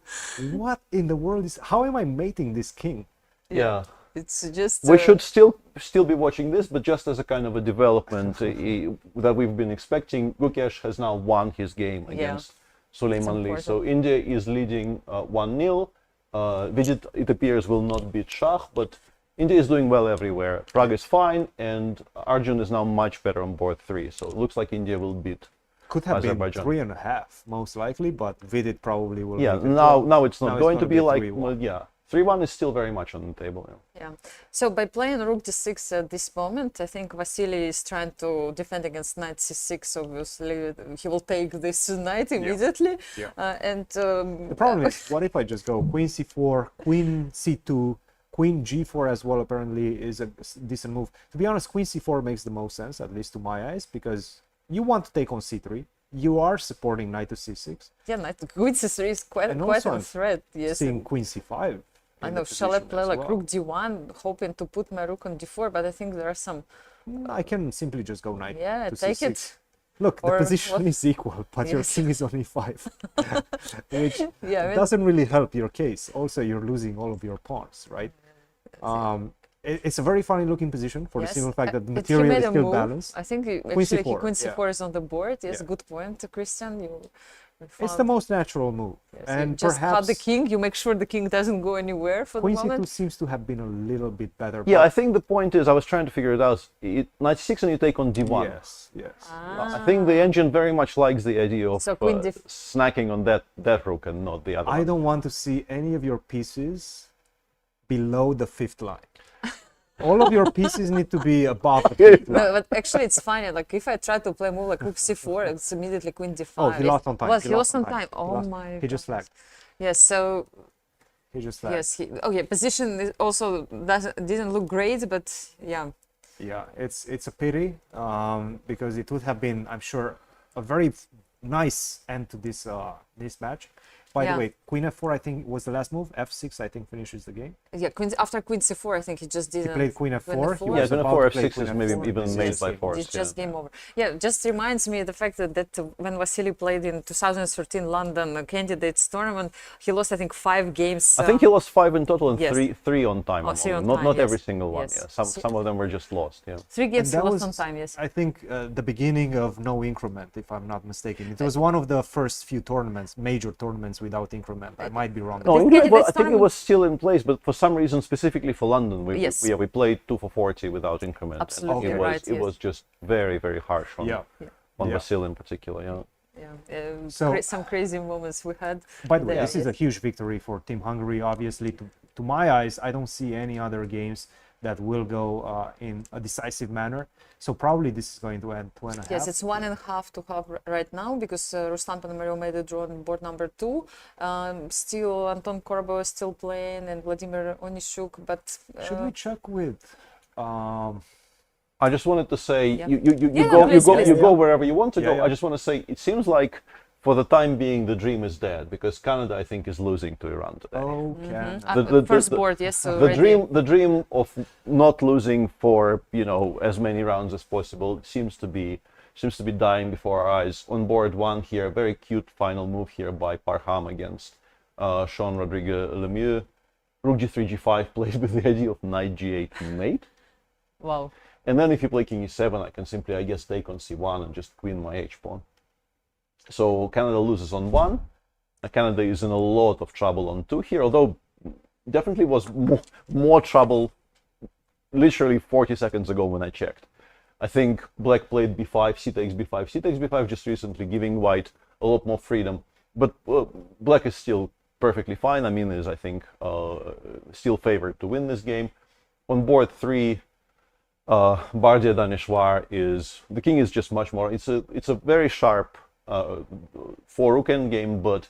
S2: what in the world is, how am I mating this king?
S3: Yeah.
S1: It's just
S3: We should still be watching this, but just as a kind of a development that we've been expecting. Gukesh has now won his game against Suleimanli. So India is leading 1-0. Vidit, it appears, will not beat Shah, but India is doing well everywhere. Prague is fine, and Arjun is now much better on board 3. So it looks like India will beat
S2: Could have been
S3: Azerbaijan.
S2: 3.5 most likely, but Vidit probably will.
S3: Yeah,
S2: beat it.
S3: now it's
S2: Now
S3: not
S2: it's
S3: going to
S2: gonna
S3: be
S2: be
S3: like
S2: 3-1.
S3: well, yeah. 3-1 is still very much on the table. Yeah.
S1: Yeah. So by playing rook d6 at this moment, I think Vasily is trying to defend against knight c6. Obviously, he will take this knight immediately.
S2: Yeah.
S1: The
S2: The problem is, what if I just go queen c4, queen c2, queen g4 as well? Apparently is a decent move. To be honest, queen c4 makes the most sense, at least to my eyes, because you want to take on c3. You are supporting knight to c6.
S1: yeah, knight queen c3 is quite
S2: also
S1: a
S2: I'm
S1: threat. Yes.
S2: Seeing
S1: and
S2: queen c5.
S1: I
S2: in
S1: know.
S2: the
S1: Shall I
S2: position
S1: play
S2: as
S1: like
S2: well.
S1: rook d1, hoping to put my rook on d4? But I think there are some.
S2: I can simply just go knight
S1: Yeah,
S2: to
S1: take
S2: c6.
S1: it.
S2: Look,
S1: Or
S2: the position
S1: what-
S2: is equal, but your
S1: Yes.
S2: king is on e5, which
S1: Yeah, I mean,
S2: doesn't really help your case. Also, you're losing all of your pawns, right? It's a very funny looking position for the
S1: yes.
S2: simple fact that the
S1: But he
S2: material
S1: made
S2: is
S1: a
S2: still
S1: move.
S2: balanced.
S1: I think
S2: Queen
S1: actually
S2: c4,
S1: queen
S2: yeah.
S1: c4 is on the board. Yes,
S2: Yeah.
S1: good point, Christian. You
S2: It's the most natural move,
S1: Yes,
S2: and
S1: you just cut
S2: perhaps
S1: the king. You make sure the king doesn't go anywhere for
S2: queen
S1: the
S2: c2
S1: moment.
S2: seems to have been a little bit better.
S3: Yeah,
S2: but
S3: I think the point is, I was trying to figure it out. Knight c6 and you take on d1.
S2: yes, yes.
S1: Ah.
S3: I think the engine very much likes the idea of
S1: So queen d-
S3: snacking on that rook and not the other
S2: I
S3: one.
S2: don't want to see any of your pieces below the 5th line. All of your pieces need to be above the 5th line.
S1: But actually, it's funny. Like if I try to play a move like rook c4, it's immediately queen d5.
S2: Oh, he lost on time.
S1: Well,
S2: He
S1: he
S2: lost
S1: lost
S2: on
S1: on
S2: time.
S1: time.
S2: He
S1: Oh
S2: lost-
S1: my.
S2: he just
S1: goodness.
S2: flagged.
S1: Yes. So
S2: He just flagged.
S1: yes. Okay. Position also didn't look great, but yeah.
S2: Yeah, it's a pity because it would have been, I'm sure, a very nice end to this this match. By
S1: Yeah.
S2: the way, queen f4 I think was the last move. f6 I think finishes the game.
S1: Yeah, after queen c4, I think he just didn't.
S2: He played queen f4.
S1: Queen
S2: He
S1: f4.
S3: Yeah,
S2: was
S3: queen
S2: about
S3: f4,
S2: to play
S3: f6
S2: queen
S3: is maybe
S2: f4.
S3: even
S2: This
S3: made
S2: is
S3: by
S2: game.
S3: force.
S1: It's just game over. Yeah, just reminds me the fact that when Vasily played in 2013 London Candidates tournament, he lost I think 5 games.
S3: I think he lost 5 in total and
S1: yes.
S3: three on time.
S1: Oh, three on
S3: not
S1: time,
S3: not
S1: yes.
S3: every single one.
S1: Yes.
S3: Yeah, some of them were just lost. Yeah.
S1: 3
S2: And
S1: games he
S2: that
S1: lost
S2: was,
S1: on time. Yes.
S2: I think the beginning of no increment, if I'm not mistaken. It was one of the first few tournaments, major tournaments without increment. I might be wrong.
S3: No,
S1: This
S3: England,
S1: Candidates
S3: I think it
S1: tournament-
S3: was still in place, but for some reason, specifically for London,
S1: Yes.
S3: we played 2 for 40 without increment. and
S1: Absolutely
S3: it was,
S1: right,
S3: It
S1: yes.
S3: was just very, very harsh on
S2: Yeah.
S3: on
S2: Yeah.
S3: Vasil in particular. Yeah.
S1: Yeah,
S2: So-
S1: some crazy moments we had.
S2: By the way,
S1: there,
S2: this is a huge victory for Team Hungary. Obviously, to my eyes, I don't see any other games that will go in a decisive manner. So probably this is going to end 2.5.
S1: Yes, it's 1.5 to half right now because Ruslan Ponomaryov made a draw on board number 2. Still, Anton Korobov is still playing and Vladimir Onishuk, but
S2: Should we check with?
S3: I just wanted to say,
S1: Yeah.
S3: you
S1: Yeah,
S3: go
S1: please, please.
S3: you go wherever you want to go.
S2: Yeah.
S3: I just want to say, it seems like for the time being, the dream is dead because Canada, I think, is losing to Iran today.
S2: Okay.
S1: first board, yes. So
S3: The dream of not losing for as many rounds as possible seems to be seems to be dying before our eyes. On board 1 here, a very cute final move here by Parham against Sean Rodriguez Lemieux. Rook g3, g5 plays with the idea of knight g8 mate.
S1: Wow.
S3: And then if you play king e7, I can simply, I guess, take on c1 and just queen my h-pawn. So Canada loses on 1. Canada is in a lot of trouble on 2 here, although definitely was more trouble literally 40 seconds ago when I checked. I think black played b5, c takes b5, c takes b5 just recently, giving white a lot more freedom. But black is still perfectly fine. I mean, is I think still favored to win this game. On board 3, Bardia Daneshwar is, the king is just much more, it's a very sharp 4 rook endgame, but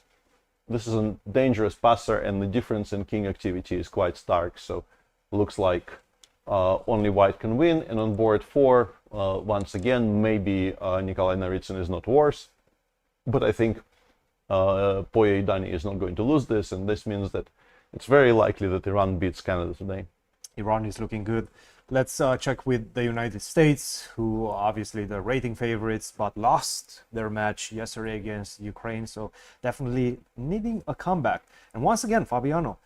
S3: this is a dangerous passer and the difference in king activity is quite stark, so looks like only white can win. And on board 4, once again, maybe Nikolai Naritsyn is not worse, but I think Poya Idani is not going to lose this, and this means that it's very likely that Iran beats Canada today.
S2: Iran is looking good. Let's check with the United States, who obviously the rating favorites, but lost their match yesterday against Ukraine. So definitely needing a comeback. And once again, Fabiano,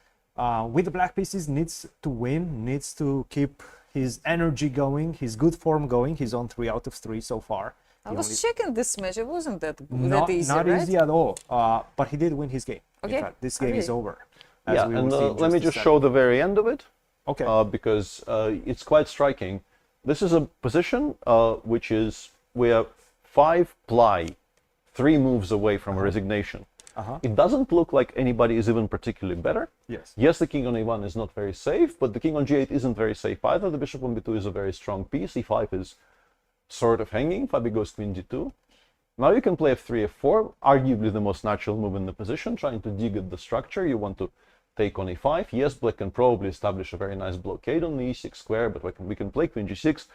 S2: with the black pieces, needs to win, needs to keep his energy going, his good form going. He's on 3 out of 3 so far.
S1: I was checking this match. It wasn't that easy,
S2: not
S1: right?
S2: easy at all. But he did win his game.
S1: Okay.
S2: In fact, this game is over.
S3: Yeah, and let me just show the very end of it.
S2: Okay.
S3: Because it's quite striking. This is a position which is where 5 ply 3 moves away from a resignation. It doesn't look like anybody is even particularly better.
S2: Yes.
S3: Yes, the king on a1 is not very safe, but the king on g8 isn't very safe either. The bishop on b2 is a very strong piece. e5 is sort of hanging. Fabi goes queen g2. Now you can play f3, f4, arguably the most natural move in the position, trying to dig at the structure. You want to take on e5. Yes, black can probably establish a very nice blockade on the e6 square, but we can play queen g6.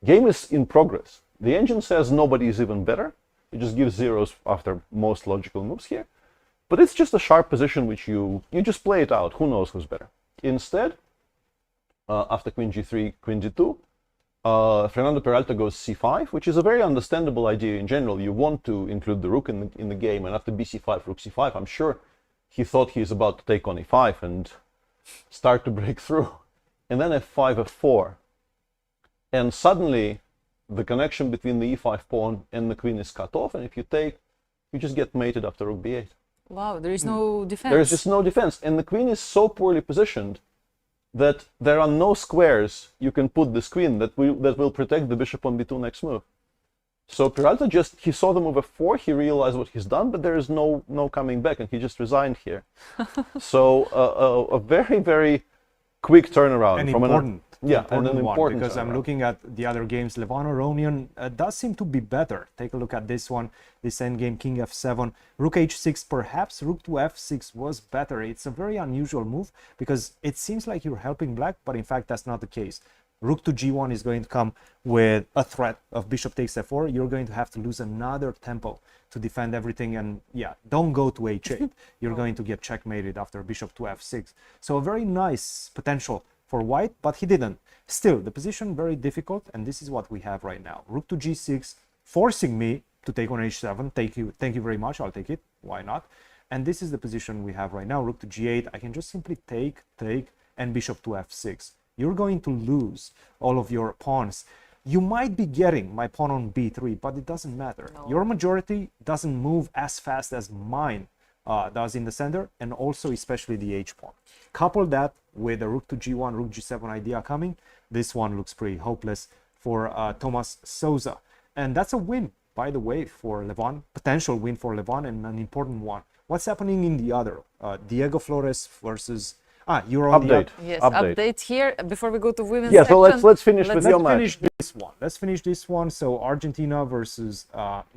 S3: Game is in progress. The engine says nobody is even better. It just gives zeros after most logical moves here. But it's just a sharp position which you just play it out. Who knows who's better? Instead, after queen g3, queen g2, Fernando Peralta goes c5, which is a very understandable idea in general. You want to include the rook in the game, and after bc5, rook c5, I'm sure he thought he's about to take on e5 and start to break through. And then f5, f4. And suddenly, the connection between the e5 pawn and the queen is cut off, and if you take, you just get mated after rook b8.
S1: Wow, there is no defense.
S3: There is just no defense, and the queen is so poorly positioned that there are no squares you can put this queen that will protect the bishop on b2 next move. So Peralta he saw the move f4, he realized what he's done, but there is no coming back, and he just resigned here. So a very, very quick turnaround.
S2: And
S3: from
S2: important.
S3: Yeah, and an important
S2: because I'm looking at the other games. Levon Aronian does seem to be better. Take a look at this one, this endgame, king f7, rook h6, perhaps rook to f6 was better. It's a very unusual move because it seems like you're helping black, but in fact that's not the case. Rook to g1 is going to come with a threat of bishop takes f4. You're going to have to lose another tempo to defend everything, and yeah, don't go to h8. You're going to get checkmated after bishop to f6. So a very nice potential for white, but he didn't. Still, the position very difficult, and this is what we have right now. Rook to g6, forcing me to take on h7. Thank you very much, I'll take it, why not? And this is the position we have right now. Rook to g8, I can just simply take, and bishop to f6. You're going to lose all of your pawns. You might be getting my pawn on b3, but it doesn't matter. No. Your majority doesn't move as fast as mine does in the center, and also especially the h-pawn. Couple that with the rook to g1, rook g7 idea coming, this one looks pretty hopeless for Thomas Souza. And that's a win, by the way, for Levon, potential win for Levon, and an important one. What's happening in the other? Diego Flores versus... you're on
S3: update.
S1: Yes, update here before we go to women's
S3: section.
S1: So
S3: let's finish with your match.
S2: Let's finish this one. So Argentina versus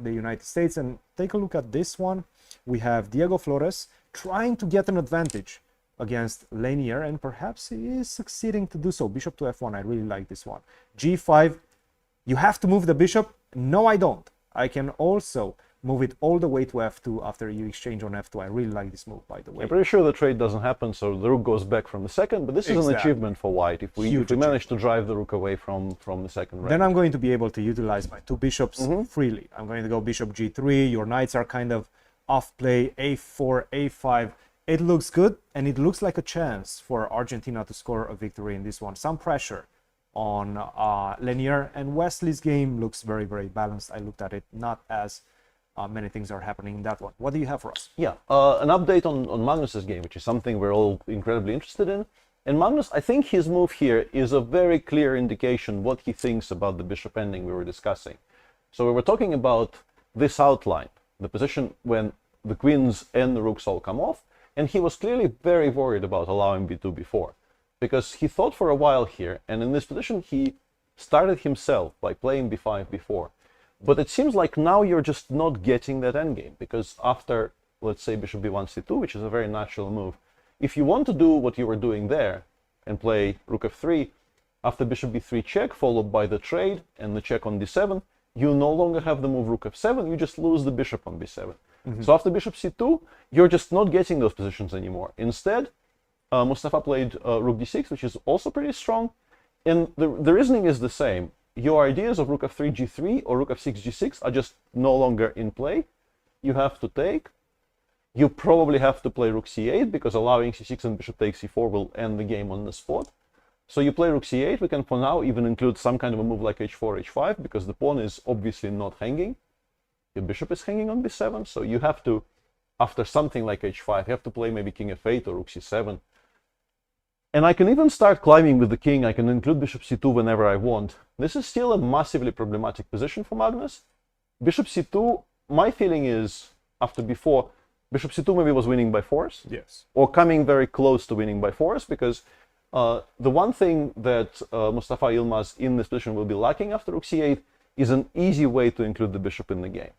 S2: the United States, and take a look at this one. We have Diego Flores trying to get an advantage against Lanier, and perhaps he is succeeding to do so. Bishop to f1, I really like this one. g5, you have to move the bishop. No, I don't. I can also move it all the way to f2 after you exchange on f2. I really like this move, by the way.
S3: I'm pretty sure the trade doesn't happen, so the rook goes back from the second, but this is an achievement for white if we manage to drive the rook away from the second rank.
S2: Then I'm going to be able to utilize my two bishops freely. I'm going to go bishop g3, your knights are kind of off play, a4, a5. It looks good, and it looks like a chance for Argentina to score a victory in this one. Some pressure on Lanier, and Wesley's game looks very, very balanced. I looked at it, not as many things are happening in that one. What do you have for us?
S3: Yeah, an update on Magnus's game, which is something we're all incredibly interested in. And Magnus, I think his move here is a very clear indication what he thinks about the bishop ending we were discussing. So we were talking about this outline, the position when the queens and the rooks all come off, and he was clearly very worried about allowing b2, b4, because he thought for a while here, and in this position he started himself by playing b5, b4. But it seems like now you're just not getting that endgame, because after, let's say, bishop b1, c2, which is a very natural move, if you want to do what you were doing there and play rook f3, after bishop b3 check, followed by the trade and the check on d7, you no longer have the move rook f7, you just lose the bishop on b7. So after bishop c2, you're just not getting those positions anymore. Instead, Mustafa played rook d6, which is also pretty strong, and the reasoning is the same. Your ideas of rook f3, g3 or rook f6, g6 are just no longer in play. You have to take. You probably have to play rook c8, because allowing c6 and bishop takes c4 will end the game on the spot. So you play rook c8. We can for now even include some kind of a move like h4, h5, because the pawn is obviously not hanging. Your bishop is hanging on b7, so you have to, after something like h5, you have to play maybe king f8 or rook c7. And I can even start climbing with the king. I can include bishop c2 whenever I want. This is still a massively problematic position for Magnus. Bishop c2, my feeling is, after b4, bishop c2 maybe was winning by force.
S2: Yes.
S3: Or coming very close to winning by force, because the one thing that Mustafa Yilmaz in this position will be lacking after rook c8 is an easy way to include the bishop in the game.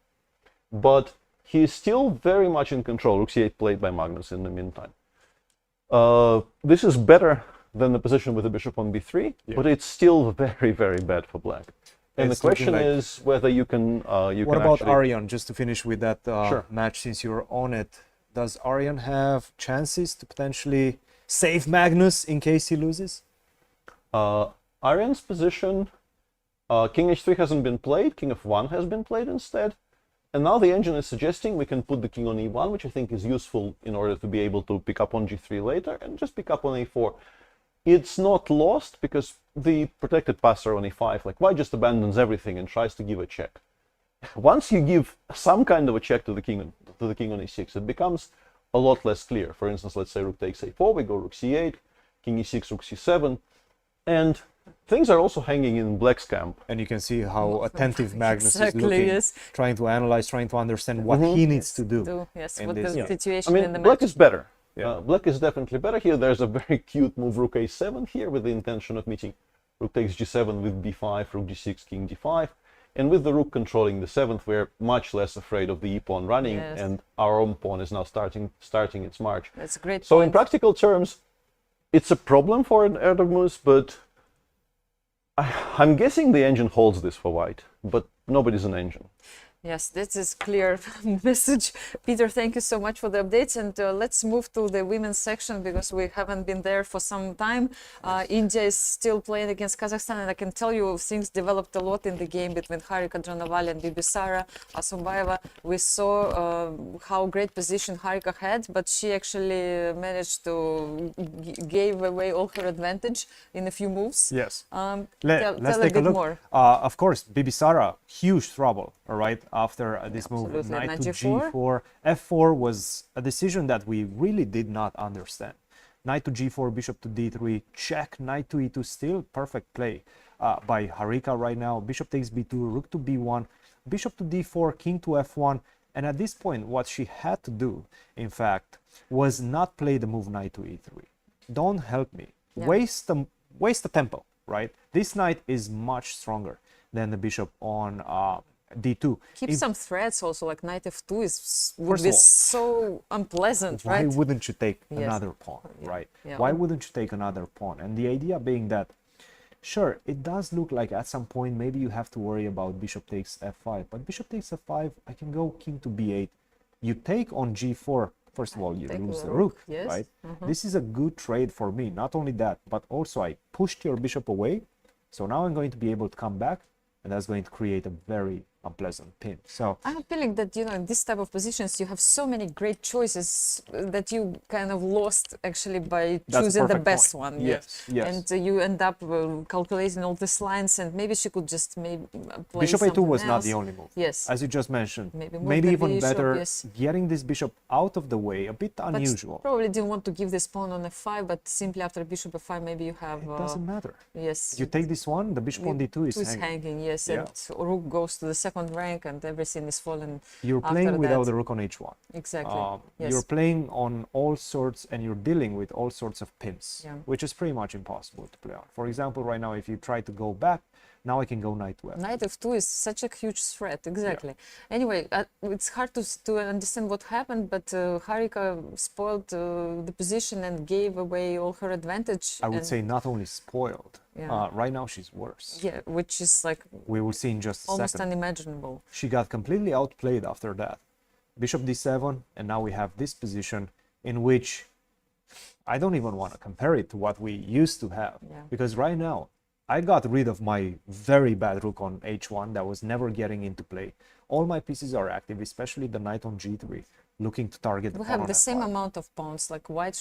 S3: But he is still very much in control. Rook c8 played by Magnus in the meantime. This is better than the position with the bishop on b3, but it's still very, very bad for black. And the question is whether you can. What
S2: about Arian? Just to finish with that
S3: Sure.
S2: match, since you're on it, does Arian have chances to potentially save Magnus in case he loses?
S3: Arian's position, king h3 hasn't been played, king f1 has been played instead. And now the engine is suggesting we can put the king on e1, which I think is useful in order to be able to pick up on g3 later, and just pick up on a4. It's not lost, because the protected passer on e5, like white just abandons everything and tries to give a check. Once you give some kind of a check to the king on e6, it becomes a lot less clear. For instance, let's say rook takes a4, we go rook c8, king e6, rook c7, and things are also hanging in black's camp.
S2: And you can see how attentive Magnus
S1: Exactly,
S2: is looking,
S1: yes.
S2: trying to analyze, trying to understand what he needs to do.
S1: Yes,
S2: in
S1: what
S2: this.
S1: the situation
S3: I mean,
S1: in the
S3: black
S1: match.
S3: is better.
S2: Yeah.
S3: Black is definitely better here. There's a very cute move, rook a7 here, with the intention of meeting rook takes g7 with b5, rook g6, king d5. And with the rook controlling the 7th, we're much less afraid of the e-pawn running,
S1: Yes.
S3: and our own pawn is now starting its march.
S1: That's a great
S3: So
S1: point.
S3: in practical terms, it's a problem for an Erdogan, but I'm guessing the engine holds this for white, but nobody's an engine.
S1: Yes, this is clear message. Peter, thank you so much for the updates, and let's move to the women's section, because we haven't been there for some time. India is still playing against Kazakhstan, and I can tell you things developed a lot in the game between Harika Dranavalli and Bibisara Asumbaeva. We saw how great position Harika had, but she actually managed to gave away all her advantage in a few moves.
S2: Yes.
S1: Tell
S2: Let's
S1: a
S2: take a
S1: bit
S2: look.
S1: more.
S2: Of course, Bibisara, huge trouble, all right, after this move.
S1: Absolutely.
S2: Knight to
S1: G4.
S2: g4. f4 was a decision that we really did not understand. Knight to g4, bishop to d3, check, knight to e2, still perfect play by Harika right now. Bishop takes b2, rook to b1, bishop to d4, king to f1. And at this point, what she had to do, in fact, was not play the move knight to e3. Don't help me.
S1: Yeah.
S2: Waste the tempo, right? This knight is much stronger than the bishop on d2.
S1: Keep some threats also, like knight f2 would
S2: First
S1: be
S2: of all,
S1: so unpleasant,
S2: why
S1: right?
S2: wouldn't you take
S1: Yes.
S2: another pawn, right?
S1: Yeah.
S2: Why wouldn't you take another pawn? And the idea being that Sure, it does look like at some point maybe you have to worry about bishop takes f5, but bishop takes f5, I can go king to b8. You take on g4, first of all, you lose the rook,
S1: yes.
S2: right? This is a good trade for me. Not only that, but also I pushed your bishop away, so now I'm going to be able to come back, and that's going to create a very unpleasant pin. So
S1: I have a feeling that, you know, in this type of positions, you have so many great choices that you kind of lost actually by choosing the best one.
S2: Yes, yes.
S1: And you end up calculating all these lines, and maybe she could just play
S2: bishop a2 was
S1: something
S2: not
S1: else.
S2: the only move.
S1: Yes.
S2: As you just mentioned.
S1: Maybe
S2: even
S1: bishop,
S2: better,
S1: yes.
S2: getting this bishop out of the way, a bit
S1: But
S2: unusual.
S1: probably didn't want to give this pawn on f5, but simply after bishop f5, maybe you have...
S2: It doesn't matter.
S1: Yes.
S2: You take this one, the bishop on d2 is hanging.
S1: Yes,
S2: Yeah.
S1: and rook goes to the second rank, and everything is fallen.
S2: You're playing without the rook on h1.
S1: Exactly. Yes.
S2: You're playing on all sorts, and you're dealing with all sorts of pins,
S1: Yeah.
S2: which is pretty much impossible to play on. For example, right now, if you try to go back, now I can go knight to f.
S1: Knight f2 is such a huge threat, exactly. Anyway, it's hard to understand what happened, but Harika spoiled the position and gave away all her advantage.
S2: I would say not only spoiled,
S1: Yeah.
S2: right now she's worse.
S1: Yeah, which is like
S2: We will see in just a
S1: almost
S2: second.
S1: unimaginable.
S2: She got completely outplayed after that. Bishop d7, and now we have this position in which I don't even want to compare it to what we used to have.
S1: Yeah.
S2: Because right now, I got rid of my very bad rook on h1 that was never getting into play. All my pieces are active, especially the knight on g3, looking to target the
S1: We
S2: pawn
S1: have
S2: on
S1: the same
S2: f5.
S1: amount of pawns, like why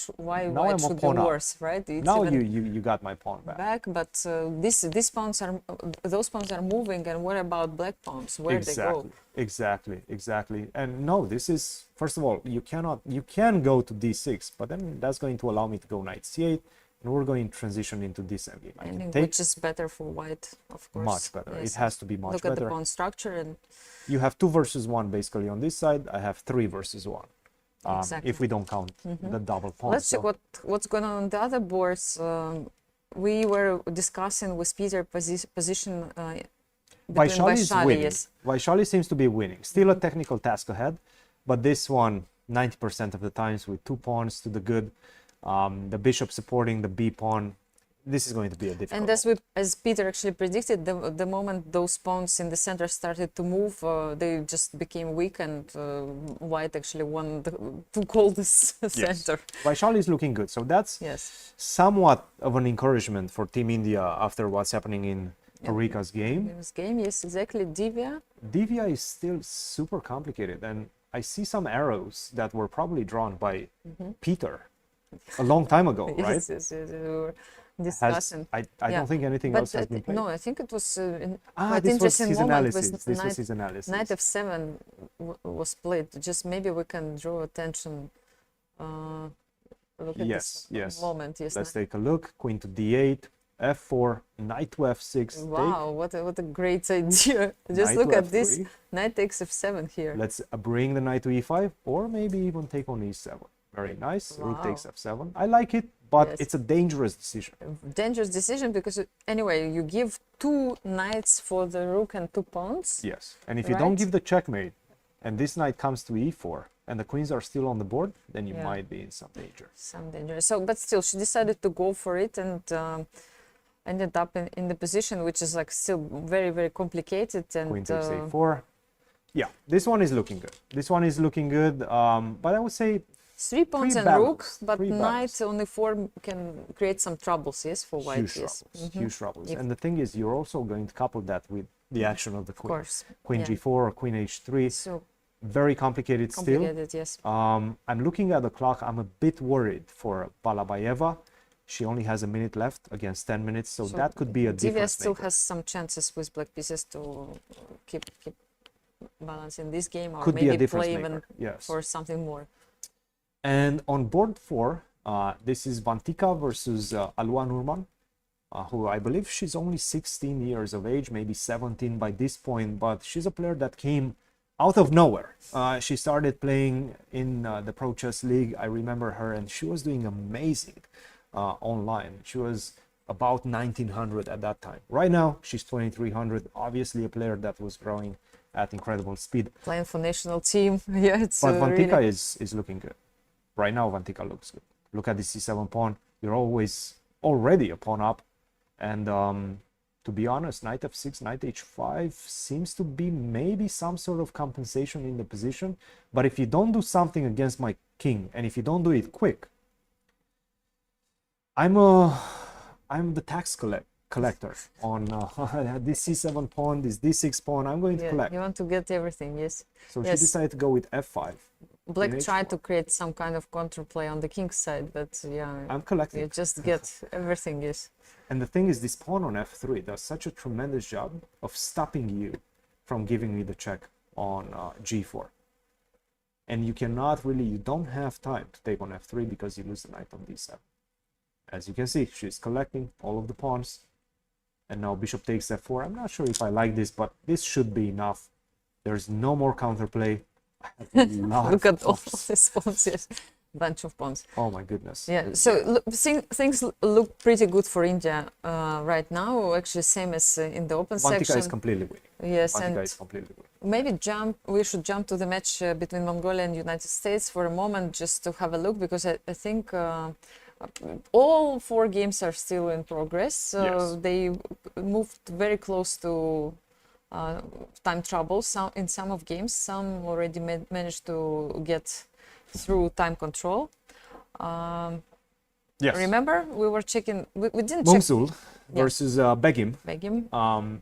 S2: Now I'm a
S1: should be
S2: pawn up.
S1: worse, right? It's
S2: Now
S1: even
S2: you got my pawn back.
S1: but these pawns are, those pawns are moving, and what about black pawns? Where they go?
S2: Exactly. And no, this is, first of all, you can go to d6, but then that's going to allow me to go knight c8, and we're going to transition into this endgame. I can take
S1: Which is better for white, of course.
S2: much better.
S1: Yes.
S2: It has to be much
S1: Look
S2: better.
S1: at the pawn structure, and
S2: You have 2 versus 1 basically on this side. I have 3 versus 1.
S1: Exactly.
S2: If we don't count the double pawn.
S1: let's check what's going on the other boards. We were discussing with Peter position between
S2: Vaishali is
S1: Vaishali,
S2: winning.
S1: yes.
S2: Vaishali seems to be winning. Still a technical task ahead, but this one 90% of the times with 2 pawns to the good. The bishop supporting the b pawn. This is going to be a difficult.
S1: And as Peter actually predicted, the moment those pawns in the center started to move, they just became weak, and white actually took all this center.
S2: Vaishali is looking good, so that's
S1: Yes.
S2: somewhat of an encouragement for Team India after what's happening in Harika's game.
S1: This game, yes, exactly. Divya.
S2: Divya is still super complicated, and I see some arrows that were probably drawn by Peter a long time ago, right?
S1: Yes, we were discussing.
S2: I don't think anything
S1: But
S2: else has been played.
S1: no, I think it was
S2: this
S1: quite
S2: was
S1: interesting
S2: his
S1: moment
S2: analysis.
S1: with
S2: This was his analysis.
S1: Knight f7 was played. Just maybe we can draw attention. Look at
S2: Yes,
S1: this
S2: yes.
S1: moment. Yes.
S2: Let's take a look. Queen to d8, f4, knight to f6.
S1: Wow, what a great idea! Just
S2: Knight
S1: look
S2: to
S1: at this.
S2: f3.
S1: Knight takes f7 here.
S2: Let's bring the knight to e5, or maybe even take on e7. Very nice. Rook
S1: Wow.
S2: takes f7. I like it, but
S1: Yes.
S2: it's a dangerous decision.
S1: Dangerous decision because anyway, you give 2 knights for the rook and 2 pawns.
S2: Yes. And if you don't
S1: Right.
S2: give the checkmate, and this knight comes to e4, and the queens are still on the board, then you
S1: Yeah.
S2: might be in some danger.
S1: Some danger. So, but still, she decided to go for it, and ended up in the position which is like still very, very complicated. And
S2: Queen takes a4. Yeah, this one is looking good. This one is looking good, but I would say
S1: 3 pawns and
S2: battles,
S1: rook, but
S2: 3
S1: knight
S2: battles.
S1: on e4 can create some troubles, yes, for white.
S2: huge
S1: Yes.
S2: troubles, huge troubles.
S1: If-
S2: And the thing is, you're also going to couple that with the action of the queen.
S1: course,
S2: Queen
S1: yeah.
S2: g4 or queen h3.
S1: So
S2: Very complicated still.
S1: complicated, yes.
S2: I'm looking at the clock. I'm a bit worried for Balabayeva. She only has a minute left against 10 minutes, so that could be a
S1: Divya
S2: difference
S1: still
S2: maker.
S1: has some chances with black pieces to keep balance in this game, or
S2: Could be a
S1: maybe
S2: difference
S1: play
S2: maker,
S1: even
S2: yes.
S1: for something more.
S2: And on board 4, this is Vantika versus Alua Nurman, who I believe she's only 16 years of age, maybe 17 by this point, but she's a player that came out of nowhere. She started playing in the Pro Chess League. I remember her, and she was doing amazing online. She was about 1900 at that time. Right now, she's 2300, obviously a player that was growing at incredible speed.
S1: Playing for national team, yeah, it's
S2: But Vantika
S1: really...
S2: is looking good. Right now, Vantika looks good. Look at the c7 pawn. You're already a pawn up, And to be honest, knight f6, knight h5 seems to be maybe some sort of compensation in the position. But if you don't do something against my king, and if you don't do it quick, I'm the tax collector on this c7 pawn, this d6 pawn. I'm going to collect.
S1: You want to get everything, yes.
S2: So she decided to go with f5.
S1: Black tried to create some kind of counterplay on the king's side, but yeah,
S2: I'm collecting.
S1: You just get everything, yes.
S2: And the thing is, this pawn on f3 does such a tremendous job of stopping you from giving me the check on g4. And you cannot really, you don't have time to take on f3 because you lose the knight on d7. As you can see, she's collecting all of the pawns. And now bishop takes f4. I'm not sure if I like this, but this should be enough. There's no more counterplay.
S1: Look at all these pawns, yes. Bunch of pawns.
S2: Oh my goodness.
S1: Yeah, so things look pretty good for India right now. Actually, same as in the open
S2: Vantika
S1: section.
S2: is completely winning.
S1: Yes,
S2: Vantika
S1: and
S2: is completely winning.
S1: maybe we should jump to the match between Mongolia and United States for a moment, just to have a look, because I think all 4 games are still in progress.
S2: Yes.
S1: They moved very close to time trouble. In some of games, some already managed to get through time control.
S2: Yes.
S1: Remember, we were checking. We didn't check.
S2: Mungzul versus Begim.
S1: Begim.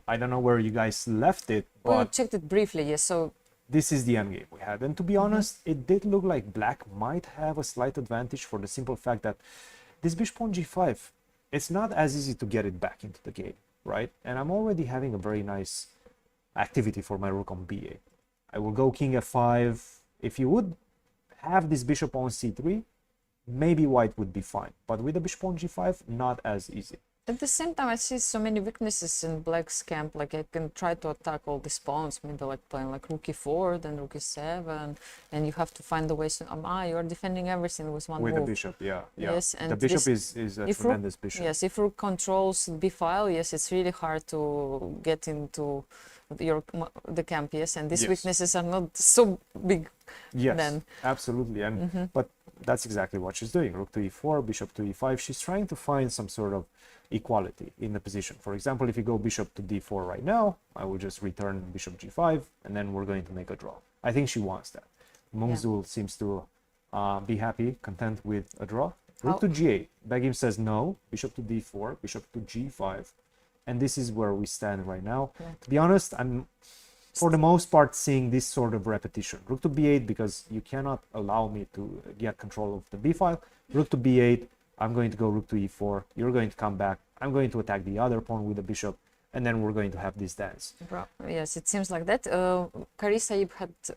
S2: I don't know where you guys left it,
S1: We
S2: but
S1: checked it briefly. Yes. So
S2: this is the endgame we had. And to be honest, it did look like black might have a slight advantage for the simple fact that this bishop on g5, it's not as easy to get it back into the game, right? And I'm already having a very nice activity for my rook on b8. I will go king f5. If you would have this bishop on c3, maybe white would be fine. But with the bishop on g5, not as easy.
S1: at the same time, I see so many weaknesses in black's camp. Like I can try to attack all these pawns, maybe like playing like rook e4, then rook e7, and you have to find the ways to. You are defending everything with one
S2: with
S1: move.
S2: the bishop, yeah.
S1: Yes, and
S2: the bishop
S1: this,
S2: is a
S1: if
S2: tremendous
S1: rook,
S2: bishop.
S1: Yes, if rook controls b file, yes, it's really hard to get into the camp. Yes, and these
S2: Yes.
S1: weaknesses are not so big.
S2: Yes,
S1: then.
S2: absolutely. And but that's exactly what she's doing. Rook to e4, bishop to e5. She's trying to find some sort of equality in the position. For example, if you go bishop to d4 right now, I will just return bishop g5, and then we're going to make a draw. I think she wants that. Mungzul seems to be happy, content with a draw. Rook to g8. Begim says no. Bishop to d4, bishop to g5. And this is where we stand right now.
S1: Yeah.
S2: To be honest, I'm for the most part seeing this sort of repetition. Rook to b8, because you cannot allow me to get control of the b file. Rook to b8, I'm going to go rook to e4, you're going to come back, I'm going to attack the other pawn with the bishop, and then we're going to have this dance.
S1: Yes, it seems like that. Karisa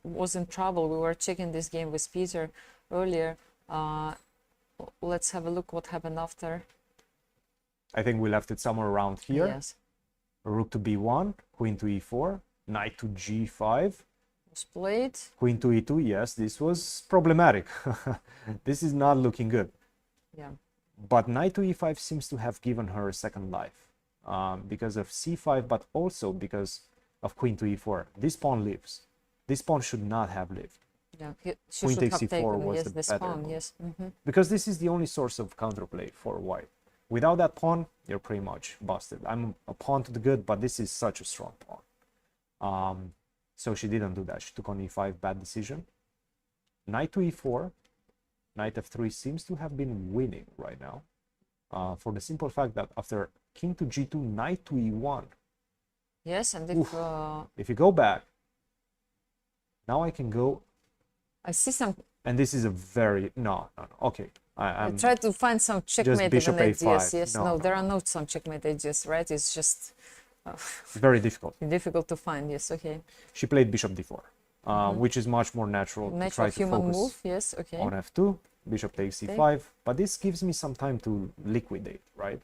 S1: was in trouble. We were checking this game with Peter earlier. Let's have a look what happened after.
S2: I think we left it somewhere around here.
S1: Yes.
S2: Rook to b1, queen to e4, knight to g5.
S1: Was played.
S2: Queen to e2, yes, this was problematic. This is not looking good.
S1: Yeah.
S2: But knight to e5 seems to have given her a second life because of c5, but also because of queen to e4. This pawn lives. This pawn should not have lived.
S1: Yeah, she
S2: Queen
S1: should
S2: takes
S1: have
S2: c4
S1: taken
S2: was
S1: yes,
S2: the
S1: this
S2: better
S1: pawn.
S2: move.
S1: Yes.
S2: Because this is the only source of counterplay for white. Without that pawn, you're pretty much busted. I'm a pawn to the good, but this is such a strong pawn. So she didn't do that. She took on e5, bad decision. Knight to e4. Knight f3 seems to have been winning right now. For the simple fact that after king to g2, knight to e1.
S1: Yes, and
S2: if you go back, now I can go.
S1: I see some.
S2: And this is a very no. Okay,
S1: I try to find some checkmate
S2: bishop
S1: ideas.
S2: a5.
S1: Yes, no, there are not some checkmate ideas, right? It's just
S2: it's very difficult.
S1: Difficult to find. Yes, okay.
S2: She played bishop d4, which is much more natural. To try to
S1: human
S2: focus
S1: move. Yes, okay.
S2: On f2, bishop takes c5, but this gives me some time to liquidate, right?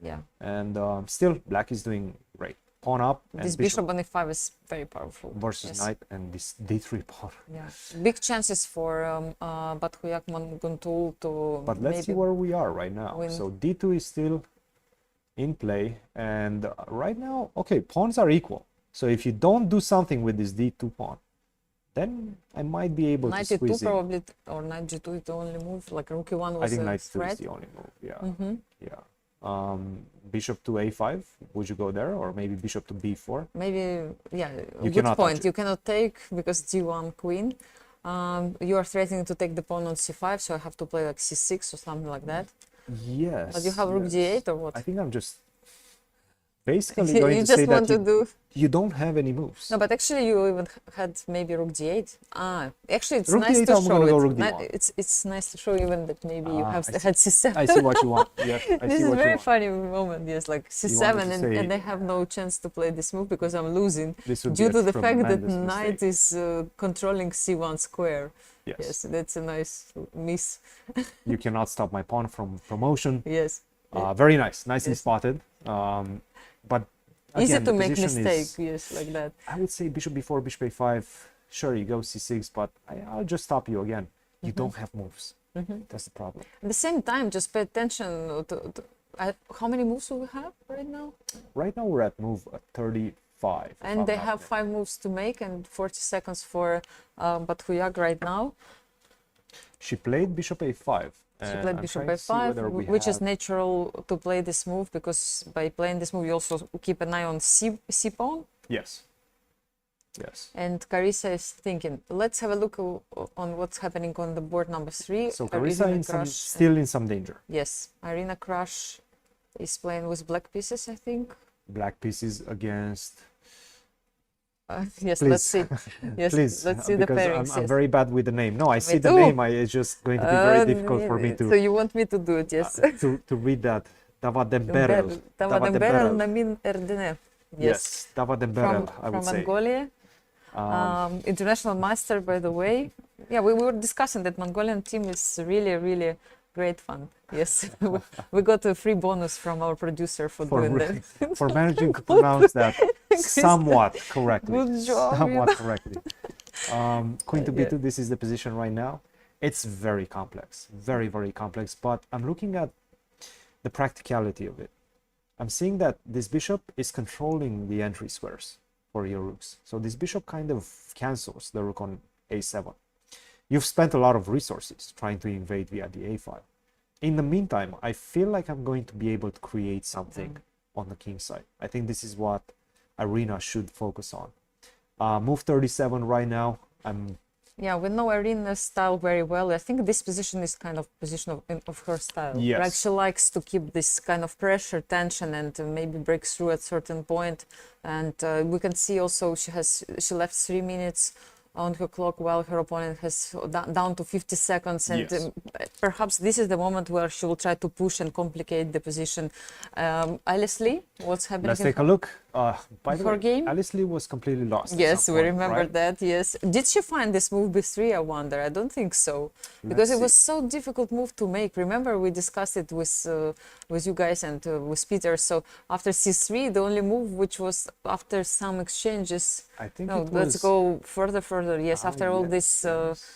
S1: Yeah.
S2: And still, black is doing great. Pawn up. And
S1: this bishop on e5 is very powerful.
S2: Versus knight and this d3 pawn.
S1: Yeah, big chances for Bathuyak Manguntul to.
S2: But let's see where we are right now.
S1: Win.
S2: So d2 is still in play, and right now, okay, pawns are equal. So if you don't do something with this d2 pawn, then I might be able
S1: knight
S2: to squeeze
S1: e2 probably, or knight g2 is the only move. Like rook e1 was
S2: I think
S1: a
S2: knight
S1: threat.
S2: 2 is the only move. Yeah, yeah. Bishop to a5, would you go there, or maybe bishop to b4?
S1: Maybe, yeah,
S2: You
S1: good
S2: cannot touch
S1: point.
S2: it.
S1: You cannot take because d1 queen. You are threatening to take the pawn on c5, so I have to play like c6 or something like that.
S2: Yes.
S1: But you have rook
S2: yes.
S1: d8 or what?
S2: I think I'm just basically going
S1: You
S2: to
S1: just
S2: say
S1: want
S2: that
S1: to do...
S2: you don't have any moves.
S1: No, but actually you even had maybe rook d8. Actually it's
S2: Rook
S1: nice
S2: d8,
S1: to
S2: I'm
S1: show
S2: gonna
S1: it.
S2: go rook d1.
S1: It's nice to show even that maybe you have
S2: I see.
S1: had c7.
S2: I see what you want. Yes, I
S1: This
S2: see
S1: is
S2: what
S1: a
S2: you
S1: very
S2: want.
S1: funny moment, yes, like
S2: You
S1: c7
S2: wanted to say-
S1: and I have no chance to play this move because I'm losing
S2: This would
S1: due
S2: be a
S1: to the fact that
S2: tremendous
S1: knight
S2: mistake.
S1: is controlling c1 square.
S2: Yes.
S1: Yes, that's a nice miss.
S2: You cannot stop my pawn from promotion.
S1: Yes.
S2: Very nice, nicely
S1: Yes.
S2: spotted. But
S1: Easy
S2: again,
S1: to
S2: the
S1: make
S2: position
S1: mistake,
S2: is-
S1: yes, like that.
S2: I would say bishop b4, bishop a5. Sure, you go c6, but I'll just stop you again. You don't have moves. That's the problem.
S1: At the same time, just pay attention how many moves do we have right now?
S2: Right now we're at move 35. if
S1: And
S2: I'm
S1: they
S2: not
S1: have 5 moves to make and 40 seconds for Batkhuyag right now.
S2: She played bishop a5.
S1: She
S2: and
S1: played
S2: I'm
S1: bishop
S2: trying to see whether we
S1: a5, which is
S2: have-
S1: natural to play this move because by playing this move you also keep an eye on c pawn.
S2: Yes. Yes.
S1: And Carissa is thinking, let's have a look on what's happening on the board number 3.
S2: So Carissa
S1: Irina
S2: in some,
S1: Krush
S2: still in some danger.
S1: Yes, Irina Krush is playing with black pieces, I think.
S2: Black pieces against...
S1: Yes,
S2: Please.
S1: let's see. Yes,
S2: Please,
S1: let's see the
S2: because
S1: pairings.
S2: I'm
S1: yes.
S2: very bad with the name. No, I see the
S1: too.
S2: name. It's just going to be very difficult for me to
S1: So you want me to do it, yes.
S2: to read that. Davademberel.
S1: Davademberel Namin Erdene.
S2: Yes, Davademberel, I would
S1: from
S2: say.
S1: Mongolia. International master, by the way. Yeah, we were discussing that Mongolian team is really, really great fun. Yes, we got a free bonus from our producer for doing that.
S2: For managing to pronounce that somewhat correctly.
S1: Good job,
S2: Somewhat
S1: you know.
S2: correctly. Queen to b2, this is the position right now. It's very complex, very, very complex. But I'm looking at the practicality of it. I'm seeing that this bishop is controlling the entry squares for your rooks. So this bishop kind of cancels the rook on a7. You've spent a lot of resources trying to invade via the a file. In the meantime, I feel like I'm going to be able to create something on the king side. I think this is what Irina should focus on. Move 37 right now.
S1: Yeah, we know Irina's style very well. I think this position is kind of position of her style.
S2: Yes.
S1: Like she likes to keep this kind of pressure, tension, and maybe break through at certain point. And we can see also she left 3 minutes on her clock while her opponent has down to 50 seconds. And
S2: Yes.
S1: perhaps this is the moment where she will try to push and complicate the position. Alice Lee, what's happening?
S2: Let's
S1: in
S2: take a look. By the
S1: her
S2: way,
S1: game?
S2: Alice Lee was completely lost. at
S1: Yes,
S2: some
S1: we
S2: point,
S1: remember
S2: right?
S1: that, yes. Did she find this move b3, I wonder? I don't think so. Because it was so difficult move to make. Remember, we discussed it with you guys and with Peter. So after c3, the only move which was after some exchanges...
S2: I think
S1: No,
S2: it
S1: let's
S2: was...
S1: go further. Yes, after all
S2: yes,
S1: this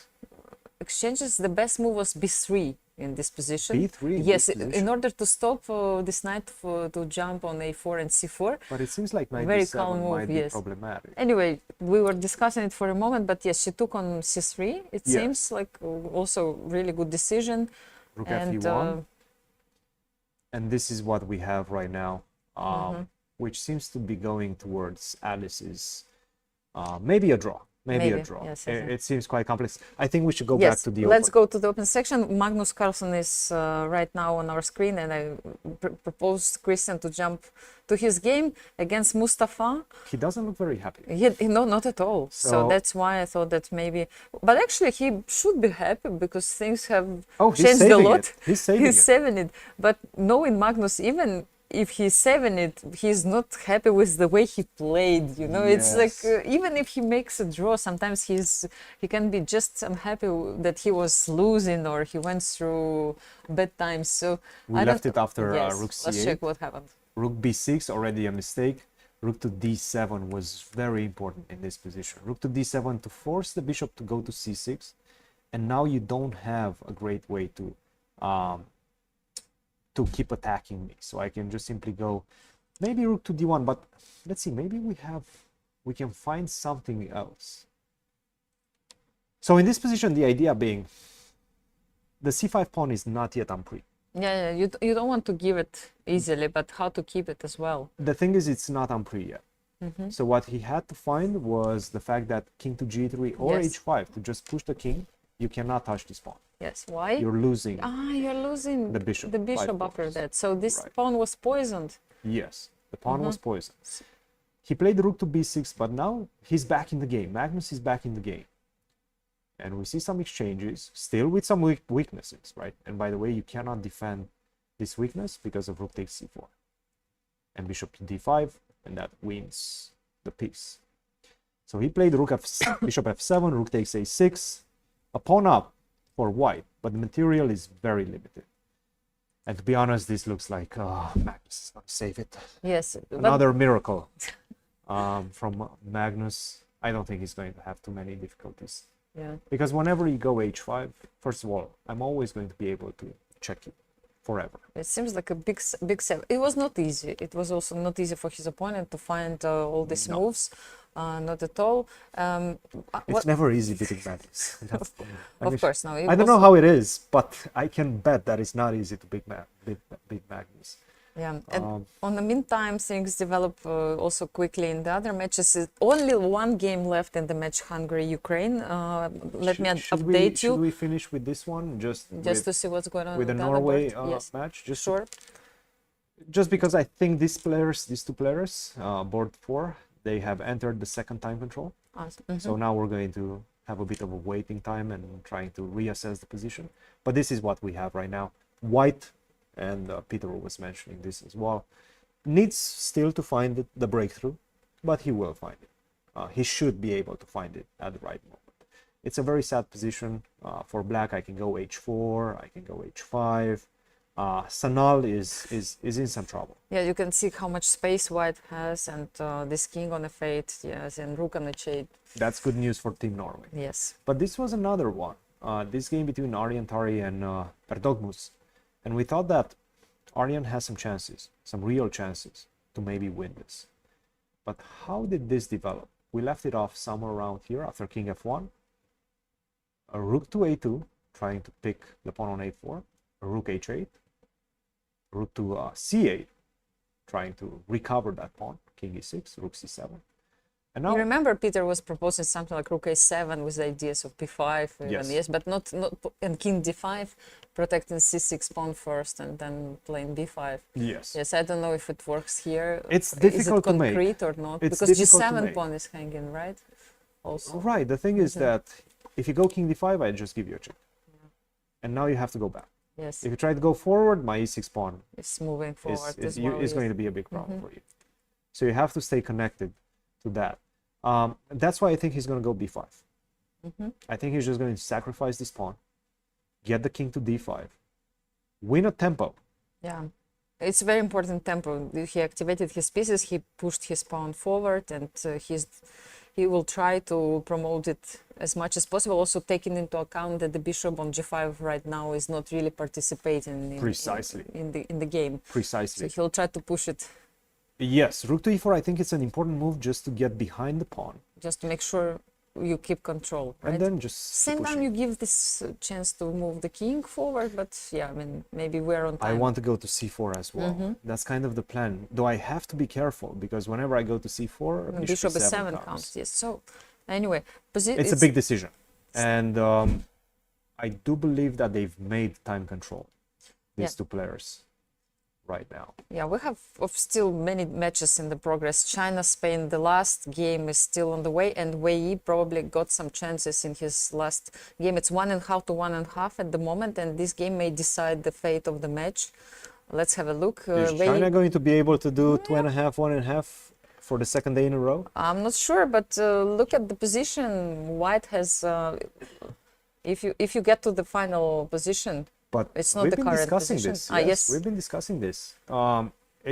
S1: exchanges, the best move was b3 in this position.
S2: B3 in
S1: Yes,
S2: this
S1: in
S2: position?
S1: order to stop this knight to jump on a4 and c4.
S2: But it seems like knight
S1: Very
S2: d7
S1: calm move,
S2: might be
S1: yes.
S2: problematic.
S1: Anyway, we were discussing it for a moment, but yes, she took on c3. It
S2: Yes.
S1: seems like also really good decision.
S2: Rook
S1: And
S2: fe1. And this is what we have right now, which seems to be going towards Alice's, maybe a draw. Maybe a
S1: Maybe,
S2: draw.
S1: yes, yes,
S2: It seems quite complex. I think we should go back
S1: Yes,
S2: to the
S1: let's
S2: open.
S1: go to the open section. Magnus Carlsen is right now on our screen, and I proposed Cristian to jump to his game against Mustafa.
S2: He doesn't look very happy.
S1: No, not at all. So that's why I thought that maybe... But actually, he should be happy because things have
S2: He's
S1: changed a
S2: saving
S1: lot.
S2: it. He's saving it.
S1: saving it. But knowing Magnus, even if he's saving it, he's not happy with the way he played. You know, it's like even if he makes a draw, sometimes he can be just unhappy that he was losing or he went through bad times. So
S2: We
S1: I
S2: left
S1: don't-
S2: it after
S1: yes,
S2: rook
S1: let's
S2: c8.
S1: check what happened.
S2: Rook b6, already a mistake. Rook to d7 was very important in this position. Rook to d7 to force the bishop to go to c6. And now you don't have a great way to keep attacking me. So I can just simply go maybe rook to d1, but let's see, maybe we can find something else. So in this position, the idea being the c5 pawn is not yet on pre.
S1: Yeah, you don't want to give it easily, but how to keep it as well.
S2: The thing is, it's not on pre yet. So what he had to find was the fact that king to g3 or
S1: Yes.
S2: h5 to just push the king. You cannot touch this pawn.
S1: Yes, why?
S2: You're losing.
S1: You're losing
S2: the bishop,
S1: the
S2: 5
S1: bishop after
S2: pawns.
S1: that. So this
S2: Right.
S1: pawn was poisoned.
S2: Yes, the pawn was poisoned. He played rook to b6, but now he's back in the game. Magnus is back in the game. And we see some exchanges, still with some weaknesses, right? And by the way, you cannot defend this weakness because of rook takes c4. And bishop to d5, and that wins the piece. So he played rook bishop f7, rook takes a6, a pawn up for white, but the material is very limited. And to be honest, this looks like Magnus is going to save it.
S1: Yes. but-
S2: Another miracle from Magnus. I don't think he's going to have too many difficulties.
S1: Yeah.
S2: Because whenever you go h5, first of all, I'm always going to be able to check you forever.
S1: It seems like a big step. It was not easy. It was also not easy for his opponent to find all these moves. Not at all.
S2: It's never easy beating Magnus.
S1: Of course, no.
S2: I don't know how it is, but I can bet that it's not easy to beat Magnus.
S1: Yeah, and on the meantime, things develop also quickly in the other matches. Only one game left in the match Hungary-Ukraine. Let me update you.
S2: Should we finish with this one? Just
S1: to see what's going on
S2: with the
S1: other
S2: Norway
S1: board? Yes.
S2: match?
S1: Sure.
S2: Just because I think these two players, board 4, they have entered the second time control. So now we're going to have a bit of a waiting time and trying to reassess the position. But this is what we have right now. White, and Peter was mentioning this as well, needs still to find the breakthrough, but he will find it. He should be able to find it at the right moment. It's a very sad position for black. I can go h4, I can go h5. Sanal is in some trouble.
S1: Yeah, you can see how much space white has, and this king on f8, yes, and rook on h8.
S2: That's good news for Team Norway.
S1: Yes.
S2: But this was another one. This game between Arian Tari and Praggnanandhaa. And we thought that Arian has some chances, some real chances to maybe win this. But how did this develop? We left it off somewhere around here after king f1. A rook to a2, trying to pick the pawn on a4. A rook h8. Rook to c8, trying to recover that pawn. King e6, rook c7. And now,
S1: You remember Peter was proposing something like rook a7 with ideas of b5, even, yes, but not and king d5, protecting c6 pawn first and then playing b5.
S2: yes.
S1: Yes, I don't know if it works here.
S2: It's
S1: Is
S2: difficult
S1: it
S2: to make.
S1: concrete or not?
S2: It's
S1: Because
S2: difficult to
S1: g7
S2: make.
S1: pawn is hanging, right? Also.
S2: Right, the thing is that if you go king d5, I just give you a check. And now you have to go back.
S1: Yes,
S2: If you try to go forward, my e6 pawn
S1: it's moving forward
S2: is
S1: as well.
S2: is going to be a big problem for you. So you have to stay connected to that. That's why I think he's going to go b5. I think he's just going to sacrifice this pawn, get the king to d5, win a tempo.
S1: Yeah, it's very important tempo. He activated his pieces, he pushed his pawn forward, and he will try to promote it as much as possible, also taking into account that the bishop on g5 right now is not really participating
S2: Precisely.
S1: in the game.
S2: Precisely.
S1: So he'll try to push it
S2: Yes, rook to e4, I think it's an important move just to get behind the pawn.
S1: just to make sure you keep control, right?
S2: And then just
S1: Same
S2: push
S1: time
S2: it.
S1: you give this chance to move the king forward, but yeah, I mean, maybe we're on time.
S2: I want to go to c4 as well. That's kind of the plan. Though I have to be careful because whenever I go to c4,
S1: Bishop e7 comes, yes. So anyway,
S2: it's a big decision. And I do believe that they've made time control, these two players, right now.
S1: Yeah, we have still many matches in the progress. China, Spain, the last game is still on the way, and Wei Yi probably got some chances in his last game. It's 1.5 to 1.5 at the moment, and this game may decide the fate of the match. Let's have a look.
S2: Is
S1: Wei Yi-
S2: China going to be able to do 2.5, 1.5 for the second day in a row?
S1: I'm not sure, but look at the position. White has, if you get to the final position,
S2: But
S1: it's not
S2: we've
S1: the
S2: been
S1: current
S2: discussing
S1: position.
S2: this.
S1: Yes.
S2: We've been discussing this.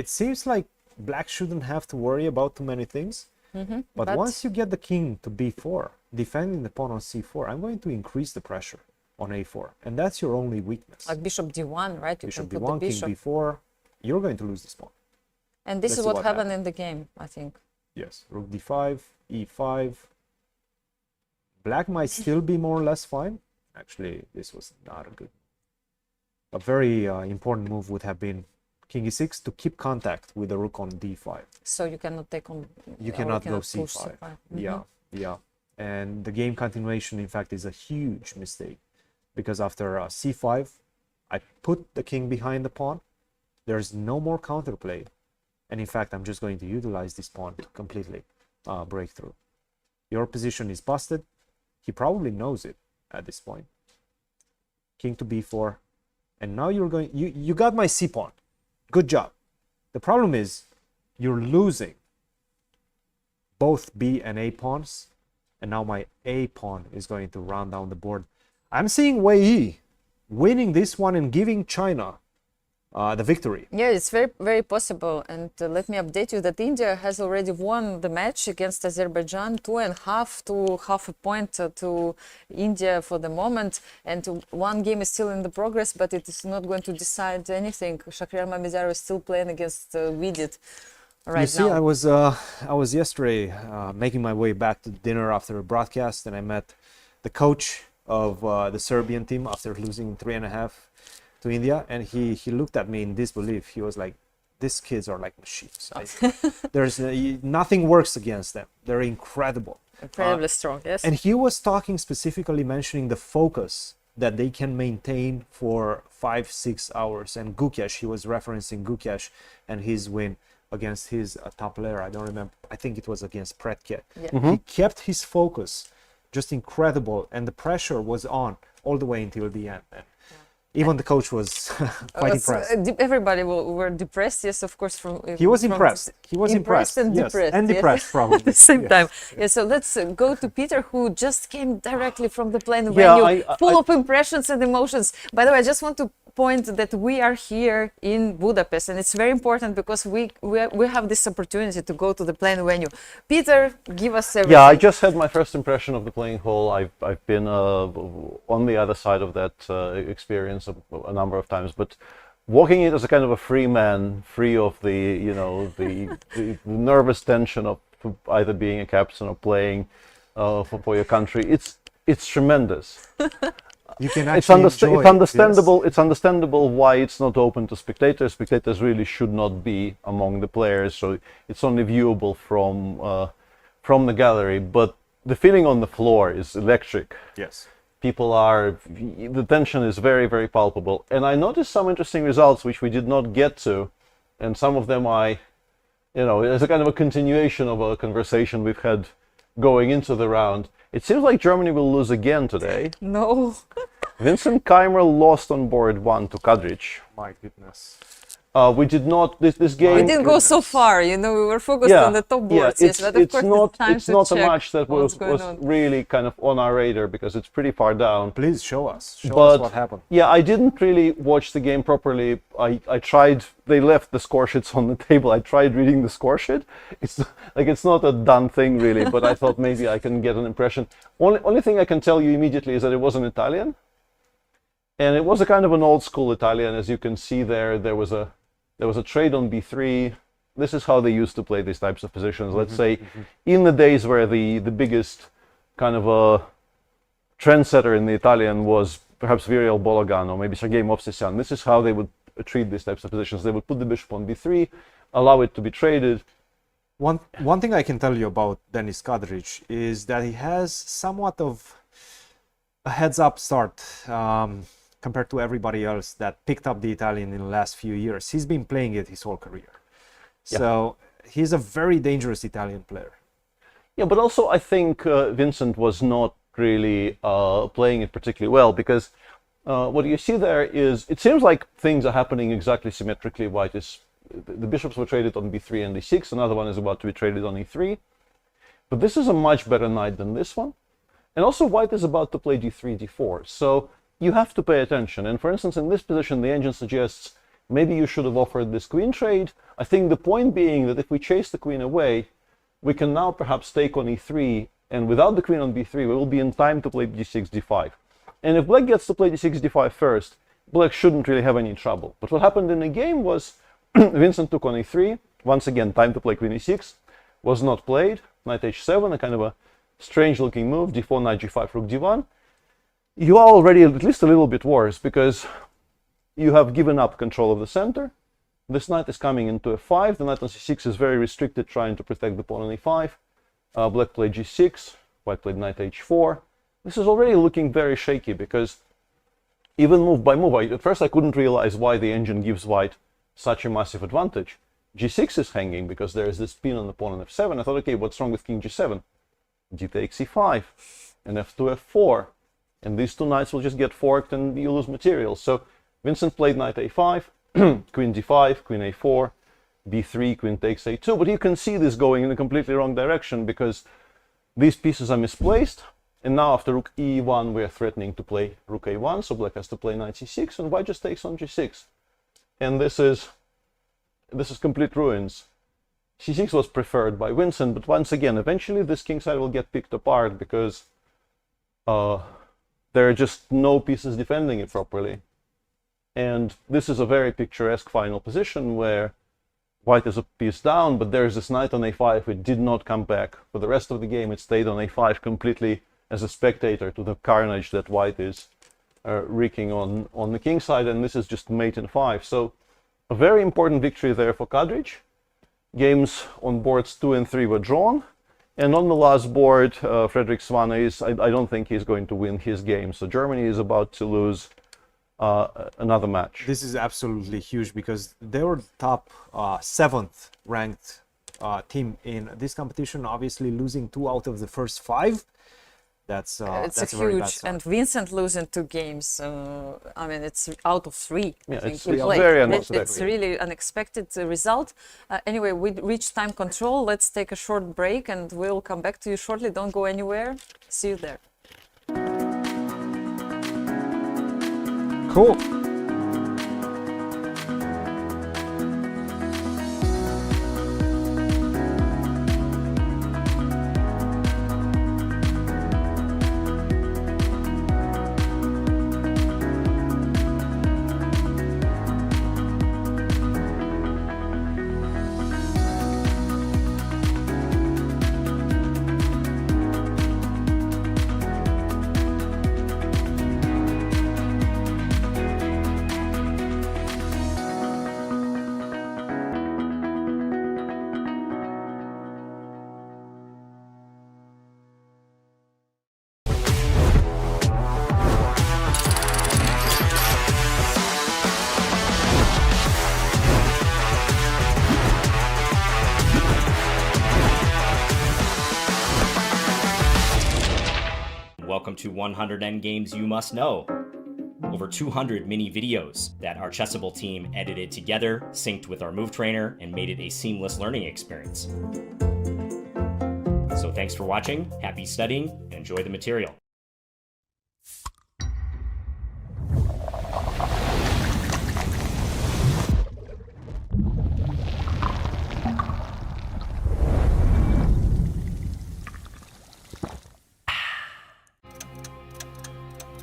S2: It seems like black shouldn't have to worry about too many things. But once you get the king to b4, defending the pawn on c4, I'm going to increase the pressure on a4. And that's your only weakness.
S1: like bishop d1, right? You
S2: Bishop
S1: can put
S2: b1,
S1: the bishop.
S2: king b4, you're going to lose this pawn.
S1: And this
S2: Let's
S1: is
S2: see
S1: what
S2: what
S1: happened in the game, I think.
S2: Yes, rook d5, e5. Black might still be more or less fine. Actually, this was not a good. a very important move would have been king e6 to keep contact with the rook on d5.
S1: So you cannot take on.
S2: You
S1: or
S2: cannot go
S1: push
S2: c5.
S1: Mhm.
S2: Yeah, yeah. And the game continuation, in fact, is a huge mistake, because after c5, I put the king behind the pawn. There's no more counterplay. And in fact, I'm just going to utilize this pawn to completely break through. Your position is busted. He probably knows it at this point. King to b4. And now you're going, you got my c pawn. Good job. The problem is you're losing both b and a pawns. And now my a pawn is going to run down the board. I'm seeing Wei Yi winning this one and giving China the victory.
S1: Yeah, it's very, very possible. And let me update you that India has already won the match against Azerbaijan, 2.5 to half a point to India for the moment. And one game is still in the progress, but it is not going to decide anything. Shakhriyar Mamedyarov is still playing against Vidit right
S2: you see,
S1: now.
S2: I was yesterday making my way back to dinner after a broadcast, and I met the coach of the Serbian team after losing 3.5 to India, and he looked at me in disbelief. He was like, "These kids are like machines. There's nothing works against them. They're incredible,
S1: Incredibly strong." Yes.
S2: And he was talking specifically, mentioning the focus that they can maintain for 5-6 hours. And Gukesh, he was referencing Gukesh and his win against his top player. I don't remember. I think it was against Pretke.
S1: Yeah.
S2: He kept his focus, just incredible, and the pressure was on all the way until the end. And even the coach was quite impressed.
S1: Everybody were depressed, yes, of course.
S2: He was impressed. He was impressed.
S1: And
S2: yes.
S1: depressed.
S2: And
S1: yes.
S2: depressed, probably.
S1: At the same
S2: Yes.
S1: time. Yeah, so let's go to Peter, who just came directly from the plane
S3: Yeah,
S1: venue, full of impressions and emotions. By the way, I just want to point that we are here in Budapest, and it's very important because we have this opportunity to go to the plane venue. Peter, give us everything.
S3: Yeah, I just had my first impression of the playing hall. I've been on the other side of that experience a number of times, but walking it as a kind of a free man, free of the the nervous tension of either being a captain or playing for your country, it's tremendous.
S2: You can actually enjoy it,
S3: understandable.
S2: yes.
S3: It's understandable why it's not open to spectators. Spectators really should not be among the players, so it's only viewable from the gallery. But the feeling on the floor is electric.
S2: Yes.
S3: The tension is very, very palpable. And I noticed some interesting results which we did not get to, and some of them as a kind of a continuation of a conversation we've had going into the round. It seems like Germany will lose again today.
S1: No.
S3: Vincent Keimer lost on board 1 to Kadrich.
S2: My goodness.
S3: We did not, this game...
S1: We didn't go so far, we were focused on the top boards.
S3: Yeah,
S1: yes, but of course
S3: it's not a
S1: check
S3: match that was really kind of on our radar because it's pretty far down.
S2: Please show us what happened.
S3: Yeah, I didn't really watch the game properly. I tried, they left the score sheets on the table. I tried reading the score sheet. It's not a done thing really, but I thought maybe I can get an impression. Only thing I can tell you immediately is that it was an Italian. And it was a kind of an old school Italian. As you can see there was a trade on b3. This is how they used to play these types of positions. Let's say in the days where the biggest kind of a trendsetter in the Italian was perhaps Virial Bologan or maybe Sergei Movsesyan. This is how they would treat these types of positions. They would put the bishop on b3, allow it to be traded.
S2: One thing I can tell you about Denis Kadrich is that he has somewhat of a heads-up start compared to everybody else that picked up the Italian in the last few years. He's been playing it his whole career.
S3: Yeah.
S2: So he's a very dangerous Italian player.
S3: Yeah, but also I think Vincent was not really playing it particularly well because what you see there is, it seems like things are happening exactly symmetrically. White is, the bishops were traded on b3 and d6, another one is about to be traded on e3. But this is a much better knight than this one. And also white is about to play d3, d4. So you have to pay attention. And for instance, in this position, the engine suggests maybe you should have offered this queen trade. I think the point being that if we chase the queen away, we can now perhaps take on e3, and without the queen on b3, we will be in time to play d6, d5. And if black gets to play d6, d5 first, black shouldn't really have any trouble. But what happened in the game was Vincent took on e3, once again, time to play queen e6, was not played, knight h7, a kind of a strange looking move, d4, knight g5, rook d1. You are already at least a little bit worse because you have given up control of the center. This knight is coming into f5. The knight on c6 is very restricted, trying to protect the pawn on e5. Black played g6, white played knight h4. This is already looking very shaky because even move by move, at first I couldn't realize why the engine gives white such a massive advantage. g6 is hanging because there is this pin on the pawn on f7. I thought, okay, what's wrong with king g7? G takes e5, and f2, f4. And these two knights will just get forked and you lose material. So Vincent played knight a5, queen d5, queen a4, b3, queen takes a2. But you can see this going in a completely wrong direction because these pieces are misplaced. And now after rook e1, we are threatening to play rook a1. So black has to play knight c6, and white just takes on g6. And this is complete ruins. c6 was preferred by Vincent, but once again, eventually this kingside will get picked apart because there are just no pieces defending it properly. And this is a very picturesque final position where white is a piece down, but there's this knight on a5 which did not come back. For the rest of the game, it stayed on a5 completely as a spectator to the carnage that white is wreaking on the king side, and this is just mate in 5. So a very important victory there for Kadrich. Games on boards 2 and 3 were drawn, and on the last board, Frederick Svane I don't think he's going to win his game. So Germany is about to lose another match.
S2: This is absolutely huge because they were top 7th ranked team in this competition, obviously losing 2 out of the first 5. That's
S1: it's
S2: a very bad
S1: huge,
S2: start.
S1: and Vincent losing 2 games. I mean, it's out of 3.
S3: Yeah,
S1: I think
S3: it's
S1: he played.
S3: very unexpected.
S1: It's really unexpected result. Anyway, we reached time control. Let's take a short break, and we'll come back to you shortly. Don't go anywhere. See you there.
S2: Cool.
S12: Welcome to 100 Endgames You Must Know. Over 200 mini videos that our Chessable team edited together, synced with our move trainer, and made it a seamless learning experience. So thanks for watching, happy studying, and enjoy the material.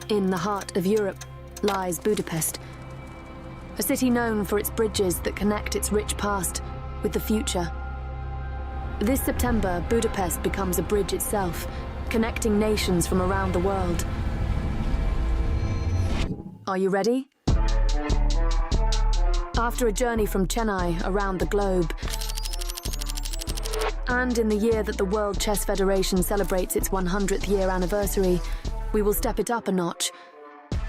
S5: In the heart of Europe lies Budapest, a city known for its bridges that connect its rich past with the future. This September, Budapest becomes a bridge itself, connecting nations from around the world. Are you ready? After a journey from Chennai around the globe, and in the year that the World Chess Federation celebrates its 100th year anniversary, we will step it up a notch.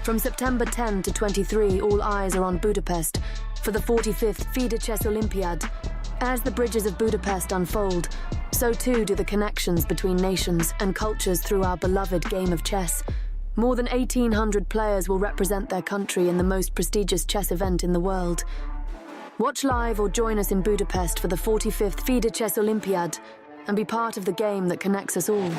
S5: From September 10 to 23, all eyes are on Budapest for the 45th FIDE Chess Olympiad. As the bridges of Budapest unfold, so too do the connections between nations and cultures through our beloved game of chess. More than 1,800 players will represent their country in the most prestigious chess event in the world. Watch live or join us in Budapest for the 45th FIDE Chess Olympiad and be part of the game that connects us all.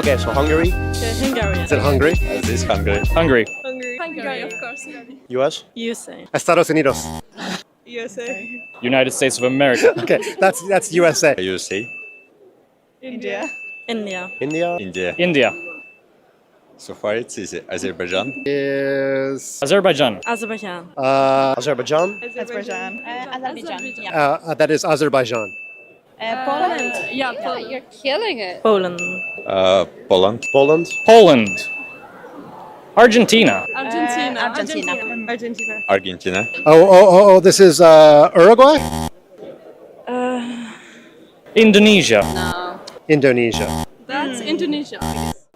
S13: Okay, so Hungary.
S14: Hungary.
S13: Is it Hungary? This is Hungary. Hungary.
S14: Hungary, of course.
S13: US?
S14: USA.
S13: Estados Unidos.
S14: USA.
S15: United States of America.
S13: Okay, that's USA.
S15: USA.
S14: India. India.
S13: India.
S15: India. India.
S16: So far it's easy. Azerbaijan.
S13: Is
S15: Azerbaijan.
S14: Azerbaijan.
S13: Azerbaijan.
S14: Azerbaijan. Azerbaijan.
S13: That is Azerbaijan.
S14: Poland. Yeah, Poland.
S17: You're killing it.
S14: Poland.
S16: Poland.
S13: Poland.
S15: Poland. Argentina.
S14: Argentina. Argentina. Argentina.
S16: Argentina.
S13: Oh, this is Uruguay?
S15: Indonesia.
S17: No.
S13: Indonesia.
S14: That's Indonesia.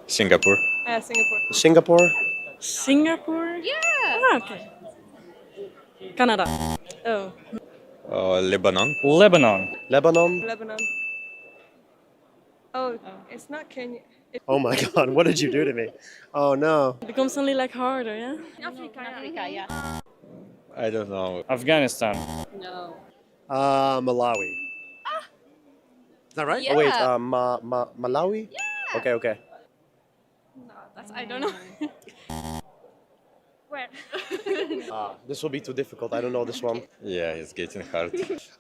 S16: Singapore.
S14: Singapore.
S13: Singapore?
S14: Singapore?
S17: Yeah.
S14: Ah, okay. Canada. Oh.
S16: Lebanon.
S15: Lebanon.
S13: Lebanon?
S14: Lebanon. Oh, it's not Kenya.
S13: Oh my god, what did you do to me? Oh no.
S14: It becomes only like harder, yeah?
S17: Africa, yeah.
S16: I don't know.
S15: Afghanistan.
S17: No.
S13: Malawi. Is that right?
S17: Yeah.
S13: Oh wait, Malawi?
S17: Yeah.
S13: Okay.
S14: No, that's, I don't know. Where?
S13: This will be too difficult. I don't know this one.
S16: Yeah, it's getting hard.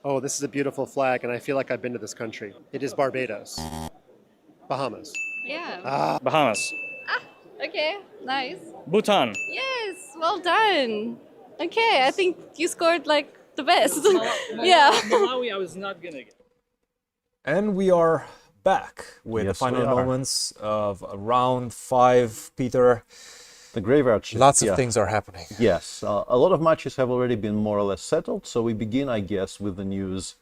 S13: Oh, this is a beautiful flag, and I feel like I've been to this country. It is Barbados. Bahamas.
S17: Yeah.
S15: Bahamas.
S17: Okay, nice.
S15: Bhutan.
S17: Yes, well done. Okay, I think you scored like the best. Yeah.
S15: Malawi, I was not gonna get.
S2: And we are back with the
S3: Yes, we
S2: final
S3: are.
S2: moments of round 5, Peter.
S3: The graveyard shift.
S2: Lots of
S3: yeah.
S2: things are happening.
S3: Yes, a lot of matches have already been more or less settled. So we begin, I guess, with the news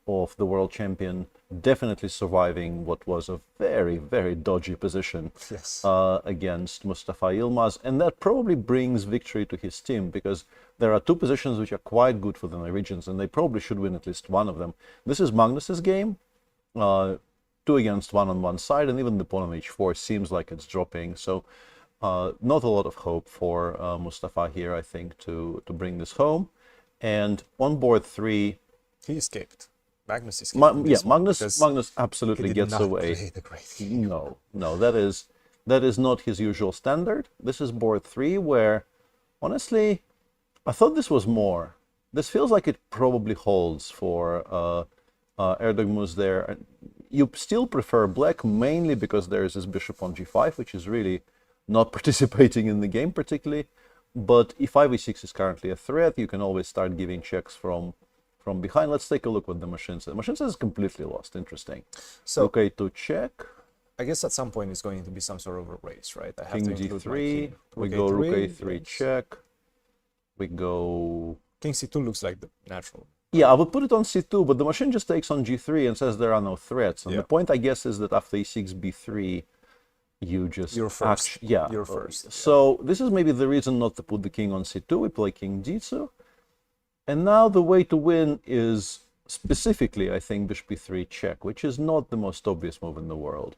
S3: of the world champion definitely surviving what was a very, very dodgy position
S2: Yes.
S3: against Mustafa Yilmaz. And that probably brings victory to his team, because there are two positions which are quite good for the Norwegians, and they probably should win at least one of them. This is Magnus's game. 2 against 1 on one side, and even the pawn on h4 seems like it's dropping. So not a lot of hope for Mustafa here, I think, to bring this home. And on board 3,
S2: he escaped. Magnus escaped.
S3: yeah, Magnus absolutely gets away.
S2: Play the great
S3: No, that is not his usual standard. This is board 3, where honestly, I thought this was more. This feels like it probably holds for Erdogmuz there. You still prefer black mainly because there is this bishop on g5, which is really not participating in the game particularly. But e5, e6 is currently a threat. You can always start giving checks from behind. Let's take a look what the machine says. The machine says completely lost. Interesting.
S2: So
S3: okay, to check.
S2: I guess at some point it's going to be some sort of a race, right? I have
S3: King
S2: to include my
S3: d3.
S2: king.
S3: We
S2: Rook
S3: go rook
S2: a3,
S3: a3
S2: yes.
S3: check. We go.
S2: King c2 looks like the natural.
S3: Yeah, I would put it on c2, but the machine just takes on g3 and says there are no threats. And the point, I guess, is that after e6, b3, you just...
S2: You're first.
S3: Yeah.
S2: You're first.
S3: So this is maybe the reason not to put the king on c2. We play king d2. And now the way to win is specifically, I think, bishop e3 check, which is not the most obvious move in the world.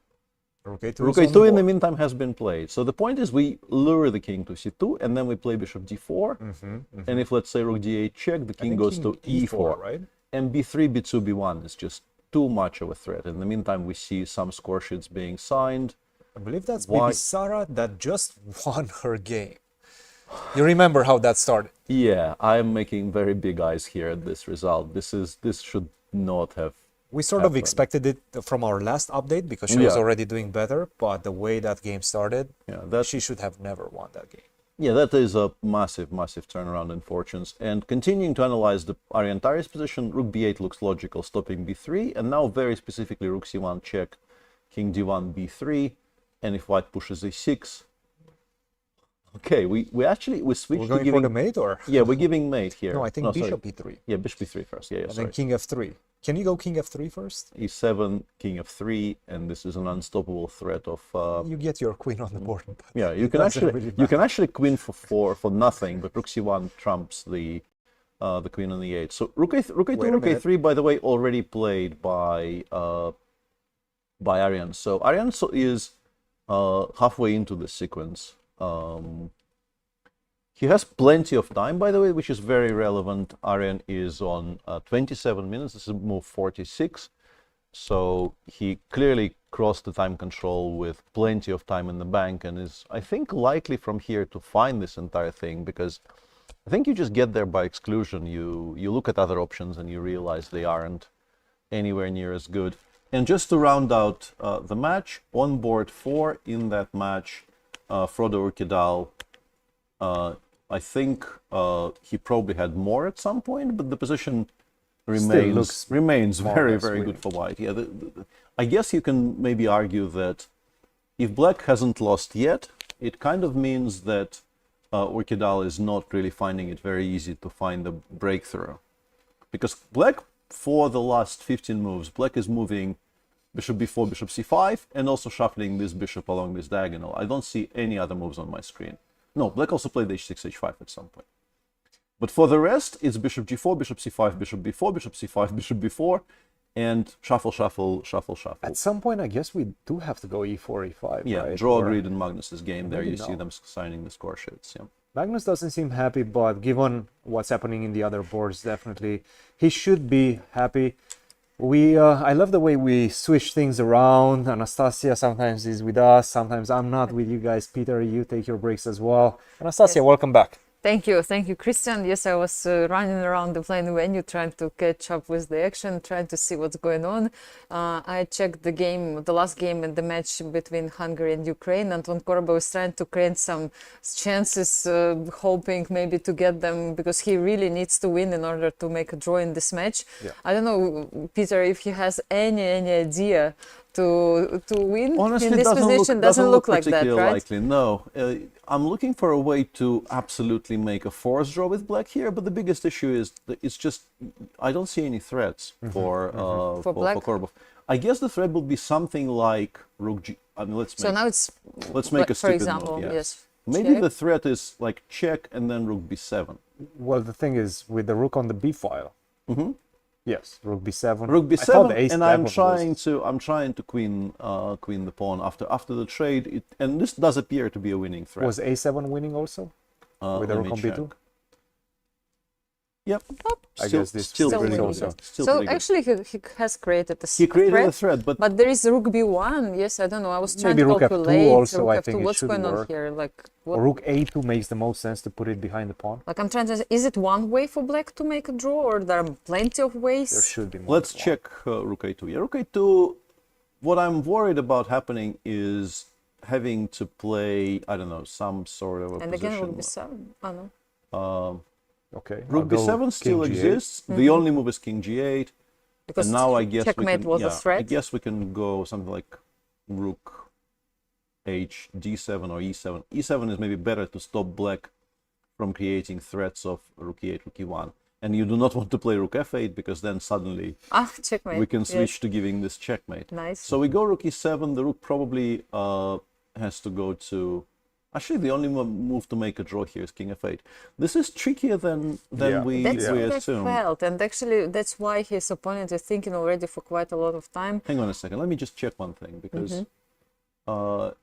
S2: Rook a2
S3: Rook a2 in the meantime has been played. So the point is we lure the king to c2, and then we play bishop d4. And if, let's say, rook d8 check, the king goes to e4.
S2: Right?
S3: And b3, b2, b1 is just too much of a threat. In the meantime, we see some score sheets being signed.
S2: I believe that's Bibi Sara that just won her game. You remember how that started?
S3: Yeah, I'm making very big eyes here at this result. This should not have.
S2: We sort of expected it from our last update because she was already doing better, but the way that game started, she should have never won that game.
S3: Yeah, that is a massive, massive turnaround in fortunes. And continuing to analyze the Arian Tari's position, rook b8 looks logical, stopping b3, and now very specifically rook c1 check, king d1 b3, and if white pushes a6. Okay, we switched
S2: We're going
S3: to giving
S2: for the mate, or?
S3: Yeah, we're giving mate here.
S2: No, I think bishop e3.
S3: Yeah, bishop e3 first. Yeah,
S2: and then king f3. Can you go king f3 first?
S3: e7, king f3, and this is an unstoppable threat of.
S2: You get your queen on the board.
S3: Yeah, you can actually queen for nothing, but rook c1 trumps the queen on the 8. So rook a2, rook a3, by the way, already played by Arian. So Arian is halfway into the sequence. He has plenty of time, by the way, which is very relevant. Arian is on 27 minutes. This is move 46. So he clearly crossed the time control with plenty of time in the bank and is, I think, likely from here to find this entire thing, because I think you just get there by exclusion. You look at other options and you realize they aren't anywhere near as good. And just to round out the match, on board 4 in that match, Frode Urkedal, I think he probably had more at some point, but the position remains very, very good for white. Yeah, I guess you can maybe argue that if black hasn't lost yet, it kind of means that Urkedal is not really finding it very easy to find the breakthrough. Because black, for the last 15 moves, black is moving bishop b4, bishop c5, and also shuffling this bishop along this diagonal. I don't see any other moves on my screen. No, black also played h6, h5 at some point. But for the rest, it's bishop g4, bishop c5, bishop b4, bishop c5, bishop b4, and shuffle, shuffle, shuffle, shuffle.
S2: At some point, I guess we do have to go e4, e5.
S3: Yeah,
S2: right?
S3: draw agreed in Magnus's game. There you see them signing the score sheets. Yeah.
S2: Magnus doesn't seem happy, but given what's happening in the other boards, definitely he should be happy. I love the way we switch things around. Anastasiya sometimes is with us, sometimes I'm not with you guys. Peter, you take your breaks as well. Anastasiya, welcome back.
S1: Thank you, Christian. Yes, I was running around the playing venue, trying to catch up with the action, trying to see what's going on. I checked the last game in the match between Hungary and Ukraine. Anton Korobov is trying to create some chances, hoping maybe to get them, because he really needs to win in order to make a draw in this match.
S2: Yeah.
S1: I don't know, Peter, if he has any idea to win.
S3: Honestly,
S1: in this position. Doesn't look like that,
S3: particularly
S1: right?
S3: likely. No, I'm looking for a way to absolutely make a forced draw with black here, but the biggest issue is that it's just I don't see any threats for
S1: black?
S3: Korobov. I guess the threat would be something like Rook G. I mean, let's make a
S1: for
S3: stupid
S1: example,
S3: move.
S1: yes.
S3: Maybe
S1: Check.
S3: the threat is like check and then Rook B7.
S2: Well, the thing is, with the rook on the b file, yes, Rook B7.
S3: Rook
S2: I thought the
S3: B7,
S2: ace
S3: and
S2: tab
S3: I'm trying to queen the pawn after the trade. And this does appear to be a winning threat.
S2: was A7 winning also with the
S3: Let
S2: rook
S3: me
S2: on
S3: check.
S2: B2.
S3: Yep.
S2: I guess this
S3: still
S2: still
S3: pretty
S2: winning
S3: good.
S2: also.
S3: Still
S1: So
S3: pretty good.
S1: actually, he has created a
S3: He created
S1: threat,
S3: a threat, but
S1: there is Rook B1. Yes, I don't know. I was trying
S2: Maybe
S1: to
S2: Rook F2
S1: calculate.
S2: also,
S1: Rook
S2: I
S1: F2.
S2: think it
S1: What's
S2: should
S1: going on
S2: work.
S1: here? Like, what?
S2: Or Rook A2 makes the most sense to put it behind the pawn.
S1: Like I'm trying to. Is it one way for black to make a draw, or there are plenty of ways?
S2: There should be more.
S3: let's check Rook A2. Yeah, Rook A2. What I'm worried about happening is having to play, I don't know, some sort of a
S1: And
S3: position.
S1: again, Rook B7. Oh no.
S2: Okay.
S3: Rook
S2: I'll go
S3: B7 still
S2: King G8.
S3: exists. The only move is King G8.
S1: Because
S3: And now I guess we
S1: checkmate
S3: can,
S1: was a
S3: I
S1: threat.
S3: guess we can go something like Rook H, D7 or E7. E7 is maybe better to stop black from creating threats of Rook E8, Rook E1. And you do not want to play Rook F8 because then suddenly
S1: Checkmate.
S3: we can switch
S1: Yes.
S3: to giving this checkmate.
S1: Nice.
S3: So we go Rook E7. The Rook probably has to go to... Actually, the only move to make a draw here is King F8. This is trickier than we
S1: That's what I
S3: assumed.
S1: felt, and actually that's why his opponent is thinking already for quite a lot of time.
S3: Hang on a second. Let me just check one thing, because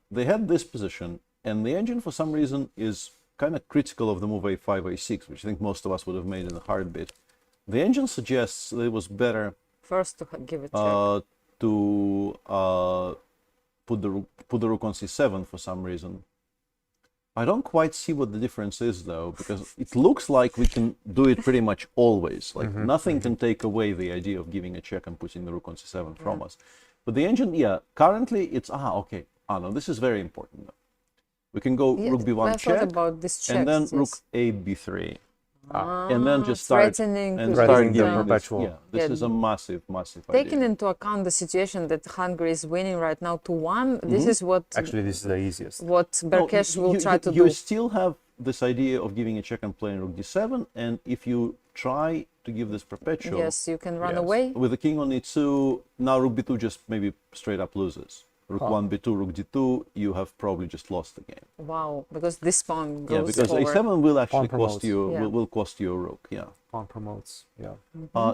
S3: they had this position, and the engine for some reason is kind of critical of the move A5, A6, which I think most of us would have made in a heartbeat. The engine suggests that it was better
S1: First to give it check.
S3: to put the rook on C7 for some reason. I don't quite see what the difference is, though, because it looks like we can do it pretty much always. Like nothing can take away the idea of giving a check and putting the rook on C7 from us. But the engine, currently it's okay. No, this is very important. Though. We can go Rook B1
S1: I
S3: check,
S1: thought about this check,
S3: and then
S1: yes.
S3: Rook A B3, and then just start
S1: threatening
S3: and
S1: to
S3: start
S1: give
S3: giving
S1: down.
S3: this. Yeah, this
S1: Yeah.
S3: is a massive
S1: Taking
S3: idea.
S1: into account the situation that Hungary is winning right now 2-1, this is what
S2: Actually, this is the easiest.
S1: Berkesh will try to
S3: you
S1: do.
S3: still have this idea of giving a check and playing Rook D7, and if you try to give this perpetual,
S1: Yes, you can run away.
S3: with the king on E2, now Rook B2 just maybe straight up loses. Rook 1 B2, Rook D2, you have probably just lost the game.
S1: Wow, because this pawn goes
S3: Yeah, because
S1: over.
S3: A7 will actually
S2: Pawn
S3: cost
S2: promotes.
S3: you
S1: Yeah.
S3: will cost you a rook. Yeah.
S2: Pawn promotes. Yeah.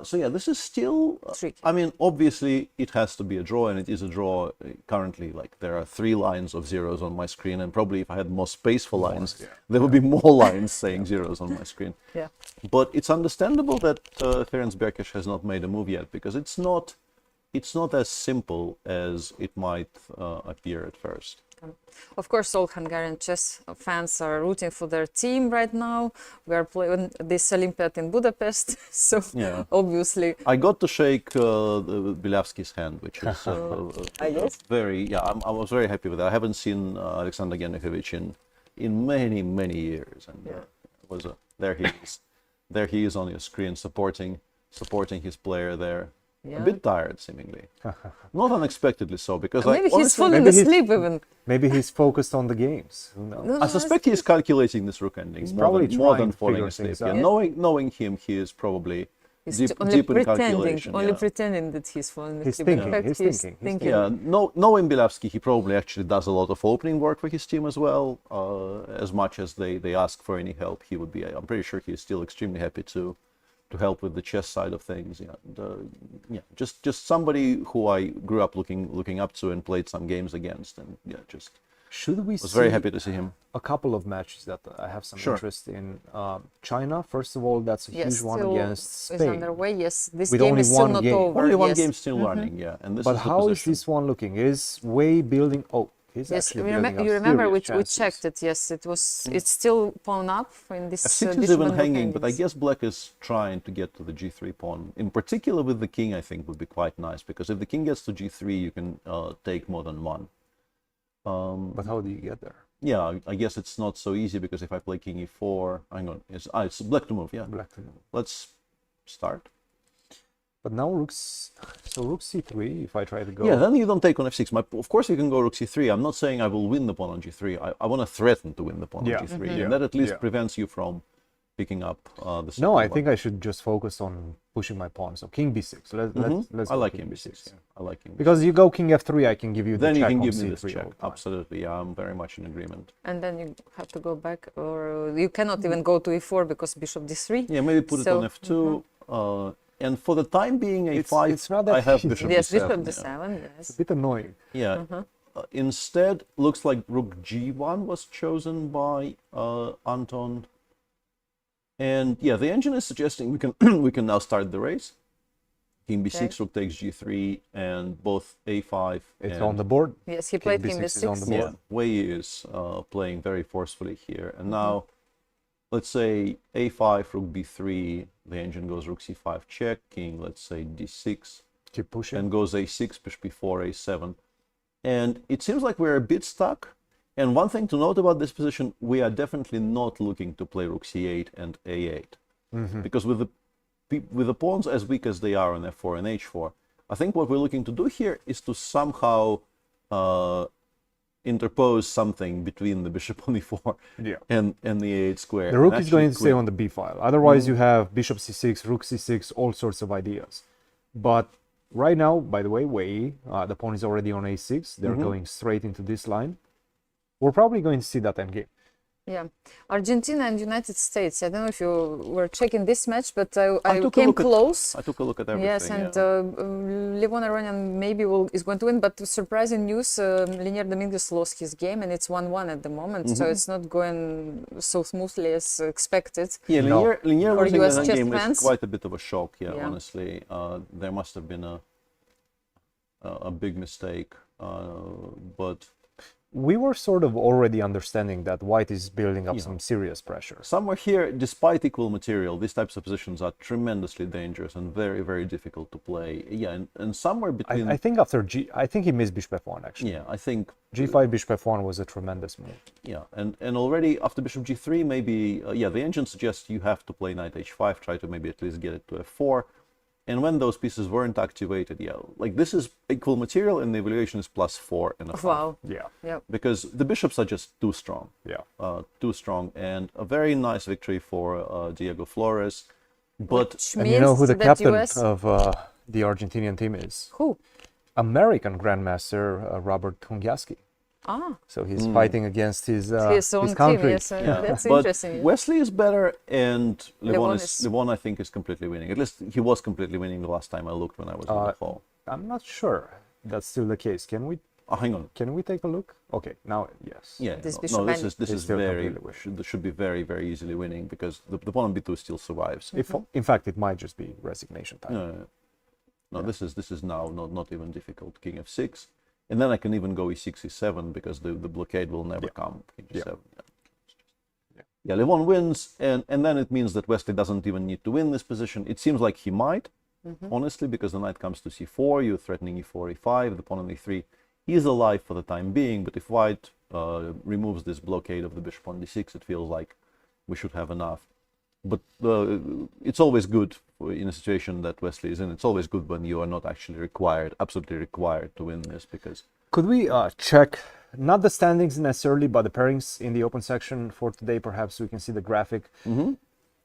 S3: So yeah, this is still.
S1: Tricky.
S3: I mean, obviously, it has to be a draw, and it is a draw currently. Like there are 3 lines of zeros on my screen, and probably if I had more space for lines, there would be more lines saying zeros on my screen.
S1: Yeah.
S3: But it's understandable that Ferenc Berkesh has not made a move yet, because it's not as simple as it might appear at first.
S1: Of course, all Hungarian chess fans are rooting for their team right now. We are playing this Olympiad in Budapest, so
S3: Yeah.
S1: obviously.
S3: I got to shake Bilavsky's hand, which is
S1: guess.
S3: very. Yeah, I was very happy with that. I haven't seen Alexander Genekovich in many years, and it was there he is on your screen supporting his player there.
S1: Yeah.
S3: A bit tired, seemingly. Not unexpectedly so, because
S1: Maybe he's
S3: honestly,
S1: falling asleep even.
S2: Maybe he's focused on the games. Who knows?
S3: I suspect he's calculating this rook ending more than
S2: trying to
S3: falling
S2: figure
S3: asleep.
S2: things
S3: Yeah,
S2: out.
S3: knowing him, he is probably
S1: He's
S3: deep
S1: only
S3: in calculation.
S1: only
S3: Yeah.
S1: pretending that he's falling
S2: He's
S1: asleep. In
S2: thinking,
S1: fact,
S2: he's
S1: he's
S2: thinking, he's
S1: thinking.
S3: Yeah, knowing Bilavsky, he probably actually does a lot of opening work for his team as well. As much as they ask for any help, he would be. I'm pretty sure he's still extremely happy to help with the chess side of things. Yeah, and, just somebody who I grew up looking up to and played some games against, and just
S2: Should we
S3: was
S2: see
S3: very happy to see him.
S2: a couple of matches that I have some
S3: Sure.
S2: interest in? China, first of all, that's a
S1: Yes,
S2: huge one
S1: still
S2: against
S1: is
S2: Spain.
S1: underway. Yes, this
S2: With
S1: game
S2: only
S1: is still
S2: one
S1: not
S2: game.
S1: over.
S3: Only one
S1: yes.
S3: game still running. Yeah, and this
S2: But
S3: is the
S2: how is
S3: position.
S2: this one looking? Is Wei building? Oh, He's
S1: Yes,
S2: actually
S1: you
S2: building up
S1: remember
S2: serious
S1: we
S2: chances.
S1: checked it. Yes, it was. It's still pawn up in this.
S3: F6 is
S1: bishop
S3: even
S1: and
S3: hanging, but I
S1: hangings.
S3: guess black is trying to get to the g3 pawn. In particular with the king, I think would be quite nice, because if the king gets to g3, you can take more than one.
S2: But how do you get there?
S3: Yeah, I guess it's not so easy, because if I play king e4, hang on, it's black to move, yeah.
S2: Black to move.
S3: Let's start.
S2: But now rook c3, if I try to go...
S3: Yeah, then you don't take on f6. Of course you can go rook c3. I'm not saying I will win the pawn on g3. I want to threaten to win the pawn on g3. And that at least prevents you from picking up the second
S2: No, I
S3: one.
S2: think I should just focus on pushing my pawn. So king b6. Let's
S3: I
S2: go
S3: like
S2: king
S3: king
S2: b6.
S3: b6. Yeah. I like king b6.
S2: Because you go king f3, I can give you the
S3: Then you
S2: check
S3: can
S2: on
S3: give me this
S2: c3
S3: check.
S2: all the time.
S3: Absolutely, yeah, I'm very much in agreement.
S1: And then you have to go back, or you cannot even go to e4 because bishop d3.
S3: Yeah, maybe put it on f2. And for the time being, a5,
S2: it's not that
S3: I have
S2: easy.
S3: bishop
S1: Yes,
S3: d7.
S1: bishop
S3: yeah.
S1: d7. Yes.
S2: It's a bit annoying.
S3: Yeah. Instead, looks like rook g1 was chosen by Anton. And yeah, the engine is suggesting we can we can now start the race. King b6, rook takes g3, and both a5.
S2: It's on the board.
S1: Yes, he played king
S2: b6 is on the
S1: b6.
S2: board.
S3: Yeah, Wei is playing very forcefully here. And now, let's say a5, rook b3, the engine goes rook c5 check, king, let's say d6.
S2: Keep pushing.
S3: And goes a6, bishop b4, a7. And it seems like we're a bit stuck. And one thing to note about this position, we are definitely not looking to play rook c8 and a8. Because with the pawns as weak as they are on f4 and h4, I think what we're looking to do here is to somehow interpose something between the bishop on e4 and the a8 square.
S2: The rook is going to stay on the b file. Otherwise, you have bishop c6, rook c6, all sorts of ideas. But right now, by the way, Wei, the pawn is already on a6. They're going straight into this line. We're probably going to see that endgame.
S1: Yeah, Argentina and United States. I don't know if you were checking this match, but I
S3: took a
S1: came
S3: look
S1: close.
S3: I took a look at everything.
S1: Yes, and
S3: yeah.
S1: Levon Aronian maybe is going to win, but surprising news, Linier Dominguez lost his game, and it's 1-1 at the moment, so it's not going so smoothly as expected.
S3: Yeah, Linier losing
S1: US
S3: that
S1: chess
S3: game
S1: fans.
S3: is quite a bit of a shock, honestly. There must have been a big mistake, but...
S2: We were sort of already understanding that white is building up some serious pressure.
S3: Somewhere here, despite equal material, these types of positions are tremendously dangerous and very, very difficult to play. Yeah, and somewhere between...
S2: I think after I think he missed bishop f1, actually.
S3: Yeah, I think...
S2: g5, bishop f1 was a tremendous move.
S3: Yeah, and already after bishop g3, maybe... the engine suggests you have to play knight h5, try to maybe at least get it to f4. And when those pieces weren't activated, like this is equal material and the evaluation is +4 and a half.
S1: Wow.
S2: Yeah.
S1: Yep.
S3: Because the bishops are just too strong.
S2: Yeah.
S3: Too strong. And a very nice victory for Diego Flores. But
S2: and you know who the captain of the Argentinian team is?
S1: Who?
S2: American Grandmaster Robert Tungiaski.
S1: Ah.
S2: So he's fighting against his
S1: own
S2: country.
S1: team. Yes, that's
S3: but
S1: interesting.
S3: Wesley is better, and Levon I think is completely winning. At least he was completely winning the last time I looked when I was on the call.
S2: I'm not sure that's still the case. Can we?
S3: Hang on.
S2: Can we take a look? Okay, now yes.
S3: Yeah.
S1: This
S3: This is very should be very easily winning, because the pawn on b2 still survives.
S2: In fact, it might just be resignation time.
S3: No, this is now not even difficult. King f6. And then I can even go e6, e7, because the blockade will never come. King g7. Yeah, Levon wins, and then it means that Wesley doesn't even need to win this position. It seems like he might, honestly, because the knight comes to c4, you're threatening e4, e5, the pawn on e3. He is alive for the time being, but if white removes this blockade of the bishop on d6, it feels like we should have enough. But it's always good in a situation that Wesley is in. It's always good when you are not actually absolutely required to win this, because...
S2: Could we check, not the standings necessarily, but the pairings in the open section for today? Perhaps we can see the graphic.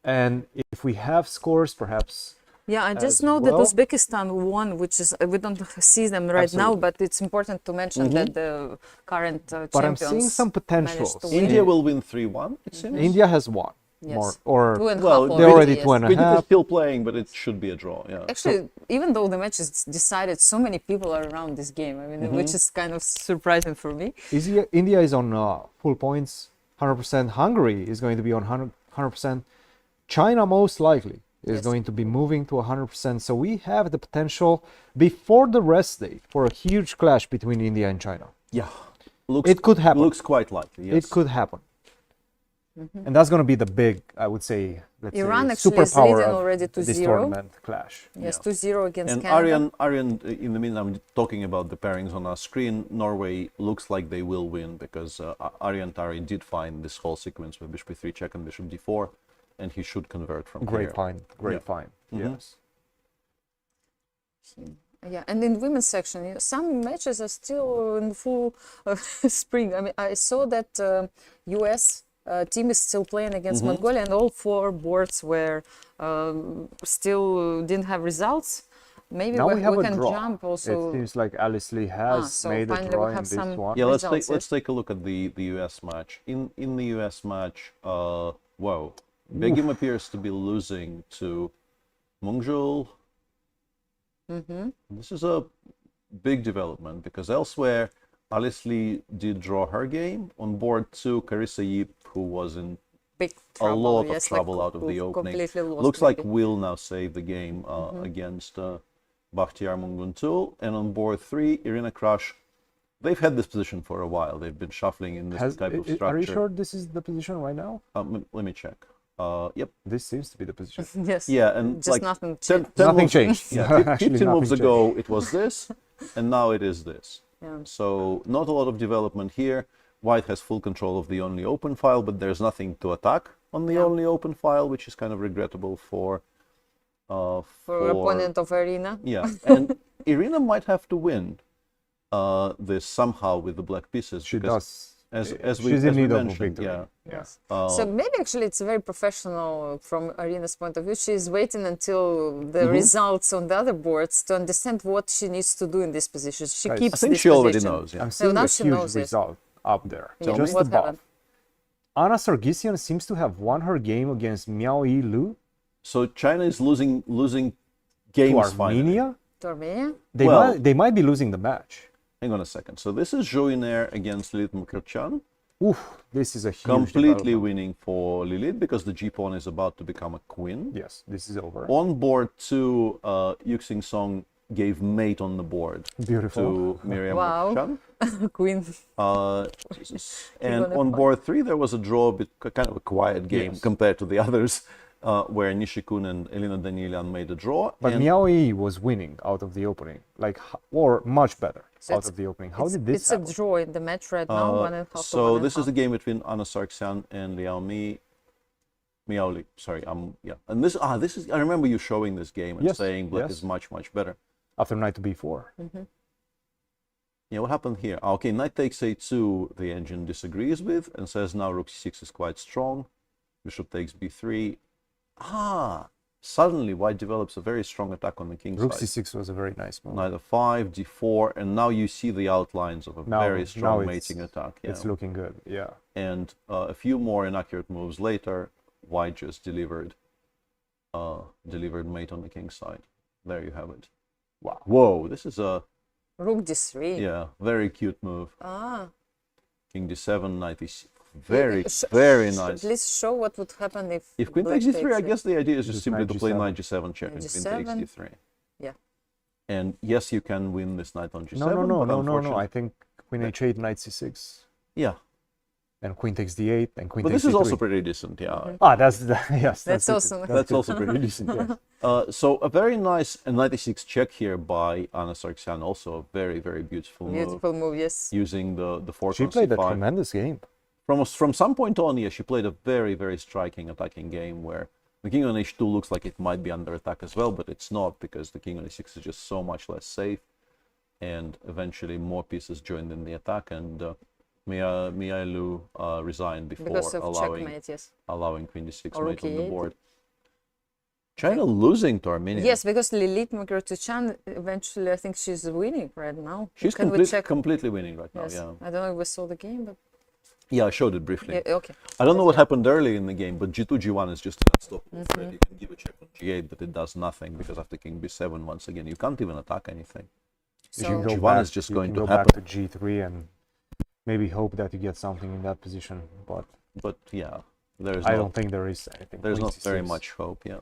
S2: And if we have scores, perhaps...
S1: Yeah, I just know that Uzbekistan won, which is, we don't see them right now, but it's important to mention that the current champions.
S2: But I'm seeing some potential.
S3: India will win 3-1, it seems.
S2: India has won.
S1: Yes.
S2: Or
S1: they're
S2: already 2.5.
S3: Vidit is still playing, but it should be a draw. Yeah.
S1: Actually, even though the match is decided, so many people are around this game. I mean, which is kind of surprising for me.
S2: India is on full points, 100%. Hungary is going to be on 100%. China most likely is going to be moving to 100%. So we have the potential before the rest day for a huge clash between India and China.
S3: Yeah.
S2: it could happen.
S3: Looks quite likely. Yes.
S2: It could happen. And that's going to be the big, I would say, let's
S1: Iran
S2: say,
S1: actually is
S2: superpower
S1: leading
S2: of
S1: already
S2: this
S1: 2-0.
S2: tournament clash.
S1: Yes, 2-0 against
S3: and
S1: Canada.
S3: Arian, in the meantime, talking about the pairings on our screen, Norway looks like they will win because Arian Tari did find this whole sequence with bishop b3 check and bishop d4, and he should convert from
S2: Great
S3: here.
S2: find, great find, yes.
S1: Yeah, and in women's section, you know, some matches are still in full spring. I mean, I saw that US team is still playing against Mongolia, and all 4 boards were still didn't have results. Maybe
S2: now
S1: we
S2: have a
S1: can
S2: draw.
S1: jump also.
S2: It seems like Alice Lee has
S1: so
S2: made a
S1: finally
S2: draw
S1: we
S2: in
S1: have
S2: this
S1: some
S2: one.
S3: Yeah,
S1: results,
S3: let's take a look at the US match. In the US match, wow, Begim appears to be losing to Mungjul. This is a big development because elsewhere, Alice Lee did draw her game. On board 2, Carissa Yip, who was in
S1: big trouble,
S3: a lot
S1: yes,
S3: of trouble
S1: like
S3: out of the opening.
S1: lost
S3: Looks like
S1: maybe.
S3: will now save the game against Bakhtiar Munguntul. And on board 3, Irina Krush. They've had this position for a while. They've been shuffling in this type of structure.
S2: Are you sure this is the position right now?
S3: Let me check. Yep.
S2: This seems to be the position.
S1: Yes.
S3: Yeah, and
S1: just
S3: like
S1: nothing
S3: 10
S2: Nothing
S3: moves,
S2: changed.
S3: Yeah,
S2: Actually,
S3: 15 moves
S2: nothing
S3: ago it was this, and now it is this.
S1: Yeah.
S3: So not a lot of development here. White has full control of the only open file, but there's nothing to attack on the only open file, which is kind of regrettable for
S1: opponent of Irina.
S3: Yeah, and Irina might have to win this somehow with the black pieces.
S2: She
S3: because
S2: does.
S3: As
S2: She's in
S3: we
S2: need of a
S3: mentioned,
S2: victory.
S3: yeah.
S1: Yes. So maybe actually it's very professional from Irina's point of view. She's waiting until the results on the other boards to understand what she needs to do in this position. She
S2: Guys,
S1: keeps
S3: I think
S1: this
S3: she already
S1: position.
S3: knows. Yeah.
S2: I'm seeing
S1: now
S2: a
S1: she
S2: huge
S1: knows it.
S2: result up there.
S1: Yeah,
S2: Just
S1: what
S2: above.
S1: happened?
S2: Anna Sargsyan seems to have won her game against Miao Yi Lu
S3: So China is losing
S2: to
S3: games finally.
S2: Armenia.
S1: To Armenia?
S2: They might be losing the match.
S3: Hang on a second. So this is Zhou Yinair against Lilith Mukherjee.
S2: Oof, this is a huge
S3: Completely
S2: development.
S3: winning for Lilith because the G-pawn is about to become a queen.
S2: Yes, this is over.
S3: On board 2, Yuxing Song gave mate on the board
S2: Beautiful.
S3: to Miriam
S1: Wow.
S3: Mukherjee.
S1: Queen.
S3: And on board 3, there was a draw, kind of a quiet game compared to the others, where Nishikun and Elena Danilian made a draw.
S2: But
S3: and
S2: Miao Yi was winning out of the opening, or much better
S1: So
S2: out of the opening. How did this
S1: It's
S2: happen?
S1: a draw in the match right now, 1.5 to
S3: so
S1: 1.5.
S3: this is the game between Anna Sargsyan and Miao Li. Sorry, yeah. And this is. I remember you showing this game and
S2: Yes,
S3: saying black
S2: yes.
S3: is much better.
S2: After knight to b4.
S3: Yeah, what happened here? Okay, knight takes a2. The engine disagrees with and says now rook c6 is quite strong. Bishop takes b3. Suddenly white develops a very strong attack on the king
S2: Rook
S3: side.
S2: c6 was a very nice move.
S3: Knight f5, d4, and now you see the outlines of a very strong mating attack. Yeah.
S2: It's looking good, yeah.
S3: And a few more inaccurate moves later, white just delivered mate on the king side. There you have it.
S2: Wow.
S3: Whoa, this is a
S1: Rook d3.
S3: yeah, very cute move. King d7, knight e6. Very nice.
S1: Please show what would happen
S3: If queen
S1: black
S3: takes d3, I
S1: it.
S3: guess the idea is just simply
S2: knight
S3: to play
S2: g7.
S3: knight g7 check and queen takes
S1: G7.
S3: d3.
S1: Yeah.
S3: And yes, you can win this knight on g7.
S2: No.
S3: but
S2: I
S3: unfortunately-
S2: think queen h8, knight c6.
S3: Yeah.
S2: And queen takes d8, and queen
S3: But
S2: takes
S3: this is
S2: d3.
S3: also pretty decent, yeah.
S2: That's yes.
S1: That's awesome.
S3: That's also pretty decent, yes. So a very nice knight e6 check here by Anna Sargsyan, also a very beautiful move.
S1: Beautiful move, yes.
S3: Using the fork
S2: She
S3: on
S2: played a
S3: c5.
S2: tremendous game.
S3: From some point on, yeah, she played a very striking attacking game where the king on h2 looks like it might be under attack as well, but it's not because the king on e6 is just so much less safe, and eventually more pieces joined in the attack, and Miailu resigned before
S1: Because of checkmate, yes.
S3: allowing queen d6
S1: Or
S3: mate on the
S1: rook e8.
S3: board. China losing to Armenia.
S1: Yes, because Lilith Mukherjee eventually, I think she's winning right now.
S3: She's
S1: Can we check?
S3: completely winning right
S1: Yes.
S3: now, yeah.
S1: I don't know if we saw the game, but
S3: Yeah, I showed it briefly.
S1: yeah, okay.
S3: I don't know what happened early in the game, but g2, g1 is just an unstoppable threat. You can give a check on g8, but it does nothing because after king b7, once again, you can't even attack anything.
S2: You can go
S3: G1
S2: back,
S3: is just
S2: you
S3: going
S2: can
S3: to
S2: go
S3: happen.
S2: back to g3 and maybe hope that you get something in that position, but
S3: yeah, there's
S2: I don't think there is anything.
S3: There's
S2: Queen
S3: not very
S2: c6.
S3: much hope, yeah.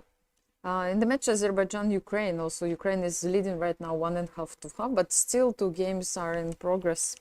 S1: In the match Azerbaijan-Ukraine, also Ukraine is leading right now 1.5 to half, but still 2 games are in progress.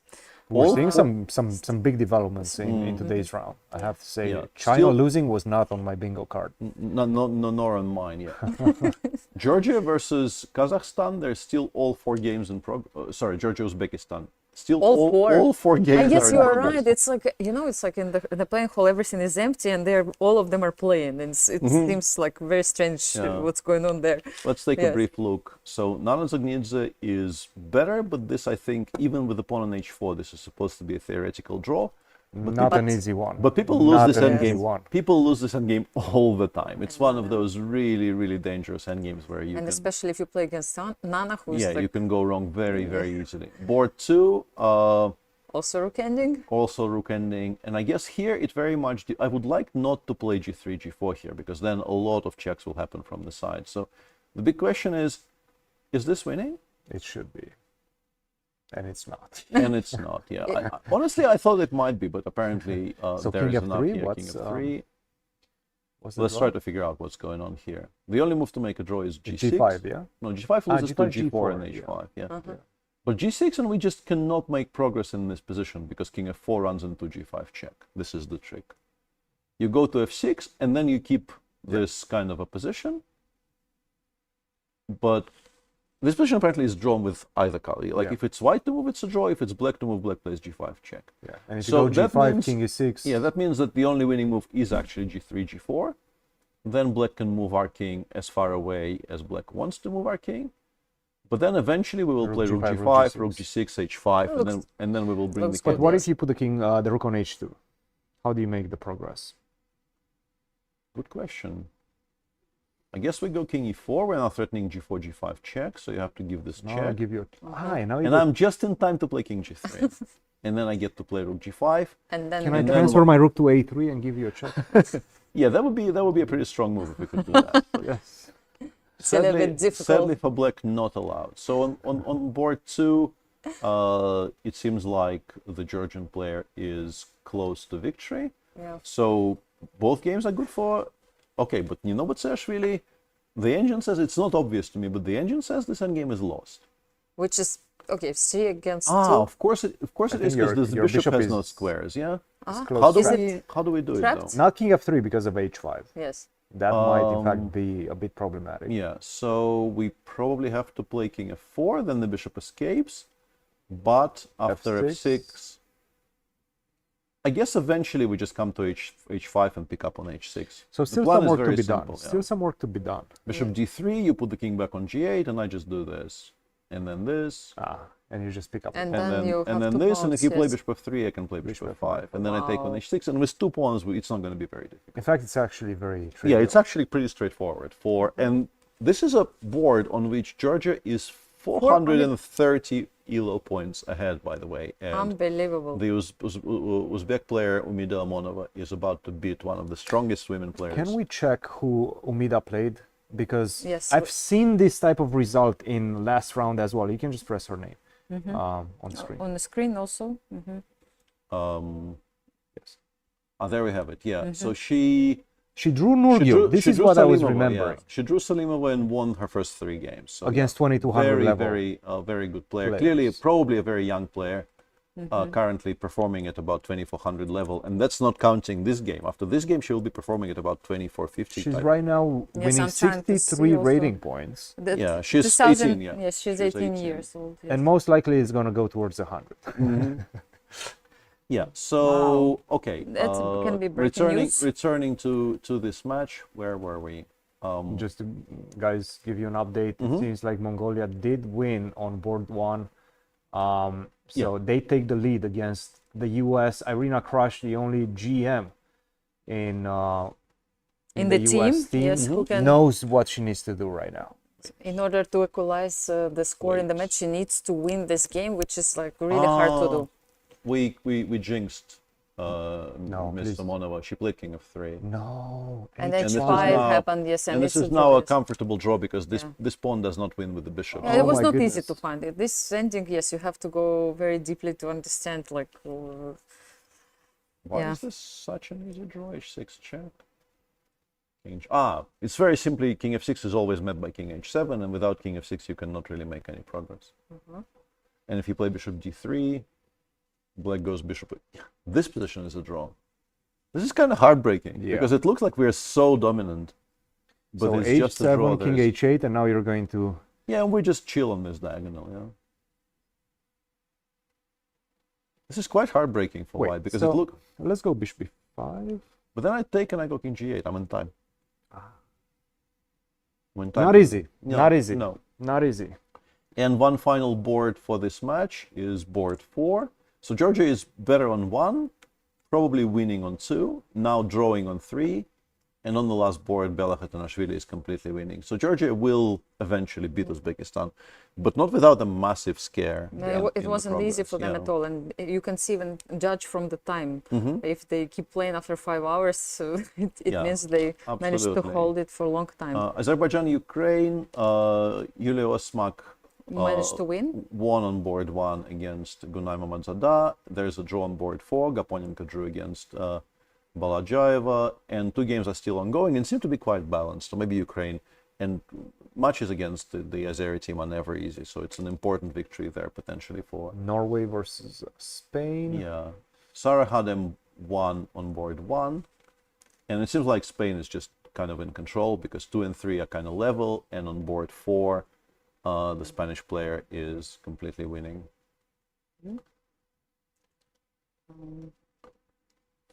S2: We're seeing some big developments in today's round. I have to say,
S3: Yeah.
S2: China
S3: Still-
S2: losing was not on my bingo card.
S3: Nor on mine, yeah. Georgia versus Kazakhstan, there's still all 4 games in sorry, Georgia, Uzbekistan. Still all four games
S1: I guess
S3: are
S1: you
S3: in
S1: are
S3: progress.
S1: right. It's like, you know, it's like in the playing hall, everything is empty and all of them are playing. And it seems like very strange
S3: Yeah.
S1: what's going on there.
S3: Let's take a
S1: Yes.
S3: brief look. So Nana Zagnidze is better, but this, I think, even with the pawn on h4, this is supposed to be a theoretical draw. But
S2: Not an easy one.
S3: But people lose
S2: Not
S3: this
S2: an easy
S3: endgame.
S2: one.
S3: People lose this endgame all the time. It's one of those really, really dangerous endgames where you
S1: And
S3: can,
S1: especially if you play against Nana, who's
S3: yeah,
S1: like
S3: you can go wrong very, very easily. Board 2,
S1: also rook ending.
S3: also rook ending, and I guess here it very much. I would like not to play g3, g4 here because then a lot of checks will happen from the side. So the big question is this winning?
S2: It should be, and it's not.
S3: And it's not. Yeah, honestly, I thought it might be, but apparently
S2: So
S3: there
S2: king
S3: is
S2: f3,
S3: enough here.
S2: what's,
S3: King f3.
S2: What's the
S3: Let's
S2: draw?
S3: try to figure out what's going on here. The only move to make a draw is g6.
S2: G5, yeah?
S3: No, g5 loses
S2: G5,
S3: to g4 and
S2: G4,
S3: h5. Yeah.
S1: Uh-huh.
S3: But g6, and we just cannot make progress in this position because king f4 runs into g5 check. This is the trick. You go to f6, and then you keep this kind of a position. But this position apparently is drawn with either color. Like if it's white to move, it's a draw. If it's black to move, black plays g5 check.
S2: Yeah, and if
S3: So
S2: you go
S3: that
S2: g5,
S3: means-
S2: king e6.
S3: Yeah, that means that the only winning move is actually g3, g4. Then black can move our king as far away as black wants to move our king. But then eventually we will
S2: Rook
S3: play rook
S2: G5,
S3: g5,
S2: rook
S3: rook g6, h5, and then we will bring the
S1: looks
S3: king.
S2: But what if you put the king, the rook on h2? How do you make the progress?
S3: Good question. I guess we go king e4. We're now threatening g4, g5 check, so you have to give this
S2: No, I
S3: check.
S2: give you a... now you
S3: And
S2: go-
S3: I'm just in time to play king g3. And then I get to play rook g5.
S1: And then
S2: Can I
S3: and then-
S2: transfer my rook to a3 and give you a check?
S3: Yeah, that would be a pretty strong move if we could do that. But
S2: Yes.
S1: It's a little bit difficult.
S3: Sadly for black, not allowed. So on board 2, it seems like the Georgian player is close to victory.
S1: Yeah.
S3: So both games are good for... Okay, but you know what, Saashvili? The engine says, it's not obvious to me, but the engine says this endgame is lost.
S1: Which is, okay, 3 against 2.
S3: Of course it
S2: I
S3: is,
S2: think
S3: because the
S2: your
S3: bishop has
S2: is-
S3: no squares, yeah?
S2: It's
S1: Ah.
S2: close
S3: How do
S2: to
S3: how do we do it,
S1: trapped?
S3: though?
S2: Not king f3 because of h5.
S1: Yes.
S2: That might, in fact, be a bit problematic.
S3: Yeah, so we probably have to play king f4, then the bishop escapes. But after f6, I guess eventually we just come to h5 and pick up on h6.
S2: So
S3: The
S2: still
S3: plan
S2: some
S3: is
S2: work to
S3: very
S2: be
S3: simple,
S2: done.
S3: yeah.
S2: Still some work to be done.
S3: Bishop d3, you put the king back on g8, and I just do this. And then this.
S2: And you just pick up.
S1: And
S3: And
S1: then you have
S3: and then
S1: two
S3: this, and if you play
S1: pawns, yes.
S3: bishop f3, I can play bishop f5. And then I take on h6, and with 2 pawns, it's not going to be very difficult.
S2: In fact, it's actually very
S3: Yeah,
S2: trivial.
S3: it's actually pretty straightforward. And this is a board on which Georgia is 430 ELO points ahead, by the way. And
S1: Unbelievable.
S3: the Uzbek player Umida Amonova is about to beat one of the strongest women players.
S2: Can we check who Umida played? Because
S1: Yes.
S2: I've seen this type of result in last round as well. You can just press her name on the screen.
S1: On the screen also.
S3: Yes. There we have it. Yeah. So she
S2: drew Nurgul. This is what I was
S3: Salimova,
S2: remembering.
S3: yeah. She drew Salimova and won her first 3 games. So
S2: Against 2200
S3: very,
S2: level.
S3: very good player.
S2: players.
S3: Clearly, probably a very young player. Currently performing at about 2400 level, and that's not counting this game. After this game, she will be performing at about 2450.
S2: She's
S3: type.
S2: right now
S1: Yes,
S2: winning
S1: I'm trying to
S2: 63
S1: see also.
S2: rating points.
S3: Yeah, she's
S1: 2000
S3: 18, yeah.
S1: Yes, she's 18 years old. Yes.
S2: And most likely it's going to go towards 100.
S3: Yeah, so, okay.
S1: That can be breaking news.
S3: Returning to this match, where were we?
S2: Just to, guys, give you an update. It seems like Mongolia did win on board 1. So they take the lead against the US. Irina Krush, the only GM in
S1: the
S2: US
S1: team, yes, who can-
S2: knows what she needs to do right now.
S1: In order to equalize the score in the match, she needs to win this game, which is like really hard to do.
S3: We jinxed
S2: No,
S3: Miss
S2: please.
S3: Samonova. She played king of 3.
S2: No.
S1: And
S3: this is
S1: h5
S3: now-
S1: happened, yes,
S3: And this is
S1: it's
S3: now a
S1: progress.
S3: comfortable draw because this pawn does not win with the bishop.
S1: Yeah, it was
S2: my
S1: not easy
S2: goodness.
S1: to find it. This ending, yes, you have to go very deeply to understand, like,
S3: Why
S1: yeah.
S3: is this such an easy draw? h6 check. It's very simply king f6 is always met by king h7, and without king f6 you cannot really make any progress. And if you play bishop d3, Black goes bishop. This position is a draw. This is kind of heartbreaking because it looks like we're so dominant. But
S2: So
S3: it's just a draw.
S2: h7, king h8, and now you're going to...
S3: Yeah, and we just chill on this diagonal, yeah. This is quite heartbreaking for white because
S2: so
S3: it look.
S2: let's go bishop b5.
S3: But then I take and I go king g8. I'm in time. I'm in time.
S2: Not easy.
S3: No,
S2: Not easy.
S3: No.
S2: Not easy.
S3: And one final board for this match is board 4. So Georgia is better on 1, probably winning on 2, now drawing on 3. And on the last board, Bela Khatanashvili is completely winning. So Georgia will eventually beat Uzbekistan, but not without a massive scare.
S1: No, it wasn't easy for them at all. And you can see even judge from the time. If they keep playing after 5 hours, so it means they managed to hold it for a long time.
S3: Azerbaijan, Ukraine, Yulia Osmak
S1: managed to win.
S3: Won on board 1 against Gunay Mamadzada. There's a draw on board 4. Gaponenko drew against Balajayeva, and 2 games are still ongoing and seem to be quite balanced. So maybe Ukraine, and matches against the Azeri team are never easy. So it's an important victory there potentially for
S2: Norway versus Spain.
S3: Yeah, Sarah Hadem won on board 1, and it seems like Spain is just kind of in control because 2 and 3 are kind of level, and on board 4, the Spanish player is completely winning.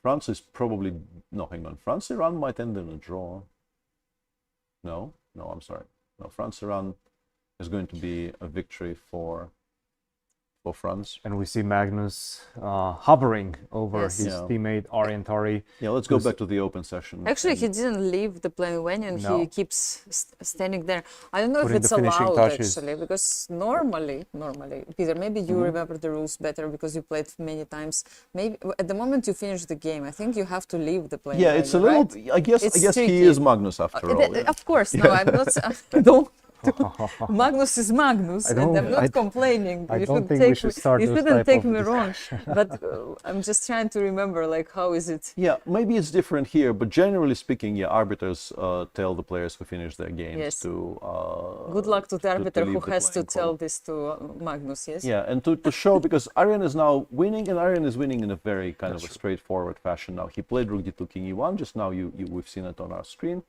S3: France is probably, no, hang on. France-Iran might end in a draw. No, I'm sorry. No, France-Iran is going to be a victory for France.
S2: And we see Magnus hovering over his teammate Arian Tari.
S3: Yeah, let's go back to the open session.
S1: Actually, he didn't leave the playing venue, and he keeps standing there. I don't know if it's
S2: the finishing
S1: allowed
S2: touches.
S1: actually, because normally, Peter, maybe you remember the rules better because you played many times. Maybe at the moment you finish the game, I think you have to leave the playing venue.
S3: Yeah, it's a little.
S1: Right?
S3: I guess he is Magnus after all. Yeah.
S1: Of course, no, I'm not. Don't. Magnus is Magnus, and I'm not complaining.
S2: I don't think we should start
S1: you
S2: those
S1: shouldn't
S2: type
S1: take
S2: of
S1: me wrong, but I'm just trying to remember, like, how is it?
S3: Yeah, maybe it's different here, but generally speaking, yeah, arbiters tell the players who finish their games to.
S1: Good luck to the arbiter who has to tell
S3: court.
S1: this to Magnus. Yes.
S3: Yeah, and to show, because Arian is now winning, and Arian is winning in a very kind of a straightforward fashion now. He played rook d2 king e1. Just now, we've seen it on our screen,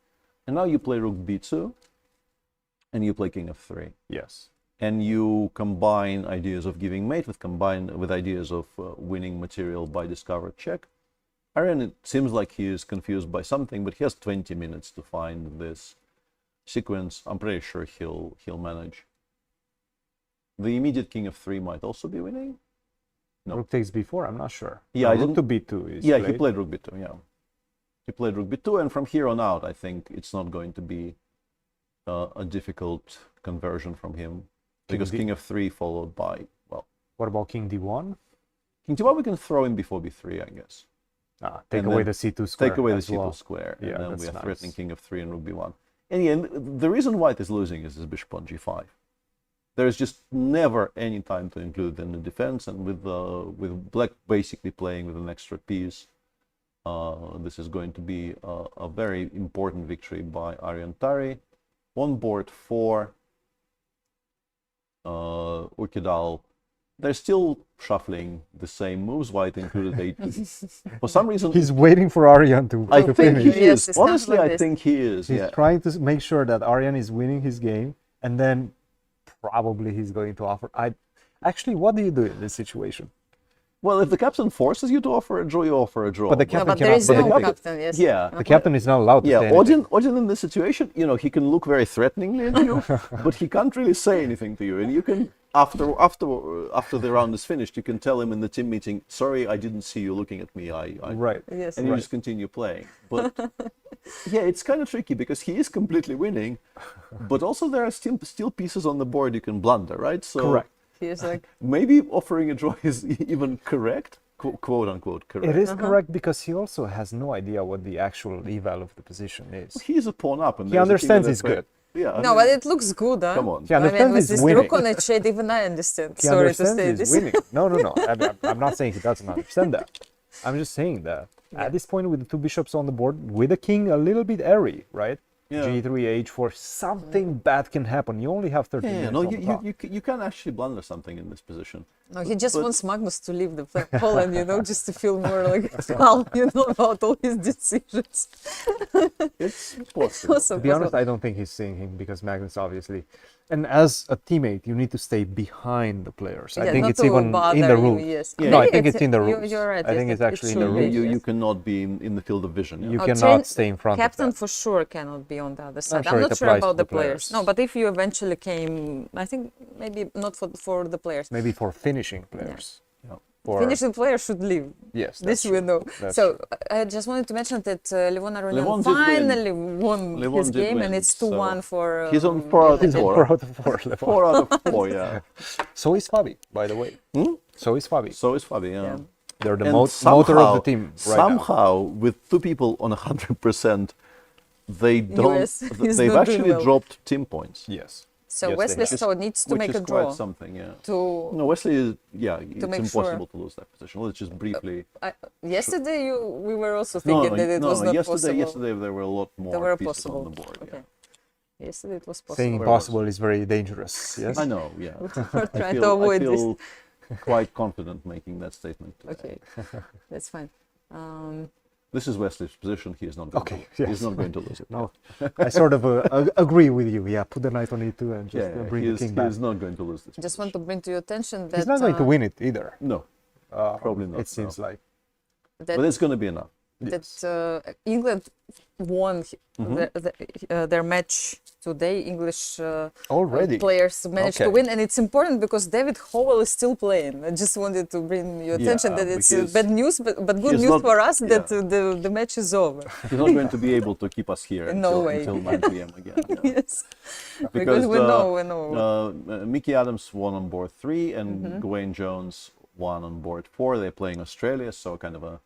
S3: and now you play rook b2. And you play king f3.
S2: Yes.
S3: And you combine ideas of giving mate with ideas of winning material by discovered check. Arian, it seems like he is confused by something, but he has 20 minutes to find this sequence. I'm pretty sure he'll manage. The immediate king f3 might also be winning. No.
S2: Rook takes b4. I'm not sure.
S3: Yeah,
S2: rook to b2 is
S3: he played rook b2. Yeah, he played rook b2, and from here on out, I think it's not going to be a difficult conversion from him, because king f3 followed by, well...
S2: What about king d1?
S3: King d1 we can throw in before b3, I guess.
S2: Take away the c2 square.
S3: Take away the c2 square, and then we are threatening king f3 and rook b1. And again, the reason white is losing is his bishop on g5. There is just never any time to include in the defense, and with black basically playing with an extra piece, this is going to be a very important victory by Arian Tari. On board 4, Ukidal, they're still shuffling the same moves. White included a... For some reason...
S2: He's waiting for Arian to
S3: I think
S2: finish.
S3: he is. Honestly, I think he is.
S2: He's trying to make sure that Arian is winning his game, and then probably he's going to offer... Actually, what do you do in this situation?
S3: Well, if the captain forces you to offer a draw, you offer a draw.
S2: But the captain
S1: but there is no captain, yes.
S3: Yeah.
S2: The captain is not allowed to say anything.
S3: Odin in this situation, he can look very threateningly at you, but he can't really say anything to you. And you can, after the round is finished, you can tell him in the team meeting, sorry, I didn't see you looking at me.
S2: Right.
S1: Yes.
S3: And you just continue playing. But yeah, it's kind of tricky because he is completely winning, but also there are still pieces on the board you can blunder, right? So
S2: correct.
S1: He is like...
S3: Maybe offering a draw is even correct, quote unquote correct.
S2: It is correct because he also has no idea what the actual eval of the position is.
S3: He's a pawn up, and
S2: he understands he's good.
S3: Yeah.
S1: No, but it looks good, huh?
S3: Come on.
S2: He understands he's winning.
S1: Rook on h8, even I understand.
S2: He
S1: Sorry to
S2: understands
S1: say
S2: he's
S1: this.
S2: winning. No. I'm not saying he doesn't understand that. I'm just saying that at this point, with the 2 bishops on the board, with the king a little bit airy, right?
S3: Yeah.
S2: G3, H4, something bad can happen. You only have 30 minutes
S3: no,
S2: on the clock.
S3: you can actually blunder something in this position.
S1: No, he just wants Magnus to leave the Poland, just to feel more like calm, about all his decisions.
S3: It's possible.
S2: To be honest, I don't think he's seeing him because Magnus obviously, and as a teammate, you need to stay behind the players. I think it's even in the rules.
S1: Yes.
S2: No, I think it's in the rules.
S1: You're right.
S2: I think it's actually in the rules.
S3: You cannot be in the field of vision. Yeah?
S2: You cannot stay in front
S1: Captain
S2: of that.
S1: for sure cannot be on the other side.
S2: sure
S1: I'm
S2: it
S1: not sure
S2: applies
S1: about
S2: to
S1: the
S2: the
S1: players.
S2: players.
S1: No, but if you eventually came, I think maybe not for the players.
S2: Maybe for finishing players.
S3: Yeah.
S1: Finishing players should leave.
S2: Yes,
S1: this
S2: that's
S1: we
S2: true.
S1: know.
S2: That's
S1: So I just wanted to mention that Levon Aronian
S3: Levon did win.
S1: finally won
S3: Levon
S1: his
S3: did
S1: game,
S3: win,
S1: and it's
S3: so
S1: 2-1 for.
S3: He's on 4 out of 4.
S2: 4 out of 4. Levon.
S3: 4 out of 4, yeah.
S2: So is Fabi, by the way. So is Fabi.
S3: So is Fabi, yeah.
S2: They're the
S3: And
S2: motor of the team right
S3: somehow, with 2 people on 100%, they don't.
S1: US is
S3: They've
S1: not doing
S3: actually
S1: well.
S3: dropped team points.
S2: Yes.
S1: So
S2: Yes,
S1: Wesley
S2: they have.
S1: so needs to
S3: Which
S1: make
S3: is
S1: a draw.
S3: quite something, yeah.
S1: To
S3: No, Wesley is, it's
S1: make
S3: impossible
S1: sure.
S3: to lose that position. Let's just briefly.
S1: yesterday we were also thinking that it was not possible.
S3: Yesterday there were a lot more
S1: They were
S3: pieces
S1: possible.
S3: on the board.
S1: Okay. Yesterday it was possible.
S2: Saying impossible is very dangerous. Yes.
S3: I know, yeah.
S1: We're trying to avoid
S3: I
S1: this.
S3: feel quite confident making that statement today.
S1: Okay, that's fine.
S3: This is Wesley's position. He is not going to,
S2: yes.
S3: he's not going to lose it.
S2: No, I sort of agree with you. Yeah, put the knight on e2 and just bring the king back.
S3: He's not going to lose this.
S1: Just want to bring to your attention that
S2: He's not going to win it either.
S3: No, probably not.
S2: It seems like.
S1: that,
S3: but it's going to be enough.
S1: that England won their match today. English
S2: Already?
S1: players managed to
S2: Okay.
S1: win, and it's important because David Howell is still playing. I just wanted to bring your attention that it's bad news, but good news for us that the match is over.
S3: He's not going to be able to keep us here
S1: No
S3: until
S1: way.
S3: 9 p.m. again. Yeah.
S1: Yes, because we know.
S3: Mickey Adams won on board 3 and Gawain Jones won on board 4. They're playing Australia, so kind of a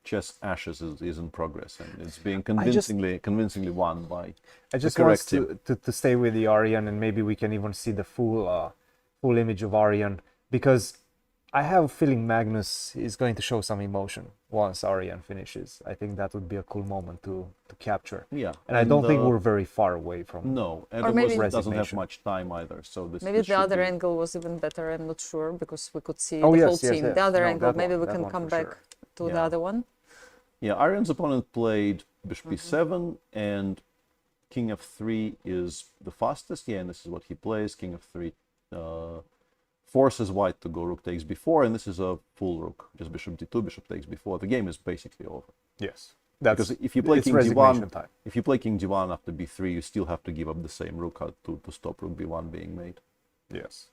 S3: chess ashes is in progress, and it's being convincingly won by
S2: I just
S3: the
S2: want
S3: correct team.
S2: to stay with the Arian, and maybe we can even see the full image of Arian, because I have a feeling Magnus is going to show some emotion once Arian finishes. I think that would be a cool moment to capture.
S3: Yeah,
S2: and I don't think we're very far away from.
S3: No, and
S1: Or maybe
S3: doesn't have much time either. So this
S1: Maybe
S3: this
S1: the
S3: should
S1: other
S3: be-
S1: angle was even better. I'm not sure because we could see
S2: Oh,
S1: the
S2: yes,
S1: whole
S2: yes,
S1: team.
S2: yes.
S1: The other
S2: No,
S1: angle,
S2: that
S1: maybe
S2: one-
S1: we
S2: that
S1: can
S2: one
S1: come
S2: for
S1: back
S2: sure.
S1: to the
S3: Yeah.
S1: other one.
S3: Yeah, Arian's opponent played bishop b7 and king f3 is the fastest. Yeah, and this is what he plays. King f3 forces white to go rook takes b4, and this is a full rook. Just bishop d2, bishop takes b4. The game is basically over.
S2: Yes,
S3: Because if you play
S2: it's
S3: king
S2: resignation
S3: d1,
S2: time.
S3: if you play king d1 after b3, you still have to give up the same rook to stop rook b1 being made.
S2: Yes,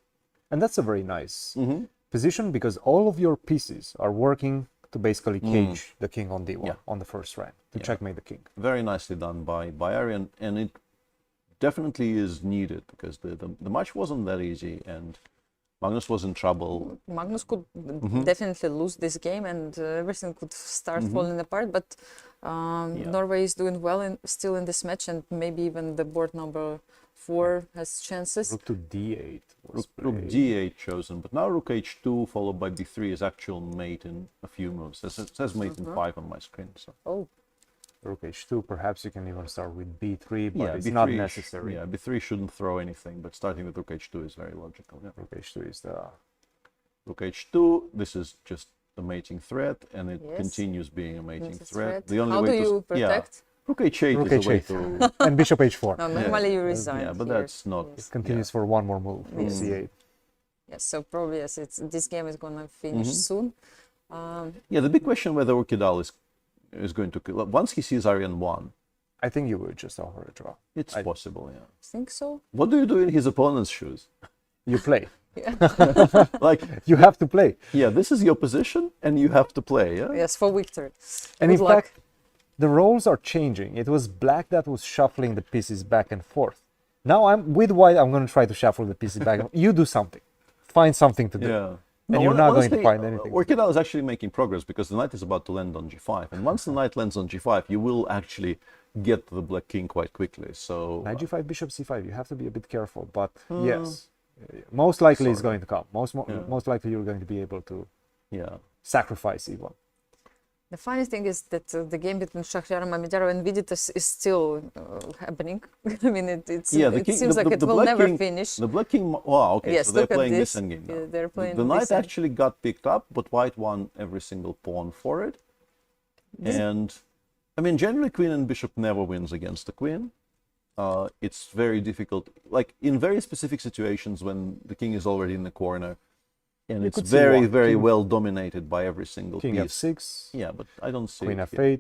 S2: and that's a very nice
S3: Mm-hmm.
S2: position because all of your pieces are working to basically cage the king on d1 on the first rank to checkmate the king.
S3: Very nicely done by Arian, and it definitely is needed because the match wasn't that easy, and Magnus was in trouble.
S1: Magnus could definitely lose this game, and everything could start falling apart. But Norway is doing well still in this match, and maybe even the board number 4 has chances.
S2: Rook to d8 was
S3: Rook
S2: played.
S3: d8 chosen, but now rook h2 followed by b3 is actual mate in a few moves. It says mate in 5 on my screen. So.
S1: Oh.
S2: Rook h2, perhaps you can even start with b3, but it's
S3: B3
S2: not necessary.
S3: Yeah, b3 shouldn't throw anything, but starting with rook h2 is very logical. Yeah.
S2: Rook h2 is the...
S3: Rook h2, this is just a mating threat, and it
S1: Yes.
S3: continues being a mating
S1: It's a
S3: threat.
S1: threat.
S3: The only
S1: How
S3: way
S1: do
S3: to
S1: you protect?
S3: Rook h8
S2: Rook
S3: is a way
S2: h8
S3: to
S2: and bishop h4.
S1: No, normally you resign.
S3: yeah, but
S1: here.
S3: that's not.
S2: It continues for one more move, rook
S1: Yes.
S2: c8.
S1: Yes, so probably yes, this game is gonna finish soon.
S3: Yeah, the big question whether Urquidal is going to once he sees Arian 1.
S2: I think you would just offer a draw.
S3: It's possible, yeah.
S1: Think so?
S3: What do you do in his opponent's shoes?
S2: You play.
S3: Like
S2: You have to play.
S3: yeah, this is your position, and you have to play. Yeah.
S1: Yes, for victory.
S2: And
S1: Good
S2: in
S1: luck.
S2: fact, the roles are changing. It was black that was shuffling the pieces back and forth. Now I'm with white. I'm going to try to shuffle the pieces back. You do something. Find something to do.
S3: Yeah.
S2: And you're not going to find anything.
S3: Urquidal is actually making progress because the knight is about to land on g5, and once the knight lands on g5, you will actually get to the black king quite quickly. So
S2: Knight g5, bishop c5. You have to be a bit careful, but yes, most likely it's going to come. Most likely you're going to be able to
S3: yeah.
S2: sacrifice e1.
S1: The funny thing is that the game between Shahryar Mamedyarov and Vidit is still happening. I mean, it seems like it will never finish.
S3: The Black King, wow, okay,
S1: yes,
S3: so they're playing
S1: this
S3: endgame now.
S1: Yeah, they're playing
S3: the Knight
S1: this
S3: actually got picked up, but White won every single pawn for it. And, I mean, generally Queen and Bishop never wins against the Queen. It's very difficult, like in very specific situations when the King is already in the corner, and it's very well dominated by every single
S2: King
S3: piece.
S2: F6.
S3: Yeah, but I don't see
S2: Queen
S3: it
S2: F8,
S3: here.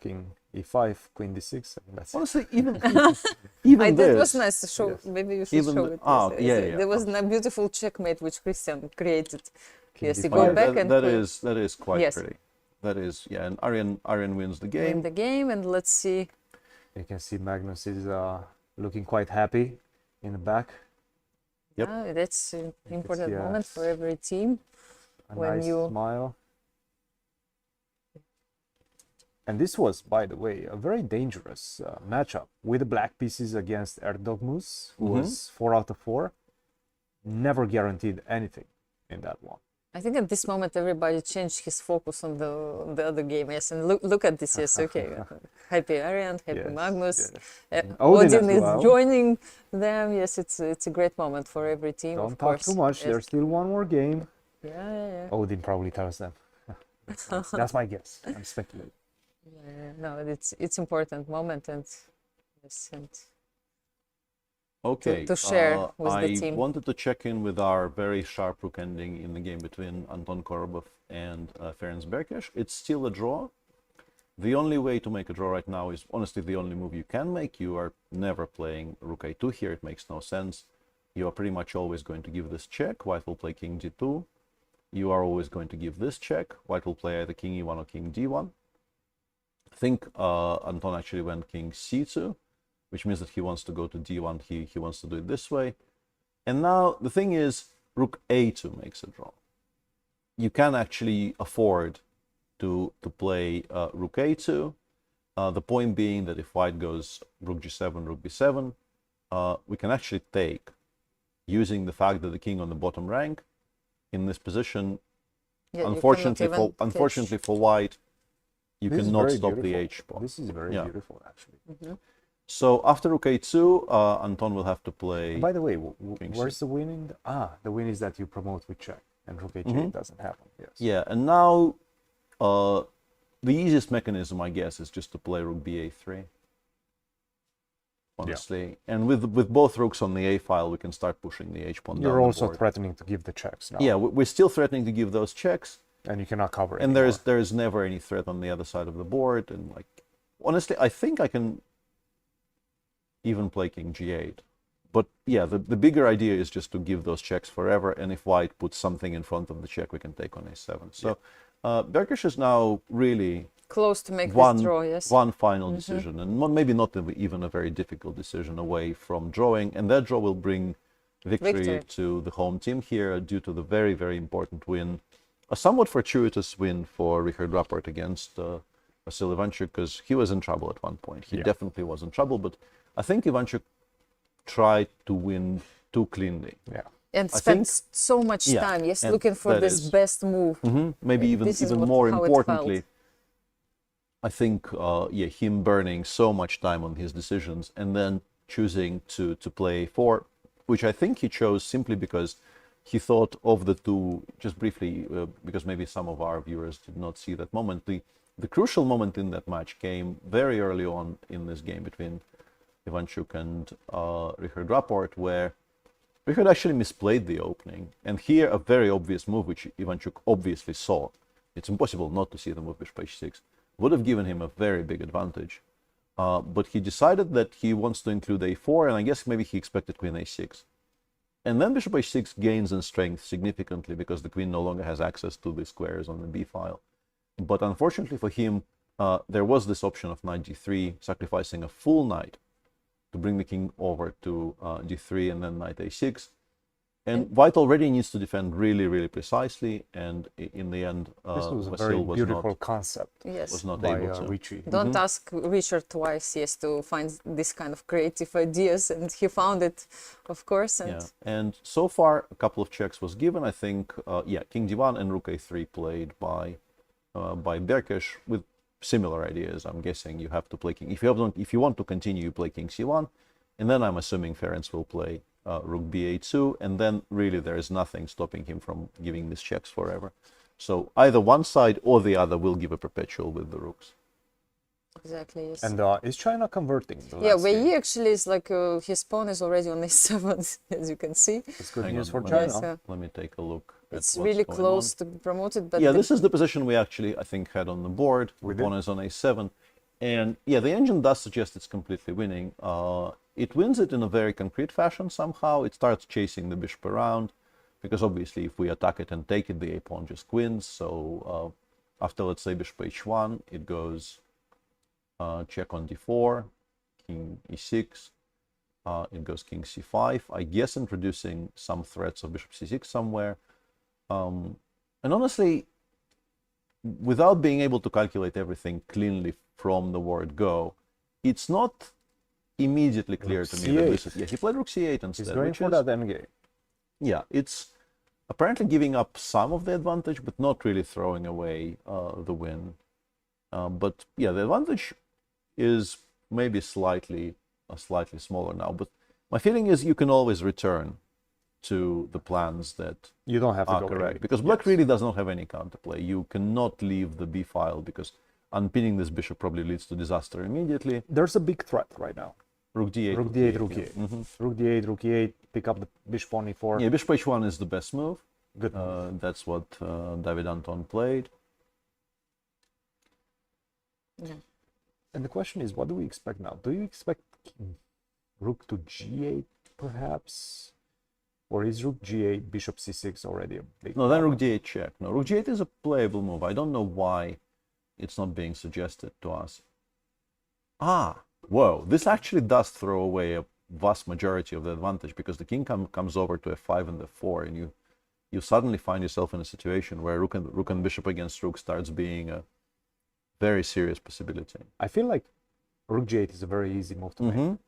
S2: King E5, Queen D6. And that's
S3: Honestly, even
S1: It
S3: this.
S1: was nice to show.
S2: Yes.
S1: Maybe you should
S3: Even
S1: show
S3: the-
S1: it.
S3: yeah.
S1: There was a beautiful checkmate which Cristian created.
S2: King
S1: Yes, you
S2: D5.
S1: go
S3: Yeah,
S1: back and
S3: that is quite
S1: Yes.
S3: pretty. That is, yeah, and Arian wins the
S1: win
S3: game.
S1: the game, and let's see.
S2: You can see Magnus is looking quite happy in the back.
S3: Yep.
S1: That's an important
S2: yes.
S1: moment for every team.
S2: A
S1: When
S2: nice
S1: you-
S2: smile. And this was, by the way, a very dangerous matchup with the black pieces against Erdogmus, who was 4 out of 4. Never guaranteed anything in that one.
S1: I think at this moment everybody changed his focus on the other game. Yes, and look at this. Yes, okay. Happy Arian, happy
S2: Yes,
S1: Magnus.
S2: yes.
S1: Odin
S2: as
S1: is
S2: well.
S1: joining them. Yes, it's a great moment for every team.
S2: Don't
S1: of
S2: talk
S1: course.
S2: too much.
S1: Yes.
S2: There's still one more game.
S1: Yeah.
S2: Odin probably tells them. That's my guess. I'm speculating.
S1: Yeah, no, it's important moment, and yes, and
S3: Okay.
S1: to share with the
S3: I
S1: team.
S3: wanted to check in with our very sharp rook ending in the game between Anton Korobov and Ferenc Berkesh. It's still a draw. The only way to make a draw right now is honestly the only move you can make. You are never playing rook a2 here. It makes no sense. You are pretty much always going to give this check. White will play king d2. You are always going to give this check. White will play either king e1 or king d1. I think Anton actually went king c2, which means that he wants to go to d1. He wants to do it this way. And now the thing is, rook a2 makes a draw. You can actually afford to play rook a2. The point being that if white goes rook g7, rook b7, we can actually take, using the fact that the king on the bottom rank in this position.
S1: Yeah,
S3: unfortunately for white, you
S2: This is
S3: cannot
S2: very
S3: stop the
S2: beautiful.
S3: h pawn.
S2: This is very beautiful, actually.
S3: So after rook a2, Anton will have to play.
S2: By the way,
S3: king
S2: where's
S3: c.
S2: the winning? The win is that you promote with check, and rook h8 doesn't happen. Yes.
S3: Yeah, and now the easiest mechanism, I guess, is just to play rook ba3. Honestly, and with both rooks on the a file, we can start pushing the h pawn down
S2: You're
S3: the
S2: also
S3: board.
S2: threatening to give the checks now.
S3: Yeah, we're still threatening to give those checks,
S2: And you cannot cover it.
S3: and there is never any threat on the other side of the board. And like, honestly, I think I can even play king g8. But yeah, the bigger idea is just to give those checks forever, and if white puts something in front of the check, we can take on a7. So Berkesh is now really
S1: Close to make this draw, yes.
S3: one final decision, and maybe not even a very difficult decision away from drawing, and that draw will bring victory to the home team here due to the very, very important win, a somewhat fortuitous win for Richard Rapport against Vasil Ivanchuk, because he was in trouble at one point. He definitely was in trouble, but I think Ivanchuk tried to win too cleanly.
S2: Yeah.
S1: And spent so much time, yes, looking for this best move.
S3: Maybe even more importantly, I think, him burning so much time on his decisions and then choosing to play a4, which I think he chose simply because he thought of the two, just briefly, because maybe some of our viewers did not see that moment. The crucial moment in that match came very early on in this game between Ivanchuk and Richard Rapport, where Richard actually misplayed the opening. And here, a very obvious move, which Ivanchuk obviously saw. It's impossible not to see the move bishop h6. Would have given him a very big advantage. But he decided that he wants to include a4, and I guess maybe he expected queen a6. And then bishop h6 gains in strength significantly because the queen no longer has access to the squares on the b file. But unfortunately for him, there was this option of knight g3, sacrificing a full knight to bring the king over to d3 and then knight a6. And white already needs to defend really, really precisely, and in the end,
S2: this was a
S3: Vasil
S2: very
S3: was
S2: beautiful
S3: not,
S2: concept.
S1: Yes.
S3: was not
S2: by
S3: able to.
S2: Ricci.
S1: Don't ask Richard twice, yes, to find this kind of creative ideas, and he found it, of course. And
S3: and so far a couple of checks was given. I think, king d1 and rook a3 played by by Gukesh with similar ideas. I'm guessing you have to play king. If you want to continue, you play king c1, and then I'm assuming Ferenc will play rook b8-2, and then really there is nothing stopping him from giving these checks forever. So either one side or the other will give a perpetual with the rooks.
S1: Exactly, yes.
S2: And is China converting?
S1: Yeah, Wei actually is like, his pawn is already on a7, as you can see.
S2: It's good news for
S3: China.
S2: China.
S3: Let me take a look.
S1: It's really close to be promoted. But
S3: yeah, this is the position we actually, I think, had on the board. The pawn is on a7. And yeah, the engine does suggest it's completely winning. It wins it in a very concrete fashion somehow. It starts chasing the bishop around, because obviously if we attack it and take it, the a-pawn just wins. So after, let's say, bishop h1, it goes check on d4, king e6, it goes king c5, I guess introducing some threats of bishop c6 somewhere. And honestly, without being able to calculate everything cleanly from the word go, it's not immediately clear to me that this is... Yeah, he played rook c8 instead.
S2: He's going for that endgame.
S3: Yeah, it's apparently giving up some of the advantage, but not really throwing away the win. But yeah, the advantage is maybe slightly smaller now. But my feeling is you can always return to the plans that
S2: you don't have to go
S3: correct, because black really does not have any counterplay. You cannot leave the b file, because unpinning this bishop probably leads to disaster immediately.
S2: There's a big threat right now.
S3: Rook d8.
S2: Rook d8, rook e8.
S3: Yeah.
S2: Rook d8, rook e8, pick up the bishop on e4.
S3: Yeah, bishop h1 is the best move.
S2: Good move.
S3: That's what David Anton played.
S1: Yeah.
S2: And the question is, what do we expect now? Do you expect rook to g8, perhaps? Or is rook g8, bishop c6 already a big
S3: No, then rook d8 check. No, rook g8 is a playable move. I don't know why it's not being suggested to us. Ah, whoa, this actually does throw away a vast majority of the advantage, because the king comes over to f5 and f4, and you suddenly find yourself in a situation where rook and bishop against rook starts being a very serious possibility.
S2: I feel like rook g8 is a very easy move to make.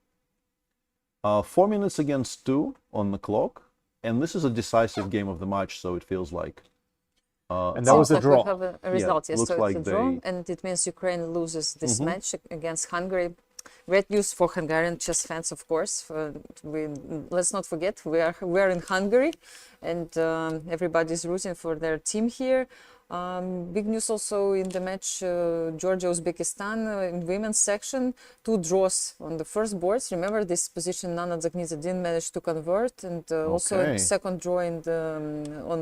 S3: 4 minutes against 2 on the clock, and this is a decisive game of the match, so it feels like...
S2: and that was a draw.
S1: We have a result, yes, so
S3: like
S1: it's a draw, and it means Ukraine loses this match against Hungary. Great news for Hungarian chess fans, of course. Let's not forget, we are in Hungary, and everybody's rooting for their team here. Big news also in the match Georgia-Uzbekistan in women's section, 2 draws on the first boards. Remember this position Nana Dzagniza didn't manage to convert, and also a second draw on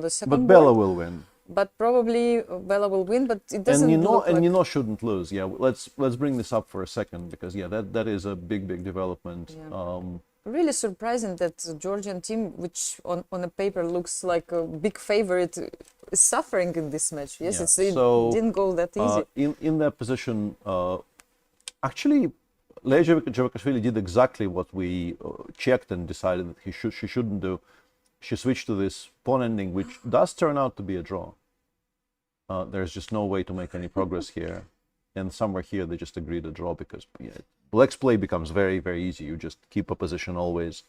S1: the second board.
S3: But Bella will win.
S1: But probably Bella will win, but it doesn't look like...
S3: And Nino shouldn't lose. Yeah, let's bring this up for a second, because yeah, that is a big development.
S1: Yeah. Really surprising that the Georgian team, which on a paper looks like a big favorite, is suffering in this match. Yes,
S3: yeah.
S1: It didn't go that easy.
S3: In that position, actually, Leia Jevakashvili did exactly what we checked and decided that she shouldn't do. She switched to this pawn ending, which does turn out to be a draw. There's just no way to make any progress here. And somewhere here, they just agreed to draw, because black's play becomes very, very easy. You just keep a position always,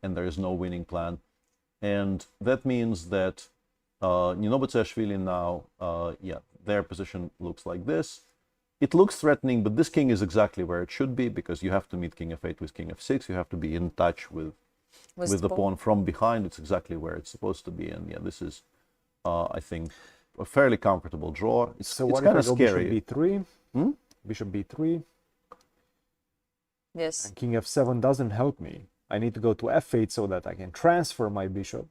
S3: and there is no winning plan. And that means that Nino Butseashvili now, their position looks like this. It looks threatening, but this king is exactly where it should be, because you have to meet king f8 with king f6. You have to be in touch with the pawn from behind. It's exactly where it's supposed to be. And yeah, this is, I think, a fairly comfortable draw. It's kind of scary.
S2: Bishop b3. Bishop b3.
S1: Yes.
S2: And king f7 doesn't help me. I need to go to f8 so that I can transfer my bishop.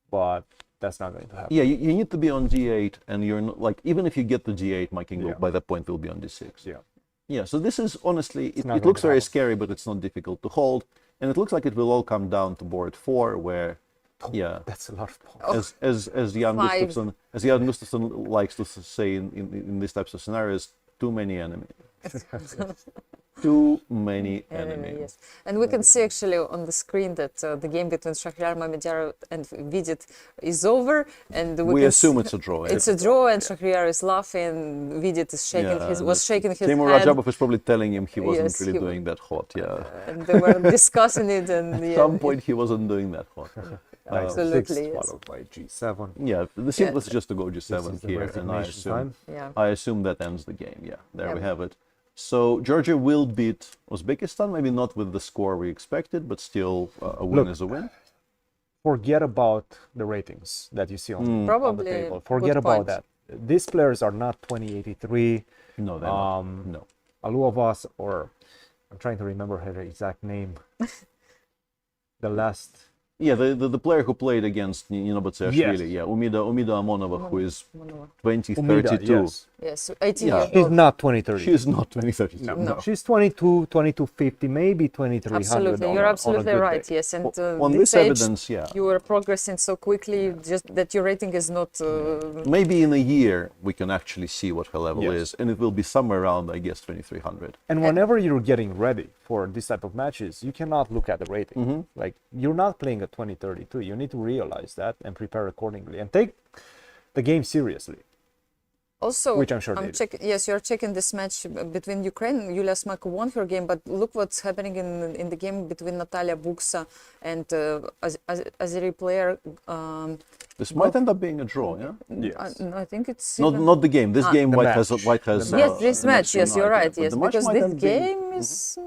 S2: But that's not going to happen.
S3: Yeah, you need to be on d8, and you're not, like, even if you get to d8, my king by that point will be on d6.
S2: Yeah.
S3: Yeah, so this is honestly, it looks very scary, but it's not difficult to hold. And it looks like it will all come down to board 4, where,
S2: that's a lot of pawns.
S3: As Jan Gustafsson likes to say in these types of scenarios, too many enemies. Too many enemies.
S1: Yes. And we can see actually on the screen that the game between Shahryar Mamedyarov and Vidit is over, and
S3: we assume it's a draw.
S1: It's a draw, and Shahryar is laughing. Vidit is shaking was shaking his
S3: Timur
S1: head.
S3: Rajabov is probably telling him he wasn't really doing that hot. Yeah.
S1: And they were discussing it, and
S3: at some point he wasn't doing that hot.
S2: Knight
S1: Absolutely,
S2: F6
S1: yes.
S2: followed by G7.
S3: Yeah, the simplest is just to go
S2: This
S3: G7
S2: is the
S3: here, and I
S2: resignation
S3: assume,
S2: time.
S1: Yeah.
S3: I assume that ends the game. Yeah, there we
S1: Yep.
S3: have it. So Georgia will beat Uzbekistan, maybe not with the score we expected, but still a win
S2: Look,
S3: is a win.
S2: Forget about the ratings that you see on the
S1: Probably
S2: table.
S1: good
S2: Forget about
S1: point.
S2: that. These players are not 2083.
S3: No, they're not. No.
S2: Aluovas, or I'm trying to remember her exact name. The last.
S3: Yeah, the player who played against Batsiashvili,
S2: Yes.
S3: yeah, Umida Amonova, who is
S1: Monova.
S3: 2032.
S2: Umida, yes.
S1: Yes, 18
S3: Yeah.
S1: years
S2: She's
S1: old.
S2: not 2030.
S3: She is not 2032.
S2: No. She's 22, 2250, maybe 2300.
S1: Absolutely,
S2: on
S1: you're
S2: a
S1: absolutely
S2: good
S1: right.
S2: day.
S1: Yes, and
S3: On this
S1: age,
S3: evidence, yeah.
S1: you are progressing so quickly. Just that your rating is not.
S3: Maybe in a year we can actually see what her level
S2: Yes.
S3: is, and it will be somewhere around, I guess, 2300.
S2: And whenever you're getting ready for this type of matches, you cannot look at the rating.
S3: Mm-hmm.
S2: Like, you're not playing at 2032. You need to realize that and prepare accordingly and take the game seriously.
S1: Also,
S2: Which I'm sure they do.
S1: yes, you're checking this match between Ukraine. Yulia Smyko won her game, but look what's happening in the game between Natalia Buksa and Azeri player.
S3: This might end up being a draw, yeah?
S2: Yes.
S1: No, I think it's
S3: Not the game. This game,
S2: The
S3: White has.
S2: match.
S3: White has.
S1: yes, this match. Yes, you're
S3: tonight,
S1: right.
S3: yeah. But
S1: Yes,
S3: the match
S1: because
S3: might
S1: this
S3: end being-
S1: game is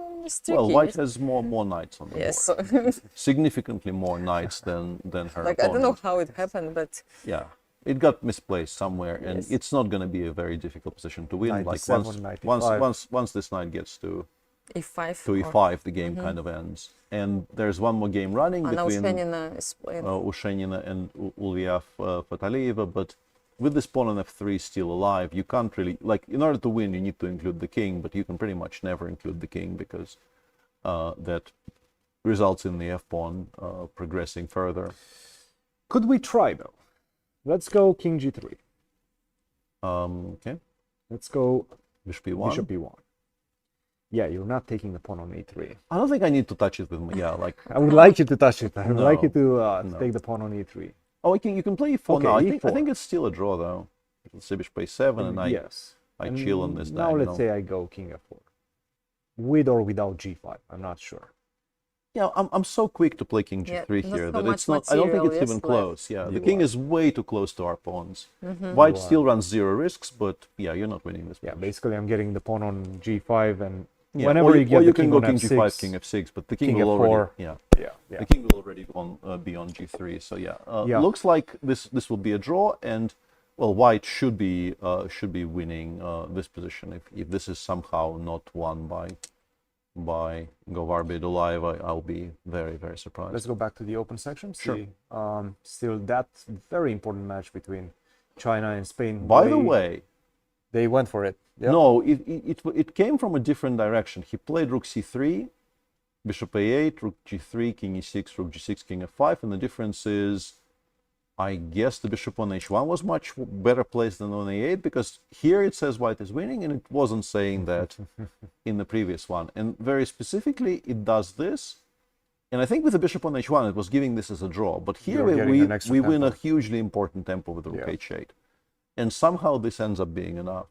S1: tricky.
S3: Well, White
S1: yes.
S3: has more knights on the
S1: Yes,
S3: board.
S1: so
S3: Significantly more knights than her
S1: like I don't know
S3: opponent.
S1: how it happened, but
S3: Yeah, it got misplaced somewhere, and
S1: Yes.
S3: it's not going to be a very difficult position to win.
S2: 97,
S3: Like
S2: 95.
S3: once this knight gets to
S1: E5.
S3: to E5, the game kind of ends. And there's one more game running
S1: Anna
S3: between
S1: Ushenina is playing.
S3: Ushenina and Ulyav Fatalieva, but with this pawn on F3 still alive, you can't really, like, in order to win, you need to include the king, but you can pretty much never include the king because that results in the F-pawn progressing further.
S2: Could we try, though? Let's go King G3.
S3: Okay.
S2: Let's go
S3: Bishop E1.
S2: Bishop E1. Yeah, you're not taking the pawn on E3.
S3: I don't think I need to touch it with my, yeah, like...
S2: I would like you to touch it. I would
S3: No,
S2: like you to
S3: no.
S2: take the pawn on E3.
S3: Oh, you can play E4
S2: Okay,
S3: now. I
S2: E4.
S3: think it's still a draw, though. Let's say Bishop A7, and
S2: yes.
S3: I
S2: And
S3: chill on this
S2: now
S3: diagonal.
S2: let's say I go King F4. With or without G5, I'm not sure.
S3: Yeah, I'm so quick to play King
S1: Yeah,
S3: G3
S1: not
S3: here
S1: so
S3: that
S1: much
S3: it's not. I don't think
S1: material,
S3: it's
S1: yes,
S3: even
S1: left.
S3: close. Yeah, the
S2: You
S3: king
S2: are.
S3: is way too close to our pawns.
S1: Mm-hmm.
S3: White
S2: You are.
S3: still runs zero risks, but yeah, you're not winning this.
S2: Yeah,
S3: match.
S2: basically I'm getting the pawn on G5, and
S3: Yeah,
S2: whenever
S3: or
S2: you get
S3: or you
S2: the
S3: can
S2: king
S3: go
S2: on
S3: King
S2: F6,
S3: G5, King F6, but the king,
S2: King
S3: will
S2: F4.
S3: already. Yeah,
S2: yeah.
S3: the king will already be on G3. So yeah,
S2: Yeah.
S3: looks like this will be a draw, and well, White should be winning this position if this is somehow not won by Govarbe Dulaeva. I'll be very, very surprised.
S2: Let's go back to the open section.
S3: Sure.
S2: See, still that very important match between China and Spain.
S3: By the way,
S2: they went for it. Yep.
S3: no, it came from a different direction. He played Rook C3, Bishop A8, Rook G3, King E6, Rook G6, King F5, and the difference is, I guess the Bishop on H1 was much better placed than on A8, because here it says White is winning, and it wasn't saying that in the previous one. And very specifically, it does this. And I think with the Bishop on H1, it was giving this as a draw. But here
S2: You're getting an extra
S3: we win a
S2: tempo.
S3: hugely important tempo with the Rook
S2: Yeah.
S3: H8. And somehow this ends up being enough.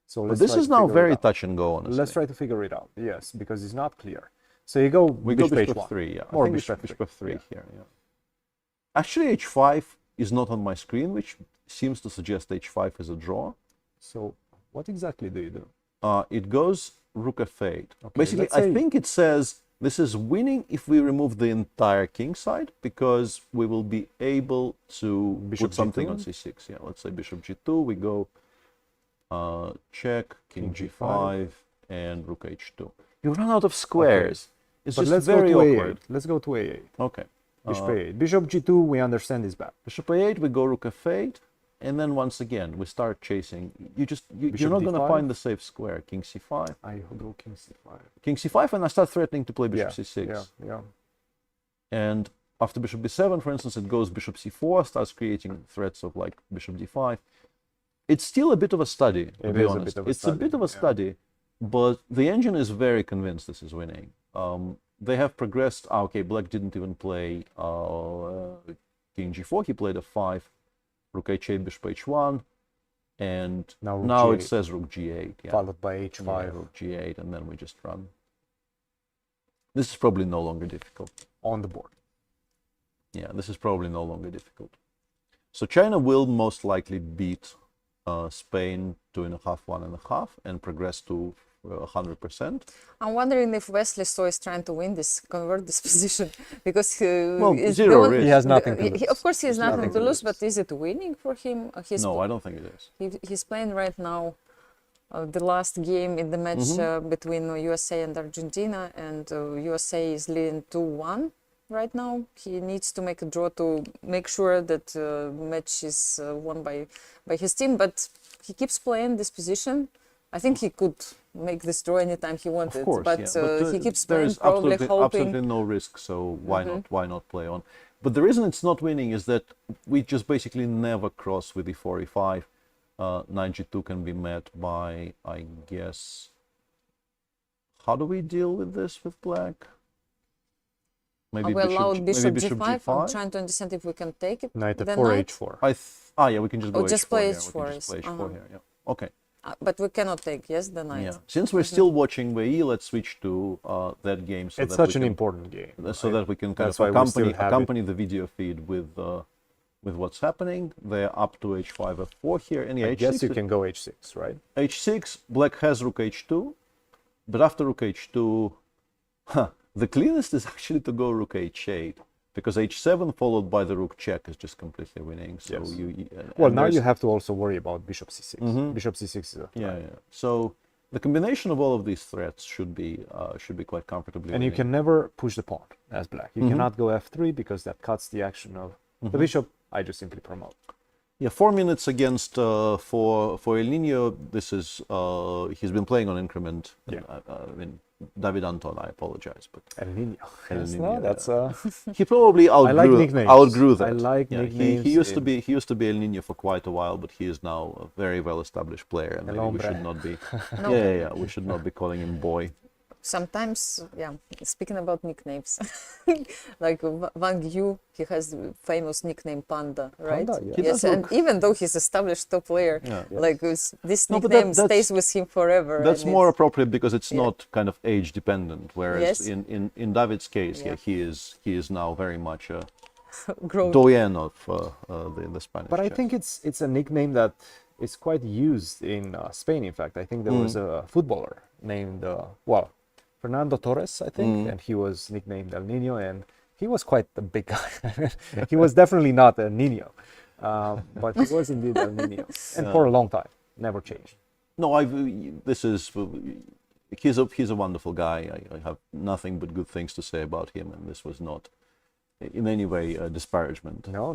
S2: So
S3: But
S2: let's
S3: this
S2: try
S3: is
S2: to
S3: now
S2: figure it
S3: very
S2: out.
S3: touch and go, honestly.
S2: Let's try to figure it out. Yes, because it's not clear. So you go
S3: We go
S2: Bishop
S3: Bishop
S2: H1.
S3: F3, yeah.
S2: Or
S3: I think
S2: Bishop
S3: Bishop
S2: F3.
S3: F3 here, yeah. Actually, H5 is not on my screen, which seems to suggest H5 is a draw.
S2: So what exactly do you do?
S3: It goes Rook F8.
S2: Okay,
S3: Basically,
S2: let's say-
S3: I think it says this is winning if we remove the entire king side, because we will be able to
S2: Bishop
S3: put something
S2: G2?
S3: on C6. Yeah, let's say Bishop G2, we go check, King G5, and Rook H2. You run out of squares. It's
S2: But
S3: just
S2: let's
S3: very
S2: go to
S3: awkward.
S2: A8. Let's go to A8.
S3: Okay.
S2: Bishop A8. Bishop G2, we understand is bad.
S3: Bishop A8, we go Rook F8, and then once again we start chasing. You're
S2: Bishop
S3: not going to
S2: D5?
S3: find the safe square. King C5.
S2: I go King C5.
S3: King C5, and I start threatening to play Bishop
S2: Yeah,
S3: C6.
S2: yeah.
S3: And after Bishop B7, for instance, it goes Bishop C4, starts creating threats of like Bishop D5. It's still a bit of a study, to
S2: It
S3: be
S2: is a
S3: honest.
S2: bit of a
S3: It's a
S2: study,
S3: bit of a
S2: yeah.
S3: study, but the engine is very convinced this is winning. They have progressed. Okay, Black didn't even play King G4. He played F5, Rook H8, Bishop H1, and
S2: Now Rook
S3: now it
S2: G8.
S3: says Rook G8. Yeah.
S2: Followed by H5.
S3: Yeah, Rook G8, and then we just run. This is probably no longer difficult.
S2: On the board.
S3: Yeah, this is probably no longer difficult. So China will most likely beat Spain 2.5, 1.5, and progress to 100%.
S1: I'm wondering if Wesley So is trying to win this, convert this position, because
S3: Well,
S1: is
S3: zero
S1: the
S3: risk.
S2: He has nothing to lose.
S1: Of course, he has
S2: There's
S1: nothing to
S2: nothing to
S1: lose,
S2: lose.
S1: but is it winning for him?
S3: No, I don't think it is.
S1: He's playing right now the last game in the match between USA and Argentina, and USA is leading 2-1 right now. He needs to make a draw to make sure that match is won by his team, but he keeps playing this position. I think he could make this draw anytime he wanted,
S3: Of course,
S1: but,
S3: yeah.
S1: he keeps
S3: there
S1: playing,
S3: is
S1: probably hoping.
S3: absolutely no risk, so why not play on? But the reason it's not winning is that we just basically never cross with the 45. Knight G2 can be met by, I guess, how do we deal with this with black? Maybe
S1: We allowed Bishop
S3: Bishop
S1: G5. I'm
S3: G5?
S1: trying to understand if we can take it.
S2: Knight
S1: the
S2: F4,
S1: knight.
S2: H4.
S3: Yeah, we can just go
S1: Oh, just
S3: H4
S1: play
S3: here.
S1: H4
S3: We can just play
S1: is-
S3: H4 here, yeah. Okay.
S1: But we cannot take, yes, the knight.
S3: Yeah. Since we're still watching VE, let's switch to that game. So
S2: It's
S3: that
S2: such
S3: we
S2: an
S3: can,
S2: important game.
S3: So
S2: right?
S3: that we can kind
S2: That's
S3: of
S2: why we still have it.
S3: accompany the video feed with what's happening. They're up to H5, F4 here. And yeah,
S2: I
S3: H6
S2: guess you
S3: is-
S2: can go H6, right?
S3: H6, black has Rook H2, but after Rook H2, the cleanest is actually to go Rook H8, because H7 followed by the Rook check is just completely winning. So
S2: Yes.
S3: well,
S2: Now you have to also worry about Bishop C6.
S3: Mhm.
S2: Bishop C6 is a
S3: yeah. So the combination of all of these threats should be quite comfortably.
S2: And you
S3: winning.
S2: can never push the pawn as black. You cannot go F3 because that cuts the action of the bishop. I just simply promote.
S3: Yeah, 4 minutes against for El Nino. This is he's been playing on increment.
S2: Yeah.
S3: I mean, David Anton. I apologize, but
S2: El Nino.
S3: El
S2: Yes,
S3: Nino,
S2: no, that's
S3: he probably outgrew,
S2: I like nicknames.
S3: outgrew that.
S2: I like
S3: Yeah,
S2: nicknames.
S3: He used to be El Nino for quite a while, but he is now a very well established player, and
S2: El
S3: maybe we
S2: hombre.
S3: should not be.
S1: No.
S3: Yeah. We should not be calling him boy.
S1: Sometimes, yeah, speaking about nicknames, like Wang Yu, he has the famous nickname Panda, right?
S2: Panda, yeah.
S3: He
S1: Yes,
S3: does
S1: and
S3: look-
S1: even though he's established top player,
S3: Yeah.
S1: like this
S3: No, but
S1: nickname
S3: that's-
S1: stays with him forever.
S3: That's
S1: and
S3: more
S1: it's-
S3: appropriate because it's not kind of age dependent. Whereas
S1: Yes.
S3: in David's case,
S1: Yeah.
S3: he is now very much a
S1: grown.
S3: doyen of the Spanish.
S2: But I
S3: chess.
S2: think it's a nickname that is quite used in Spain. In fact, I think there was a footballer named Fernando Torres, I think, and he was nicknamed El Nino, and he was quite a big guy. He was definitely not El Nino, but he was indeed El Nino, and for a long time, never changed.
S3: No, he's a wonderful guy. I have nothing but good things to say about him, and this was not in any way a disparagement.
S2: No.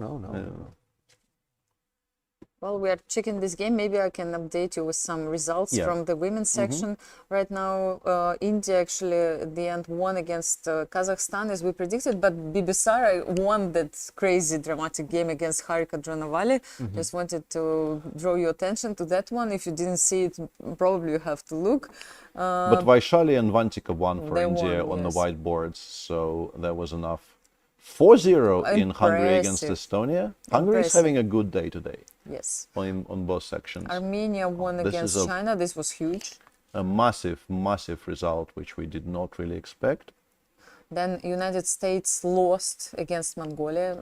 S1: Well, we are checking this game. Maybe I can update you with some results
S3: Yeah.
S1: from the women's section. Right now, India actually at the end won against Kazakhstan as we predicted, but Bibisara won that crazy dramatic game against Harika Dranavali. Just wanted to draw your attention to that one. If you didn't see it, probably you have to look.
S3: But Vaishali and Vantika won for
S1: they
S3: India
S1: won,
S3: on the
S1: yes.
S3: white boards, so that was enough. 4-0 in Hungary against
S1: Impressive.
S3: Estonia. Hungary is
S1: Impressive.
S3: having a good day today
S1: Yes.
S3: on both sections.
S1: Armenia won
S3: This
S1: against
S3: is a-
S1: China. This was huge.
S3: A massive result, which we did not really expect.
S1: Then United States lost against Mongolia.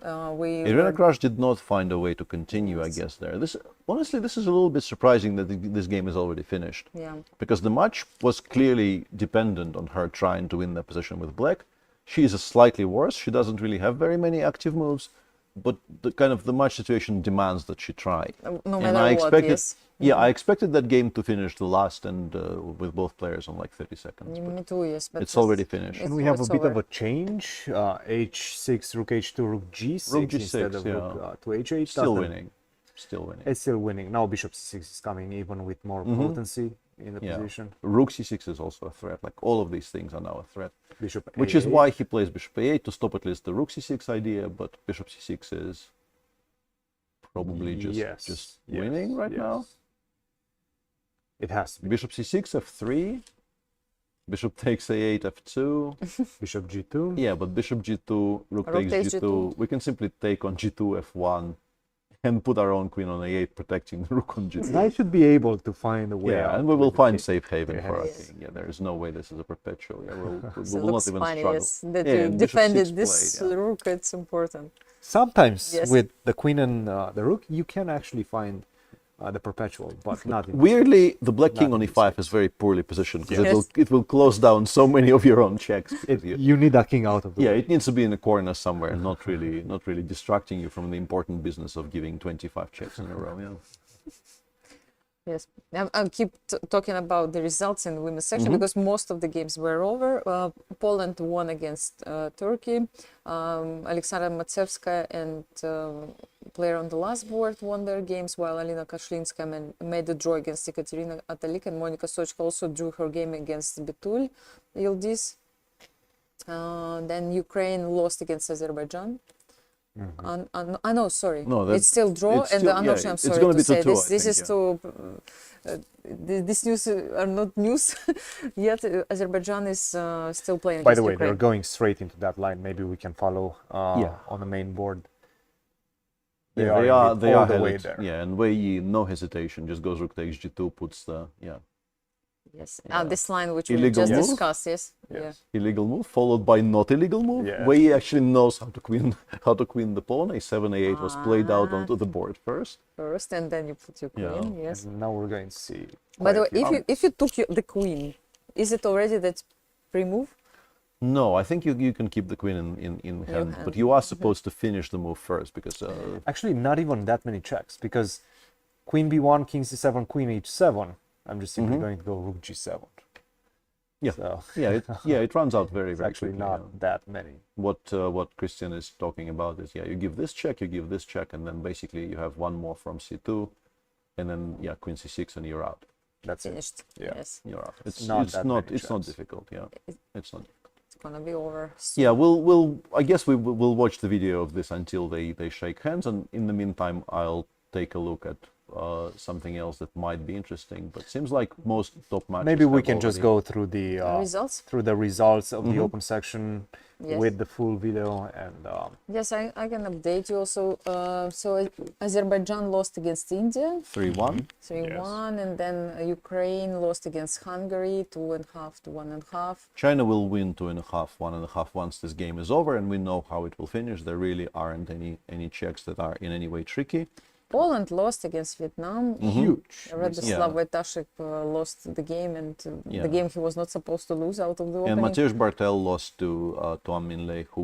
S3: Irina Krush did not find a way to continue, I guess, there. Honestly, this is a little bit surprising that this game is already finished.
S1: Yeah.
S3: Because the match was clearly dependent on her trying to win that position with black. She is slightly worse. She doesn't really have very many active moves, but the match situation demands that she try.
S1: No
S3: And
S1: matter
S3: I
S1: what,
S3: expected,
S1: yes.
S3: yeah, I expected that game to finish the last and with both players on like 30 seconds.
S1: Me too, yes. But
S3: It's already finished.
S1: it's-
S2: And we have a
S1: it's
S2: bit of
S1: over.
S2: a change. H6, Rook H2, Rook G6,
S3: Rook G6,
S2: instead of
S3: yeah.
S2: Rook to H8.
S3: Still
S2: Doesn't-
S3: winning. Still winning.
S2: It's still winning. Now Bishop C6 is coming even with more potency in the position.
S3: Rook C6 is also a threat. Like all of these things are now a threat.
S2: Bishop
S3: Which is
S2: A8.
S3: why he plays Bishop A8 to stop at least the Rook C6 idea, but Bishop C6 is probably just winning right now.
S2: It has to be.
S3: Bishop C6, F3. Bishop takes A8, F2.
S2: Bishop G2.
S3: Yeah, but Bishop G2, Rook takes
S1: takes
S3: G2.
S1: G2.
S3: We can simply take on G2, F1. and put our own queen on a8, protecting the rook on g2.
S2: I should be able to find a way out.
S3: Yeah, and we will
S2: with the
S3: find
S2: king.
S3: safe haven for our
S2: Yes.
S3: king. Yeah, there is no way this is a perpetual. Yeah, we
S1: So it
S3: will
S1: looks
S3: not even
S1: funny,
S3: struggle.
S1: yes, that
S3: Yeah,
S1: you
S3: and bishop
S1: defended
S3: 6
S1: this
S3: played, yeah.
S1: rook. It's important.
S2: Sometimes
S1: Yes.
S2: with the queen and the rook, you can actually find the perpetual, but not in
S3: Weirdly, the black king
S2: Not
S3: on
S2: in
S3: e5 is very poorly positioned because
S1: Yes.
S3: it will close down so many of your own checks.
S2: You need that king out of the
S3: Yeah,
S2: way.
S3: it needs to be in a corner somewhere, not really distracting you from the important business of giving 25 checks in a row. Yeah.
S1: Yes, I'll keep talking about the results in the women's section because most of the games were over. Poland won against Turkey. Alexandra Matsevskaya and player on the last board won their games, while Alina Kashlinska made a draw against Ekaterina Atalik, and Monika Sochka also drew her game against Betul Yildiz. Then Ukraine lost against Azerbaijan. I know, sorry.
S3: No,
S1: it's still draw,
S3: it's
S1: and
S3: still-
S1: I'm
S3: yeah,
S1: not sure. I'm
S3: it's
S1: sorry
S3: gonna
S1: to
S3: be
S1: say
S3: 2-2,
S1: this.
S3: I
S1: This
S3: think,
S1: is
S3: yeah.
S1: to this news are not news yet. Azerbaijan is still playing.
S2: By the
S1: against
S2: way,
S1: Ukraine.
S2: they're going straight into that line. Maybe we can follow
S3: Yeah.
S2: on the main board.
S3: They
S2: indeed
S3: are
S2: all the
S3: headed.
S2: way there.
S3: Yeah, and Wei Yi, no hesitation, just goes rook takes g2, puts the
S1: Yes. This line which we
S3: Illegal
S1: just
S3: move?
S1: discussed. Yes.
S3: illegal move folled by not illegal move.
S2: Yeah.
S3: Wei Yi actually knows how to queen the pawn. A7 a8 was played out onto the board first.
S1: First, and then you put your queen.
S3: Yeah.
S1: Yes.
S2: And now we're going to see.
S1: By the way,
S2: quite a few
S1: if you took the queen, is it already that pre-move?
S3: No, I think you can keep the queen in hand,
S1: hand.
S3: but you are supposed to finish the move first because
S2: Actually, not even that many checks because queen b1, king c7, queen h7. I'm just simply going to go rook g7.
S3: yeah,
S2: So
S3: it runs out very
S2: it's
S3: very
S2: actually
S3: quickly,
S2: not
S3: yeah.
S2: that many.
S3: What Cristian is talking about is you give this check, you give this check, and then basically you have one more from c2, and then queen c6, and you're out.
S2: That's
S1: Finished.
S2: it. Yeah.
S1: Yes.
S3: You're out. It's
S2: not
S3: it's
S2: that
S3: not
S2: many
S3: it's not
S2: checks.
S3: difficult. Yeah, it's not.
S1: It's gonna be over.
S3: Yeah, we'll I guess we'll watch the video of this until they shake hands, and in the meantime I'll take a look at something else that might be interesting. But seems like most top matches.
S2: Maybe we
S3: have
S2: can just
S3: already-
S2: go through the
S1: results?
S2: through the results of the open section
S1: Yes.
S2: with the full video and
S1: Yes, I can update you also. So Azerbaijan lost against India.
S3: 3-1.
S1: 3-1, and then Ukraine lost against Hungary 2.5 to 1.5.
S3: China will win 2.5, 1.5 once this game is over, and we know how it will finish. There really aren't any checks that are in any way tricky.
S1: Poland lost against Vietnam.
S2: huge.
S1: Radoslav Wojtaszek lost the game, and the game he was not supposed to lose out of the
S3: And
S1: opening.
S3: Mateusz Bartel lost to An Minlei, who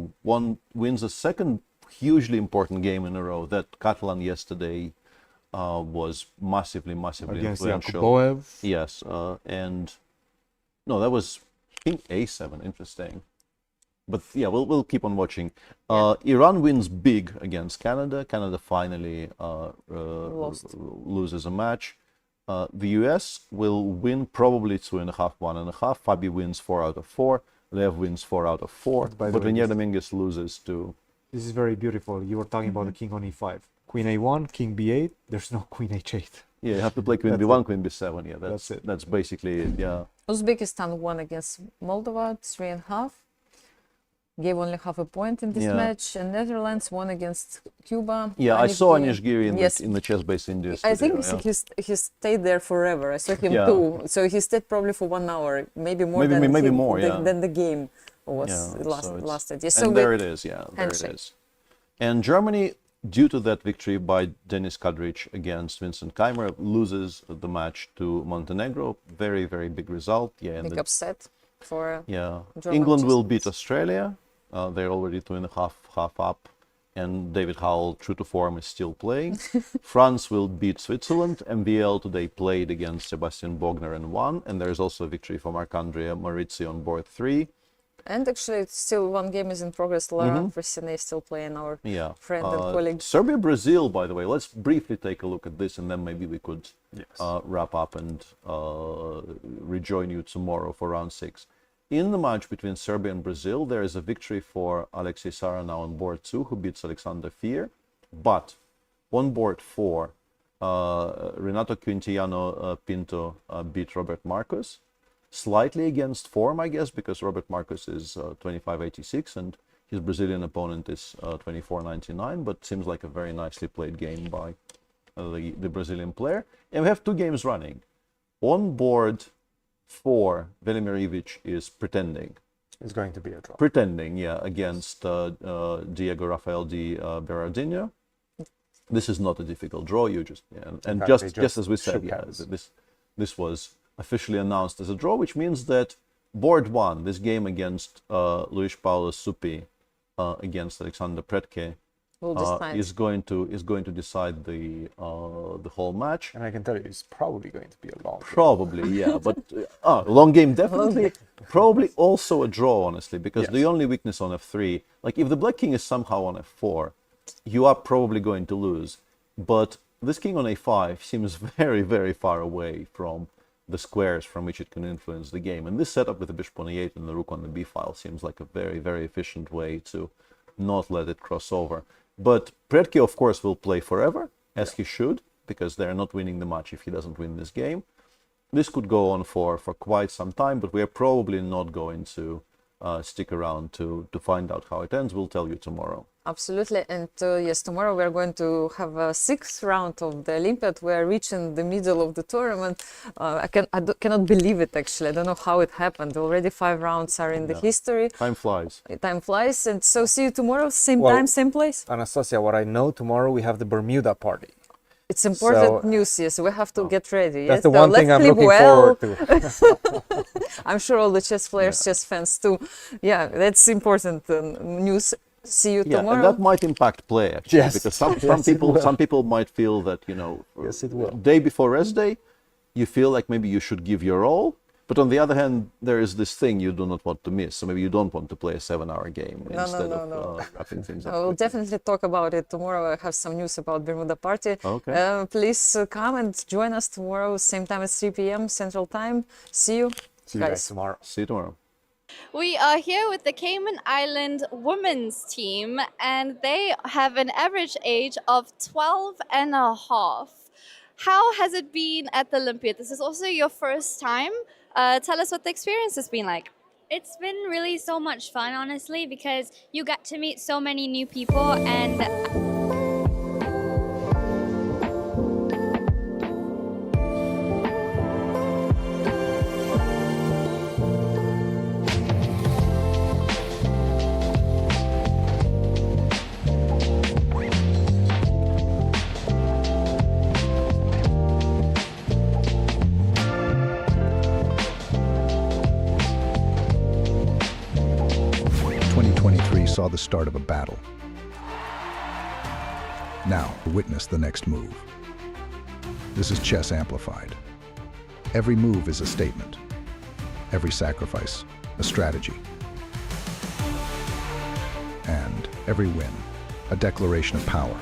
S3: wins a second hugely important game in a row. That Catalan yesterday was massively
S2: Against
S3: influential.
S2: Yakuboev.
S3: Yes, and no, that was King A7. Interesting. But yeah, we'll keep on watching. Iran wins big against Canada. Canada finally loses a match. The US will win probably 2.5, 1.5. Fabi wins 4 out of 4. Lev wins 4 out of 4.
S2: By the
S3: But
S2: way,
S3: Renier
S2: this-
S3: Dominguez loses to.
S2: This is very beautiful. You were talking about the king on e5. Queen a1, king b8. There's no queen h8.
S3: Yeah, you have to play Queen
S2: That's
S3: B1,
S2: it.
S3: Queen B7. Yeah,
S2: That's it.
S3: That's basically it. Yeah.
S1: Uzbekistan won against Moldova 3.5. Gave only half a point in this
S3: Yeah.
S1: match. And Netherlands won against Cuba.
S3: Yeah, I
S1: Anish
S3: saw
S1: Giri.
S3: Anish Giri
S1: Yes.
S3: in the chess-based India
S1: I
S3: studio.
S1: think
S3: yeah.
S1: he stayed there forever. I saw him
S3: Yeah.
S1: too. So he stayed probably for 1 hour, maybe more
S3: Maybe more, yeah.
S1: than the game was
S3: Yeah, so it's-
S1: lasted. Yes,
S3: and
S1: so
S3: there it is, yeah, there
S1: handshake.
S3: it is. And Germany, due to that victory by Denis Kadrich against Vincent Keimer, loses the match to Montenegro. Very, very big result. Yeah, and
S1: Big upset for
S3: yeah.
S1: German
S3: England will
S1: chess
S3: beat Australia. They're already 2.5 half up, and David Howell, true to form, is still playing. France will beat Switzerland. MVL today played against Sebastian Bogner and won. And there's also a victory for Marc-Andrea Maurizi on board 3.
S1: And actually, it's still one game is in progress. Laurent Fressinet is still playing, our
S3: Yeah.
S1: friend and colleague.
S3: Serbia, Brazil, by the way. Let's briefly take a look at this, and then maybe we could wrap up and rejoin you tomorrow for round 6. In the match between Serbia and Brazil, there is a victory for Alexei Saranow on board 2, who beats Alexander Fier. But on board 4, Renato Quintiliano Pinto beat Robert Marcus. Slightly against form, I guess, because Robert Marcus is 25.86, and His Brazilian opponent is 24.99, but seems like a very nicely played game by the Brazilian player. And we have 2 games running. On board 4, Velimir Ilić is pretending.
S2: It's going to be a draw.
S3: Pretending, yeah, against Diego Rafael de Berardinho. This is not a difficult draw. You just and just as we said, yeah, this was officially announced as a draw, which means that board 1, this game against Luis Paulo Supi against Alexander Predke, is going to decide the whole match.
S2: And I can tell you, it's probably going to be a long game.
S3: Probably, yeah, but long game definitely. Probably also a draw, honestly, because the only weakness on f3, like if the black king is somehow on f4, you are probably going to lose. But this king on a5 seems very, very far away from the squares from which it can influence the game. And this setup with the bishop on e8 and the rook on the b file seems like a very, very efficient way to not let it cross over. But Predke, of course, will play forever, as he should, because they're not winning the match if he doesn't win this game. This could go on for quite some time, but we are probably not going to stick around to find out how it ends. We'll tell you tomorrow.
S1: Absolutely. And yes, tomorrow we're going to have a 6th round of the Olympiad. We're reaching the middle of the tournament. I cannot believe it, actually. I don't know how it happened. Already 5 rounds are in the history.
S3: Time flies.
S1: Time flies. And so see you tomorrow, same time, same place.
S2: Anastasia, what I know, tomorrow we have the Bermuda party.
S1: It's important news, yes. We have to get ready.
S2: That's
S1: yes?
S2: the one thing I'm looking forward to.
S1: I'm sure all the chess players, chess fans too. Yeah, that's important news. See you tomorrow.
S3: And that might impact play, actually,
S2: yes.
S3: Because some people might feel that, you know,
S2: yes, it will.
S3: Day before rest day, you feel like maybe you should give your all. But on the other hand, there is this thing you do not want to miss. So maybe you don't want to play a 7-hour game instead of wrapping things up.
S1: I will definitely talk about it tomorrow. I have some news about Bermuda Party.
S3: Okay.
S1: Please come and join us tomorrow, same time at 3 p.m. Central Time. See you,
S2: See you guys tomorrow.
S3: See you tomorrow.
S17: We are here with the Cayman Island women's team, and they have an average age of 12 and a half. How has it been at the Olympiad? This is also your first time. Tell us what the experience has been like.
S18: It's been really so much fun, honestly, because you get to meet so many new people and...
S6: saw the start of a battle. Now, witness the next move. This is chess amplified. Every move is a statement. Every sacrifice, a strategy. And every win, a declaration of power.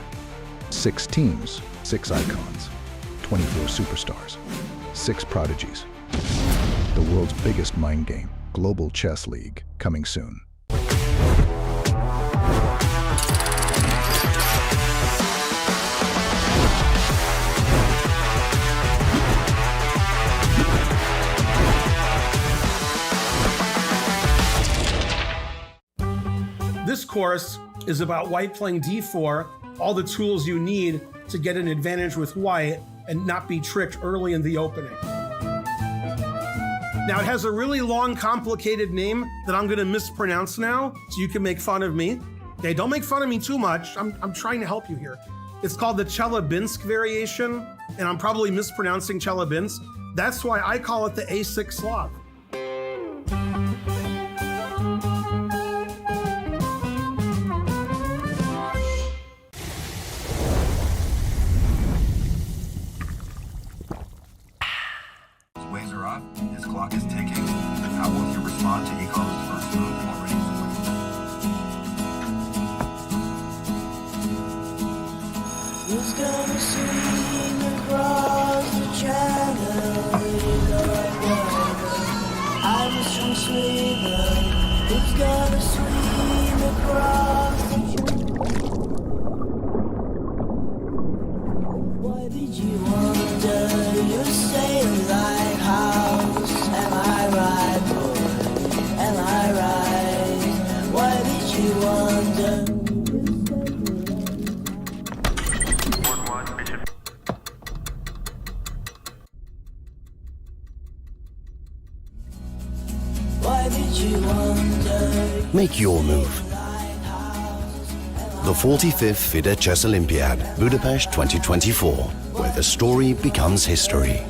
S6: 6 teams, 6 icons, 24 superstars, 6 prodigies. The world's biggest mind game, Global Chess League, coming soon.
S7: This course is about white playing d4, all the tools you need to get an advantage with white and not be tricked early in the opening. Now, it has a really long, complicated name that I'm going to mispronounce now, so you can make fun of me. Okay, don't make fun of me too much. I'm trying to help you here. It's called the Chelyabinsk variation, and I'm probably mispronouncing Chelyabinsk. That's why I call it the A6 Slav.
S9: Waves are off. His clock is ticking. How will you respond to Icarus' first move while ready to win?
S10: Who's gonna swing across the channel? I'm a strong swimmer. Who's gonna swim across the channel? Why did you wonder? You say lighthouse. Am I right, boy? Am I right? Why did you wonder? Why did you wonder?
S11: Make your move. The 45th FIDE Chess Olympiad, Budapest 2024, where the story becomes history.